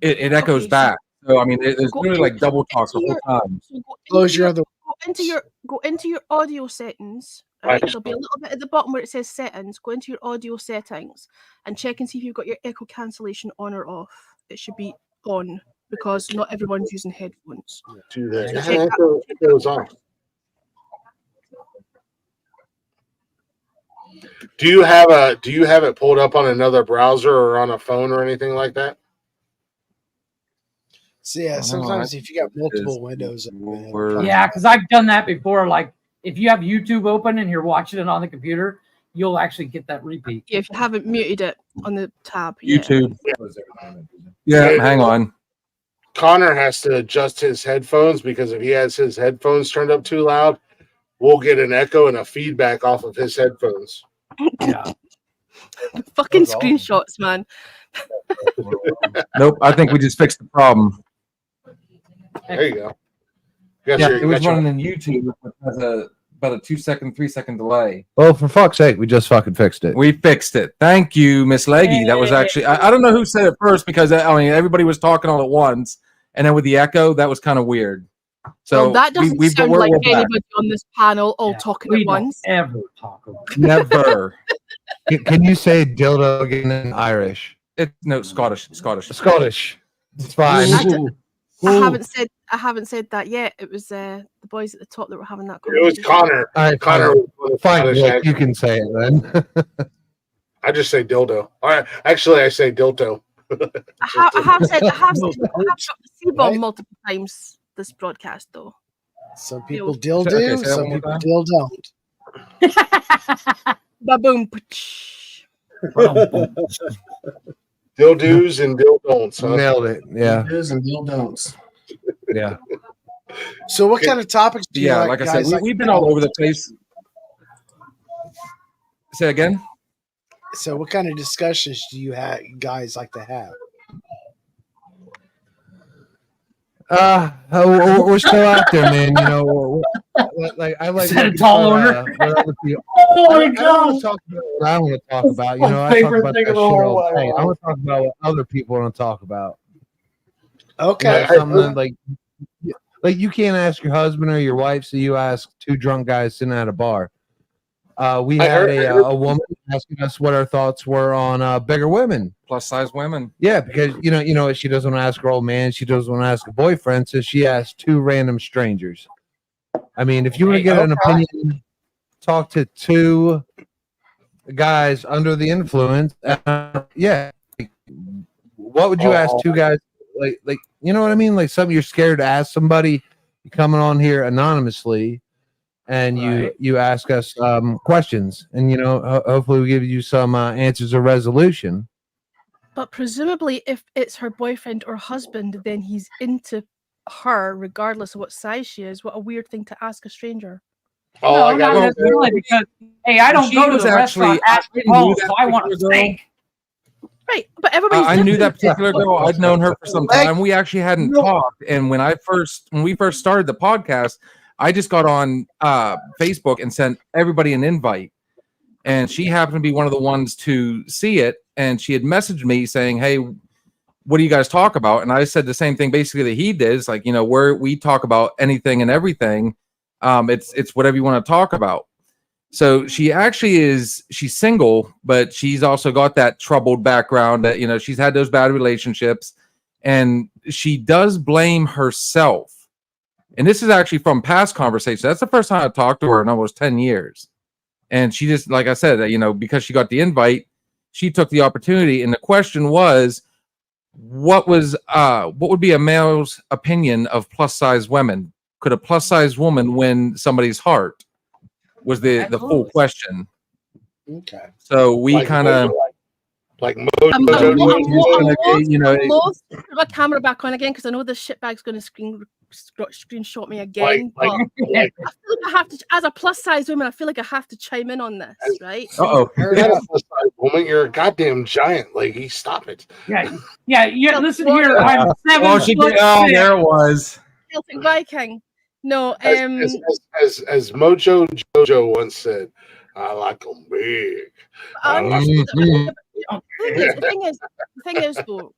it echoes Okay, so back. So I mean, there's go literally like double talk the into whole your time. so go Close into your your other. go into your audio settings. Right, there'll be a little bit at the bottom where it says settings. Go into your audio settings and check and see if you've got your echo cancellation on or off. It should be on because not everyone's using headphones. Do that. So Yeah, check that. it goes on. Do you have it pulled up on another browser or on a phone or anything like that? So yeah, sometimes if you got multiple windows, Yeah, because I've done that before. Like if you have YouTube open and you're watching it on the computer, you'll actually get that repeat. If you haven't muted it on the tab, yeah. YouTube. Yeah, hang on. Connor has to adjust his headphones because if he has his headphones turned up too loud, we'll get an echo and a feedback off of his headphones. Yeah. Fucking screenshots, man. Nope, I think we just fixed the problem. There you go. Yeah, it was running in YouTube, which has about a 2 second, 3 second delay. Well, for fuck's sake, we just fucking fixed it. We fixed it. Thank you, Miss Leggy. That was actually I don't know who said it first because I mean everybody was talking all at once, and then with the echo, that was kind of weird. So Well, that doesn't sound we're like back. anybody on this panel all talking at once. Ever talk over. Never. Can you say dildo again in Irish? No, Scottish. Scottish. It's fine. I haven't said that yet. It was the boys at the top that were having that It was conversation. Connor. All right, Connor. fine. was Nick, you can say it then. I just say dildo. All right. Actually, I say dildo. I have said C-bomb multiple times this broadcast though. Some people You know, dill do, some people dill don't. Ba-boom. Dildos and dildon'ts. Huh? Nailed it. Yeah. Dildos and dildon'ts. Yeah. So, what kind of topics do you Yeah, like like I guys said, like we've to been all have? over the place. Say again. So, what kind of discussions do you guys like to have? We're still out there, man. You know, like I like. Is that a looking tall for, order? what other people- Oh my I don't God. want to talk about what I want to talk about. You my know, I talk favorite about that thing shit in the whole all the wide time. I world. want to talk about what other people want to talk about. Okay. You know, something like you can't ask your husband or your wife, so you ask two drunk guys sitting at a bar. We had a woman asking us what our thoughts were on bigger women, Plus size women. Yeah, because you know she doesn't want to ask her old man, she doesn't want to ask a boyfriend, so she asked two random strangers. I mean, if you want to get an opinion, talk to two guys under the influence. Yeah, what would you ask two guys? Like you know what I mean? Like something you're scared to ask somebody coming on here anonymously. And you ask us questions, and hopefully we give you some answers or resolution. But presumably, if it's her boyfriend or husband, then he's into her, regardless of what size she is. What a weird thing to ask a stranger. No, not necessarily because hey, I don't go to the restaurant asking home, so I want a steak. Right, but everybody's I knew that different. particular girl. I'd known her for some time. We actually hadn't talked, and when we first started the podcast, I just got on Facebook and sent everybody an invite, and she happened to be one of the ones to see it, and she had messaged me saying, "Hey, what do you guys talk about?" And I said the same thing basically that he did. It's like, where we talk about anything and everything. It's whatever you want to talk about. So she's single, but she's also got that troubled background that, she's had those bad relationships, and she does blame herself. And this is actually from past conversations. That's the first time I've talked to her in almost 10 years. And she just, like I said, because she got the invite, she took the opportunity. And the question was, what would be a male's opinion of plus size women? Could a plus size woman win somebody's heart? Was the full question. Okay. So we kind of Like I'm Mojo. loath to put my camera back on again because I know this shitbag's going to screenshot me again. Like- but I feel like I have to, as a plus size woman, I feel like I have to chime in on this, right? You're not a plus size woman. You're a goddamn giant, lady. Stop it. Yeah. Listen here, I'm 7 Oh, foot there it was. Celtic Viking. No, as Mojo Jojo once said, I like them big. The thing is though.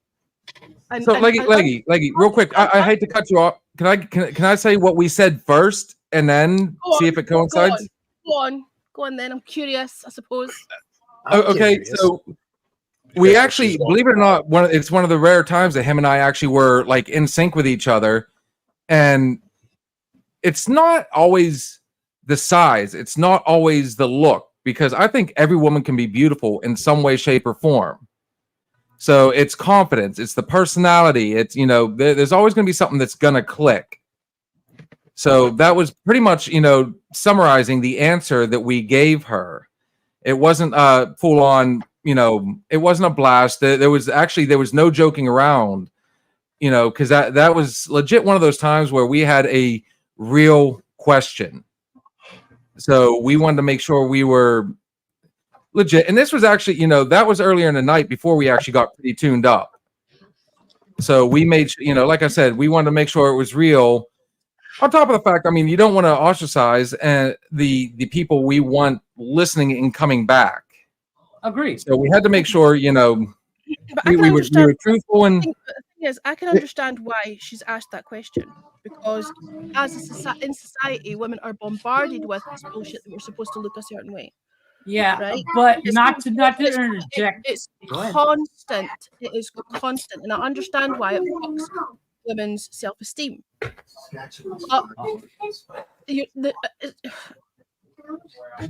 So, Leggy, real quick, I hate to cut you off. Can I say what we said first and then see if it coincides? Go on. Then I'm curious, I suppose. Okay, so we actually, believe it or not, it's one of the rare times that him and I actually were like in sync with each other, and it's not always the size, it's not always the look, because I think every woman can be beautiful in some way, shape, or form. So it's confidence, it's the personality, it's, there's always going to be something that's going to click. So that was pretty much, summarizing the answer that we gave her. It wasn't full on, it wasn't a blast. There was no joking around, because that was legit one of those times where we had a real question. So we wanted to make sure we were legit. And this was actually, that was earlier in the night before we actually got pretty tuned up. So we made, like I said, we wanted to make sure it was real. On top of the fact, you don't want to ostracize the people we want listening and coming back. Agreed. So we had to make sure, we were truthful. And the thing is, I can understand why she's asked that question, because in society, women are bombarded with this bullshit that we're supposed to look a certain way. Yeah, right? but not to interject. It's constant. It is constant, and I understand why it fucks women's self-esteem.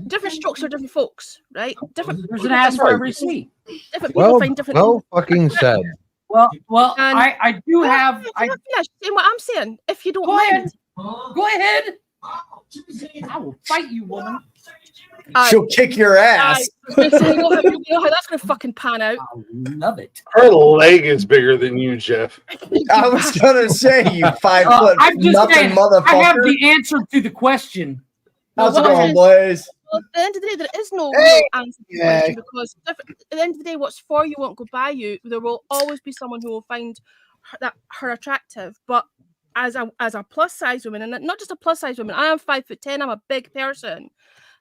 Different strokes for different folks, right? There's an ass for every seat. Different people find different. Fucking said. Well, And I do have. I'm saying what I'm saying. If you don't mind, go ahead. I will fight you, woman. She'll kick your ass. You know how that's gonna fucking pan out. I love it. Her leg is bigger than you, Jeff. I was gonna say, you 5 foot I'm just nothing saying, motherfucker. I have the answer to the question. How's it going, Blaze? Well, at the end of the day, there is no real answer to the question, because at the end of the day, what's for you won't go by you. There will always be someone who will find her attractive. But as a plus size woman, and not just a plus size woman, I am 5'10". I'm a big person.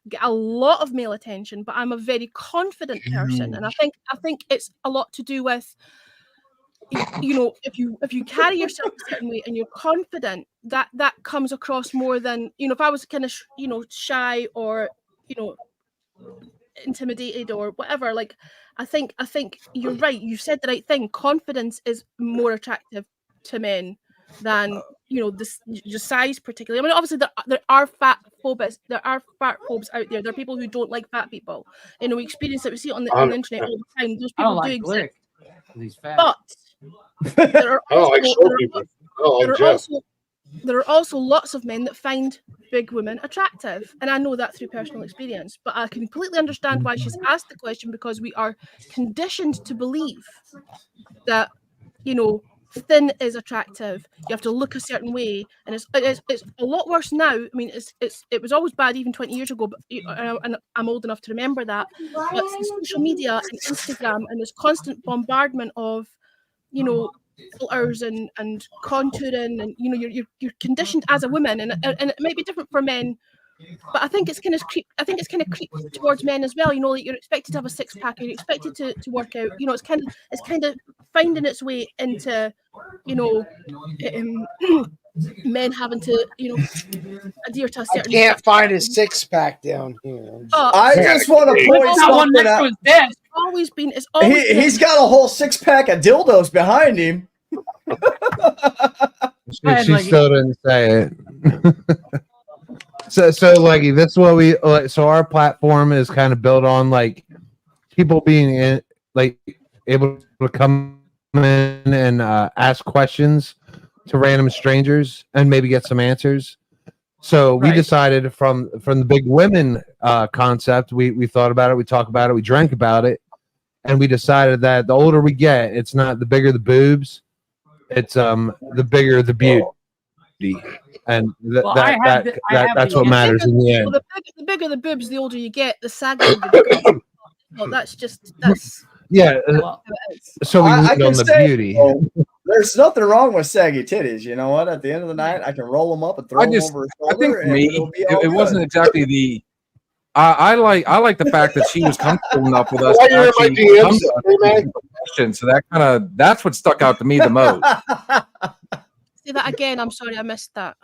Get a lot of male attention, but I'm a very confident person, and I think it's a lot to do with, if you carry yourself a certain way and you're confident, that comes across more than, if I was kind of shy or intimidated or whatever. Like, I think you're right. You said the right thing. Confidence is more attractive to men than the size, particularly. Obviously there are fat phobes. There are fat phobes out there. There are people who don't like fat people. We experience it. We see it on the internet all the time. Those people do exist. He's fat. But there are also lots of men that find big women attractive, and I know that through personal experience. But I completely understand why she's asked the question, because we are conditioned to believe that thin is attractive. You have to look a certain way, and it's a lot worse now. It was always bad even 20 years ago, but and I'm old enough to remember that. But social media and Instagram and this constant bombardment of filters and contouring, and you're conditioned as a woman, and it might be different for men. But I think it's kind of creep towards men as well. Like, you're expected to have a six-pack, you're expected to work out. It's kind of finding its way into men having to adhere to a certain. I can't find a six-pack down here. I just want to point something out. It's always been. He's got a whole 6-pack of dildos behind him. She still didn't say it. So Leggy, this is what we so our platform is kind of built on like people being able to come in and ask questions to random strangers and maybe get some answers. So we decided from the big women concept, we thought about it, we talked about it, we drank about it, and we decided that the older we get, it's not the bigger the boobs, it's the bigger the beauty, and that's what matters in the end. Well, the bigger the boobs, the older you get, the saggier they become. Well, that's yeah. So we I lead can on the say, beauty. there's nothing wrong with saggy titties. You know what? At the end of the night, I can roll them up and throw them over his shoulder. I think for and me, it'll be all it wasn't good. exactly the. I like the fact that she was comfortable enough with us Why to you're in my actually DMs, come to us with man? questions. So that's what stuck out to me the most. Say that again. I'm sorry, I missed that.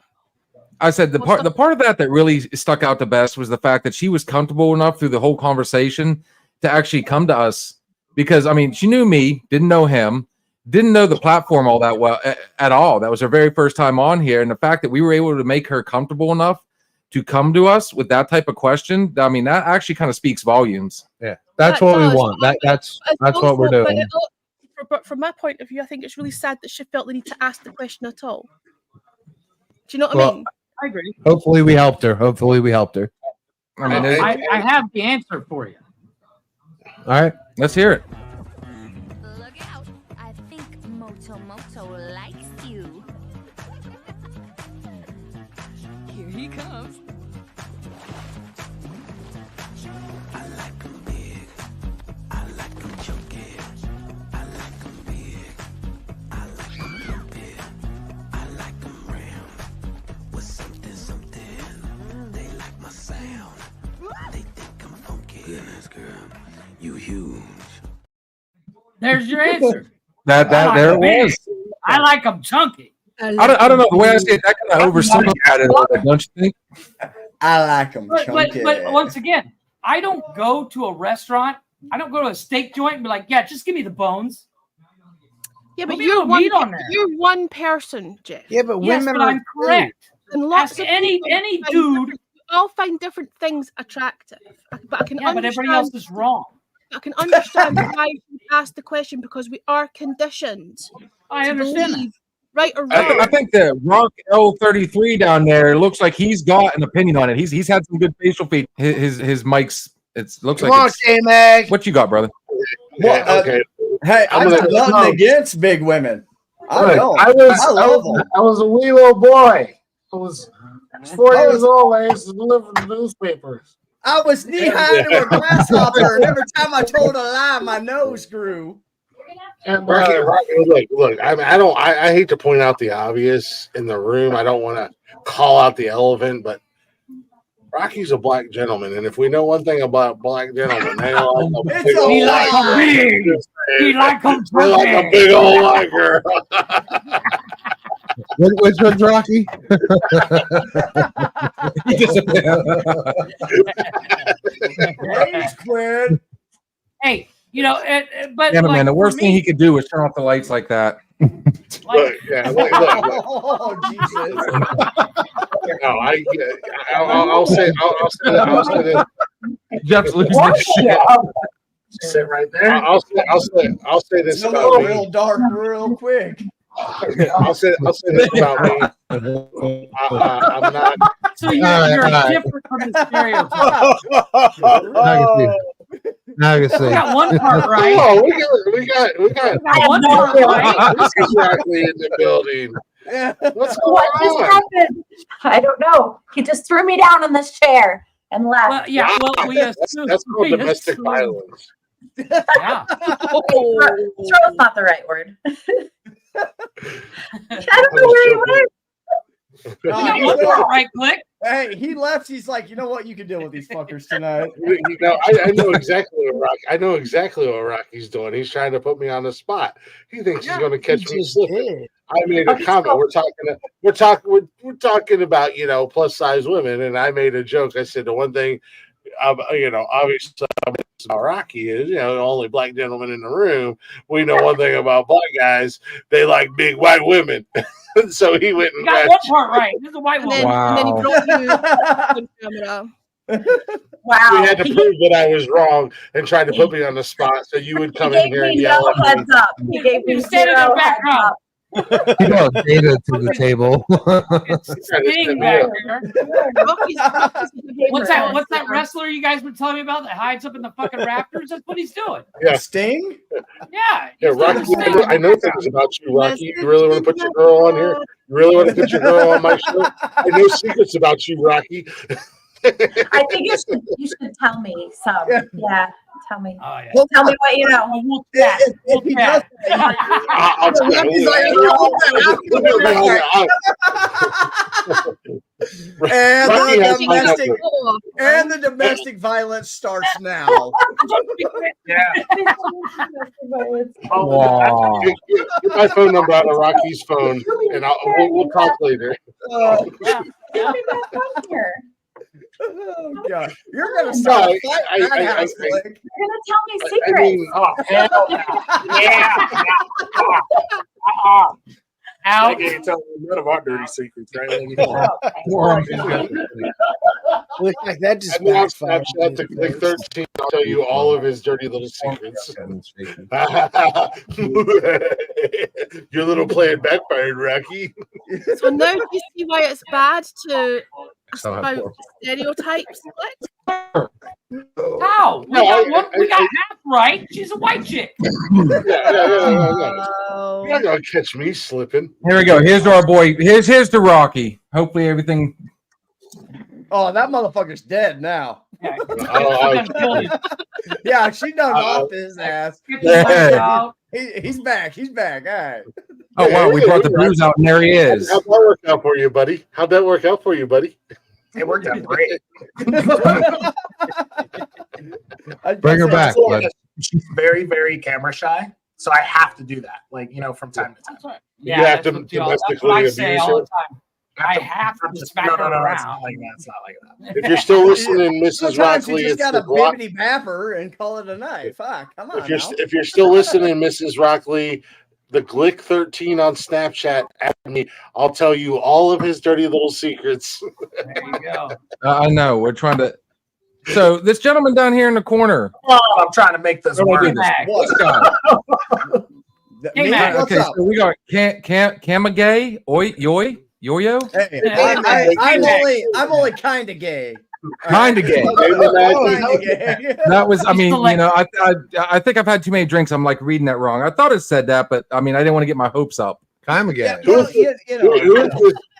I said the part of that really stuck out the best was the fact that she was comfortable enough through the whole conversation to actually come to us, because I mean she knew me, didn't know him, didn't know the platform all that well at all. That was her very first time on here, and the fact that we were able to make her comfortable enough to come to us with that type of question, I mean that actually kind of speaks volumes. Yeah, that's what we want. That's what we're doing. But from my point of view, I think it's really sad that she felt the need to ask the question at all. Do you know what I mean? I agree. Hopefully we helped her. I mean, I have the answer for you. all right, let's hear it. I think Moto likes you. Here he comes. I like 'em big. I like 'em chunky. I like 'em big. I like 'em lumpy. I like 'em round. With something. They like my sound. They think I'm funky. Goodness, girl. You huge. There's your answer. There it was. I like them chunky. I don't know the way I say it. That kind of oversimplified it a little bit, don't you think? I like them chunky. But once again, I don't go to a restaurant. I don't go to a steak joint and be like, yeah, just give me the bones. Yeah, but Put me a little meat on there. you're one person, Jeff. Yeah, but Yes, women but are I'm correct. And lots Ask of any dude. we all find different things attractive. But I can Yeah, but everybody else is wrong. I can understand why you asked the question, because we are conditioned. I understand that. Right or wrong. I think the Rock L33 down there looks like he's got an opinion on it. He's had some good facial feet. His mic's looks Come like on, it's, K-Mag. what you got, brother? Well, Okay. Hey, I I'm got gonna- nothing against big women. I Look, know. I was a wee little boy. I was 4 years old. I used to deliver the newspapers. I was knee high to a grasshopper, and every time I told a lie, my nose grew. Rocky, look. I mean, I hate to point out the obvious in the room. I don't want to call out the elephant, but Rocky's a black gentleman, and if we know one thing about black gentlemen, they like a big old He like a big. He like a They like a big old liker. Which one's Rocky? He He's quit. Hey, you know, but Yeah, like, man, the worst for thing me, he could do is turn off the lights like that. Look. Oh, Jesus. No, I'll say this. Jeff's losing his shit. Sit right there. I'll say this It's a about me. real dark real quick. I'll say this about me. I'm not. So you're Alright. different from the stereotype. Now I can see. We got one part right. Oh, we got one part right. This is Rockley in the building. What's going What just on? happened? I don't know. He just threw me down on this chair and left. Well, yeah, well, we That's assume. called domestic violence. Yeah. Throw is not the right word. I don't know where he went. We got one part right, Click. Hey, he left. He's like, you know what? You can deal with these fuckers tonight. You know, I know exactly what Rocky's doing. He's trying to put me on the spot. He thinks he's going to catch me slipping. I made a comment. We're talking about plus size women, and I made a joke. I said the one thing, obviously about Rocky is only black gentlemen in the room. We know one thing about black guys: they like big white women. So he went and got one part right. This is a white woman. And then he brought you on camera. Wow. We had to prove that I was wrong and tried to put me on the spot, so you would come in here and yell no at me. heads up. He gave me You stand in zero the heads background. up. He brought data to the table. Sting back there. What's that wrestler you guys were telling me about that hides up in the fucking rafters? That's what he's doing. Yeah. Sting? Yeah. Yeah, Rocky, I know things about you, Rocky. You really want to put your girl on here? You really want to put your girl on my show? I know secrets about you, Rocky. I think you should tell me some. Yeah, tell me. Oh, yeah. Tell me what you know. If he does I'll tell you. And the domestic violence starts now. Wow. Get my phone number out of Rocky's phone, and we'll talk later. Oh God! You're gonna start a fight in that house, Blake. You're gonna tell me secrets. Oh hell no. Yeah. Out. I can't tell you none of our dirty secrets, right? Look like that just And then on backfired. Snapchat to Click 13, I'll tell you all of his dirty little secrets. Your little plan backfired, Rocky. So now do you see why it's bad to about stereotypes? How? We got half right. She's a white chick. You're not gonna catch me slipping. Here we go. Here's our boy. Here's to Rocky. Hopefully everything. Oh, that motherfucker's dead now. Yeah, she done off his ass. He's back. He's back. All right. Oh wow, we brought the booze out, and there he is. How'd that work out for you, buddy? It worked out great. Bring her back, bud. She's very, very camera shy, so I have to do that. Like, from time to time. Yeah, You have to that's domestically what I abuse say all her. the time. I have to smack her No, it's around. not like that. It's not like that. If you're still listening, Mrs. Sometimes Rockley, you just it's gotta the Glock. bibbity bap her and call it a night. Fuck, come on. If you're still listening, Mrs. Rockley, the Glick 13 on Snapchat at me. I'll tell you all of his dirty little secrets. There you go. I know. We're trying to. So this gentleman down here in the corner. Oh, I'm trying to make this work. This guy. Hey, Matt, what's Okay, up? so we got Kamagay, Yo-yo. Hey, I'm only kind of gay. Kind of gay. Kinda gay. That was, I mean, I think I've had too many drinks. I'm like reading that wrong. I thought it said that, but I mean, I didn't want to get my hopes up. Kind of gay.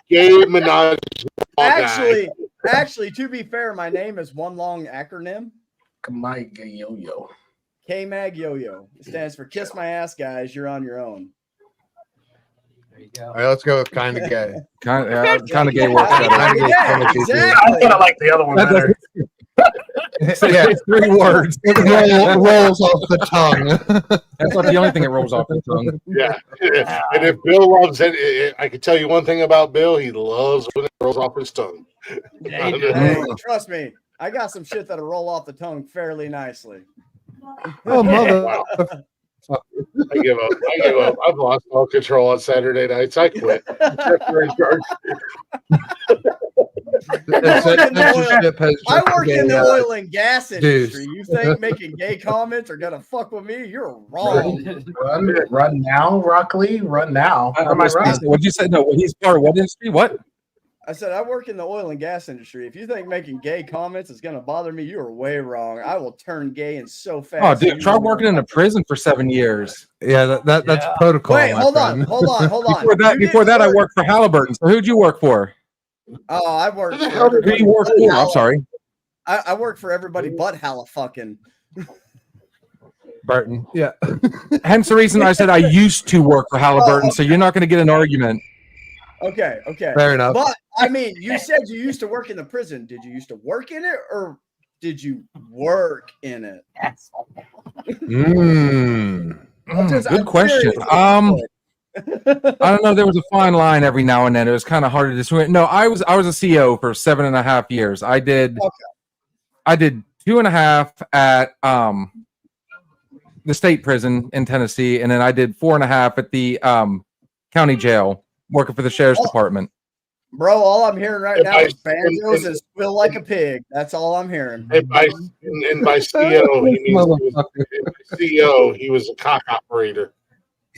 Gay Minaj. Actually, to be fair, my name is one long acronym. Kamai Yo-yo. K-Mag Yo-Yo. It stands for Kiss My Ass, Guys. You're on your own. There you go. All right, let's go with kind of gay. Kind of gay works better. I kind of like the other one better. Yeah, it's 3 words. It rolls off the tongue. That's not the only thing that rolls off the tongue. Yeah. And if Bill loves it, I can tell you one thing about Bill. He loves when it rolls off his tongue. Hey, trust me, I got some shit that'll roll off the tongue fairly nicely. Oh, mother. Wow. I give up. I've lost all control on Saturday nights. I quit. I work in the oil and gas industry. You think making gay comments are gonna fuck with me? You're wrong. Run now, Rockley. Run now. What'd you say? No, he's part of what industry? What? I said I work in the oil and gas industry. If you think making gay comments is gonna bother me, you are way wrong. I will turn gay and so fast. Oh, dude, try working in a prison for 7 years. Yeah, that's protocol. Wait, hold on. Before that, I worked for Halliburton. So who'd you work for? Oh, I worked. Who do you work for? I'm sorry. I work for everybody but Halifucking. Burton. Yeah. Hence the reason I said I used to work for Halliburton. So you're not going to get an argument. Okay. Fair enough. But I mean, you said you used to work in the prison. Did you used to work in it, or did you work in it? Good question. I don't know. There was a fine line every now and then. It was kind of hard to discern. No, I was a CO for 7.5 years. I did 2.5 at the state prison in Tennessee, and then I did 4.5 at the county jail, working for the sheriff's department. Bro, all I'm hearing right now is banjos and squeal like a pig. That's all I'm hearing. And by CO, he was a cock operator.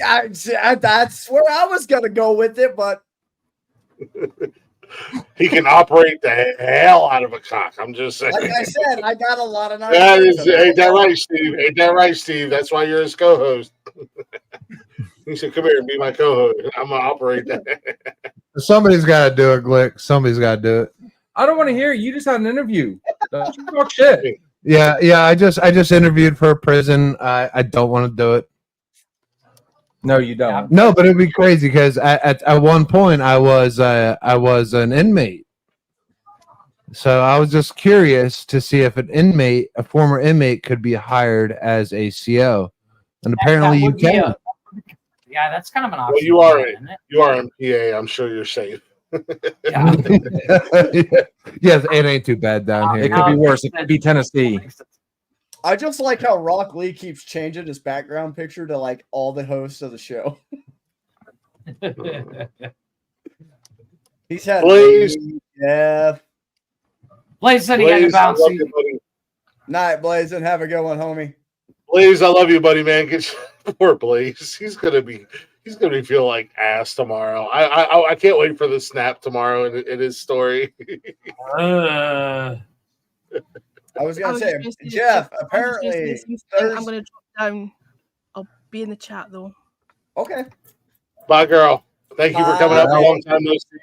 That's where I was gonna go with it, but He can operate the hell out of a cock. I'm just saying. like I said, I got a lot of nice That things is, about ain't that it. right, Steve? Ain't that right, Steve? That's why you're his co-host. He said, "Come here and be my co-host. I'm gonna operate that." Somebody's got to do it, Glick. Somebody's got to do it. I don't want to hear it. You just had an interview. Don't you talk shit. Yeah. I just interviewed for a prison. I don't want to do it. No, you don't. No, but it'd be crazy because at one point I was an inmate. So I was just curious to see if a former inmate, could be hired as a CO, and apparently you can. Yeah, that's kind of an option. Well, you are in PA. I'm sure you're safe. Yes, it ain't too bad down here. It could be worse. It could be Tennessee. I just like how Rock Lee keeps changing his background picture to like all the hosts of the show. He's had Blaze. Jeff. Blaze said he had to Blaze, I bounce. love you, buddy. Night, Blaze, and have a good one, homie. Blaze, I love you, buddy, man. Poor Blaze. He's gonna be feeling like ass tomorrow. I can't wait for the snap tomorrow in his story. I was gonna say, Jeff. Apparently, I'm gonna drop down. I'll be in the chat though. Okay. Bye, girl. Thank you for coming up. A long time no see.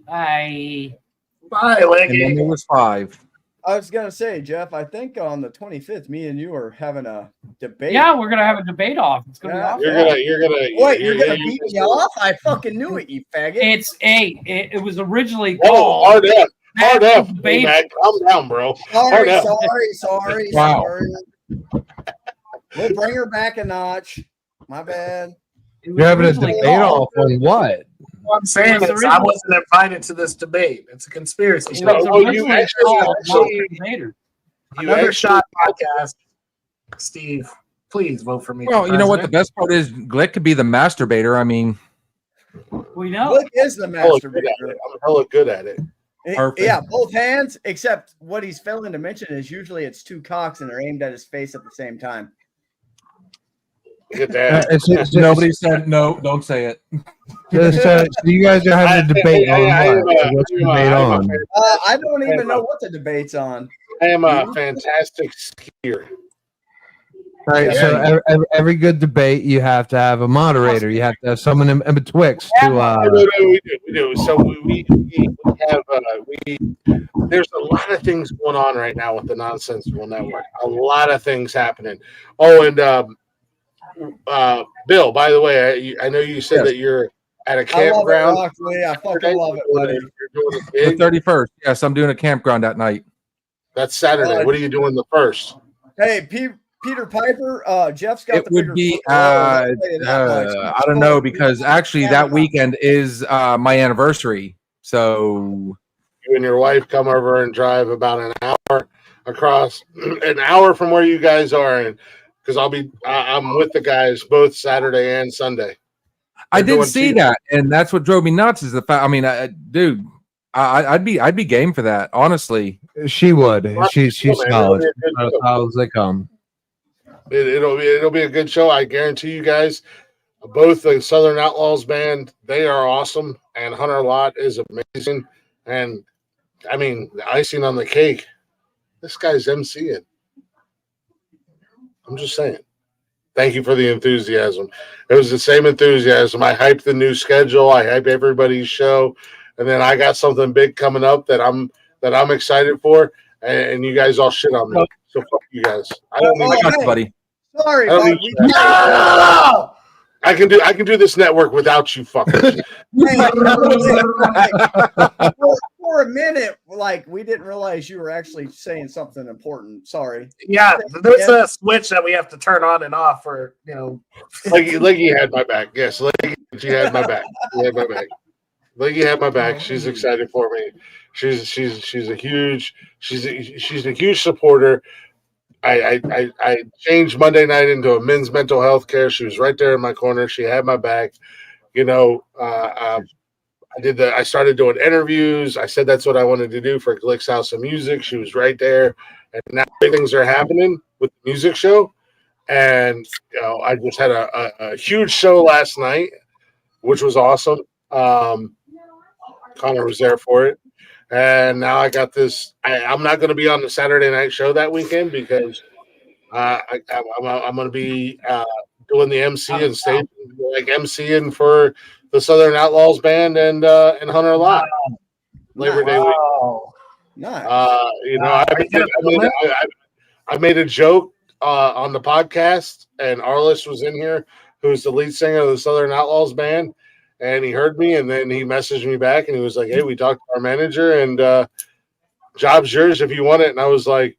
Bye. Bye, And Leggy. then there was 5. I was gonna say, Jeff. I think on the 25th, me and you are having a debate. Yeah, we're gonna have a debate off. It's gonna be awesome. You're gonna Wait, you're gonna beat me off? I fucking knew it, you faggot. It was originally Oh, called. hard up. Hard up. Debate. Hey, man, calm down, bro. Sorry, Hard up. sorry. Wow. We'll bring her back a notch. My bad. You're having a debate off on what? What I'm saying is, I wasn't invited to this debate. It's a conspiracy. Another shot podcast. Steve, please vote for me. Well, for you know what? The president. best part is Glick could be the masturbator. I mean, we know. Look is the masturbator. I'm hella good at it. Perfect. Yeah, both hands, except what he's failing to mention is usually it's two cocks and they're aimed at his face at the same time. Look at that. Nobody said no. Don't say it. So you guys are having a debate on what? What's the debate on? I don't even know what the debate's on. I am a fantastic skier. All right, so every good debate, you have to have a moderator. You have to have someone in betwixt to. We do. So we have there's a lot of things going on right now with the Nonsensical Network. A lot of things happening. Oh, and Bill, by the way, I know you said that you're at a campground. I love it, Rock. I fucking love it, buddy. You're doing The a gig. 31st. Yes, I'm doing a campground that night. That's Saturday. What are you doing the first? Hey, Peter Piper, Jeff's got It the would bigger be, foot. I'll tell you that much. I don't know, because actually that weekend is my anniversary. So You and your wife come over and drive about an hour across, an hour from where you guys are, and because I'm with the guys both Saturday and Sunday. I They're did doing see two- that, and that's what drove me nuts. Is the fact? I mean, dude, I'd be game for that. Honestly, She would. She's Cool, man. solid. It'll be a good show. How they come? It'll be a good show. I guarantee you guys. Both the Southern Outlaws band, they are awesome, and Hunter Lott is amazing. And I mean, the icing on the cake, this guy's MCing. I'm just saying. Thank you for the enthusiasm. It was the same enthusiasm. I hyped the new schedule. I hyped everybody's show, and then I got something big coming up that I'm excited for. And you guys all shit on me. So fuck you guys. I don't mean got you, buddy. Sorry, I don't bud. need you. I can do this network without you fuckers. For a minute, like we didn't realize you were actually saying something important. Sorry. Yeah, there's a switch that we have to turn on and off for, Leggy had my back. Yes, she had my back. She had my back. Leggy had my back. She's excited for me. She's a huge supporter. I changed Monday night into a men's mental health care. She was right there in my corner. She had my back. I started doing interviews. I said that's what I wanted to do for Glick's House of Music. She was right there. And now big things are happening with the music show. And I just had a huge show last night, which was awesome. Connor was there for it. And now I got this. I'm not going to be on the Saturday night show that weekend because I'm going to be doing the MC and stage, like MCing for the Southern Outlaws band and Hunter Lot Labor Day week. Nice. I made a joke on the podcast, and Arliss was in here, who's the lead singer of the Southern Outlaws band, and he heard me, and then he messaged me back, and he was like, "Hey, we talked to our manager, and job's yours if you want it." And I was like,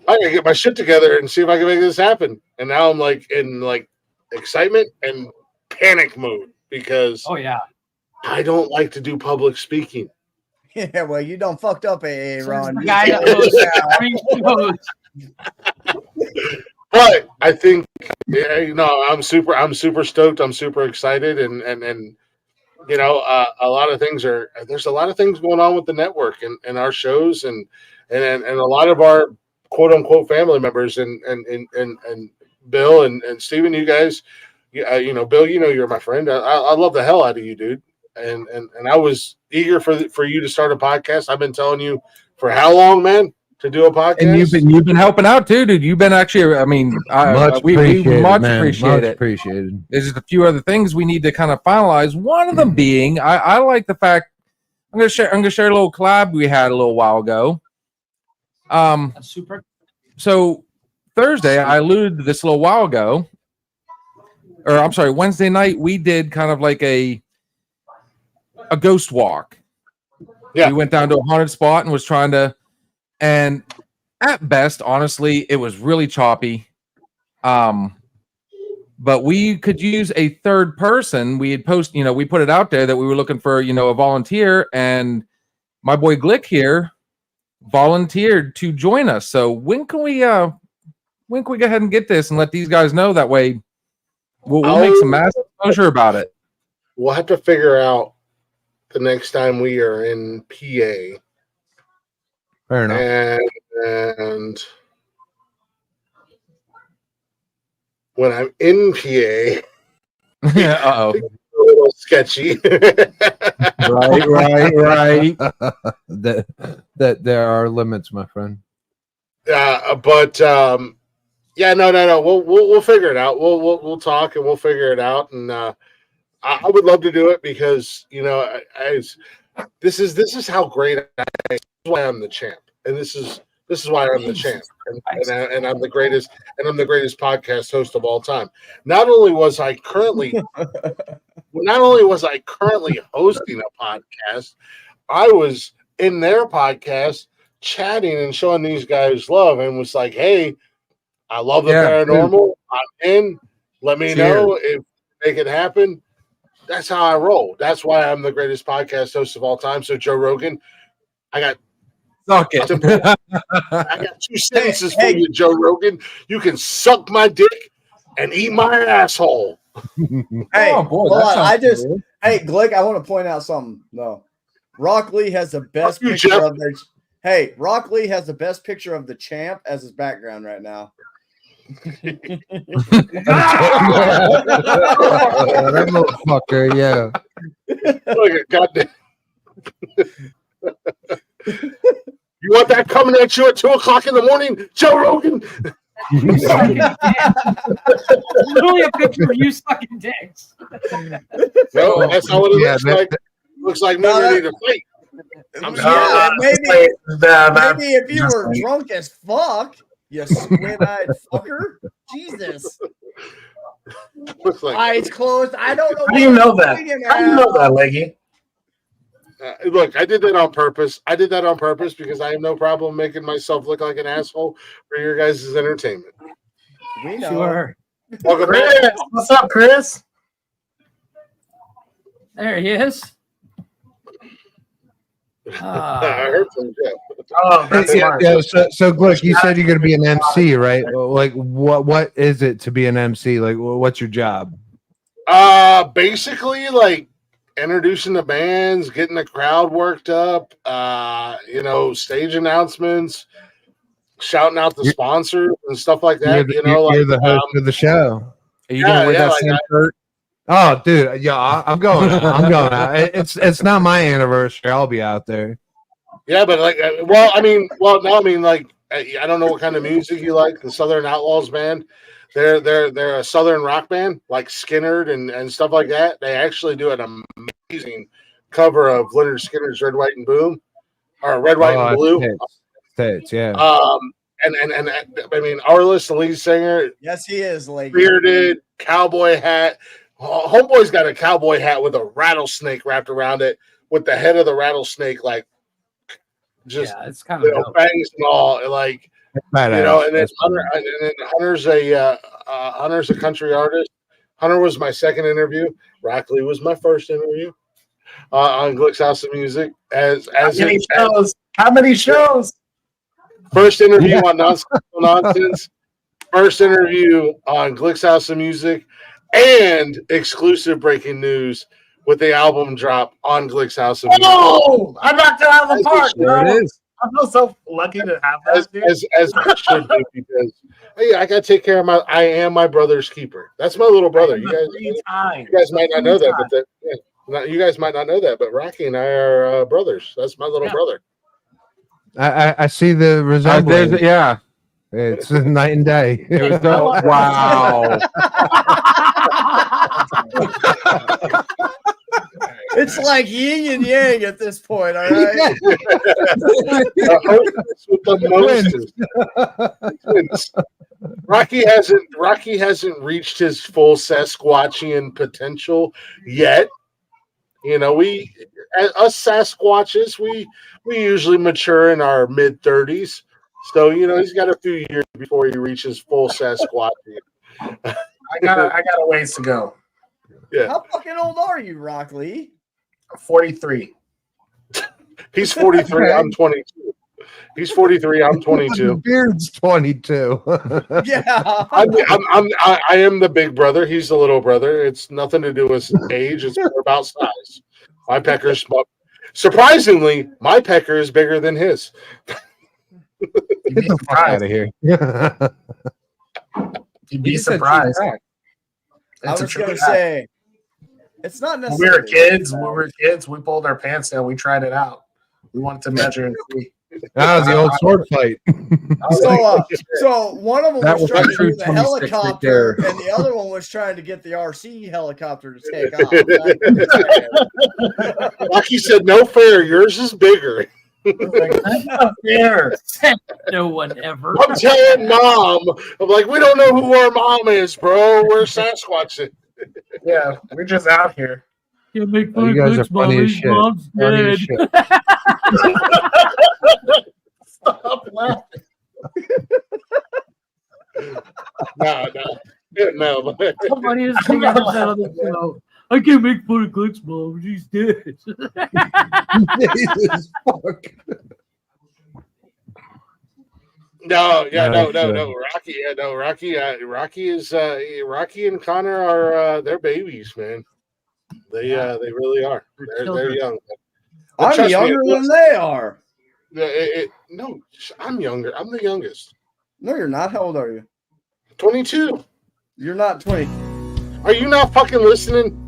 I gotta get my shit together and see if I can make this happen. And now I'm like in like excitement and panic mode because I don't like to do public speaking. Yeah, well, you don't fucked up, Ron. The guy that But I think, I'm super stoked. I'm super excited, and a lot of things there's a lot of things going on with the network and our shows and a lot of our quote unquote family members and Bill and Steven, you guys, Bill, you're my friend. I love the hell out of you, dude. And I was eager for you to start a podcast. I've been telling you for how long, man, to do a podcast. And you've been helping out too, dude. You've been actually, we much appreciate it. Appreciated. There's just a few other things we need to kind of finalize. One of them being, I like the fact I'm gonna share a little collab we had a little while ago. Super. So Thursday, I alluded to this a little while ago, or I'm sorry, Wednesday night we did kind of like a ghost walk. Yeah, we went down to a haunted spot and was trying to, and at best, honestly, it was really choppy. But we could use a third person. We had we put it out there that we were looking for, a volunteer, and my boy Glick here volunteered to join us. So when can we go ahead and get this and let these guys know? That way we'll make some mass exposure about it. We'll have to figure out the next time we are in PA. Fair enough. And when I'm in PA, uh-oh, a little sketchy. right. That there are limits, my friend. But no. We'll figure it out. We'll talk and we'll figure it out. And I would love to do it because this is how great I am. This is why I'm the champ, and this is why I'm the champ, and I'm the greatest, and I'm the greatest podcast host of all time. Not only was I currently hosting a podcast, I was in their podcast chatting and showing these guys love, and was like, "Hey, I love the paranormal. I'm in. Let me know if you make it happen." That's how I roll. That's why I'm the greatest podcast host of all time. So Joe Rogan, I got two sentences for you, Joe Rogan. You can suck my dick and eat my asshole. Hey, oh boy, hey, Glick, I want to point out something. No, Rock Lee has the best picture of their. Hey, Rock Lee has the best picture of the champ as his background right now. That motherfucker, yeah. Look at goddamn. You want that coming at you at 2:00 in the morning, Joe Rogan? Literally a picture of you sucking dicks. No, that's not what it looks like. Looks like me ready to fight. I'm sorry. Maybe if you were drunk as fuck, you squint-eyed fucker. Jesus. Looks like eyes closed. I don't know. How do you know that? How do you know that, Leggy? Look, I did that on purpose. Because I have no problem making myself look like an asshole for your guys' entertainment. We know. Sure. Welcome Chris, back. what's up, Chris? There he is. I heard from Jeff. Oh, that's smart. Yeah, so Glick, you said you're going to be an MC, right? Like, what is it to be an MC? Like, what's your job? Basically, like introducing the bands, getting the crowd worked up. Stage announcements. shouting out the sponsors and stuff like You're that. the, You know, you're like the host of the show. Are you gonna wear that like same shirt? Oh, dude, yeah, I'm going out. I'm going out. It's not my anniversary. I'll be out there. Yeah, but like, well, I mean, like, I don't know what kind of music you like. The Southern Outlaws band, they're a Southern rock band, like Skinnerd and stuff like that. They actually do an amazing cover of Leonard Skinner's Red, White, and Boom, or Red, White, and Blue. Tits, yeah. And I mean, Arliss, the lead singer, Yes, he is, lady. bearded, cowboy hat. Homeboy's got a cowboy hat with a rattlesnake wrapped around it, with the head of the rattlesnake like just it's kind of dope. fangs and all, like Badass. And then Hunter's a country artist. Hunter was my second interview. Rockley was my first interview on Glick's House of Music. How many shows? First interview on Nonsensical Nonsense. First interview on Glick's House of Music, and exclusive breaking news with the album drop on Glick's House of Music. Oh, I knocked it out of the park. There it is. I feel so lucky to have that. As it should be, because hey, I gotta take care of I am my brother's keeper. That's my little brother. You guys might not know that, but you guys might not know that, but Rocky and I are brothers. That's my little brother. I see the resemblance. Yeah. It's night and day. It was wow. It's like yin and yang at this point, all right? With the Moses. Rocky hasn't reached his full Sasquatchian potential yet. You know, us Sasquatches, we usually mature in our mid-30s. So, you know, he's got a few years before he reaches full Sasquatch. I got a ways to go. Yeah. How fucking old are you, Rockley? 43. He's 43. I'm 22. He's 43. I'm 22. Beard's 22. Yeah. I am the big brother. He's the little brother. It's nothing to do with age. It's more about size. My pecker's surprisingly, my pecker is bigger than his. Get the fuck out of here. You'd be surprised. I was going to say, it's not when necessarily. we were kids, we pulled our pants down. We tried it out. We wanted to measure and see. That was the old sword fight. So one of them That was was trying a to true do the 26 right helicopter, there. and the other one was trying to get the RC helicopter to take off. Rocky said, "No fair. Yours is bigger." That's not fair. No one ever. I'm telling Mom. I'm like, we don't know who our mom is, bro. We're Sasquatch. Yeah, we're just out here. You make Oh, you guys are funny as shit. Funny as shit. Stop laughing. No. Somebody is thinking about that on the show. I can't make fun of Glick's mom. She's dead. Jesus fuck. No. Rocky and Connor are they're babies, man. They really are. They're young. But I'm younger than they are. No, I'm younger. I'm the youngest. No, you're not. How old are you? 22. You're not 20. Are you not fucking listening?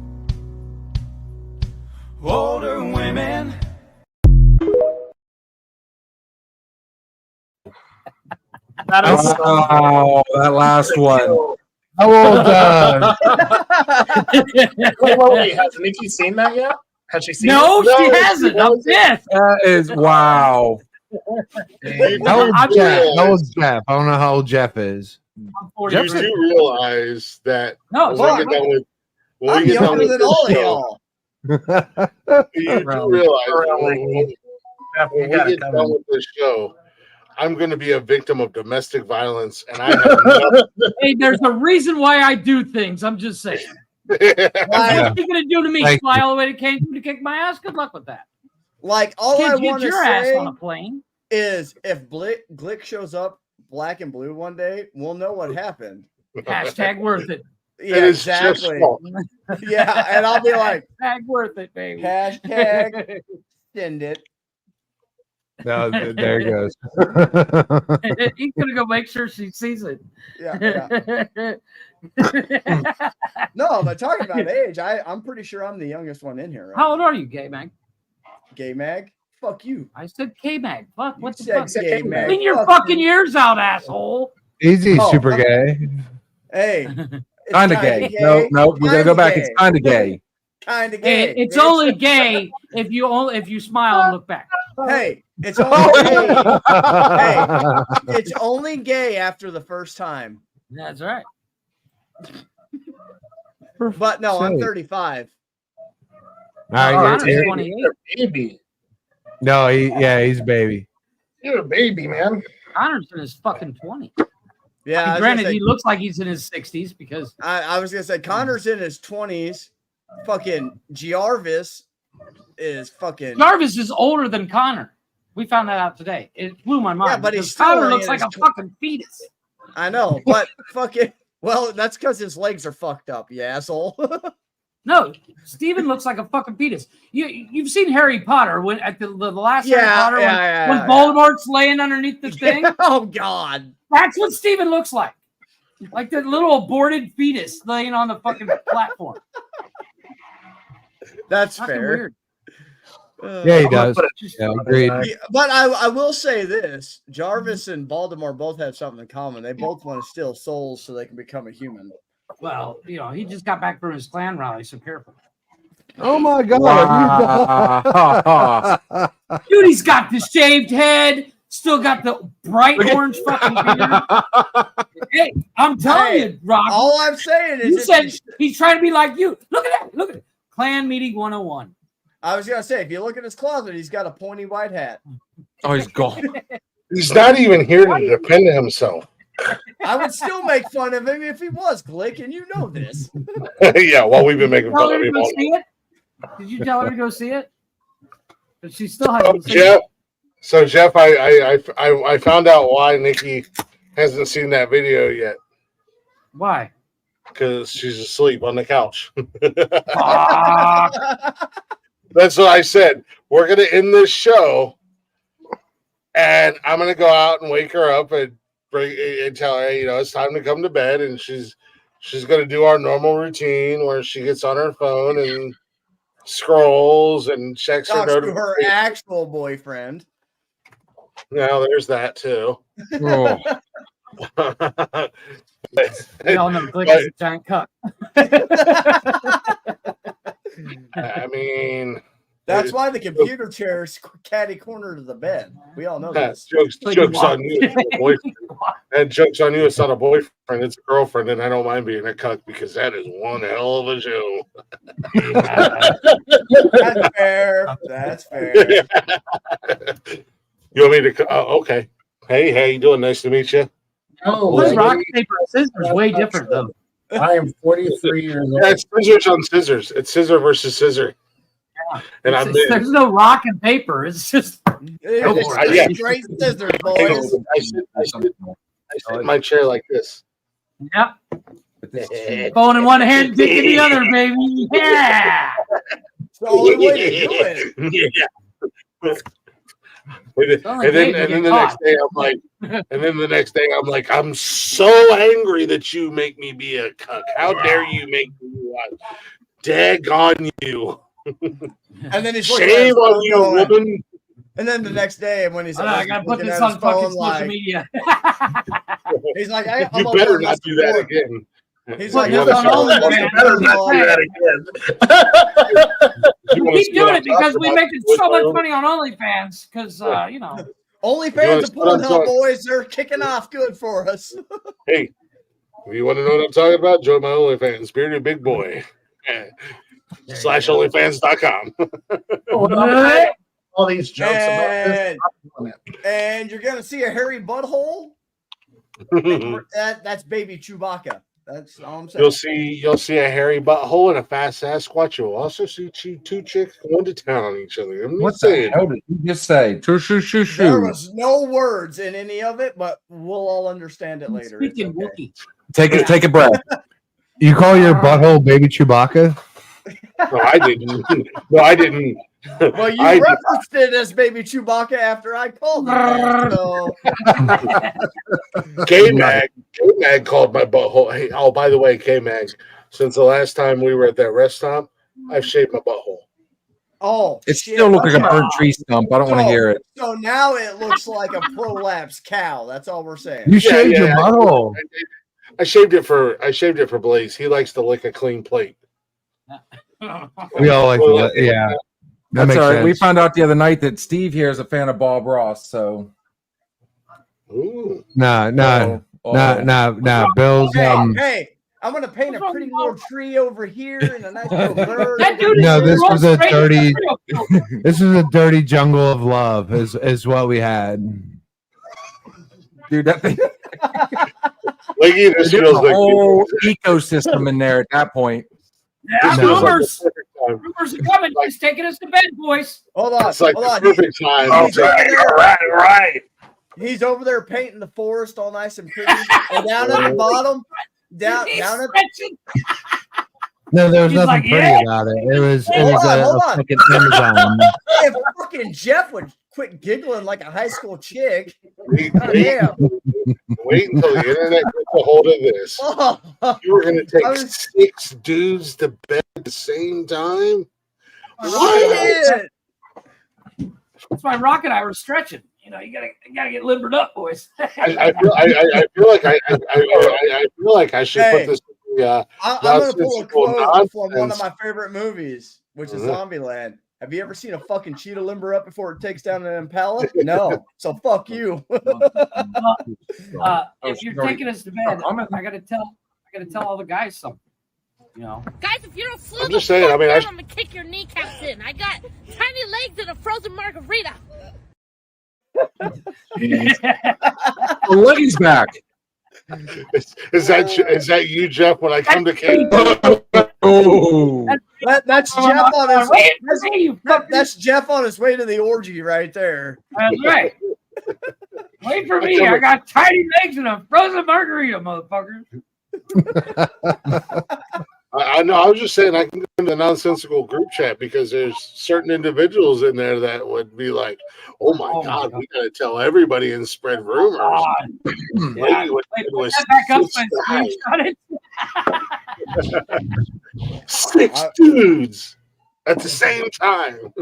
Older women. Wow, that last one. How old? Wait, has Nikki seen that yet? Has she seen No, it? she hasn't. I'm pissed. That is wow. How old's Jeff? How old's Jeff? I don't know how old Jeff is. You do realize that No, when we get done with I'm younger than all of y'all. you do realize when we get done with this show, I'm going to be a victim of domestic violence, and I have nothing. Hey, there's a reason why I do things. I'm just saying. What are you going to do to me? Thank Fly all the way to Cancun to kick my ass? Good luck with that. Like, all Kids, I get want to your ass say on a plane. is if Glick shows up black and blue one day, we'll know what happened. Hashtag worth it. Yeah, exactly. Yeah, and I'll be like, hashtag worth it, baby. Hashtag send it. No, there it goes. He's gonna go make sure she sees it. Yeah. No, but talking about age, I'm pretty sure I'm the youngest one in here. Right? How old are you, Gay Mag? Gay Mag? Fuck you. I said K Mag. Fuck. What the said fuck? Gay Mag. Clean your Fuck fucking you. ears out, asshole. Easy, Oh, super gay. Hey. Kind of gay. No, we're gonna go back. It's kind of gay. Kind of gay. It's only gay if you smile and look back. Hey, it's only gay. Hey, it's only gay after the first time. That's right. But no, I'm sake. 35. All right, Connor's 28. You're a baby. No, he's a baby. You're a baby, man. Connor's in his fucking 20. Yeah. I mean, I was granted, gonna say- he looks like he's in his 60s because I was gonna say Connor's in his 20s. Fucking Jarvis is fucking. Jarvis is older than Connor. We found that out today. It blew my mind. Yeah, but because he's still Connor only looks in like his a fucking fetus. I know, but fucking. Well, that's because his legs are fucked up, you asshole. No, Steven looks like a fucking fetus. You've seen Harry Potter when at the last Harry Potter when Voldemort's laying underneath the thing. Oh God, that's what Steven looks like the little aborted fetus laying on the fucking platform. That's Fucking fair. weird. Yeah, he does. Yeah, agreed. Yeah, but I will say this: Jarvis and Baltimore both have something in common. They both want to steal souls so they can become a human. Well, he just got back from his clan rally, so careful. Oh my God! Wow. Dude, he's got the shaved head, still got the bright orange fucking beard. Hey, I'm telling you, Rob. All I'm saying is, you said he's trying to be like you. Look at that. Look at it. Clan meeting 101. I was gonna say, if you look at his closet, he's got a pointy white hat. Oh, he's gone. He's not even here to defend himself. I would still make fun of him if he was, Glick, and you know this. Yeah, well, we've been making fun of him all night. Did you tell her to go see it? But she still hasn't seen Jeff, it. so Jeff, I found out why Nikki hasn't seen that video yet. Why? Because she's asleep on the couch. That's what I said. We're gonna end this show, and I'm gonna go out and wake her up and tell her, it's time to come to bed, and she's gonna do our normal routine where she gets on her phone and scrolls and checks her Talks to her notifications. actual boyfriend. Now there's that too. Oh. We all know Glick is a giant cuck. I mean, That's why the computer chair is catty corner to the bed. We all know this. Jokes on you, it's not a boyfriend. And jokes on you, it's not a boyfriend, it's a girlfriend, and I don't mind being a cuck because that is one hell of a show. That's fair. That's fair. You want me to? Okay. Hey, how you doing? Nice to meet you. Oh, This rock, paper, scissors is way different, though. I am 43 years old. Yeah, it's scissors on scissors. It's scissor versus scissor. And There's no rock and paper. It's just It's straight scissors, boys. I sit in my chair like this. Yep. Phone in one hand, dick in the other, baby. Yeah. It's the only way to do it. Yeah. And then the next day I'm like, I'm so angry that you make me be a cuck. How dare you make me one? Daggone you. And then he's shame on you, woman. And then the next day, when he's I gotta put looking this at on his fucking phone, social like, media. he's like, You better not do that again. He's Put like, this on OnlyFans. We keep doing it because we make so much money on OnlyFans. Because OnlyFans are pulling up, boys. They're kicking off good for us. Hey, you want to know what I'm talking about? Join my OnlyFans, Bearded Big Boy. /OnlyFans.com. All these jokes about this. And you're gonna see a hairy butthole. That's baby Chewbacca. That's all I'm saying. You'll see a hairy butthole and a fast Sasquatch. You'll also see two chicks going to town on each other. What the hell did you just say? There was no words in any of it, but we'll all understand it later. Speaking Wookiee. Take a breath. You call your butthole baby Chewbacca? No, I didn't. No, I didn't. Well, you referenced it as Baby Chewbacca after I called it that, so. K-Mag called my butthole. Hey, oh, by the way, K-Mag, since the last time we were at that rest stop, I've shaved my butthole. Oh, It shit. still looks like a burnt tree stump. I don't want to hear it. So now it looks like a prolapse cow. That's all we're saying. You shaved your butthole. I shaved it for Blaze. He likes to lick a clean plate. We all like that. Yeah. That That's makes all right. sense. We found out the other night that Steve here is a fan of Bob Ross. So, Nah. Bill's Hey, I'm gonna paint a pretty little tree over here and a nice little bird. No, this was a dirty. This is a dirty jungle of love. Is what we had. Dude, that thing. There's a whole ecosystem in there at that point. Yeah, rumors. Rumors are coming. He's taking us to bed, boys. Hold on. It's like hold the on. perfect time. He's over there. Right. He's over there painting the forest all nice and pretty. And down at the bottom, down at No, there was He's nothing like, pretty yeah. about it. It was Hold on, a hold on. fucking Amazon. If fucking Jeff would quit giggling like a high school chick. Wait until the internet gets a hold of this. You were going to take 6 dudes to bed at the same time? What? That's why Rock and I were stretching. You know, you gotta get limbered up, boys. I feel like I should put this. I'm going to pull a quote nonsense. from one of my favorite movies, which is Zombieland. Have you ever seen a fucking cheetah limber up before it takes down an impala? No. So fuck you. If you're taking us to bed, I gotta tell all the guys something. You know, Guys, if you don't slow I'm the just saying, I fuck mean, down, I'm gonna kick your kneecaps in. I got tiny legs and a frozen margarita. Look, he's back. Is that you, Jeff? When I come to camp? Oh, that's Jeff on his way. That's Jeff on his way to the orgy right there. That's right. Wait for me. I got tiny legs and a frozen margarita, motherfucker. I know. I was just saying I can go into the nonsensical group chat because there's certain individuals in there that would be like, "Oh my God, we got to tell everybody and spread rumors." Yeah. Wait, put that back up and screenshot it. 6 dudes at the same time.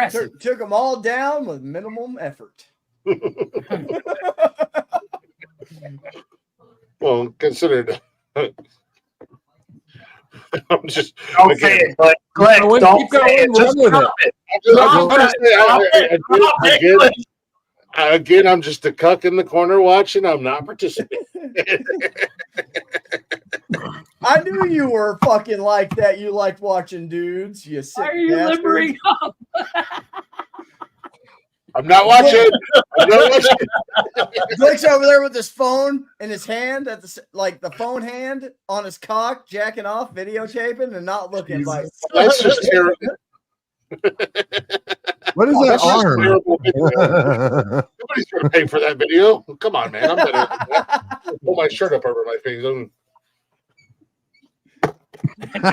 Took them all down with minimum effort. Well, considered. Don't say it, but click. Don't Don't say it. Just drop it. Again, I'm just a cuck in the corner watching. I'm not participating. I knew you were fucking like that. You liked watching dudes. You sick Why are you bastards. limbering up? I'm not watching. I'm not watching. Blake's over there with his phone in his hand, at the phone hand on his cock, jacking off, videotaping, and not looking like. That's just terrible. What is that arm? Nobody's going to pay for that video. Come on, man. I'm going to pull my shirt up over my face.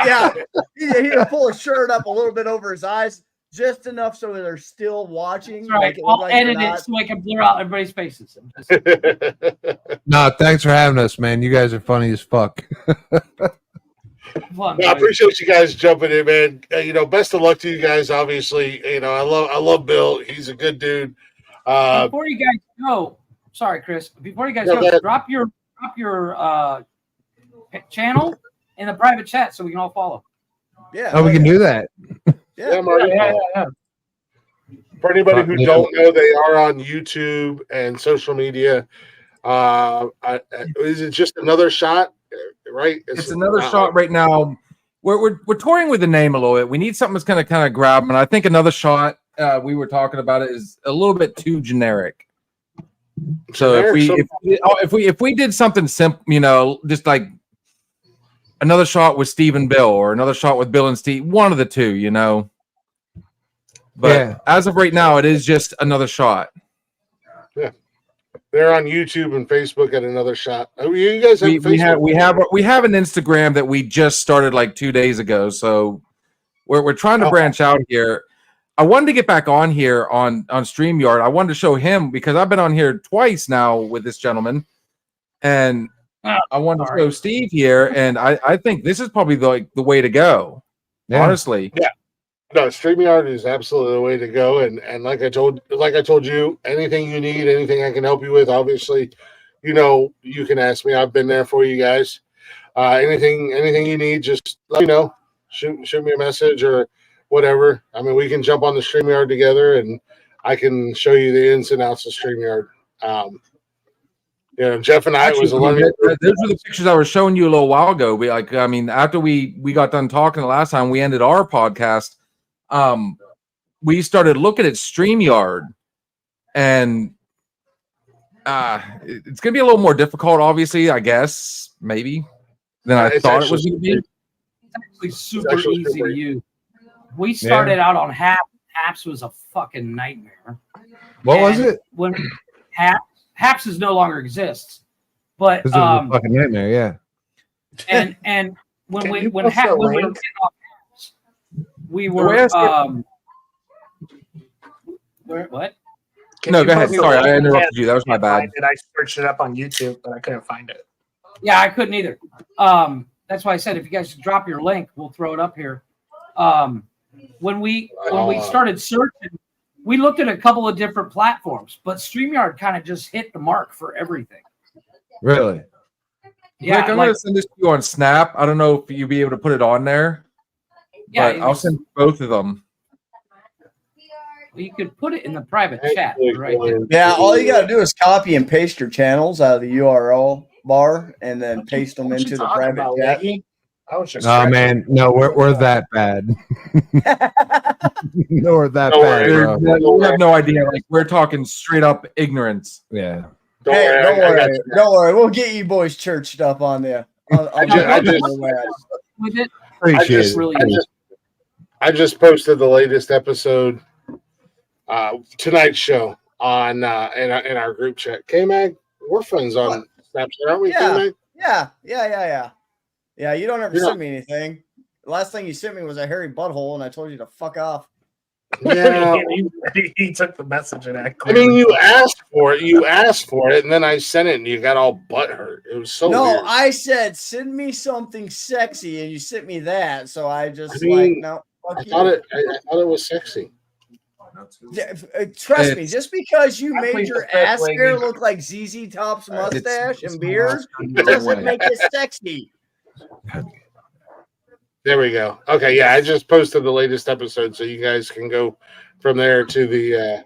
Yeah, he'll pull his shirt up a little bit over his eyes, just enough so they're still watching. That's right. Make it look I'll like edit they're it so I can blur out everybody's faces. No, thanks for having us, man. You guys are funny as fuck. Fun, I appreciate you guys jumping in, man. Best of luck to you guys. Obviously, I love Bill. He's a good dude. Before you guys go, sorry, Chris. Before you guys No, go go, ahead. drop your channel in the private chat so we can all follow. Yeah. Oh, we can do that. Yeah, Marty. Yeah. For anybody who don't know, they are on YouTube and social media. Is it just another shot? Right? it's another shot right now. We're toying with the name a little bit. We need something that's going to kind of grab, and I think another shot. We were talking about it is a little bit too generic. So if we did something simple, just like another shot with Steve and Bill, or another shot with Bill and Steve, one of the two, But as of right now, it is just another shot. Yeah, they're on YouTube and Facebook at another shot. Oh, you guys have Facebook? we have an Instagram that we just started like 2 days ago. So we're trying to branch out here. I wanted to get back on here on StreamYard. I wanted to show him because I've been on here twice now with this gentleman, and I wanted to show Steve here, and I think this is probably the way to go. Yeah. Honestly, Yeah. No, StreamYard is absolutely the way to go. And like I told you, anything you need, anything I can help you with, obviously, you can ask me. I've been there for you guys. Anything you need, just let me know. Shoot me a message or whatever. I mean, we can jump on the StreamYard together, and I can show you the ins and outs of StreamYard. Jeff and I was a learning. Those were the pictures I was showing you a little while ago. After we got done talking the last time we ended our podcast, we started looking at StreamYard, and it's going to be a little more difficult, obviously, I guess, maybe, than I thought it was going to be. It's actually super easy to use. We started out on Haps. Haps was a fucking nightmare. What was it? When Haps no longer exists, but This is a fucking nightmare. Yeah. And when we were getting off Haps, we were what? No, go ahead. Sorry, I interrupted you. That was my bad. I searched it up on YouTube, but I couldn't find it. Yeah, I couldn't either. That's why I said if you guys drop your link, we'll throw it up here. When we started searching, we looked at a couple of different platforms, but StreamYard kind of just hit the mark for everything. Really? Yeah, I'm going to send this to you on Snap. I don't know if you'll be able to put it on there. Yeah, but I'll send both of them. Well, you could put it in the private chat, right? Yeah, all you got to do is copy and paste your channels out of the URL bar and then paste them into the private chat. Oh man, no, we're that bad. No, we're that bad. Bro. We have no idea. Like we're talking straight up ignorance. Yeah. Don't worry. We'll get you boys churched up on there. I just posted the latest episode, tonight's show on in our group chat. K-Mag, we're friends on Snapchat, aren't we? K-Mag? Yeah. Yeah, you don't ever send me anything. The last thing you sent me was a hairy butthole, and I told you to fuck off. Yeah, he took the message and acted. I mean, you asked for it, and then I sent it, and you got all butthurt. It was so weird. I said send me something sexy, and you sent me that, so I just no. I thought it was sexy. Trust me, just because you made your ass hair look like ZZ Top's mustache and beard doesn't make it sexy. There we go. Okay, yeah, I just posted the latest episode, so you guys can go from there to the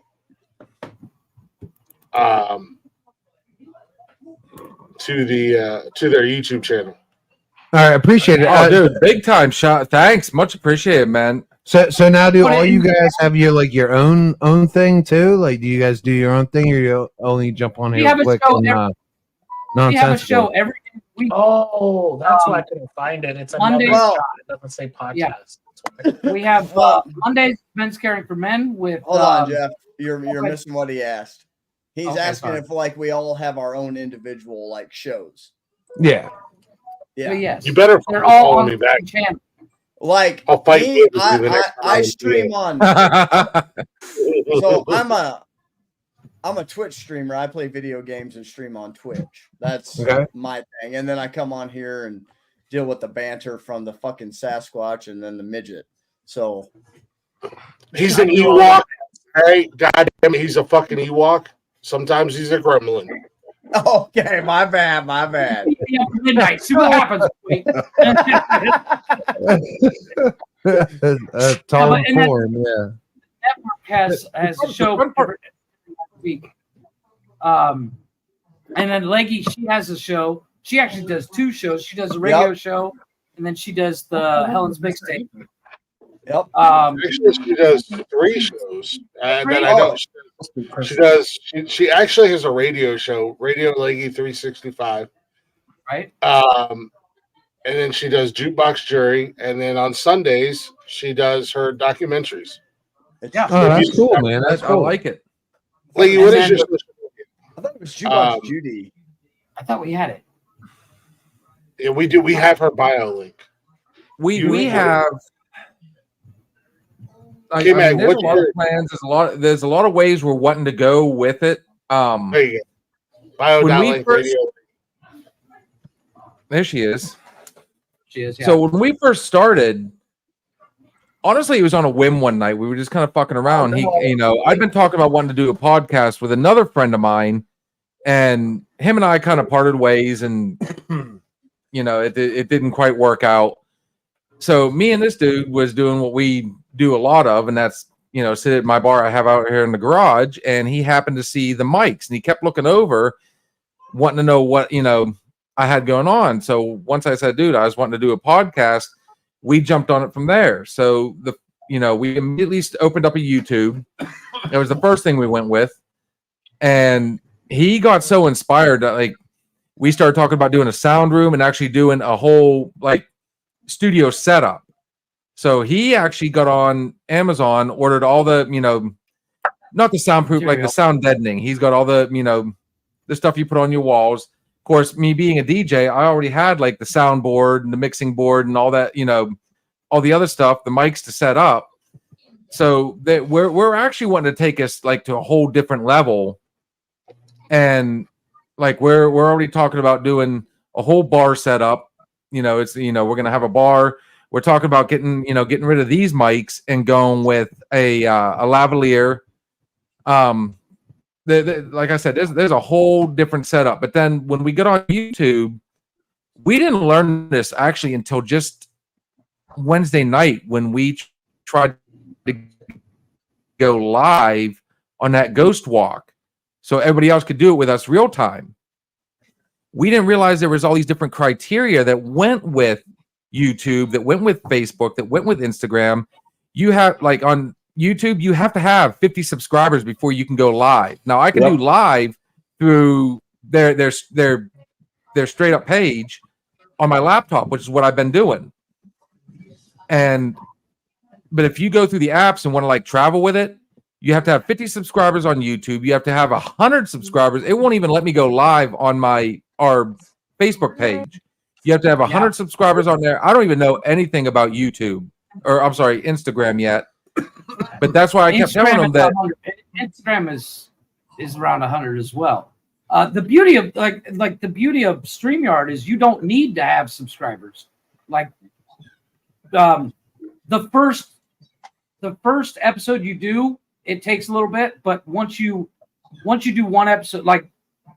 to their YouTube channel. All right, appreciate it. Oh, dude, big time shot. Thanks, much appreciated, man. So now, do all you guys have your own thing too? Like, do you guys do your own thing, or you only jump on here? We have a show every week. Oh, that's why I couldn't find it. It's Monday. It doesn't say podcast. Yeah. We have Mondays Men's Caring for Men with. Hold on, Jeff. You're missing what he asked. He's asking if we all have our own individual shows. Yeah. Yeah. But yes. You better They're all follow on me back. the channel. I'll fight you. I stream on. So I'm a Twitch streamer. I play video games and stream on Twitch. That's my thing. And then I come on here and deal with the banter from the fucking Sasquatch and then the midget. So he's an Ewok. Hey, goddamn, he's a fucking Ewok. Sometimes he's a gremlin. Okay, my bad. Midnight. See what happens. Tall and form, yeah. Network has a show every week. And then Leggy, she has a show. She actually does two shows. She does a radio show, and then she does the Helen's Mixtape. Yep. Actually, she does three shows. That I know. She does. She actually has a radio show, Radio Leggy 365. Right. And then she does Jukebox Jury, and then on Sundays she does her documentaries. Yeah. Oh, that's cool, man. That's cool. I like it. Leggy, what is your? I thought it was Jukebox Judy. I thought we had it. Yeah, we do. We have her bio link. We have. K-Mac, there's a what's lot your of plans. There's a lot of ways we're wanting to go with it. there you go. When we Bio.link first, radio. there she is. She is. Yeah. So when we first started, honestly, it was on a whim one night. We were just kind of fucking around. I'd been talking about wanting to do a podcast with another friend of mine, and him and I kind of parted ways, and it didn't quite work out. So me and this dude was doing what we do a lot of, and that's sit at my bar I have out here in the garage, and he happened to see the mics, and he kept looking over, wanting to know what I had going on. So once I said, dude, I was wanting to do a podcast, we jumped on it from there. So we immediately opened up a YouTube. It was the first thing we went with, and he got so inspired that we started talking about doing a sound room and actually doing a whole studio setup. So he actually got on Amazon, ordered all the not the soundproof, the sound deadening. He's got all the the stuff you put on your walls. Of course, me being a DJ, I already had the soundboard and the mixing board and all that, all the other stuff, the mics to set up. So that we're actually wanting to take us to a whole different level. And we're already talking about doing a whole bar setup. It's we're gonna have a bar. We're talking about getting rid of these mics and going with a lavalier. Like I said, there's a whole different setup. But then when we get on YouTube, we didn't learn this actually until just Wednesday night when we tried to go live on that ghost walk, so everybody else could do it with us real time. We didn't realize there was all these different criteria that went with YouTube, that went with Facebook, that went with Instagram. You have on YouTube, you have to have 50 subscribers before you can go live. Now I can do live through their straight up page on my laptop, which is what I've been doing. But if you go through the apps and want to travel with it, you have to have 50 subscribers on YouTube. You have to have 100 subscribers. It won't even let me go live on our Facebook page. You have to have 100 subscribers on there. I don't even know anything about YouTube, or I'm sorry, Instagram yet. But that's why I kept telling them that Instagram is around 100 as well. The beauty of the beauty of StreamYard is you don't need to have subscribers. The first episode you do, it takes a little bit, but once you do one episode,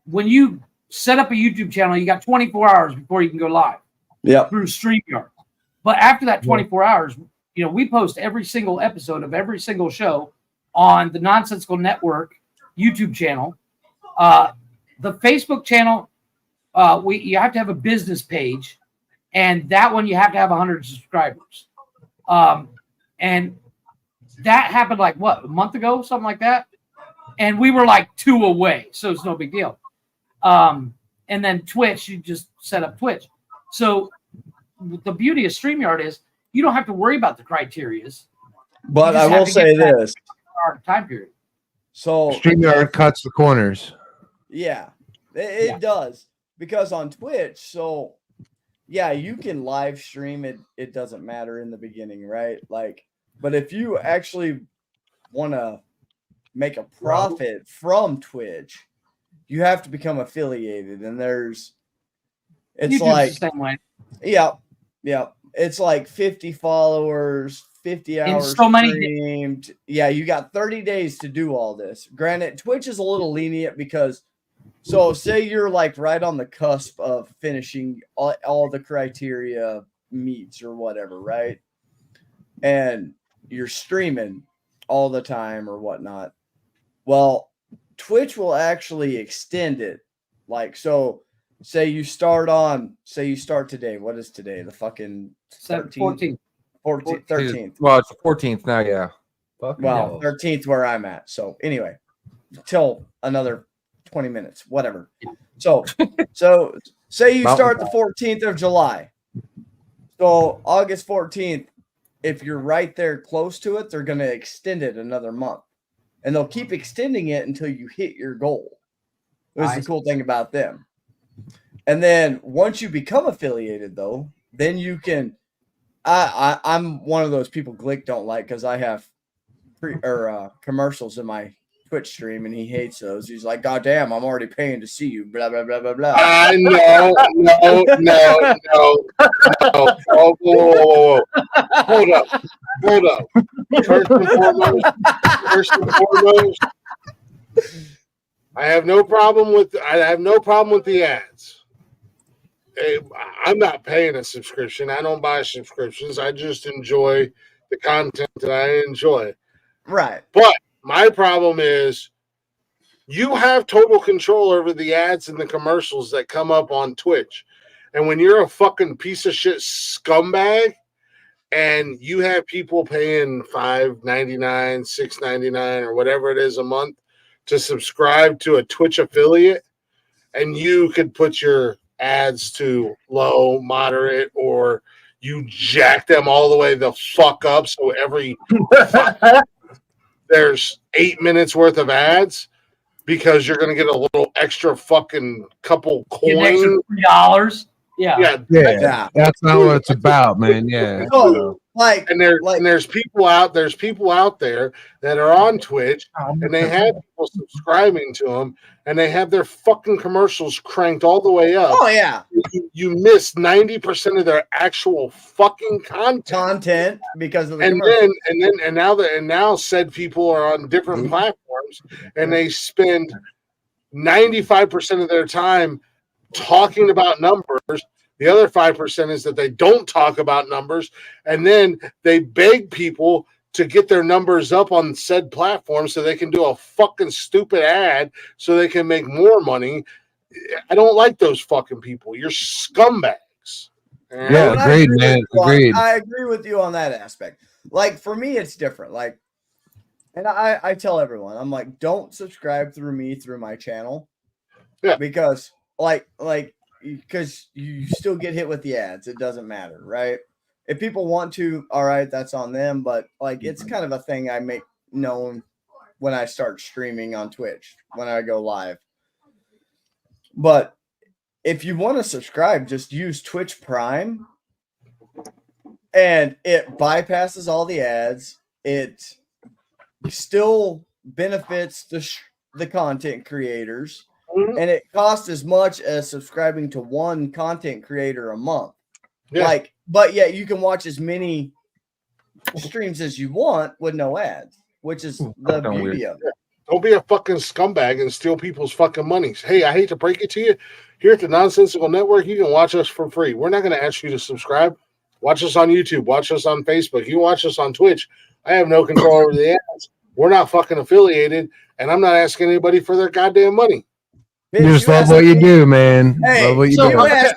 when you set up a YouTube channel, you got 24 hours before you can go live. Through StreamYard. But after that 24 hours, we post every single episode of every single show on the Nonsensical Network YouTube channel. The Facebook channel, you have to have a business page, and that one you have to have 100 subscribers. And that happened a month ago, something like that. And we were 2 away, so it's no big deal. And then Twitch, you just set up Twitch. So the beauty of StreamYard is you don't have to worry about the criterias. But I will say this time period. So StreamYard cuts the corners. Yeah, it does, because on Twitch, so yeah, you can live stream it. It doesn't matter in the beginning, right? But if you actually want to make a profit from Twitch, you have to become affiliated, and it's it's 50 followers, 50 hours streamed. Yeah, you got 30 days to do all this. Granted, Twitch is a little lenient because, so say you're right on the cusp of finishing all the criteria meets or whatever, right? And you're streaming all the time or whatnot. Well, Twitch will actually extend it. So say you start today. What is today? The fucking 13th. 13th. Well, it's the 14th now, yeah. Well, 13th where I'm at. So anyway, till another 20 minutes, whatever. So say you start the 14th of July. So August 14th, if you're right there close to it, they're going to extend it another month. And they'll keep extending it until you hit your goal. That's the cool thing about them. And then once you become affiliated, though, then you can. I'm one of those people Glick don't like because I have commercials in my Twitch stream, and he hates those. He's like, "God damn, I'm already paying to see you." Blah blah blah blah blah. No. Oh, whoa. Hold up. First and foremost, I have no problem with the ads. I'm not paying a subscription. I don't buy subscriptions. I just enjoy the content that I enjoy. Right. But my problem is you have total control over the ads and the commercials that come up on Twitch. And when you're a fucking piece of shit scumbag and you have people paying $5.99, $6.99 or whatever it is a month to subscribe to a Twitch affiliate, and you could put your ads to low, moderate, or you jack them all the way the fuck up so there's 8 minutes worth of ads because you're going to get a little extra fucking couple coins. $3. Yeah. That's not what it's about, man. Yeah. There's people out there that are on Twitch and they have people subscribing to them and they have their fucking commercials cranked all the way up. Oh yeah. You miss 90% of their actual fucking content because of the now said people are on different platforms and they spend 95% of their time talking about numbers. The other 5% is that they don't talk about numbers, and then they beg people to get their numbers up on said platform so they can do a fucking stupid ad so they can make more money. I don't like those fucking people. You're scumbags. Yeah, agreed, man. Agreed. I agree with you on that aspect. Like for me, it's different. Like, and I tell everyone, I'm like, don't subscribe through my channel. Yeah. Because because you still get hit with the ads. It doesn't matter, right? If people want to, all right, that's on them. But like, it's kind of a thing I make known when I start streaming on Twitch, when I go live. But if you want to subscribe, just use Twitch Prime and it bypasses all the ads. It still benefits the content creators. And it costs as much as subscribing to one content creator a month. Yeah. But yet you can watch as many streams as you want with no ads, which is the beauty of it. Don't be a fucking scumbag and steal people's fucking monies. Hey, I hate to break it to you. Here at the Nonsensical Network, you can watch us for free. We're not going to ask you to subscribe. Watch us on YouTube. Watch us on Facebook. You can watch us on Twitch. I have no control over the ads. We're not fucking affiliated, and I'm not asking anybody for their goddamn money. You just love what you do, man. Hey, love what you So do. I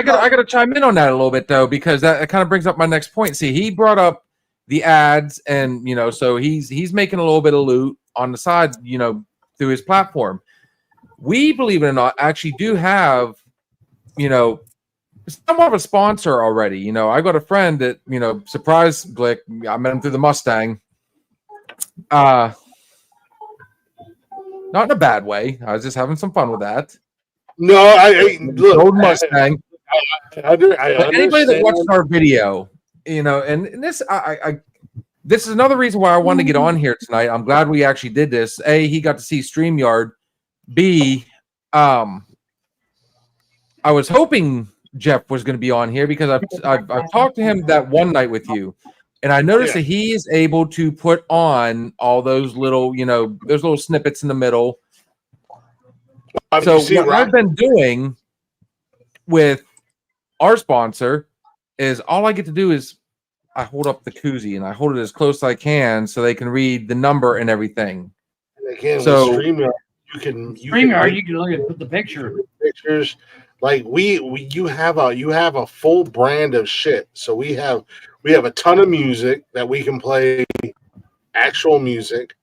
got to chime in on that a little bit though, because that kind of brings up my next point. See, he brought up the ads, and so he's making a little bit of loot on the side, through his platform. We, believe it or not, actually do have, somewhat of a sponsor already. I got a friend that, surprise Glick, I met him through the Mustang. Not in a bad way. I was just having some fun with that. No, I look, old Mustang. Anybody that watched understand. our video, and this, this is another reason why I wanted to get on here tonight. I'm glad we actually did this. A, he got to see StreamYard. B, I was hoping Jeff was going to be on here because I've talked to him that one night with you. And I noticed that he is able to put on all those little, those little snippets in the middle. So what I've been doing with our sponsor is all I get to do is I hold up the koozie and I hold it as close as I can so they can read the number and everything. And again, so with StreamYard, you can look at the pictures. Like you have a full brand of shit. So we have a ton of music that we can play, actual music.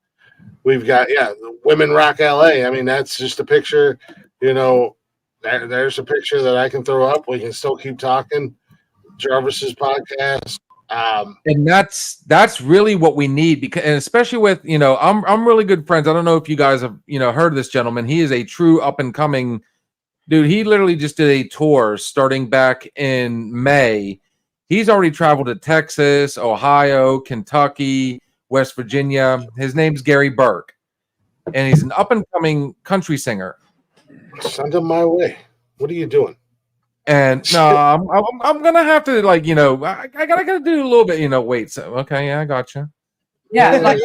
We've got the Women Rock LA. I mean, that's just a picture. There's a picture that I can throw up. We can still keep talking. Jarvis's podcast. And that's really what we need, because, and especially with I'm really good friends. I don't know if you guys have heard of this gentleman. He is a true up and coming dude. He literally just did a tour starting back in May. He's already traveled to Texas, Ohio, Kentucky, West Virginia. His name's Gary Burke, and he's an up and coming country singer. Send him my way. What are you doing? And no, I'm gonna have to I gotta do a little bit. Wait. So okay, yeah, I got you. Yeah, like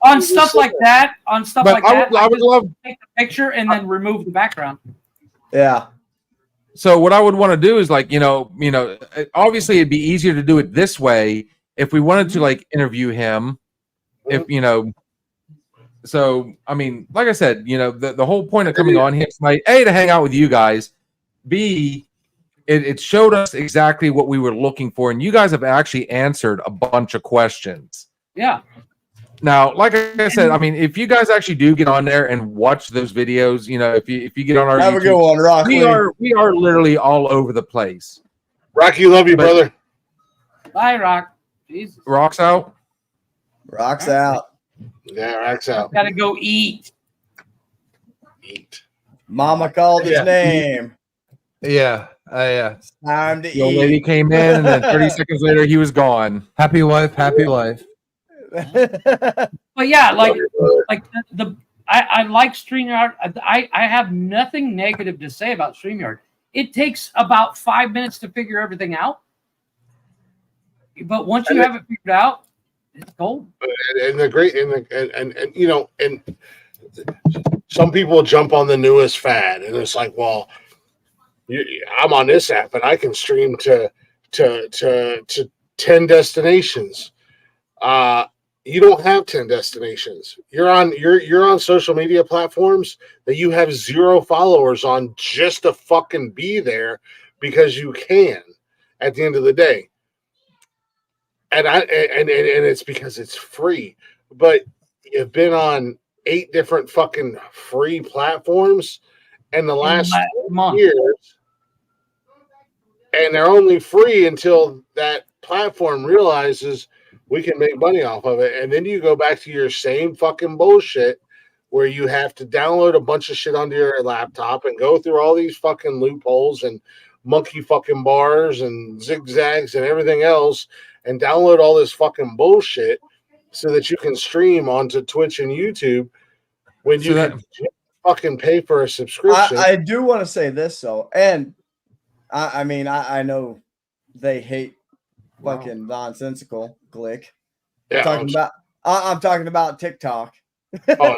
on stuff like that. I would love take the picture and then remove the background. Yeah. So what I would want to do is obviously it'd be easier to do it this way if we wanted to interview him. If so I mean, like I said, the whole point of coming on here tonight, A, to hang out with you guys, B, it showed us exactly what we were looking for, and you guys have actually answered a bunch of questions. Yeah. Now, like I said, I mean, if you guys actually do get on there and watch those videos, if you get on our have YouTube, a good one, Rock. we are literally all over the place. Rocky, love you, brother. Bye, Rock. Jesus. Rock's out. Rock's out. Yeah, Rock's out. Gotta go eat. Mama called his name. Yeah. Time to The old eat. lady came in, and then 30 seconds later, he was gone. Happy wife, happy life. But yeah, like I like StreamYard. I have nothing negative to say about StreamYard. It takes about 5 minutes to figure everything out. But once you have it figured out, it's gold. And the great and some people jump on the newest fad, and it's like, well, I'm on this app and I can stream to 10 destinations. You don't have 10 destinations. You're on social media platforms that you have 0 followers on just to fucking be there because you can at the end of the day. And it's because it's free. But you've been on 8 different fucking free platforms in the last years, and they're only free until that platform realizes we can make money off of it. And then you go back to your same fucking bullshit where you have to download a bunch of shit onto your laptop and go through all these fucking loopholes and monkey fucking bars and zigzags and everything else and download all this fucking bullshit so that you can stream onto Twitch and YouTube when you can fucking pay for a subscription. I do want to say this though, and I mean I know they hate fucking nonsensical Glick. Yeah, I'm talking about TikTok. Oh,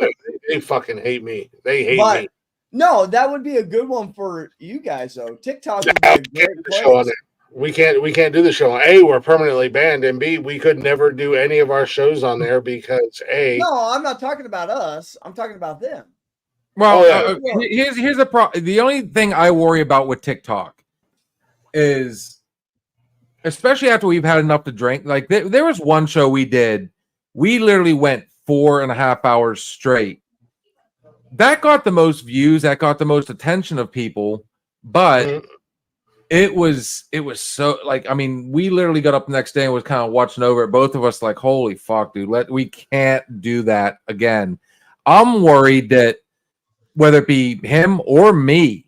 they fucking hate me. They hate me. No, that would be a good one for you guys though. TikTok would be a great place. We can't do the show. A, we're permanently banned, and B, we could never do any of our shows on there because No, I'm not talking about us. I'm talking about them. Well, here's the problem. The only thing I worry about with TikTok is, especially after we've had enough to drink. Like there was one show we did, we literally went 4.5 hours straight. That got the most views. That got the most attention of people, but. It was so I mean, we literally got up the next day and was kind of watching over it. Both of us like, holy fuck, dude, we can't do that again. I'm worried that whether it be him or me,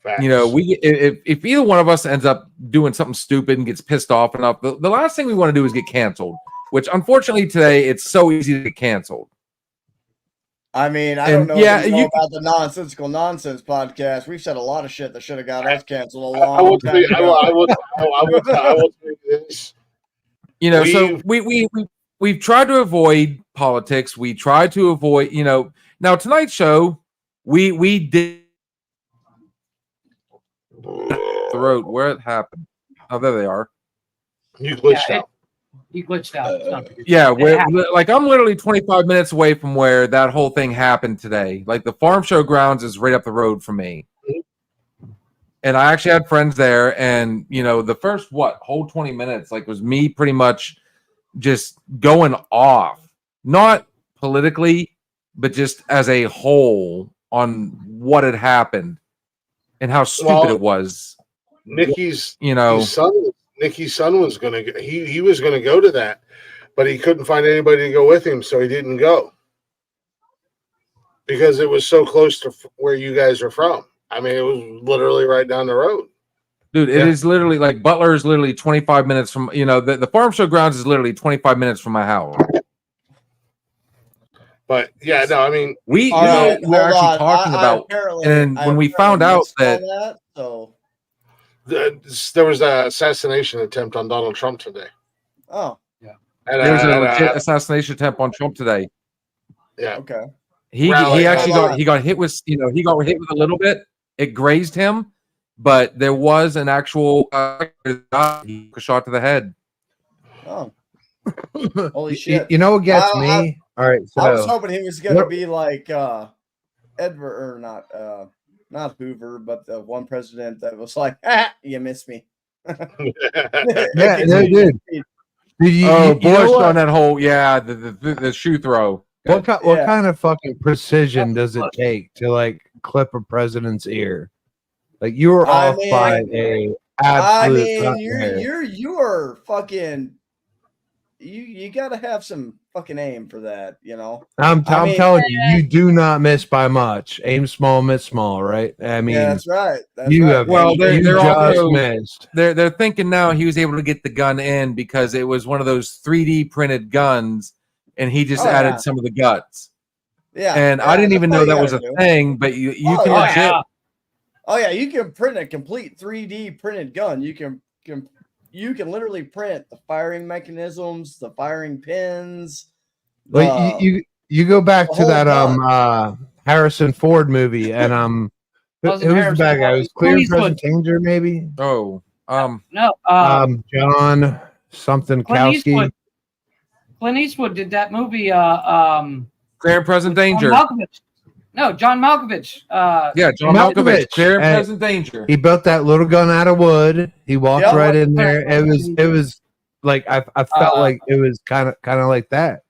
if either one of us ends up doing something stupid and gets pissed off enough, the last thing we want to do is get canceled, which unfortunately today it's so easy to get canceled. I mean, I don't know if you know about the Nonsensical Nonsense podcast. We've said a lot of shit that should have got us canceled a long time ago. I will tell you this. So we've tried to avoid politics. We tried to avoid, now tonight's show, we did the road where it happened. Oh, there they are. You glitched out. He glitched out. Yeah, I'm literally 25 minutes away from where that whole thing happened today. Like the farm show grounds is right up the road from me. And I actually had friends there, and the first whole 20 minutes was me pretty much just going off. Not politically, but just as a whole on what had happened and how stupid it was. Nikki's son was gonna he was gonna go to that, but he couldn't find anybody to go with him, so he didn't go because it was so close to where you guys are from. I mean, it was literally right down the road. Dude, it is literally Butler is literally 25 minutes from the farm show grounds is literally 25 minutes from my house. But yeah, no, I mean, we're actually talking about, and when we found out that, so there was an assassination attempt on Donald Trump today. Oh, yeah. There was a legit assassination attempt on Trump today. Yeah. Okay. He actually got hit with he got hit with a little bit. It grazed him, but there was an actual shot to the head. Oh, holy shit! You know what gets me? All right, so I was hoping he was gonna be like Edward, or not Hoover, but the one president that was like, you missed me. Yeah, no, dude. Bush on that whole the shoe throw. What kind of fucking precision does it take to like clip a president's ear? Like you were off by a absolute. You are fucking. You got to have some fucking aim for that, you know. I'm telling you, you do not miss by much. Aim small, miss small, right? I mean, yeah, that's right. They're thinking now he was able to get the gun in because it was one of those 3D printed guns, and he just added some of the guts. Yeah, and I didn't even know that was a thing, but you can legit. Oh yeah, you can print a complete 3D printed gun. You can literally print the firing mechanisms, the firing pins. Like you go back to that Harrison Ford movie, and who was the bad guy? It was Clear and Present Danger, maybe. Oh, John something Kowski. Clint Eastwood did that movie. Clear and Present Danger. John Malkovich. John Malkovich. Clear and Present Danger. He built that little gun out of wood. He walked right in there. It was like I felt like it was kind of like that.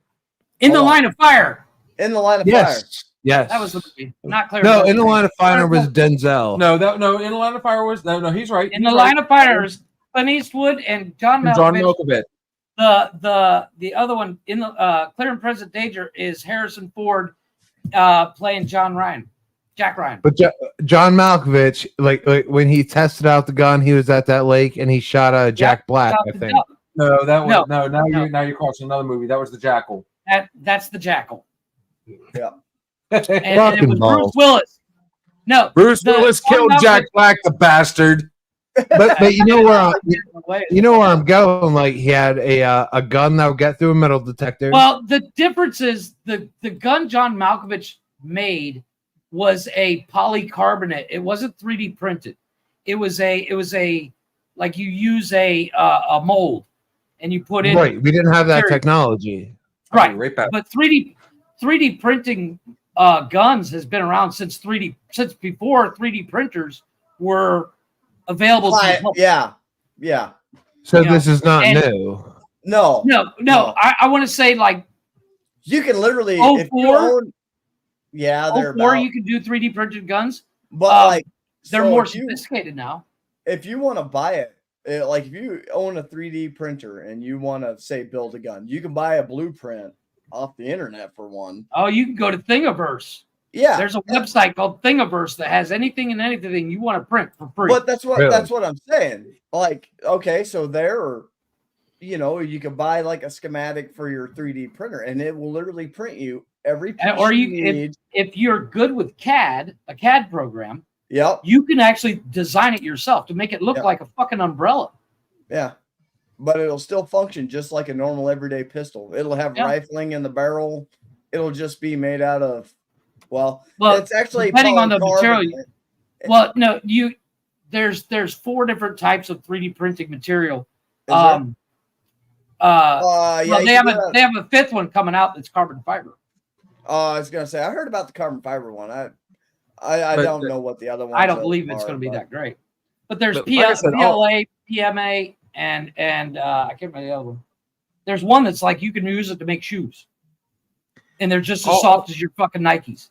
In the Line of Fire. In the Line of Fire. Yes. That was the movie. Not Clear. No, In the Line of Fire was Denzel. No, In the Line of Fire was no. He's right. In the Line of Fire is Clint Eastwood and John Malkovich. The other one in the Clear and Present Danger is Harrison Ford playing Jack Ryan. But John Malkovich, like when he tested out the gun, he was at that lake and he shot Jack Black, I think. No, that was Now you're crossing another movie. That was The Jackal. That's The Jackal. Yeah. and it was Bruce Willis. No, Bruce Willis killed Jack Black, the bastard. But you know where I'm going. Like he had a gun that would get through a metal detector. Well, the difference is the gun John Malkovich made was a polycarbonate. It wasn't 3D printed. It was a like you use a mold and you put in. Right, we didn't have that technology. Right, but 3D printing guns has been around since before 3D printers were available to the public. Yeah. So this is not new. No. I want to say like you can literally 04, they're you can do 3D printed guns, but they're more sophisticated now. If you want to buy it, like if you own a 3D printer and you want to say build a gun, you can buy a blueprint off the internet for one. Oh, you can go to Thingiverse. Yeah, there's a website called Thingiverse that has anything and anything you want to print for free. But that's what I'm saying. Like, okay, so you can buy like a schematic for your 3D printer, and it will literally print you every piece you need. If you're good with a CAD program, you can actually design it yourself to make it look like a fucking umbrella. Yeah, but it'll still function just like a normal everyday pistol. It'll have rifling in the barrel. It'll just be made out of. Well, it's actually depending on the material. Well, no, there's 4 different types of 3D printing material. They have a 5th one coming out that's carbon fiber. I was gonna say I heard about the carbon fiber one. I don't know what the other one. I don't believe it's going to be that great. But there's PLA, PMA, and I can't remember the other one. There's one that's like you can use it to make shoes, and they're just as soft as your fucking Nikes.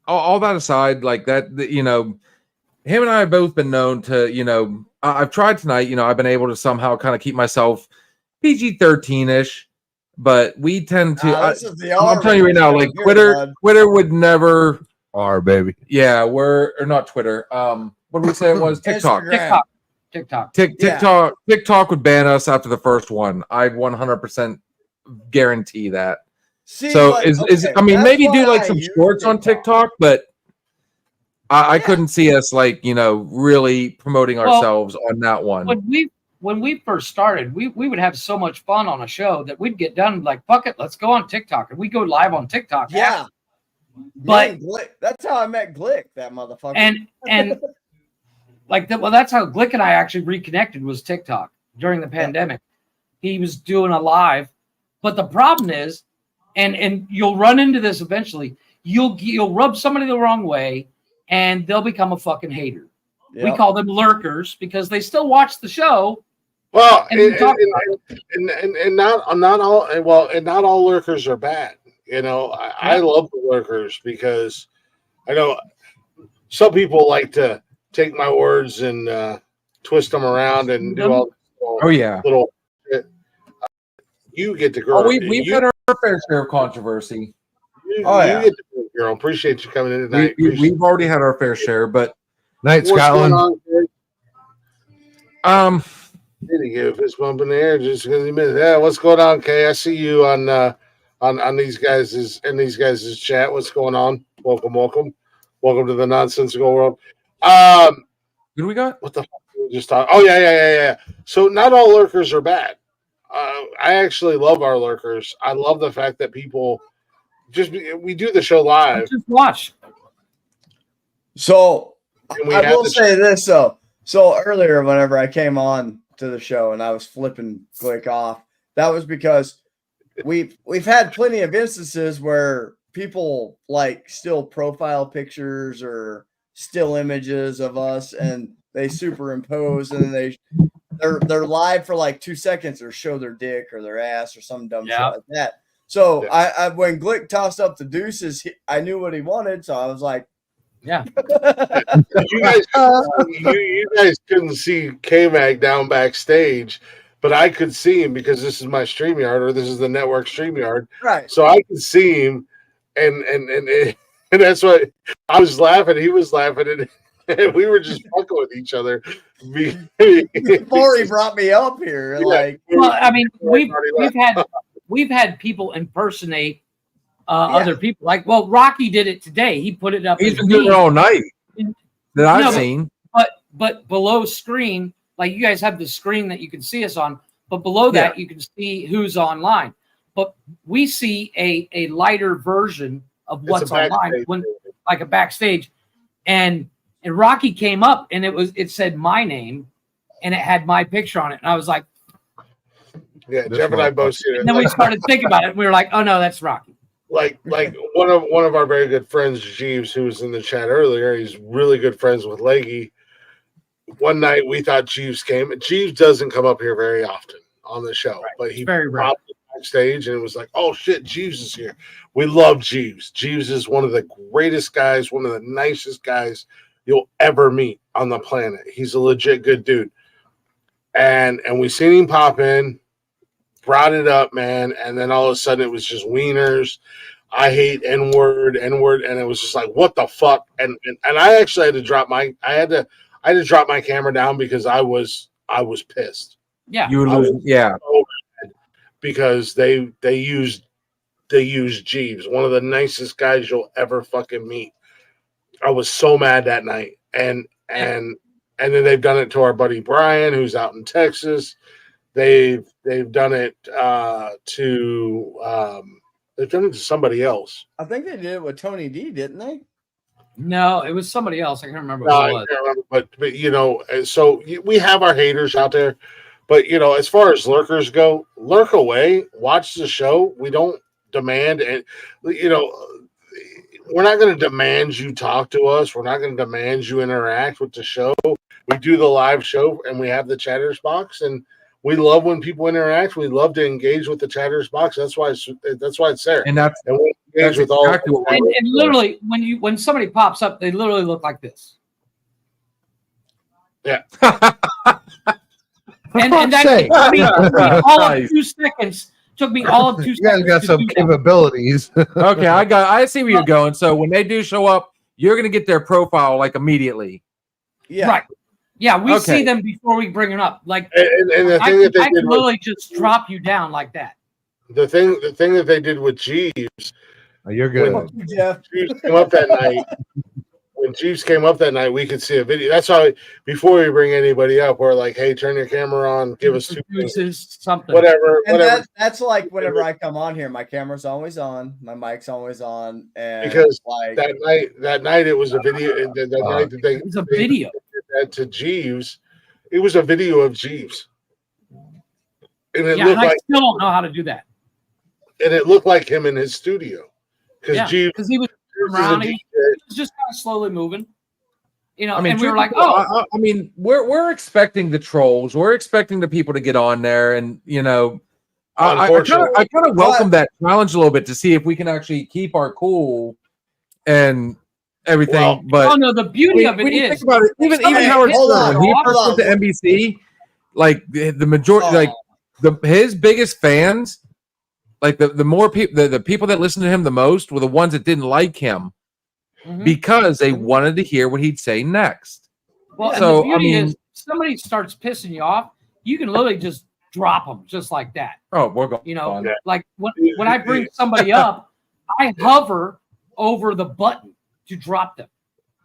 All that aside, like that, him and I have both been known to, I've tried tonight, I've been able to somehow kind of keep myself PG-13-ish, but we tend to, I'm telling you right now, like Twitter would never. R, baby. Yeah, or not Twitter. What did we say it was? TikTok. TikTok would ban us after the first one. I 100% guarantee that. See, So like, is okay, I mean, that's maybe do why like I some use shorts on TikTok, but I couldn't see us like, you know, really promoting Well, ourselves on that one. when we first started, we would have so much fun on a show that we'd get done like, fuck it, let's go on TikTok, and we go live on TikTok. Yeah, but Glick, that's how I met Glick, that motherfucker. and like that. Well, that's how Glick and I actually reconnected, was TikTok during the pandemic. He was doing a live, but the problem is, and you'll run into this eventually. You'll rub somebody the wrong way, and they'll become a fucking hater. We Yep. call them lurkers because they still watch the show. Well, and not all lurkers are bad. You know, I love the lurkers because I know some people like to take my words and twist them around and do all little shit. You get the girl. Oh, we've had our fair share of controversy. You get the girl. Appreciate you coming in tonight. We've already had our fair share, but Night, What's Scotland. going on, Did he give a fist bump in the air just because he missed? Yeah, what's going on, Kay? I see you on these guys' chat. What's going on? Welcome to the nonsensical world. Who do we got? What the fuck did we just talk? Oh yeah. So not all lurkers are bad. I actually love our lurkers. I love the fact that people we do the show live. Just watch. So And we I have will the say this though. So earlier, whenever I came on to the show and I was flipping Glick off, that was because we've had plenty of instances where people like still profile pictures or still images of us, and they superimpose, and then they're live for like 2 seconds or show their dick or their ass or some dumb shit like that. So I when Glick tossed up the deuces, I knew what he wanted, so I was like, yeah. you guys couldn't see K-Mag down backstage, but I could see him because this is my StreamYard, or this is the network StreamYard. Right. So I could see him, and that's why I was laughing. He was laughing, and we were just fucking with each other. before he brought me up here, like, well, I mean, we've had people impersonate other people. Like, well, Rocky did it today. He put it up. He's been doing it all night that I've seen. But below screen, like you guys have the screen that you can see us on, but below that you can see who's online. But we see a lighter version of what's online, like a backstage. And Rocky came up and it said my name and it had my picture on it. And I was like, yeah, Jeff and I both see it. And then we started thinking about it. And we were like, oh no, that's Rocky. Like one of our very good friends, Jeeves, who was in the chat earlier. He's really good friends with Leggy. One night we thought Jeeves came. Jeeves doesn't come up here very often on the show, but he popped backstage and it was like, oh shit, Jeeves is here. We love Jeeves. Jeeves is one of the greatest guys, one of the nicest guys you'll ever meet on the planet. He's a legit good dude. And we seen him pop in, brought it up, man, and then all of a sudden it was just wieners. I hate N-word, and it was just like, what the fuck? And I actually had to drop my camera down because I was pissed. Yeah, you were losing. Yeah, so mad because they used Jeeves, one of the nicest guys you'll ever fucking meet. I was so mad that night, and then they've done it to our buddy Brian, who's out in Texas. They've done it to somebody else. I think they did it with Tony D, didn't they? No, it was somebody else. I can't remember No, who I it was. can't remember, but you know, so we have our haters out there, but you know, as far as lurkers go, lurk away, watch the show. We don't demand, and you know, we're not going to demand you talk to us. We're not going to demand you interact with the show. We do the live show, and we have the chatters box, and we love when people interact. We love to engage with the chatters box. That's why it's there. And we engage with all. And literally, when somebody pops up, they literally look like this. Yeah. and that sake. took me all of 2 seconds. Took me all of 2 seconds. You guys got some capabilities. Okay, I see where you're going. So when they do show up, you're gonna get their profile like immediately. Yeah. Right. Yeah, we Okay. see them before we bring them up. Like, And the thing I that they can did was, literally just drop you down like that. the thing that they did with Jeeves. You're good. Jeff. Jeeves came up that night. When Jeeves came up that night, we could see a video. That's why before we bring anybody up, we're like, "Hey, turn your camera on. Give us 2 fingers, something, whatever." That's like whenever I come on here, my camera's always on, my mic's always on, and Because like that night it was a video. That night that it was a video. Did that to Jeeves. It was a video of Jeeves, and it Yeah, looked and I like still don't know how to do that. and it looked like him in his studio because Yeah, Jeeves because he was is a around, he DJ. was just kind of slowly moving. You know, I mean, and we were like, truthfully, "Oh, I mean, we're expecting the trolls. We're expecting the people to get on there, and you know, I kind of welcome that challenge a little bit to see if we can actually keep our cool and everything. But oh no, the beauty of it when you is think about it, even Howard Stern, when he first went to NBC, like the majority, like his biggest fans, like the more people, the people that listened to him the most were the ones that didn't like him. Because they wanted to hear what he'd say next. well." So, and the beauty is, somebody starts pissing you off, you can literally just drop them just like that. Oh, we're going. You know, like when I bring somebody up, I hover over the button to drop them.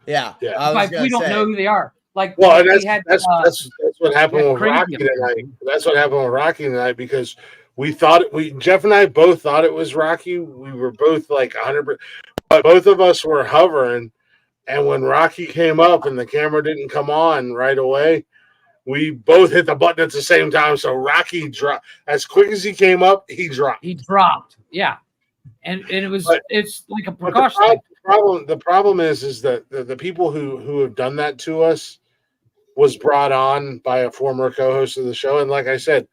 Yeah. Like we don't know who they are. Like Well, and we that's, had, that's what happened with Crazy Rocky tonight. That's what happened with Rocky tonight because we thought Jeff and I both thought it was Rocky. We were both like 100%, but both of us were hovering. And when Rocky came up and the camera didn't come on right away, we both hit the button at the same time. So Rocky dropped as quick as he came up. He dropped. Yeah, and it was it's like a precaution. The problem is that the people who have done that to us was brought on by a former co-host of the show, and like I said,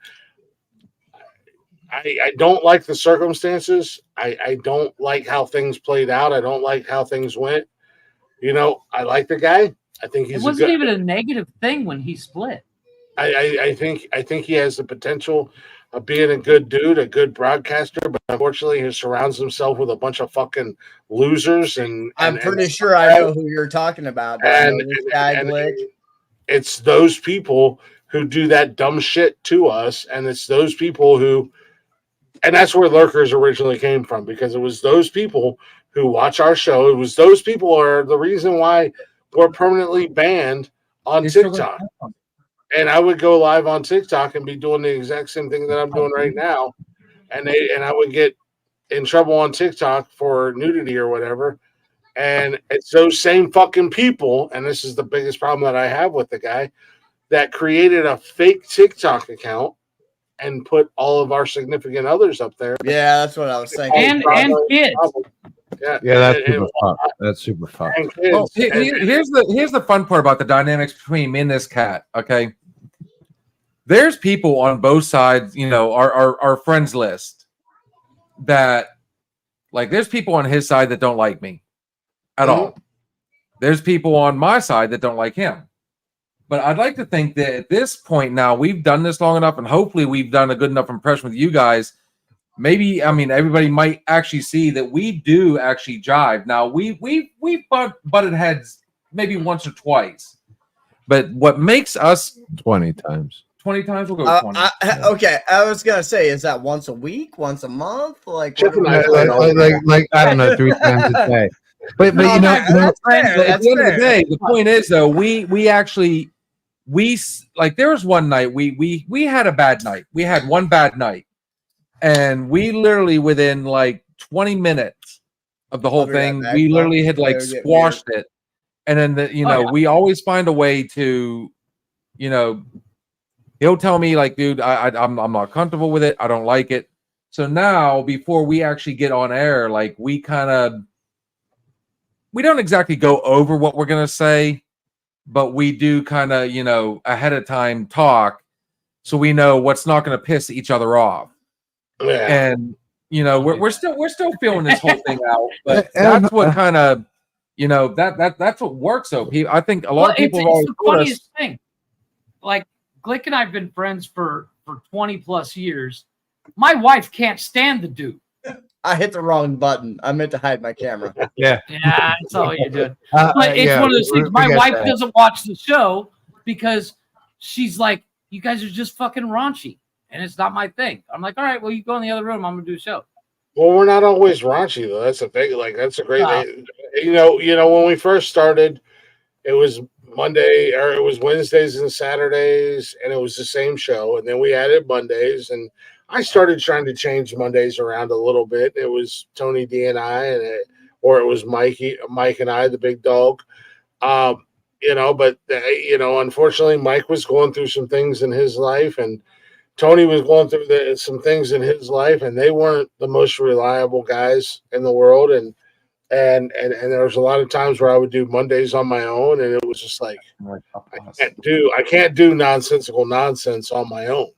I don't like the circumstances. I don't like how things played out. I don't like how things went. You know, I like the guy. I think he's It wasn't even a negative thing when he split. I think he has the potential of being a good dude, a good broadcaster, but unfortunately he surrounds himself with a bunch of fucking losers. And I'm pretty sure I know who you're talking about. It's those people who do that dumb shit to us, and it's those people who, and that's where lurkers originally came from, because it was those people who watch our show. It was those people are the reason why we're permanently banned on TikTok. And I would go live on TikTok and be doing the exact same thing that I'm doing right now, and I would get in trouble on TikTok for nudity or whatever. And it's those same fucking people, and this is the biggest problem that I have with the guy, that created a fake TikTok account and put all of our significant others up there. Yeah, that's what I was thinking. And kids. Yeah, that's super fun. That's super fun. Well, here's the fun part about the dynamics between me and this cat. Okay, there's people on both sides. You know, our friends list that, like, there's people on his side that don't like me at all. There's people on my side that don't like him. But I'd like to think that at this point now, we've done this long enough, and hopefully we've done a good enough impression with you guys. Maybe, I mean, everybody might actually see that we do actually jive. Now, we've butted heads maybe once or twice. But what makes us 20 times. 20 times, we'll go 20. Okay, I was gonna say, is that once a week, once a month? Like I don't know, 3 times a day. But No, you know, that's fair, at that's the end of the fair. day, the point is though, we actually like, there was one night we had a bad night. We had one bad night, and we literally within like 20 minutes of the whole thing, we literally had like squashed it. And then we always find a way to, you know, he'll tell me like, dude, I'm not comfortable with it. I don't like it. So now, before we actually get on air, like, we don't exactly go over what we're going to say, but we do kind of, you know, ahead of time talk, so we know what's not going to piss each other off. Yeah. And, you know, we're still feeling this whole thing out, but that's what kind of, you know, that's what works. So I think a lot of people it's the funniest thing. Like, Glick and I have been friends for 20 plus years. My wife can't stand the dude. I hit the wrong button. I meant to hide my camera. Yeah, that's all you did. But it's one of those things. My wife doesn't watch the show because she's like, "You guys are just fucking raunchy," and it's not my thing. I'm like, all right, well, you go in the other room. I'm gonna do a show. Well, we're not always raunchy though. That's the thing. Like that's a great thing. You know, when we first started, it was Monday or it was Wednesdays and Saturdays, and it was the same show. And then we added Mondays, and I started trying to change Mondays around a little bit. It was Tony D and I, or it was Mike and I, the big dog. You know, but you know, unfortunately, Mike was going through some things in his life, and Tony was going through some things in his life, and they weren't the most reliable guys in the world. And there was a lot of times where I would do Mondays on my own, and it was just like I can't do nonsensical nonsense on my own.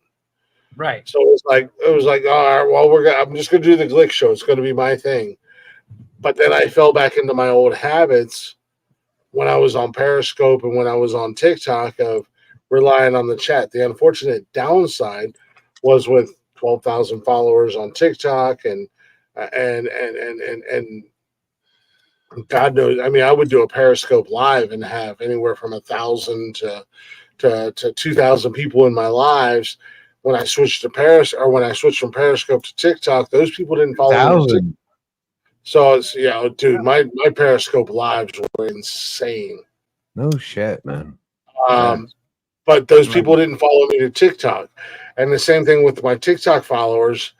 Right. So it was like all right, well I'm just gonna do the Glick show. It's gonna be my thing. But then I fell back into my old habits when I was on Periscope and when I was on TikTok of relying on the chat. The unfortunate downside was with 12,000 followers on TikTok and God knows, I mean, I would do a Periscope live and have anywhere from 1,000 to 2,000 people in my lives. When I switched to when I switched from Periscope to TikTok, those people didn't follow me. So it's dude, my Periscope lives were insane. No shit, man. But those people didn't follow me to TikTok, and the same thing with my TikTok followers.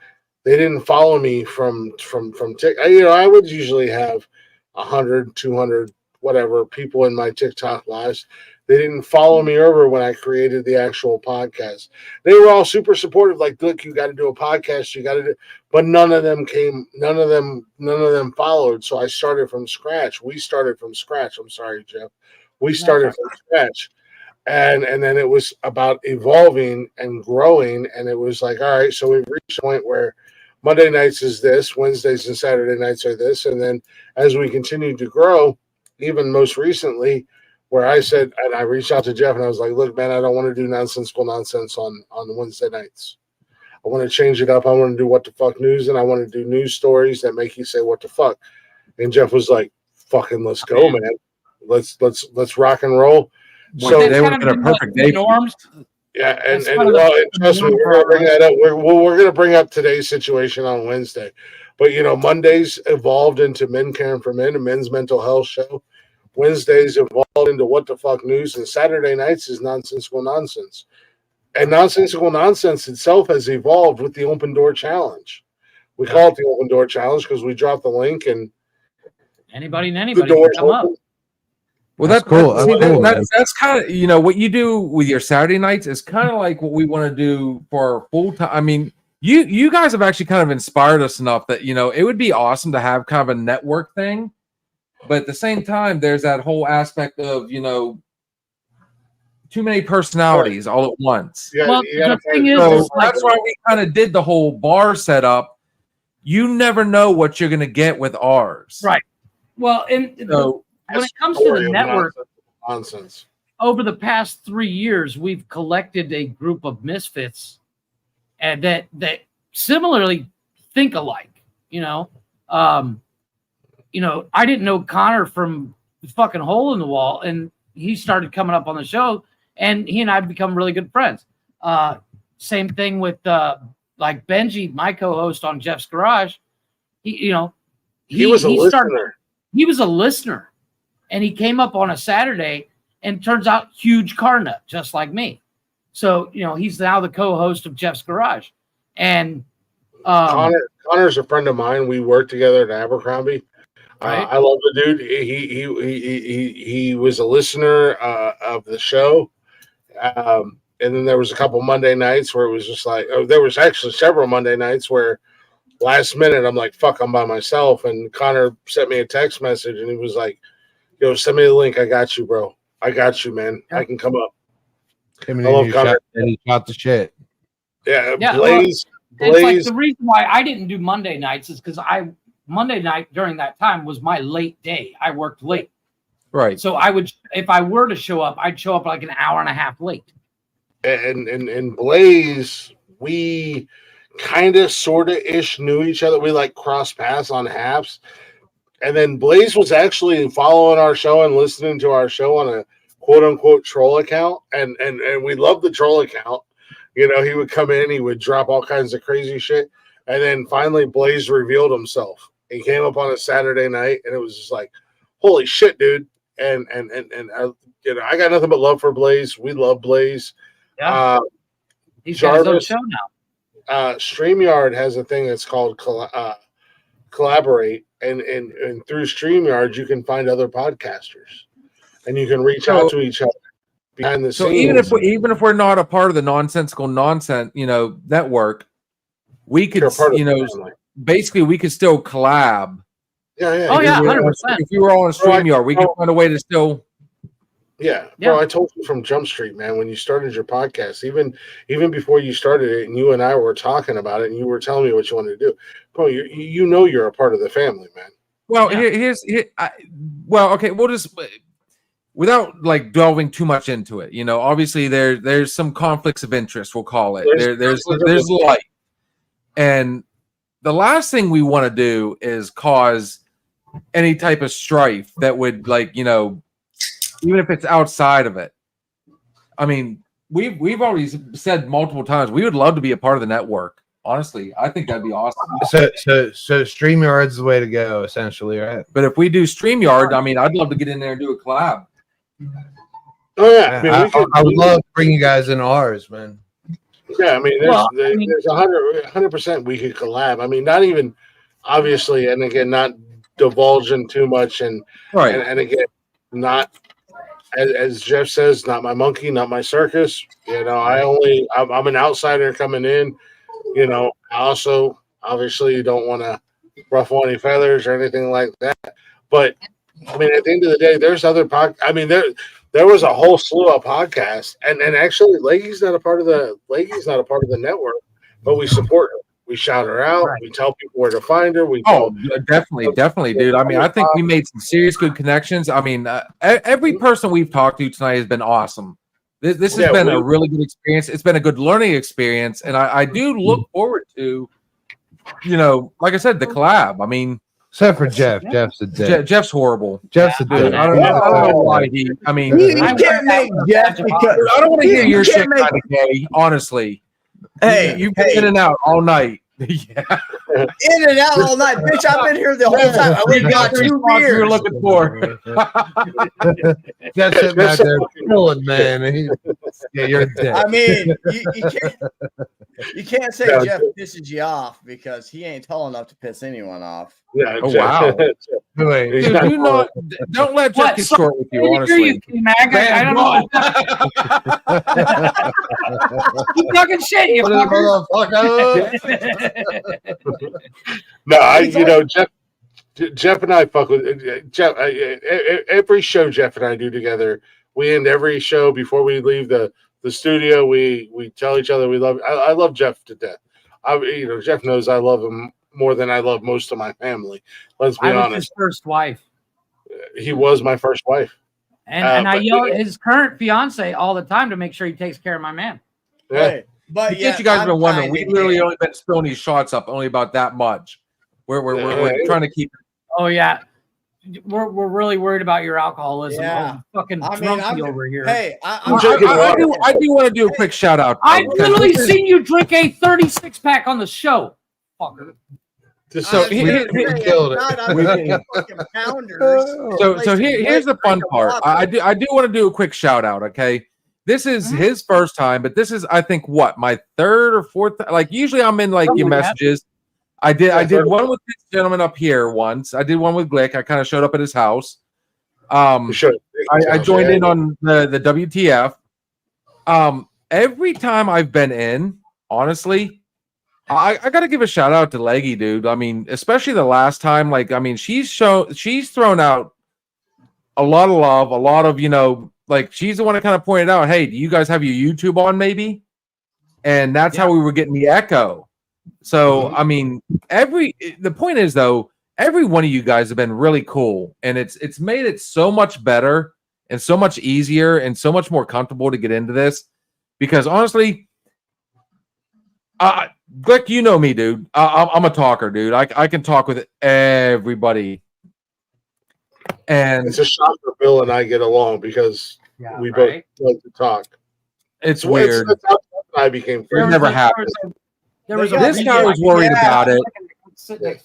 They didn't follow me from TikTok. You know, I would usually have 100, 200, whatever people in my TikTok lives. They didn't follow me over when I created the actual podcast. They were all super supportive. Like, look, you got to do a podcast. You got to do, but none of them came. None of them followed. So I started from scratch. We started from scratch. I'm sorry, Jeff. We started from scratch. And then it was about evolving and growing. And it was like, all right, so we've reached a point where Monday nights is this, Wednesdays and Saturday nights are this. And then as we continue to grow, even most recently, where I said, and I reached out to Jeff and I was like, look, man, I don't want to do nonsensical nonsense on Wednesday nights. I want to change it up. I want to do what the fuck news, and I want to do news stories that make you say what the fuck. And Jeff was like, fucking let's go, man. Let's rock and roll. So they were in a perfect day. Norms. Yeah, and trust me, we're gonna bring that up. We're gonna bring up today's situation on Wednesday. But you know, Mondays evolved into Men Caring for Men, a men's mental health show. Wednesdays evolved into What the Fuck News, and Saturday nights is Nonsensical Nonsense. And Nonsensical Nonsense itself has evolved with the Open Door Challenge. We call it the Open Door Challenge because we drop the link and anybody can come up. Well, that's cool. That's kind of, you know, what you do with your Saturday nights is kind of like what we want to do for full time. I mean, you guys have actually kind of inspired us enough that, you know, it would be awesome to have kind of a network thing. But at the same time, there's that whole aspect of, you know, too many personalities all at once. Yeah, well, the thing is, that's why we kind of did the whole bar setup. You never know what you're going to get with ours. Right. Well, and when it comes to the network, nonsense. Over the past 3 years, we've collected a group of misfits and that similarly think alike. You know, I didn't know Connor from the fucking hole in the wall, and he started coming up on the show, and he and I have become really good friends. Same thing with like Benji, my co-host on Jeff's Garage. He was a listener. He was a listener, and he came up on a Saturday, and turns out huge car nut, just like me. So he's now the co-host of Jeff's Garage, and Connor's a friend of mine. We worked together at Abercrombie. Right. I love the dude. He was a listener of the show. And then there was a couple Monday nights where it was just like, there was actually several Monday nights where last minute I'm like, fuck, I'm by myself. And Connor sent me a text message and he was like, yo, send me the link. I got you, bro. I got you, man. I can come up. I love Connor. And he shot the shit. Yeah, Blaze. It's like the reason why I didn't do Monday nights is because Monday night during that time was my late day. I worked late. Right. So I would, if I were to show up, I'd show up like an hour and a half late. And Blaze, we kind of sort of ish knew each other. We like cross paths on Haps. And then Blaze was actually following our show and listening to our show on a quote unquote troll account. And we love the troll account. You know, he would come in, he would drop all kinds of crazy shit, and then finally Blaze revealed himself. He came up on a Saturday night, and it was just like, holy shit, dude! And you know, I got nothing but love for Blaze. We love Blaze. Yeah. He's got his own show now. StreamYard has a thing that's called Collaborate, and through StreamYard you can find other podcasters, and you can reach out to each other behind the So scenes. even if we're not a part of the Nonsensical Nonsense, network, we could, basically we could still collab. Yeah. Oh yeah, 100%. If we were all on StreamYard, we could find a way to still. Yeah, bro. I told you from Jump Street, man. When you started your podcast, even before you started it, and you and I were talking about it, and you were telling me what you wanted to do, bro. You're a part of the family, man. Well, okay. We'll just, without like delving too much into it, obviously there's some conflicts of interest. We'll call it. There's light, and the last thing we want to do is cause any type of strife that would, even if it's outside of it. I mean, we've already said multiple times we would love to be a part of the network. Honestly, I think that'd be awesome. So StreamYard's the way to go, essentially, right? But if we do StreamYard, I mean, I'd love to get in there and do a collab. Oh yeah, I would love to bring you guys in ours, man. Yeah, I mean, there's 100% we could collab. I mean, not even obviously, and again, not divulging too much, and again, not as Jeff says, not my monkey, not my circus. I'm an outsider coming in. I also obviously don't want to ruffle any feathers or anything like that. But I mean, at the end of the day, there's other I mean, there was a whole slew of podcasts, and actually, Leggy's not a part of the network, but we support her. We shout her out. Right. We tell people where to find her. Definitely, dude. I mean, I think we made some serious good connections. I mean, every person we've talked to tonight has been awesome. This has been a really good experience. It's been a good learning experience, and I do look forward to, like I said, the collab. I mean, except for Jeff. Jeff's a dick. Jeff's horrible. Jeff's a dick. I don't know why he. I mean, you can't make Jeff because I don't want to hear your shit kind of gay. Honestly, you've been in and out all night. Yeah. In and out all night, bitch. I've been here the whole time. I only got 2 beers. You were looking for. Jeff's sitting back there chilling, man. You're dead. I mean, you can't say Jeff pisses you off because he ain't tall enough to piss anyone off. Yeah. Oh, wow. Dude, don't let Jeff get short with you, honestly. I don't know. You fucking shit, you fucker. No, Jeff and I fuck with Jeff. Every show Jeff and I do together, we end every show before we leave the studio. We tell each other we love. I love Jeff to death. Jeff knows I love him more than I love most of my family. Let's be honest. I was his first wife. He was my first wife, and I yell at his current fiance all the time to make sure he takes care of my man. Yeah. Hey, but in case you guys have been wondering, we literally only been spilling these shots up only about that much. We're trying to keep. Oh yeah, we're really worried about your alcoholism. Yeah. Fucking drunky over here. Hey, I do want to do a quick shout out. I've literally seen you drink a 36-pack on the show, fucker. So here's the fun part. I do want to do a quick shout out. Okay, this is his first time, but this is I think my third or fourth. Like usually I'm in your messages. I did one with this gentleman up here once. I did one with Glick. I kind of showed up at his house. I joined in on the WTF. Every time I've been in, honestly, I got to give a shout out to Leggy, dude. I mean, especially the last time. She's thrown out a lot of love, a lot of she's the one that kind of pointed out, hey, do you guys have your YouTube on, maybe? And that's how we were getting the echo. So I mean, the point is though, every one of you guys have been really cool, and it's made it so much better and so much easier and so much more comfortable to get into this. Because honestly, Glick, you know me, dude. I'm a talker, dude. I can talk with everybody. And it's a shocker Bill and I get along because we both like to talk. It's weird. I became friends. It never happened. This guy was worried about it.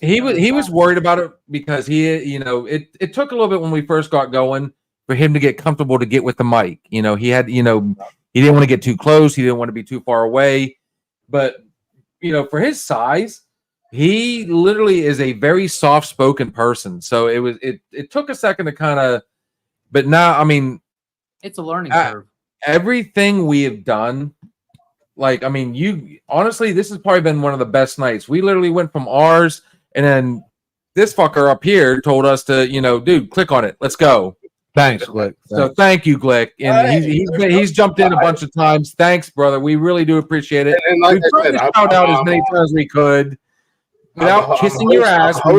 He was worried about it because it took a little bit when we first got going for him to get comfortable to get with the mic. He had he didn't want to get too close. He didn't want to be too far away. But for his size, he literally is a very soft spoken person. So it took a second to kind of, but now I mean, it's a learning curve. Everything we have done. Like, I mean, honestly, this has probably been one of the best nights. We literally went from ours, and then this fucker up here told us to, dude, click on it. Let's go. Thanks, Glick. So thank you, Glick. And he's jumped in a bunch of times. Thanks, brother. We really do appreciate it. And like We've tried to shout out as many times as we could without kissing your ass. I'm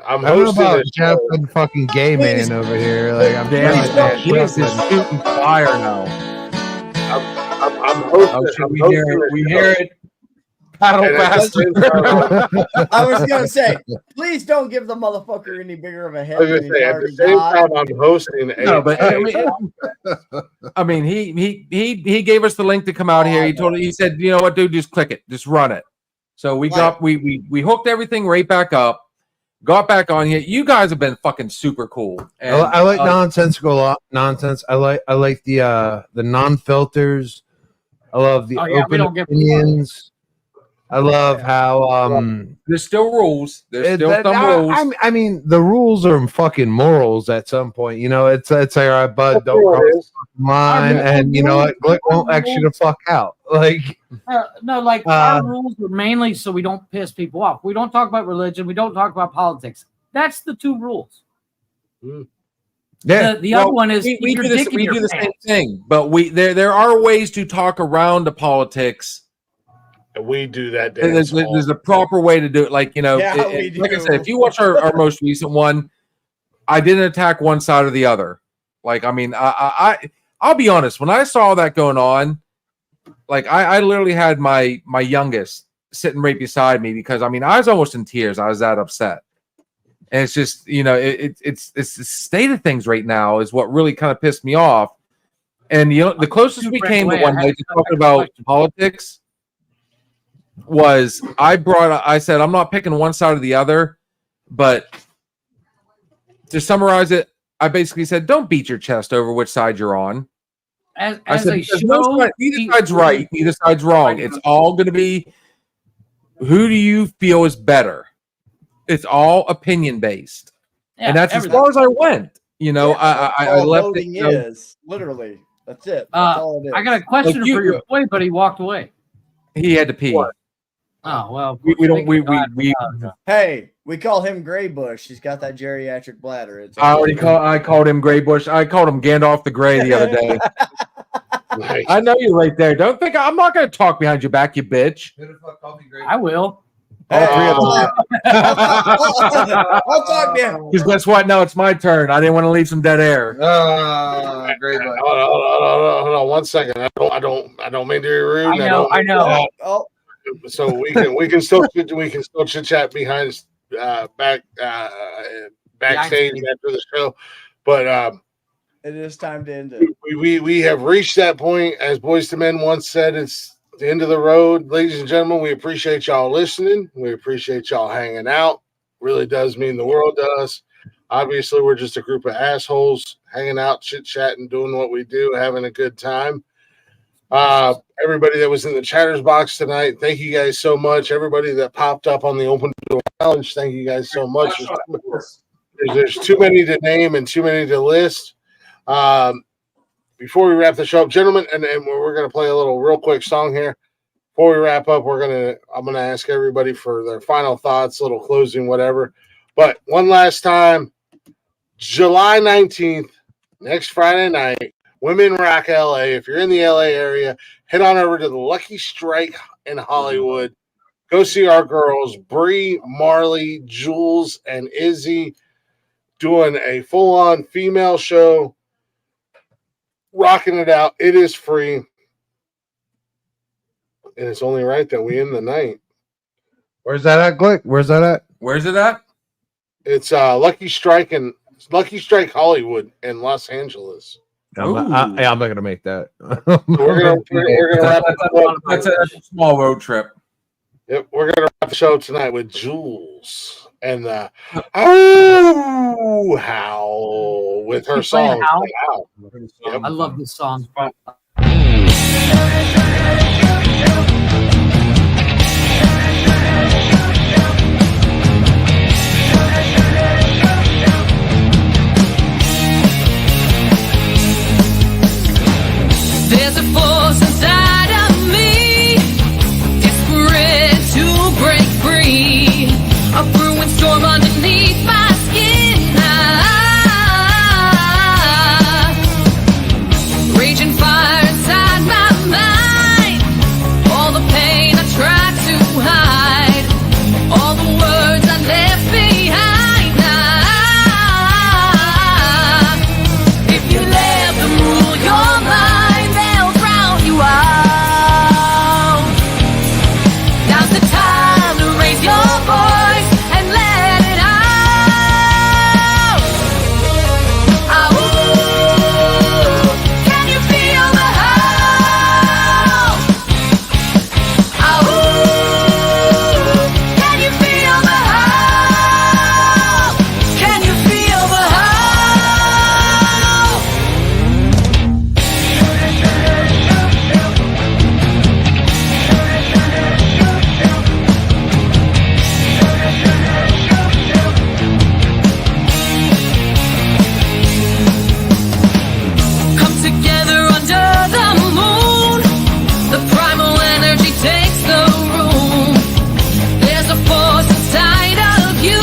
I don't know hosting about this Jeff show. and fucking gay man over here. Like, I'm Damn, he is just shooting fire now. I'm hosting. We hear it. Paddle faster. I was gonna say, please don't give the motherfucker any bigger of a head. I was gonna say, at the same time, I'm hosting. No, but I mean, he gave us the link to come out here. He said, you know what, dude, just click it, just run it. So we hooked everything right back up. Got back on here. You guys have been fucking super cool. And, I like nonsensical nonsense. I like the non-filters. I love the open opinions. I love how there's still rules. There's still some rules. I mean, the rules are fucking morals at some point. It's like, all right, bud, don't cross the fucking line, and you know what, Glick won't X you the fuck out. Like, our rules are mainly so we don't piss people off. We don't talk about religion. We don't talk about politics. That's the two rules. Yeah. The other one is we do the same thing, but there are ways to talk around the politics. We do that. There's a proper way to do it. Like, like I said, if you watch our most recent one, I didn't attack one side or the other. Like, I mean, I'll be honest. When I saw that going on, like I literally had my youngest sitting right beside me because I mean I was almost in tears. I was that upset. And it's just, it's the state of things right now is what really kind of pissed me off. And the closest we came to one night to talking about politics was I said, I'm not picking one side or the other, but to summarize it, I basically said, don't beat your chest over which side you're on. I said, neither side's right, neither side's wrong. It's all going to be, who do you feel is better? It's all opinion based. Yeah, and that's everything. As far as I went. I left it. Is literally that's it. That's all it is. I got a question for your boy, but he walked away. He had to pee. What? Oh well, we Hey, we call him Gray Bush. He's got that geriatric bladder. I called him Gray Bush. I called him Gandalf the Gray the other day. Nice. I know you're right there. Don't think I'm not going to talk behind your back, you bitch. I will. All three of them. I'll talk to him. Because guess what? No, it's my turn. I didn't want to leave some dead air. Great. Hold on 1 second. I don't mean to be rude. I know. So we can still chit chat behind backstage after the show, but it is time to end it. We have reached that point, as Boys to Men once said. It's the end of the road, ladies and gentlemen. We appreciate y'all listening. We appreciate y'all hanging out. Really does mean the world to us. Obviously, we're just a group of assholes hanging out, chit chatting, doing what we do, having a good time. Everybody that was in the chatters box tonight, thank you guys so much. Everybody that popped up on the open door challenge, thank you guys so much. There's too many to name and too many to list. Before we wrap the show up, gentlemen, and we're gonna play a little real quick song here. Before we wrap up, I'm gonna ask everybody for their final thoughts, little closing, whatever. But one last time, July 19th, next Friday night. Women Rock LA. If you're in the LA area, head on over to the Lucky Strike in Hollywood. Go see our girls, Bree, Marley, Jules, and Izzy, doing a full-on female show, rocking it out. It is free. And it's only right that we end the night. Where's that at, Glick? Where's that at? Where's it at? It's Lucky Strike Hollywood in Los Angeles. I'm not going to make that. We're gonna wrap it up. That's a small road trip. Yep, we're gonna wrap the show tonight with Jules and the "Oh How" with her You playing song. How? How. Yep. I love this song. There's a force inside of me, desperate to break free. A brewing storm underneath my skin. Raging fire inside my mind. All the pain I tried to hide. All the words I left behind. If you let them rule your mind, they'll drown you out. Now's the time to raise your voice and let it out. Ooh, can you feel the howl? Ooh, can you feel the howl? Can you feel the howl? Come together under the moon. The primal energy takes the room. There's a force inside of you.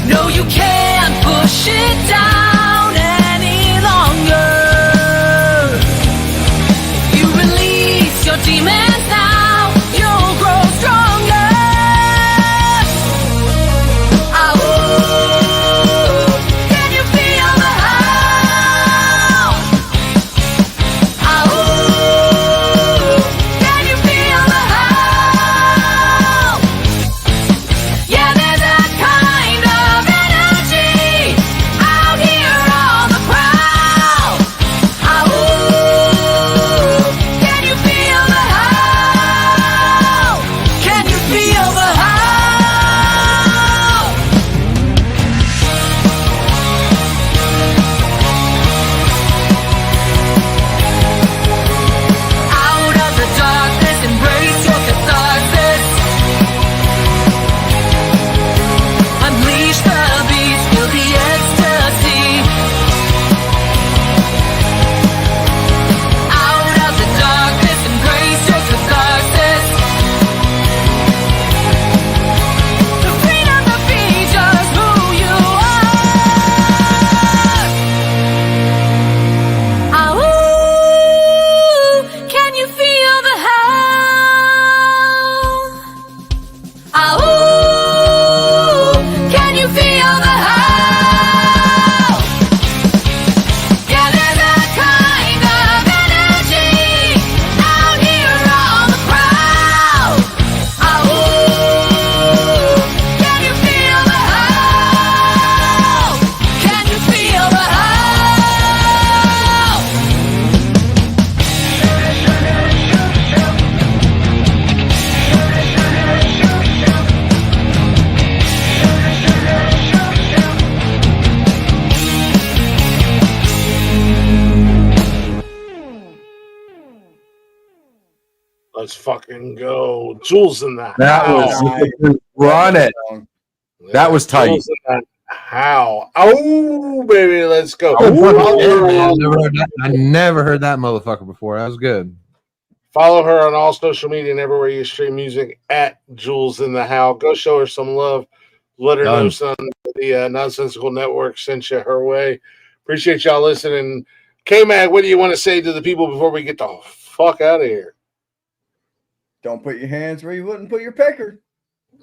No, you can't push it down any longer. You release your demons now. You'll grow stronger. Ooh, can you feel the howl? Ooh, can you feel the howl? Yeah, there's a kind of energy out here on the prowl. Ooh, can you feel the howl? Can you feel the howl? Out of the darkness, embrace your catharsis. Unleash the beast, feel the ecstasy. Out of the darkness, embrace your catharsis. The freedom to be just who you are. Ooh, can you feel the howl? Ooh, can you feel the howl? Yeah, there's a kind of energy out here on the prowl. Ooh, can you feel the howl? Can you feel the howl? Let's fucking go. Jules in the That house. was run it. That was tight. Jules in the how? Oh, baby, let's go. I Follow never heard that motherfucker before. That was good. her on all social media and everywhere you stream music at Jules in the How. Go show her some love. Let her know Done. the Nonsensical Network sent you her way. Appreciate y'all listening. K-Mag, what do you want to say to the people before we get the fuck out of here? Don't put your hands where you wouldn't put your pecker.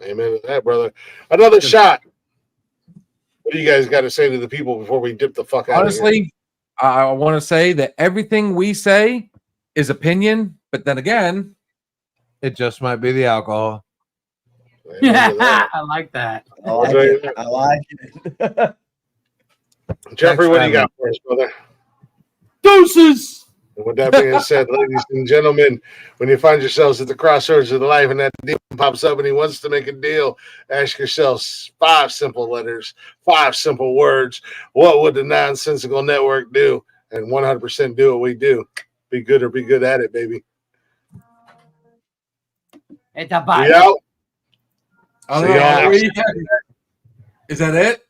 Amen to that, brother. Another shot. What do you guys got to say to the people before we dip the fuck out of here? Honestly, I want to say that everything we say is opinion, but then again, it just might be the alcohol. Yeah, I like that. I like it. Jeffrey, what do you got for us, brother? Deuces. And with that being said, ladies and gentlemen, when you find yourselves at the crossroads of the life and that deal pops up and he wants to make a deal, ask yourselves 5 simple letters, 5 simple words. What would the Nonsensical Network do? And 100% do what we do. Be good or be good at it, baby. It's a We out. I don't know. Is that it?